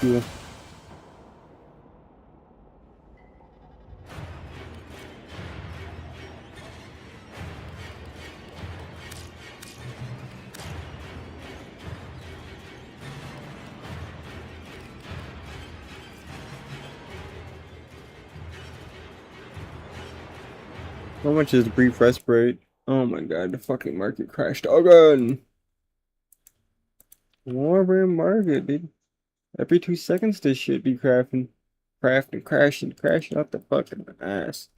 Yeah. How much is brief respite? Oh my god, the fucking market crashed again. Warframe market, dude. Every 2 seconds this shit be crashing out the fucking ass.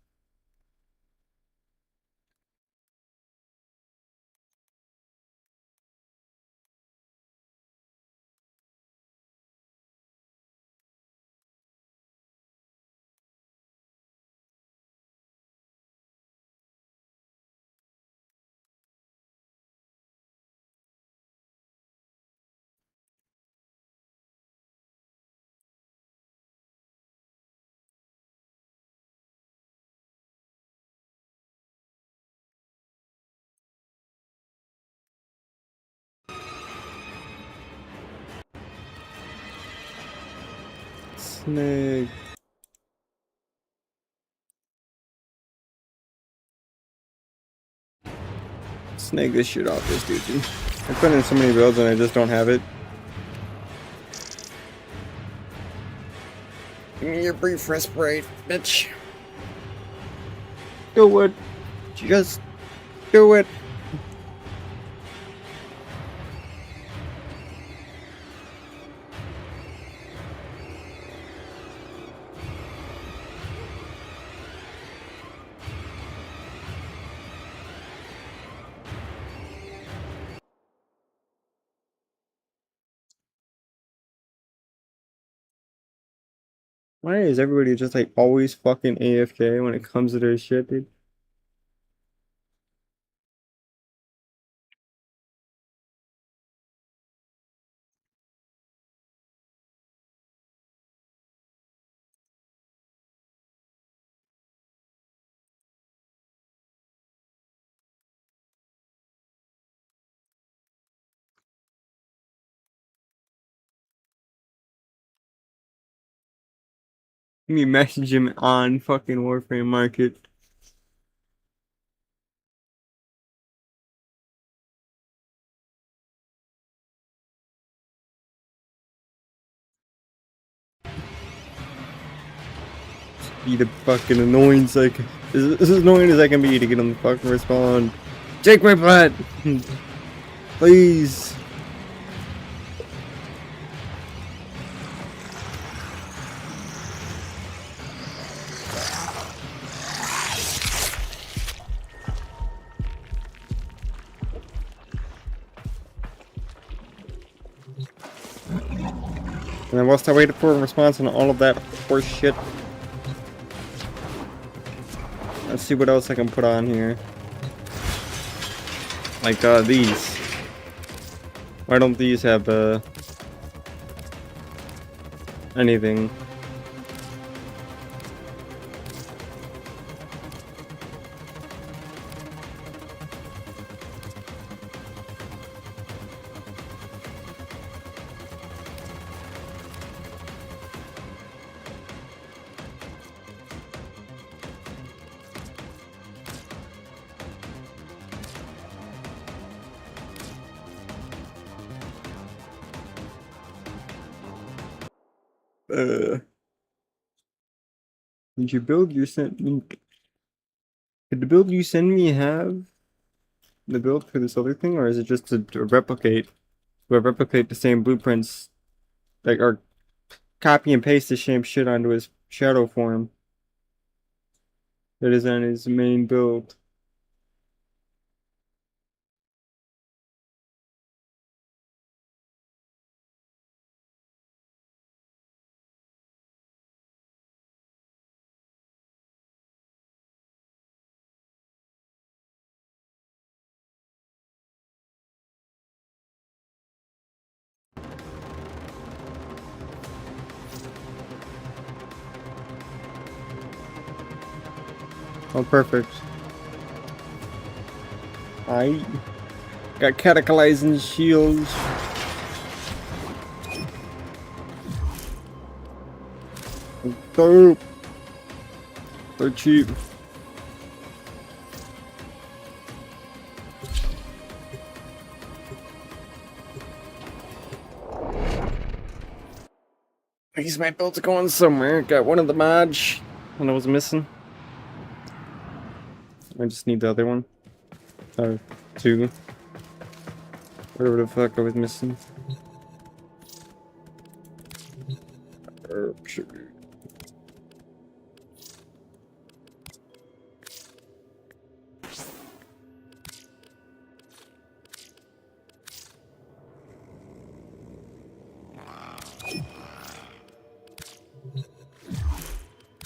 Snake. Snake this shit off this dude. I put in so many builds and I just don't have it. Give me your brief respite, bitch. Do it. Just do it. Why is everybody just like always fucking AFK when it comes to their shit, dude? Let me message him on fucking Warframe Market. Be the fucking annoying like this is as annoying as I can be to get him to fucking respond. Take my butt! Please. And then whilst I waited for a response on all of that horse shit, let's see what else I can put on here. Like these. Why don't these have anything? Did you build you sent me? Did the build you send me have the build for this other thing, or is it just to replicate? To replicate the same blueprints, like, or copy and paste the same shit onto his shadow form that is on his main build? Oh, perfect. I got cataclysing shields. Dope. They're cheap. I guess my build's going somewhere. Got one of the mods and I was missing. I just need the other one. Or two. Whatever the fuck I was missing. Sugar.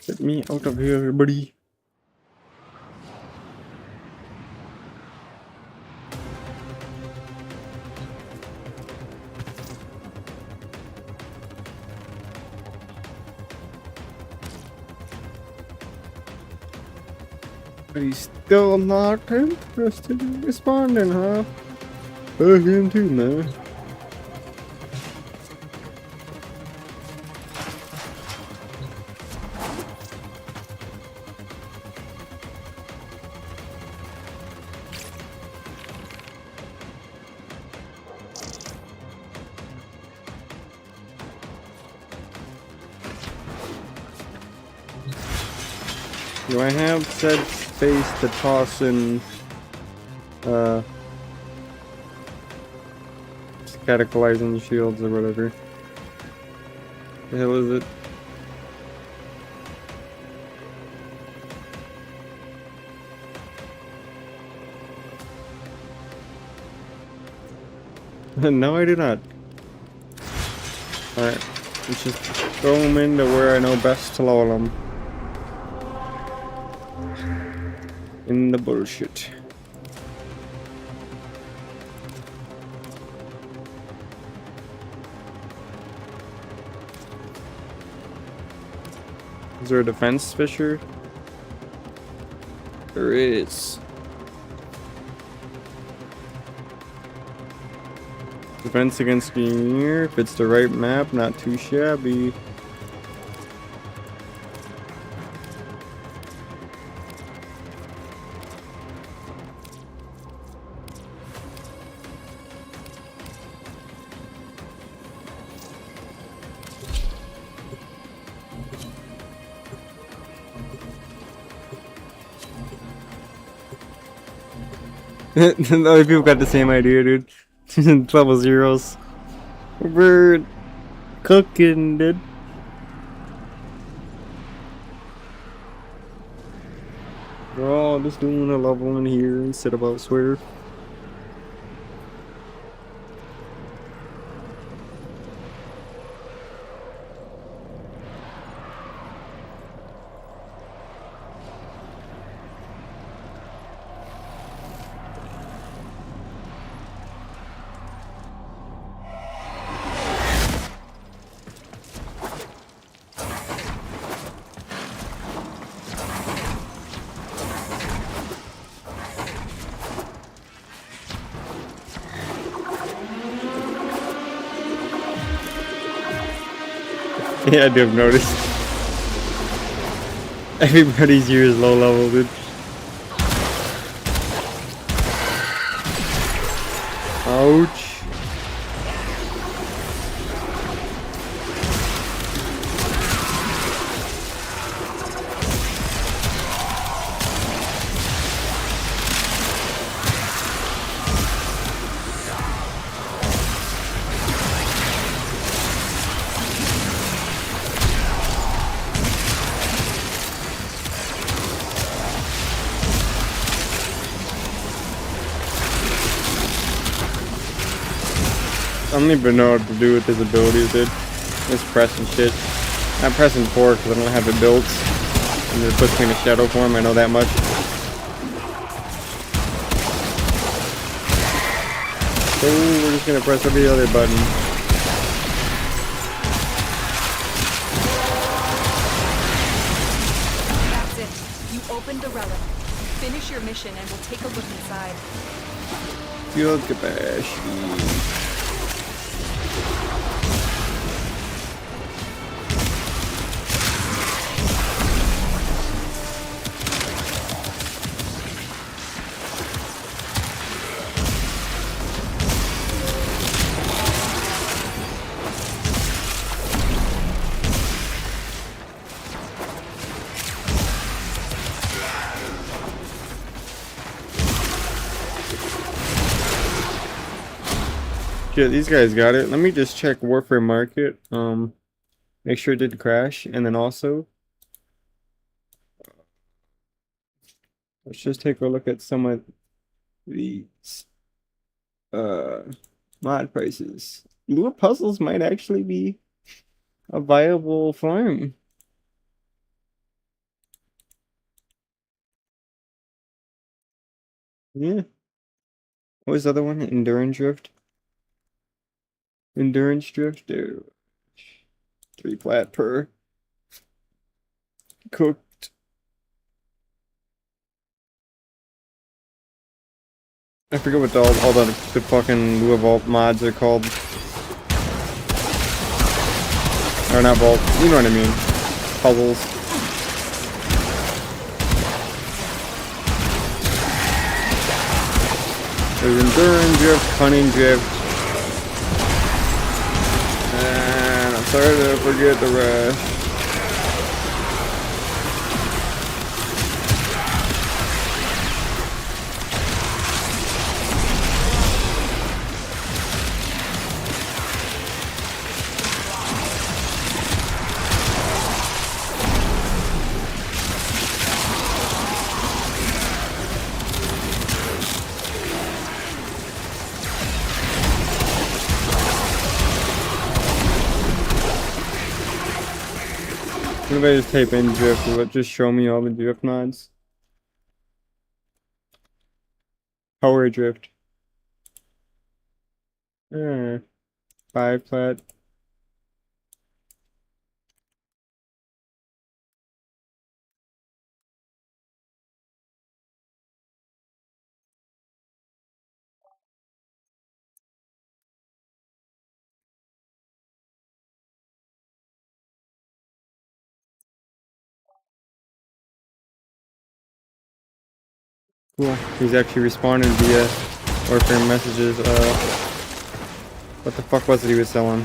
Get me out of here, everybody. But he's still not interested in responding, huh? Fuck him too, man. Do I have said space to toss in cataclysing shields or whatever? The hell is it? No, I do not. Alright, let's just throw them into where I know best to lull them. In the bullshit. Is there a defense fissure? There is. Defense against gear. If it's the right map, not too shabby. The other people got the same idea, dude. Level zeros. We're cooking, dude. We're all just doing a level in here instead of elsewhere. Yeah, I do have noticed. Everybody's here is low level, dude. Ouch. I don't even know what to do with his abilities, dude. Just pressing shit. I'm pressing 4 because I don't have it built. And it puts me in a shadow form, I know that much. So we're just gonna press every other button. That's it. You opened the relic. Finish your mission and we'll take a look inside. Field capacity. Yeah, these guys got it. Let me just check Warframe Market. Make sure it didn't crash, and then also let's just take a look at some of these mod prices. Lure puzzles might actually be a viable farm. Yeah. What was the other one? Endurance Drift. Endurance Drift. There. 3 flat per. Cooked. I forget what all the fucking Lua Vault mods are called. Or not Vault, you know what I mean. Puzzles. There's Endurance Drift, Cunning Drift. And I'm sorry to forget the rest. What if I just type in drift? Will it just show me all the drift mods? Power drift. 5 plat. Cool. He's actually responding via Warframe messages. What the fuck was it he was selling?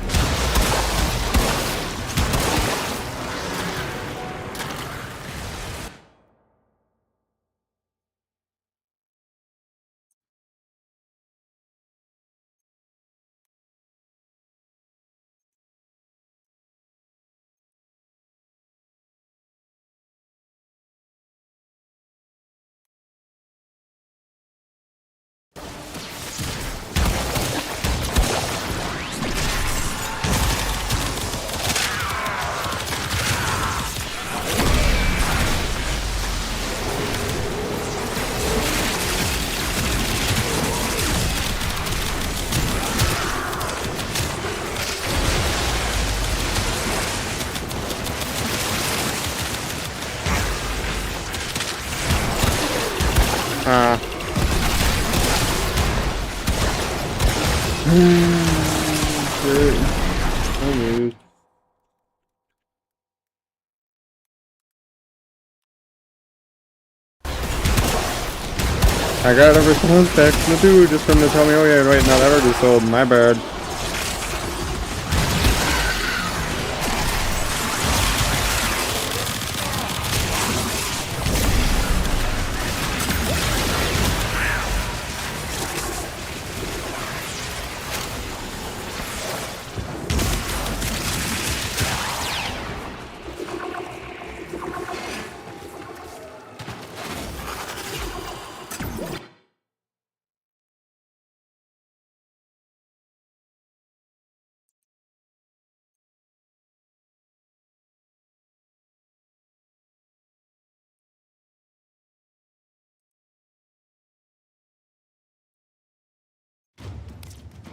I got a response back from the dude just from to tell me, oh yeah, right now that already sold, my bad.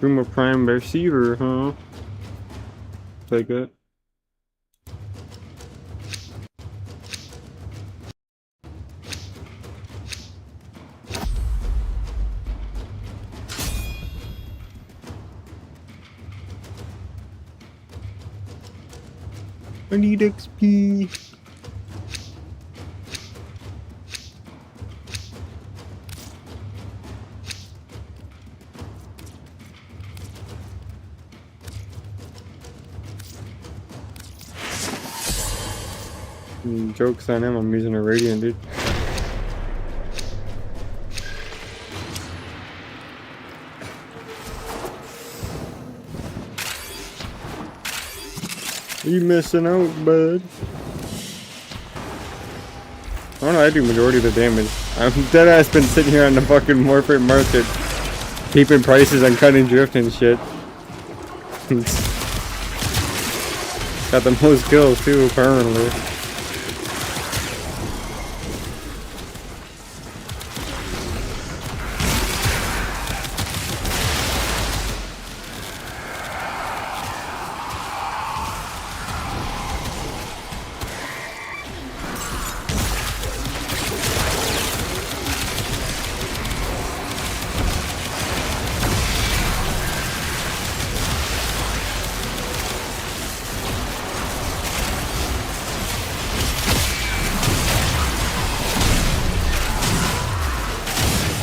Room of prime receiver, huh? Take it. I need XP. Joke's on him, I'm using a radiant, dude. You missing out, bud. I don't know, I do majority of the damage. I'm deadass been sitting here on the fucking Warframe market, keeping prices and cutting drift and shit. Got the most kills too, permanently.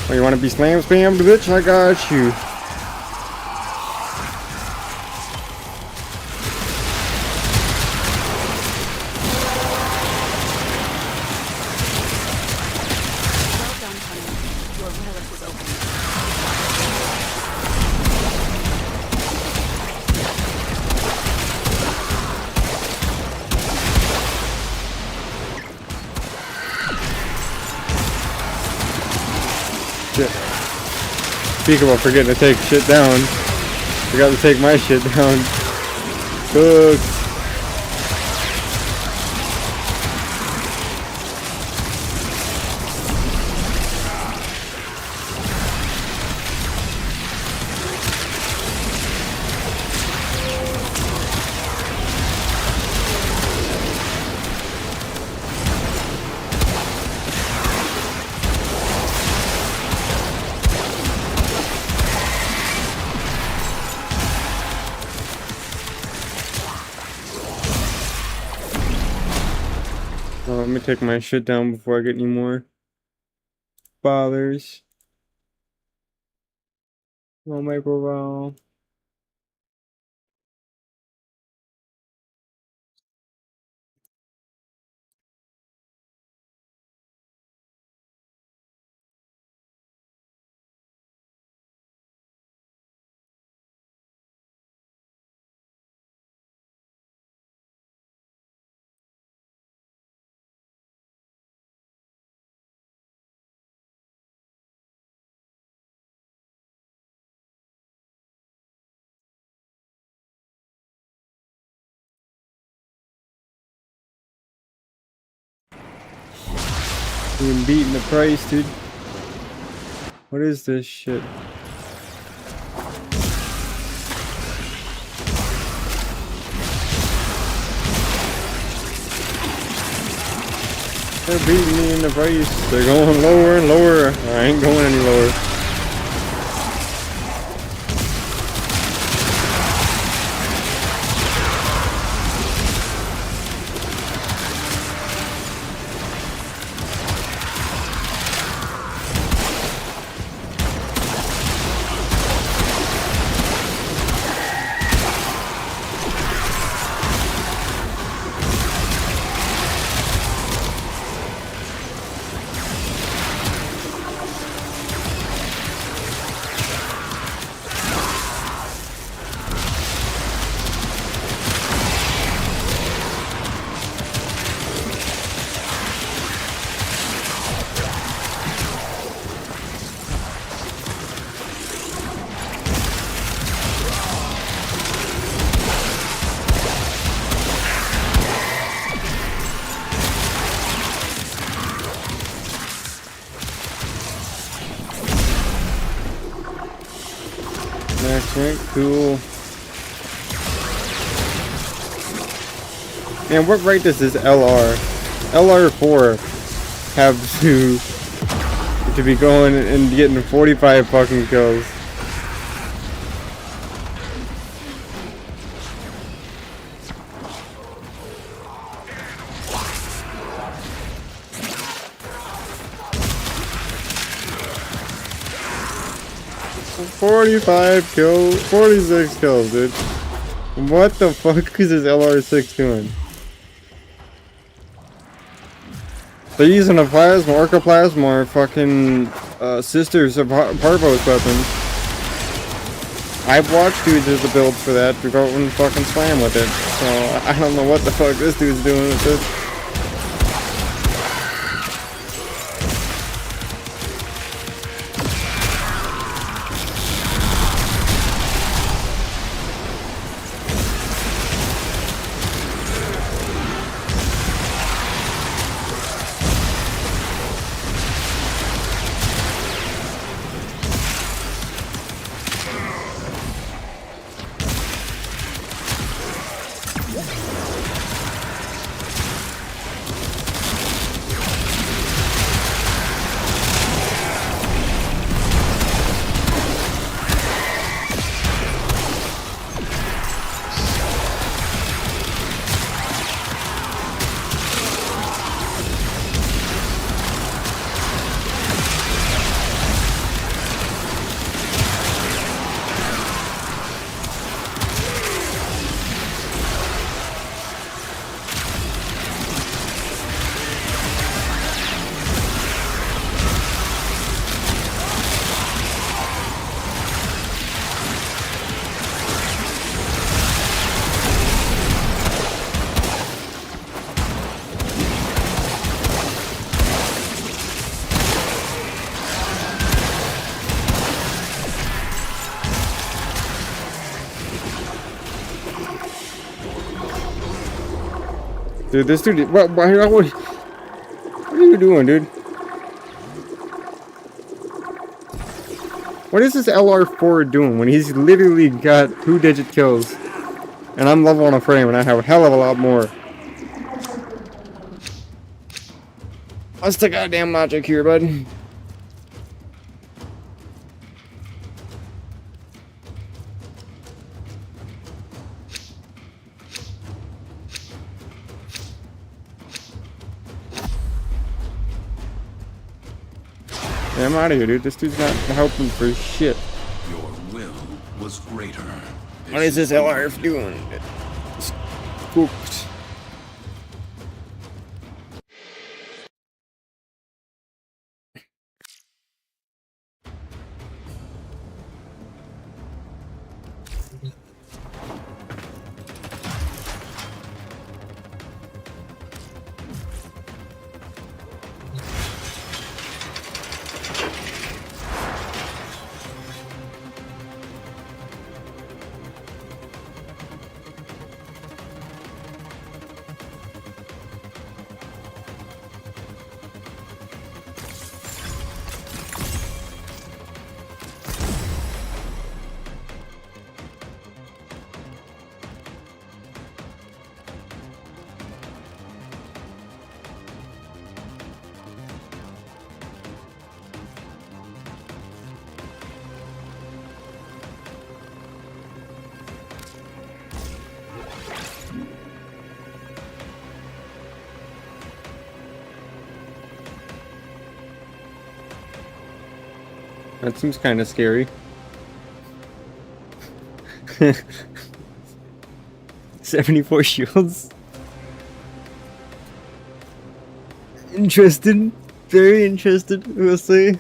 Oh, you wanna be slam spammed, bitch? I got you. Speak about forgetting to take shit down. Forgot to take my shit down. Cooked. me take my shit down before I get any more bothers. No microphone. Being beating the price, dude. What is this shit? They're beating me in the price. They're going lower and lower. I ain't going any lower. Max rank, cool. Man, what right does this LR4 have to be going and getting 45 fucking kills? "45 kills, 46 kills, dude. What the fuck is this LR6 doing?" They're using a plasma, Orca plasma, or fucking sisters of Parvos weapons. I've watched dudes as a build for that to go and fucking slam with it. So I don't know what the fuck this dude's doing with this. Dude, this dude, what are you doing, dude? What is this LR4 doing when he's literally got 2-digit kills? And I'm level on a frame and I have a hell of a lot more. What's the goddamn logic here, bud? I'm out of here, dude. This dude's not helping for shit. Your will was greater. What is this LRF doing? It's cooked. That seems kind of scary. 74 shields. Interested. Very interested, we'll see.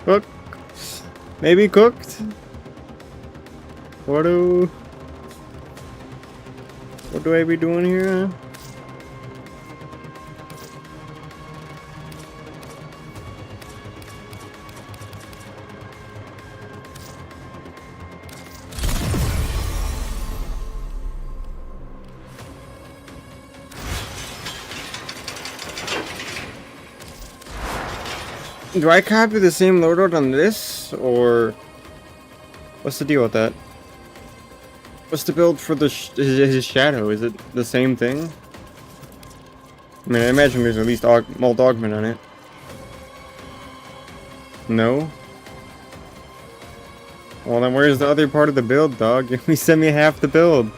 Cooked. Maybe cooked. What do I be doing here? Do I copy the same loadout on this, or what's the deal with that? What's the build for the his shadow? Is it the same thing? I mean, I imagine there's at least mold augment on it. No? Well then where's the other part of the build, dog? You only sent me half the build.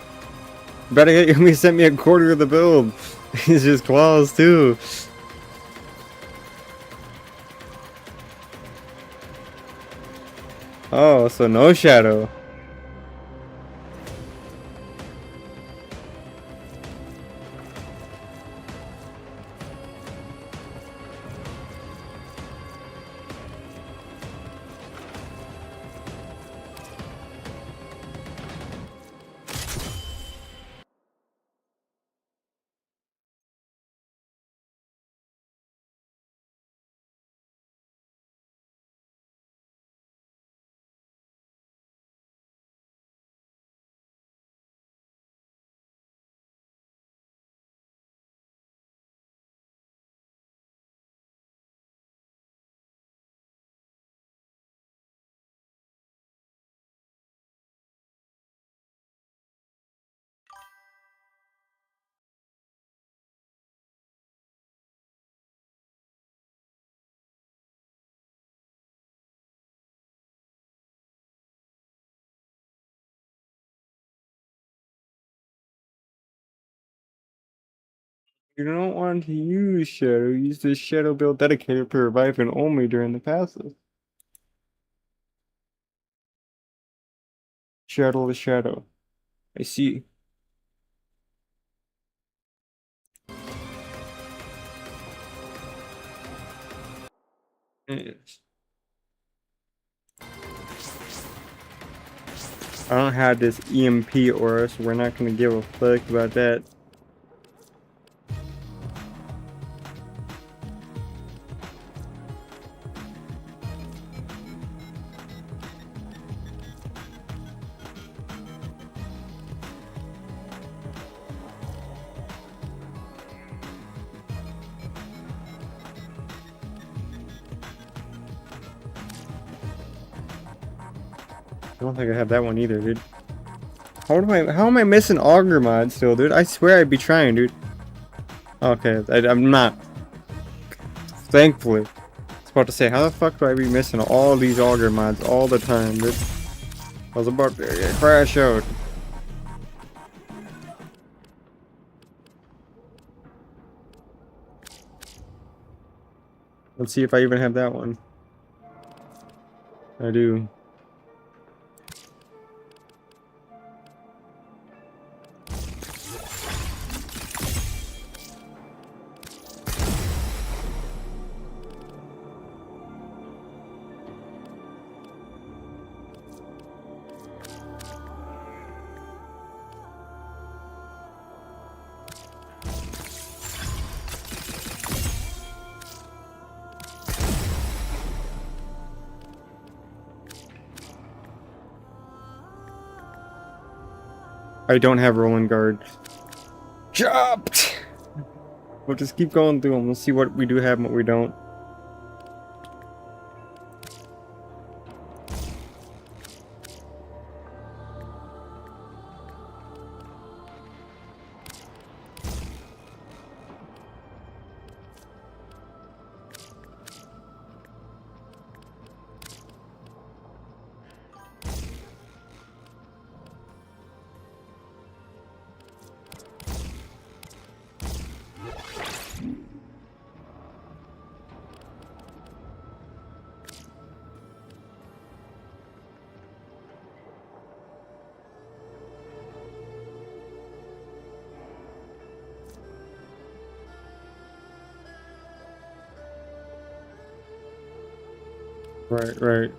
Better yet, you only sent me a quarter of the build. It's just claws too. Oh, so no shadow. You don't want to use shadow. Use this shadow build dedicated for reviving only during the passive. Shadow to shadow. I see. Yes. I don't have this EMP aura, so we're not gonna give a fuck about that. I don't think I have that one either, dude. How am I missing auger mod still, dude? I swear I'd be trying, dude. Okay, I'm not. Thankfully. I was about to say, how the fuck do I be missing all these auger mods all the time, dude? I was about to crash out. Let's see if I even have that one. I do. I don't have rolling guard. Chopped! We'll just keep going through them. We'll see what we do have and what we don't. Right, right.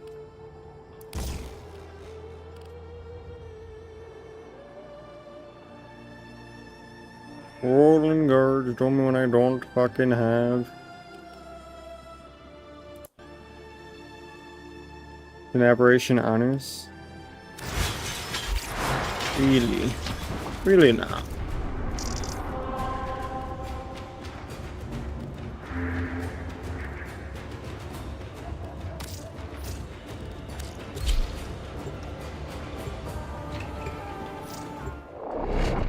Rolling guards, tell me when I don't fucking have. An aberration honors? Really? Really not.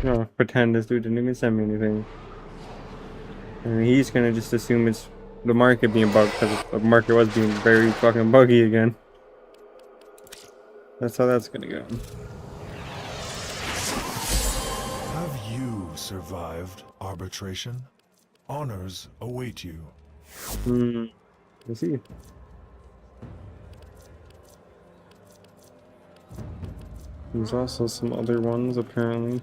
No, pretend this dude didn't even send me anything. And he's gonna just assume it's the market being bugged, because the market was being very fucking buggy again. That's how that's gonna go. Have you survived arbitration? Honors await you. Let's see. There's also some other ones, apparently.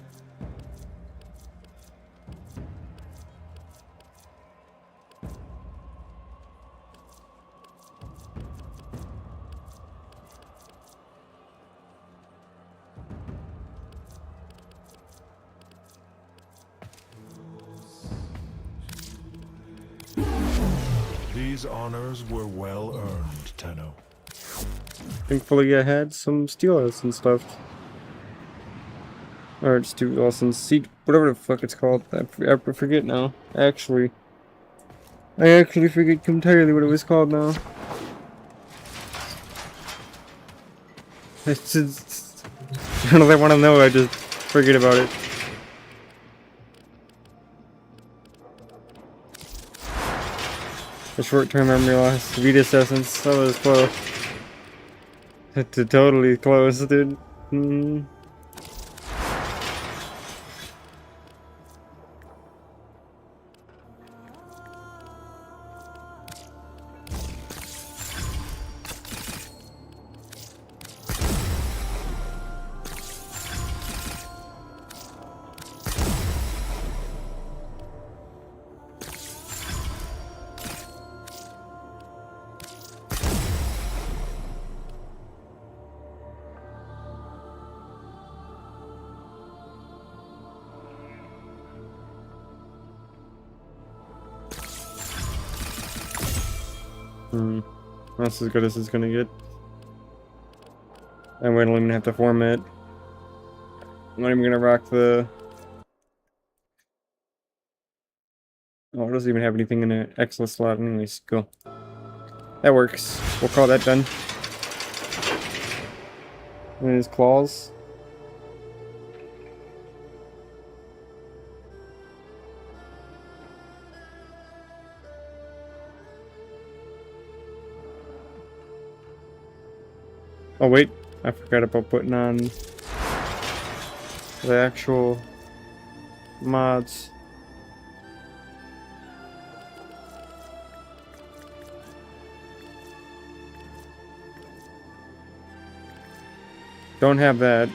These honors were well earned, Tenno. Thankfully I had some steelers and stuff. Or it's too awesome. Seed, whatever the fuck it's called. I forget now. I actually forget entirely what it was called now. It's just, I don't know if I want to know, I just forget about it. A short-term memory loss. Vetus Essence. That was close. To totally close, dude. That's as good as it's gonna get. And we don't even have to form it. I'm not even gonna rock the... Oh, it doesn't even have anything in an Excellent slot anyways. Cool. That works. We'll call that done. And his claws. Oh wait, I forgot about putting on the actual mods. Don't have that.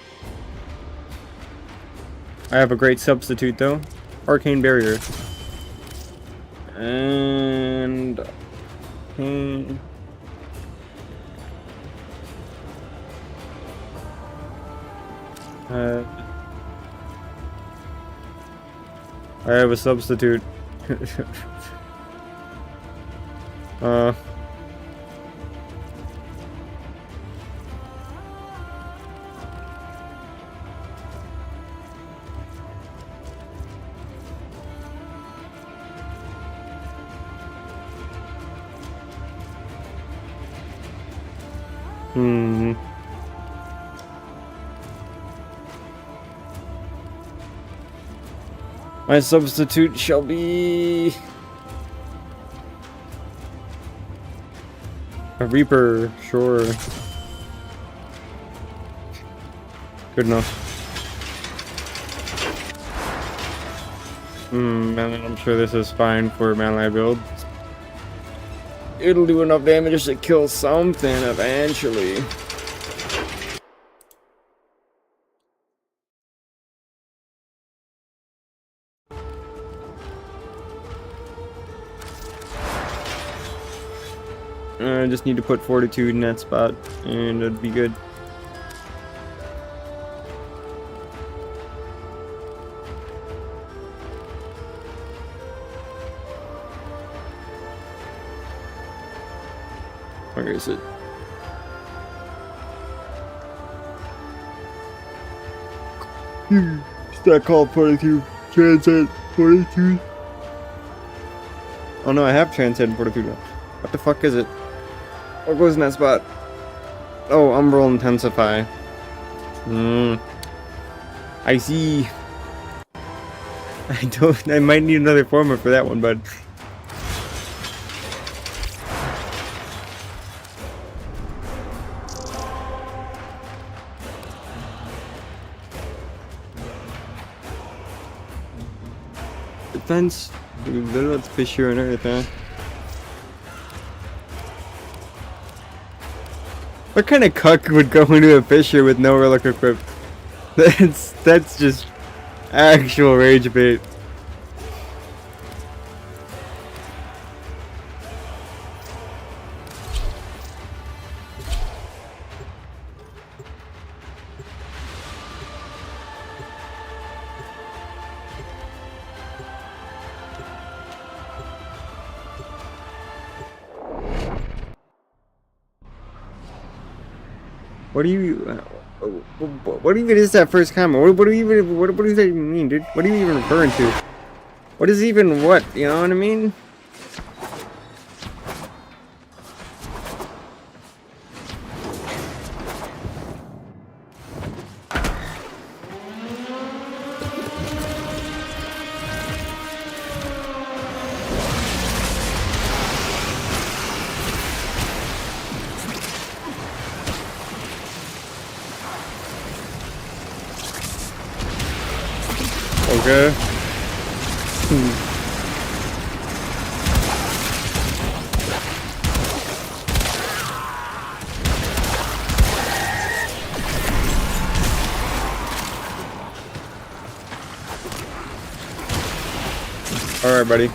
I have a great substitute though. Arcane Barrier. And... I have a substitute. My substitute shall be a Reaper, sure. Good enough. Man, I'm sure this is fine for melee build. It'll do enough damage to kill something eventually. I just need to put Fortitude in that spot, and it'd be good. Where is it? It's not called Fortitude. Transcend Fortitude. Oh no, I have Transcend Fortitude. What the fuck is it? What goes in that spot? Oh, Umbral Intensify. I see. I might need another former for that one, bud. Defense. Let's fish here and everything. What kind of cuck would go into a fissure with no relic equipped? That's just actual rage bait. What even is that first comment? What does that even mean, dude? What are you even referring to? What is even what? You know what I mean? Okay. All right, buddy.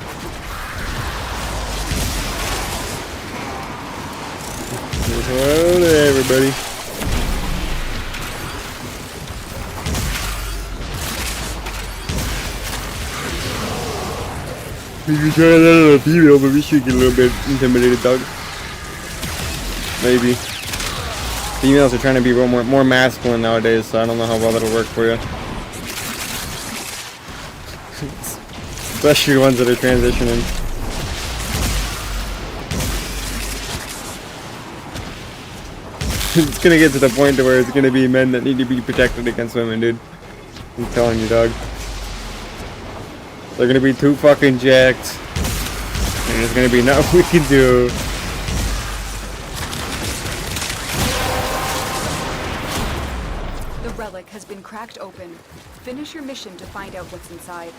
Hello there, everybody. You can try that on a female, but we should get a little bit intimidated, dog. Maybe. Females are trying to be more masculine nowadays, so I don't know how well that'll work for you. Especially ones that are transitioning. It's gonna get to the point to where it's gonna be men that need to be protected against women, dude. I'm telling you, dog. They're gonna be too fucking jacked, and there's gonna be nothing we can do. The relic has been cracked open. Finish your mission to find out what's inside.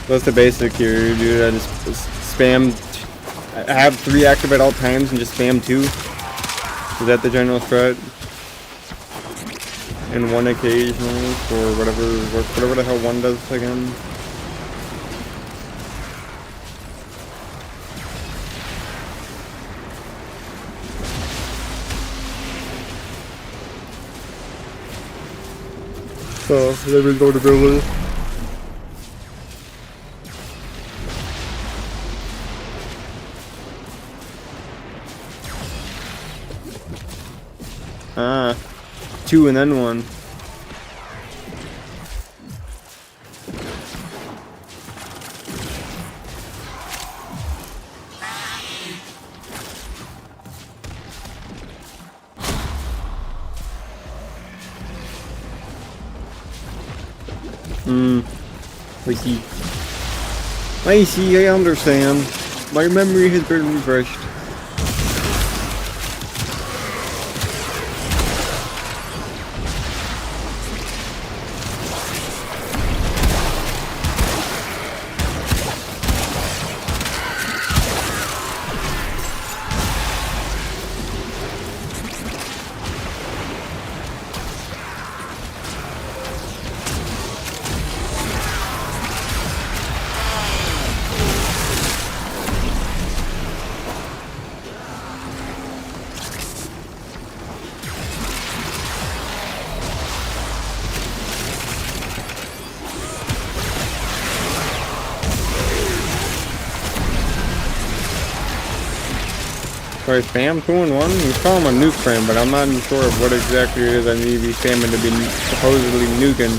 That's the basic here, dude. I just spam. I have 3 active at all times and just spam 2. Is that the general strat? And 1 occasionally for whatever the hell 1 does again. So, then we go to build it. Ah, 2 and then 1. I see, I understand. My memory has been refreshed. Sorry, spam 2 and 1? You call him a nuke frame, but I'm not sure of what exactly it is I need to be spamming to be supposedly nuking.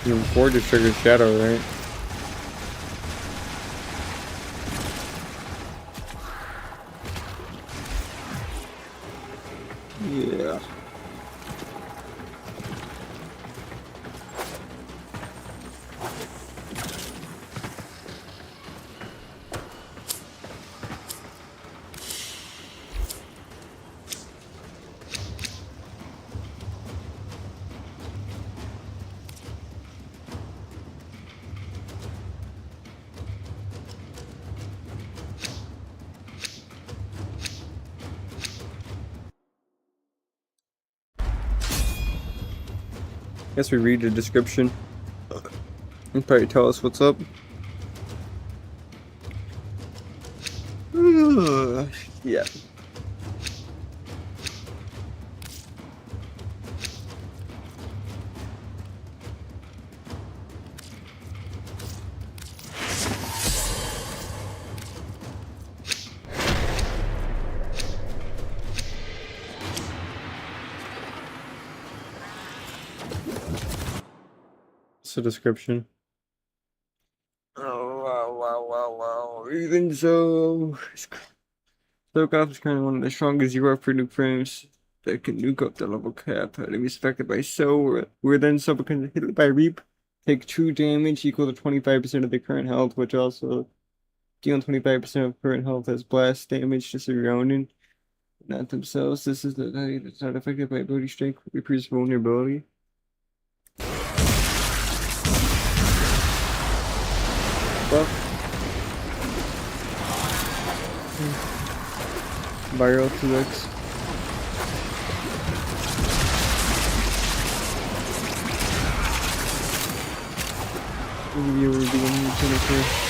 Even 4 just triggers Shadow, right? Yeah. Guess we read the description. It'll probably tell us what's up. Yeah. It's a description. Wow. Even so, Sokoff is currently one of the strongest Warframe nuke frames that can nuke up the level cap. Enemies affected by where then hit by Reap take true damage equal to 25% of their current health, which also deal 25% of current health as blast damage to surrounding, not themselves. This is the value that's not affected by ability strength, increased vulnerability. Well, viral 2x. You were doing 23.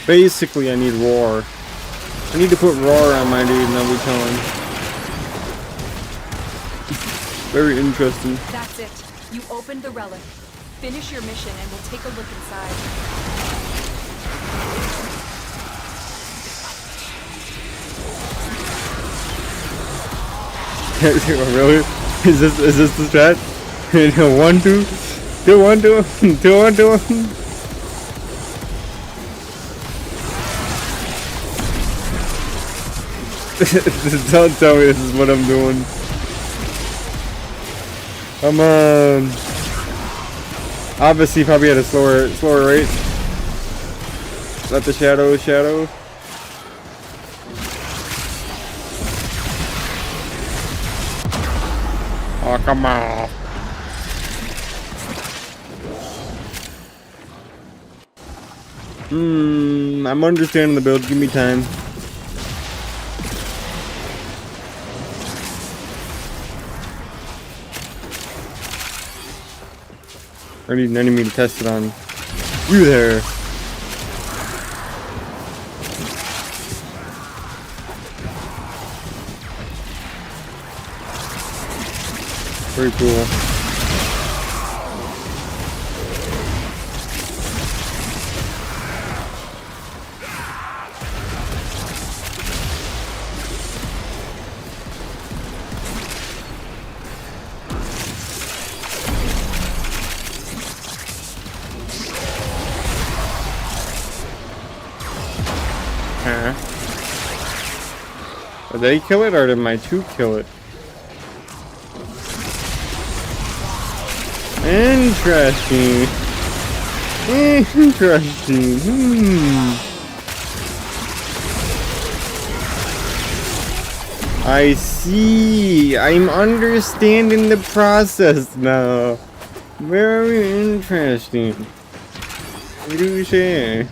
Basically, I need roar. I need to put roar on my dude and I'll be telling. Very interesting. That's it. You opened the relic. Finish your mission and we'll take a look inside. Really? Is this the strat? 1, 2, 2, 1, 2, 2, 1, 2, 1. Don't tell me this is what I'm doing. Come on. Obviously, probably at a slower rate. Let the shadow. Oh, come on. I'm understanding the build. Give me time. I need an enemy to test it on. You there. Very cool. Did they kill it or did my 2 kill it? Interesting. I see. I'm understanding the process now. Very interesting. What do you say?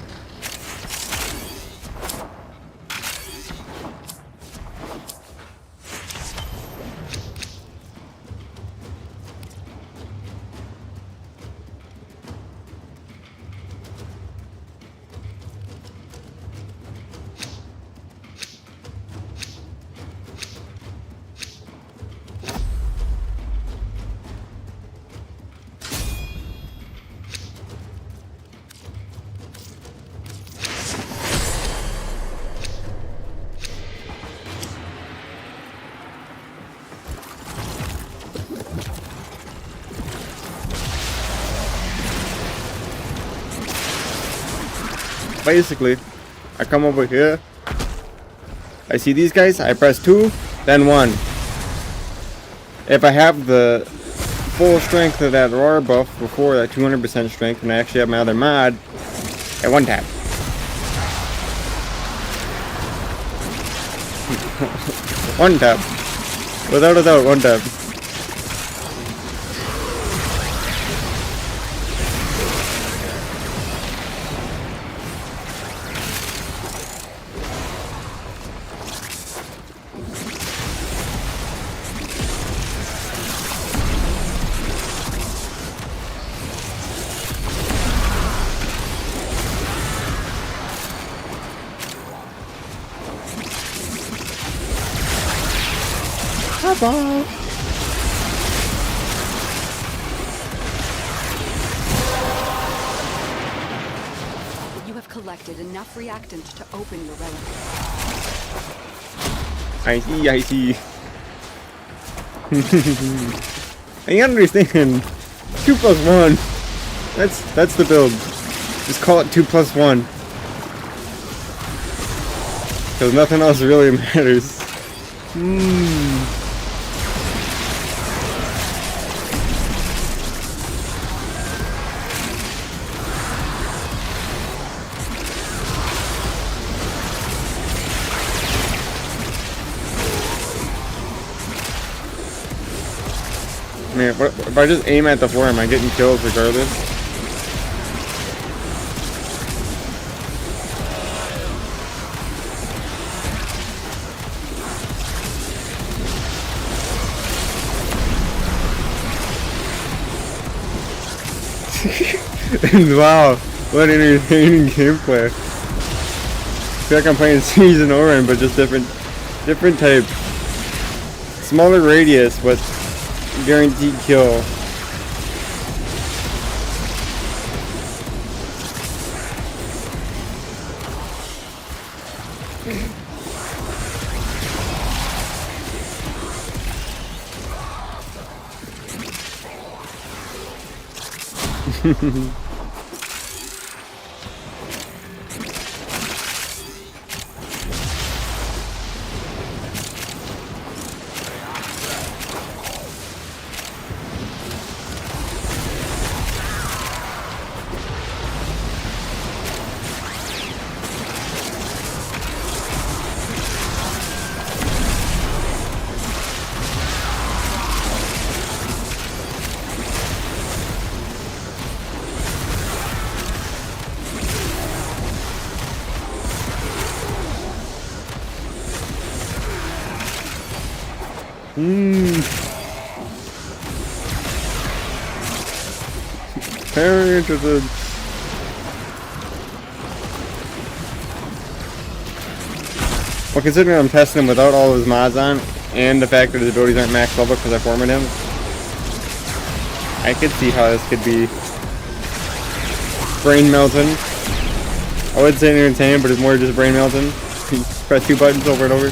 Basically, I come over here, I see these guys, I press 2, then 1. If I have the full strength of that roar buff before that 200% strength, and I actually have my other mod, at 1 tap. 1 tap. Without a doubt, 1 tap. Bye. You have collected enough reactant to open your relic. I see. I understand. 2 plus 1. That's the build. Just call it 2 plus 1. Because nothing else really matters. Man, if I just aim at the floor, am I getting kills regardless? Wow, what entertaining gameplay. feel like I'm playing Season Oran, but just different type. Smaller radius, but guaranteed kill. Very interested. Well, considering I'm testing him without all his mods on, and the fact that his abilities aren't max level because I formatted him, I could see how this could be brain melting. I would say entertaining, but it's more just brain melting. You press 2 buttons over and over.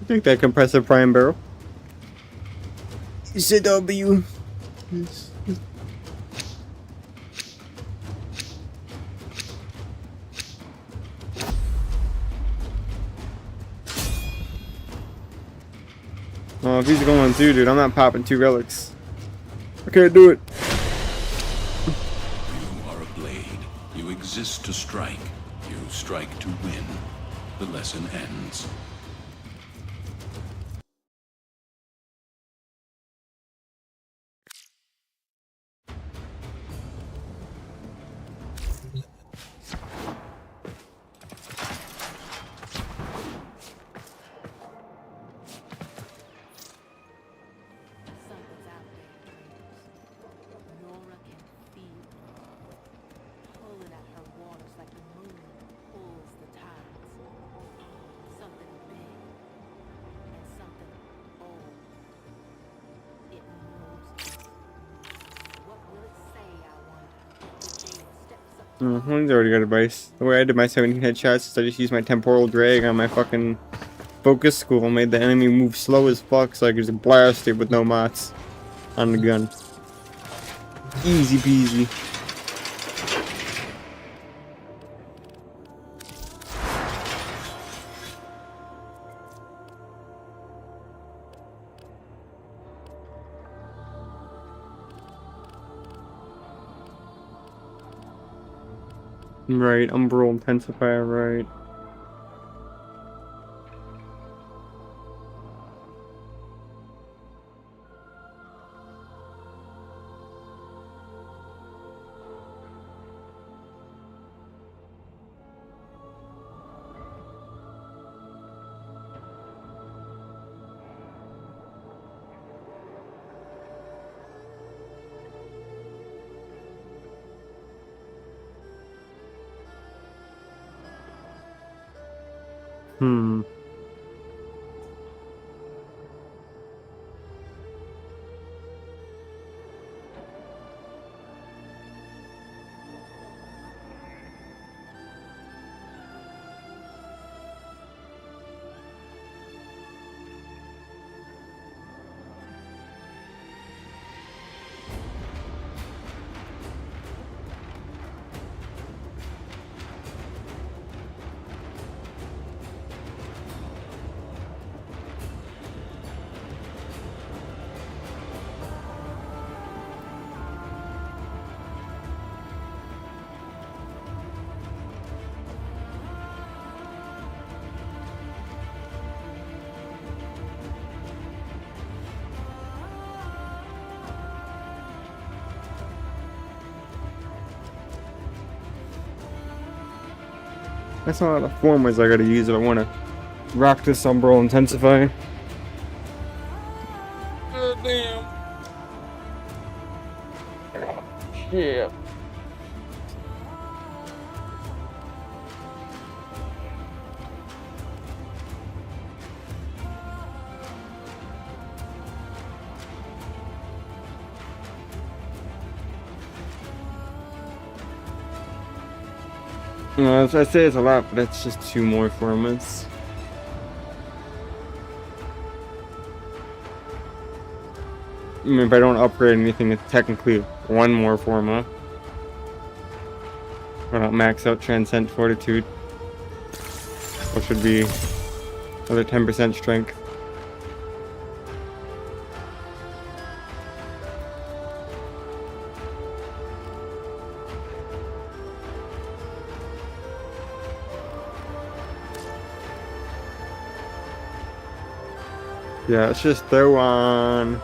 Take that compressor prime barrel. It's a W. Oh, if he's going through, dude, I'm not popping 2 relics. I can't do it. You are a blade. You exist to strike. You strike to win. The lesson ends. He's already got advice. The way I did my 17 headshots is I just used my temporal drag on my fucking focus school and made the enemy move slow as fuck so I could just blast it with no mods on the gun. Easy peasy. Right, Umbral Intensifier, right. That's not a lot of formulas I gotta use if I want to rock this Umbral Intensify. Oh, damn. Yeah. No, I say it's a lot, but that's just 2 more formulas. I mean, if I don't upgrade anything, it's technically 1 more formula. I don't max out Transcend Fortitude, which should be another 10% strength. Yeah, let's just throw on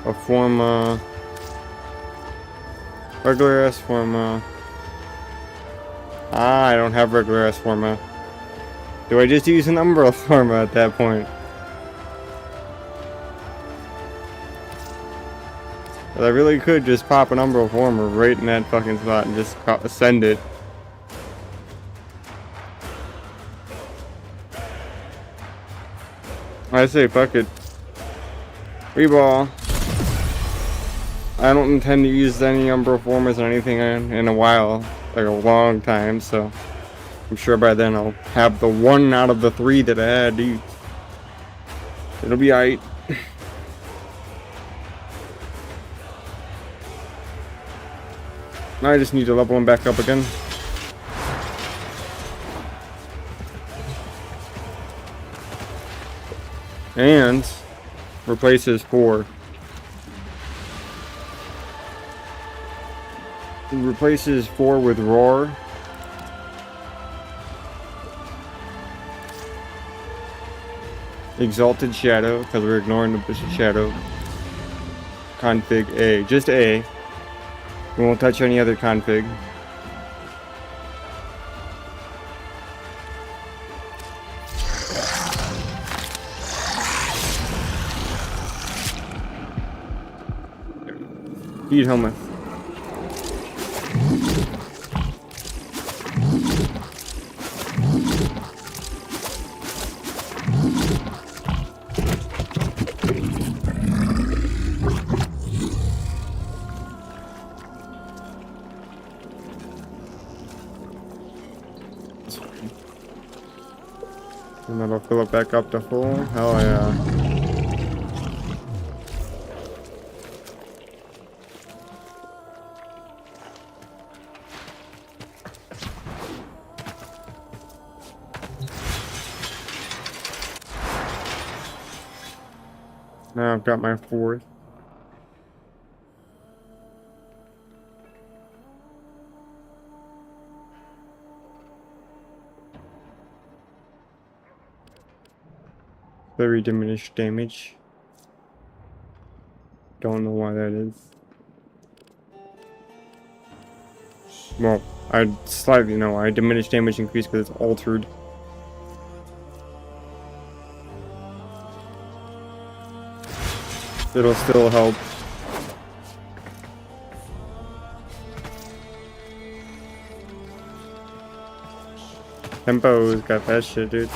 a forma, regular S forma. I don't have regular S forma. Do I just use an Umbral forma at that point? But I really could just pop an Umbral forma right in that fucking spot and just send it. I say fuck it. Reball. I don't intend to use any Umbral formas or anything in a while, like a long time, so I'm sure by then I'll have the 1 out of the 3 that I had. It'll be alright. I just need to level him back up again. And replaces 4. Replaces 4 with Roar. Exalted Shadow, because we're ignoring the Bishop Shadow. Config A. Just A. We won't touch any other config. Eat helmet. And that'll fill it back up to full. Hell yeah. Now I've got my 4th. Very diminished damage. Don't know why that is. Well, I slightly know why. Diminished damage increase because it's altered. It'll still help. Tempo's got that shit, dude.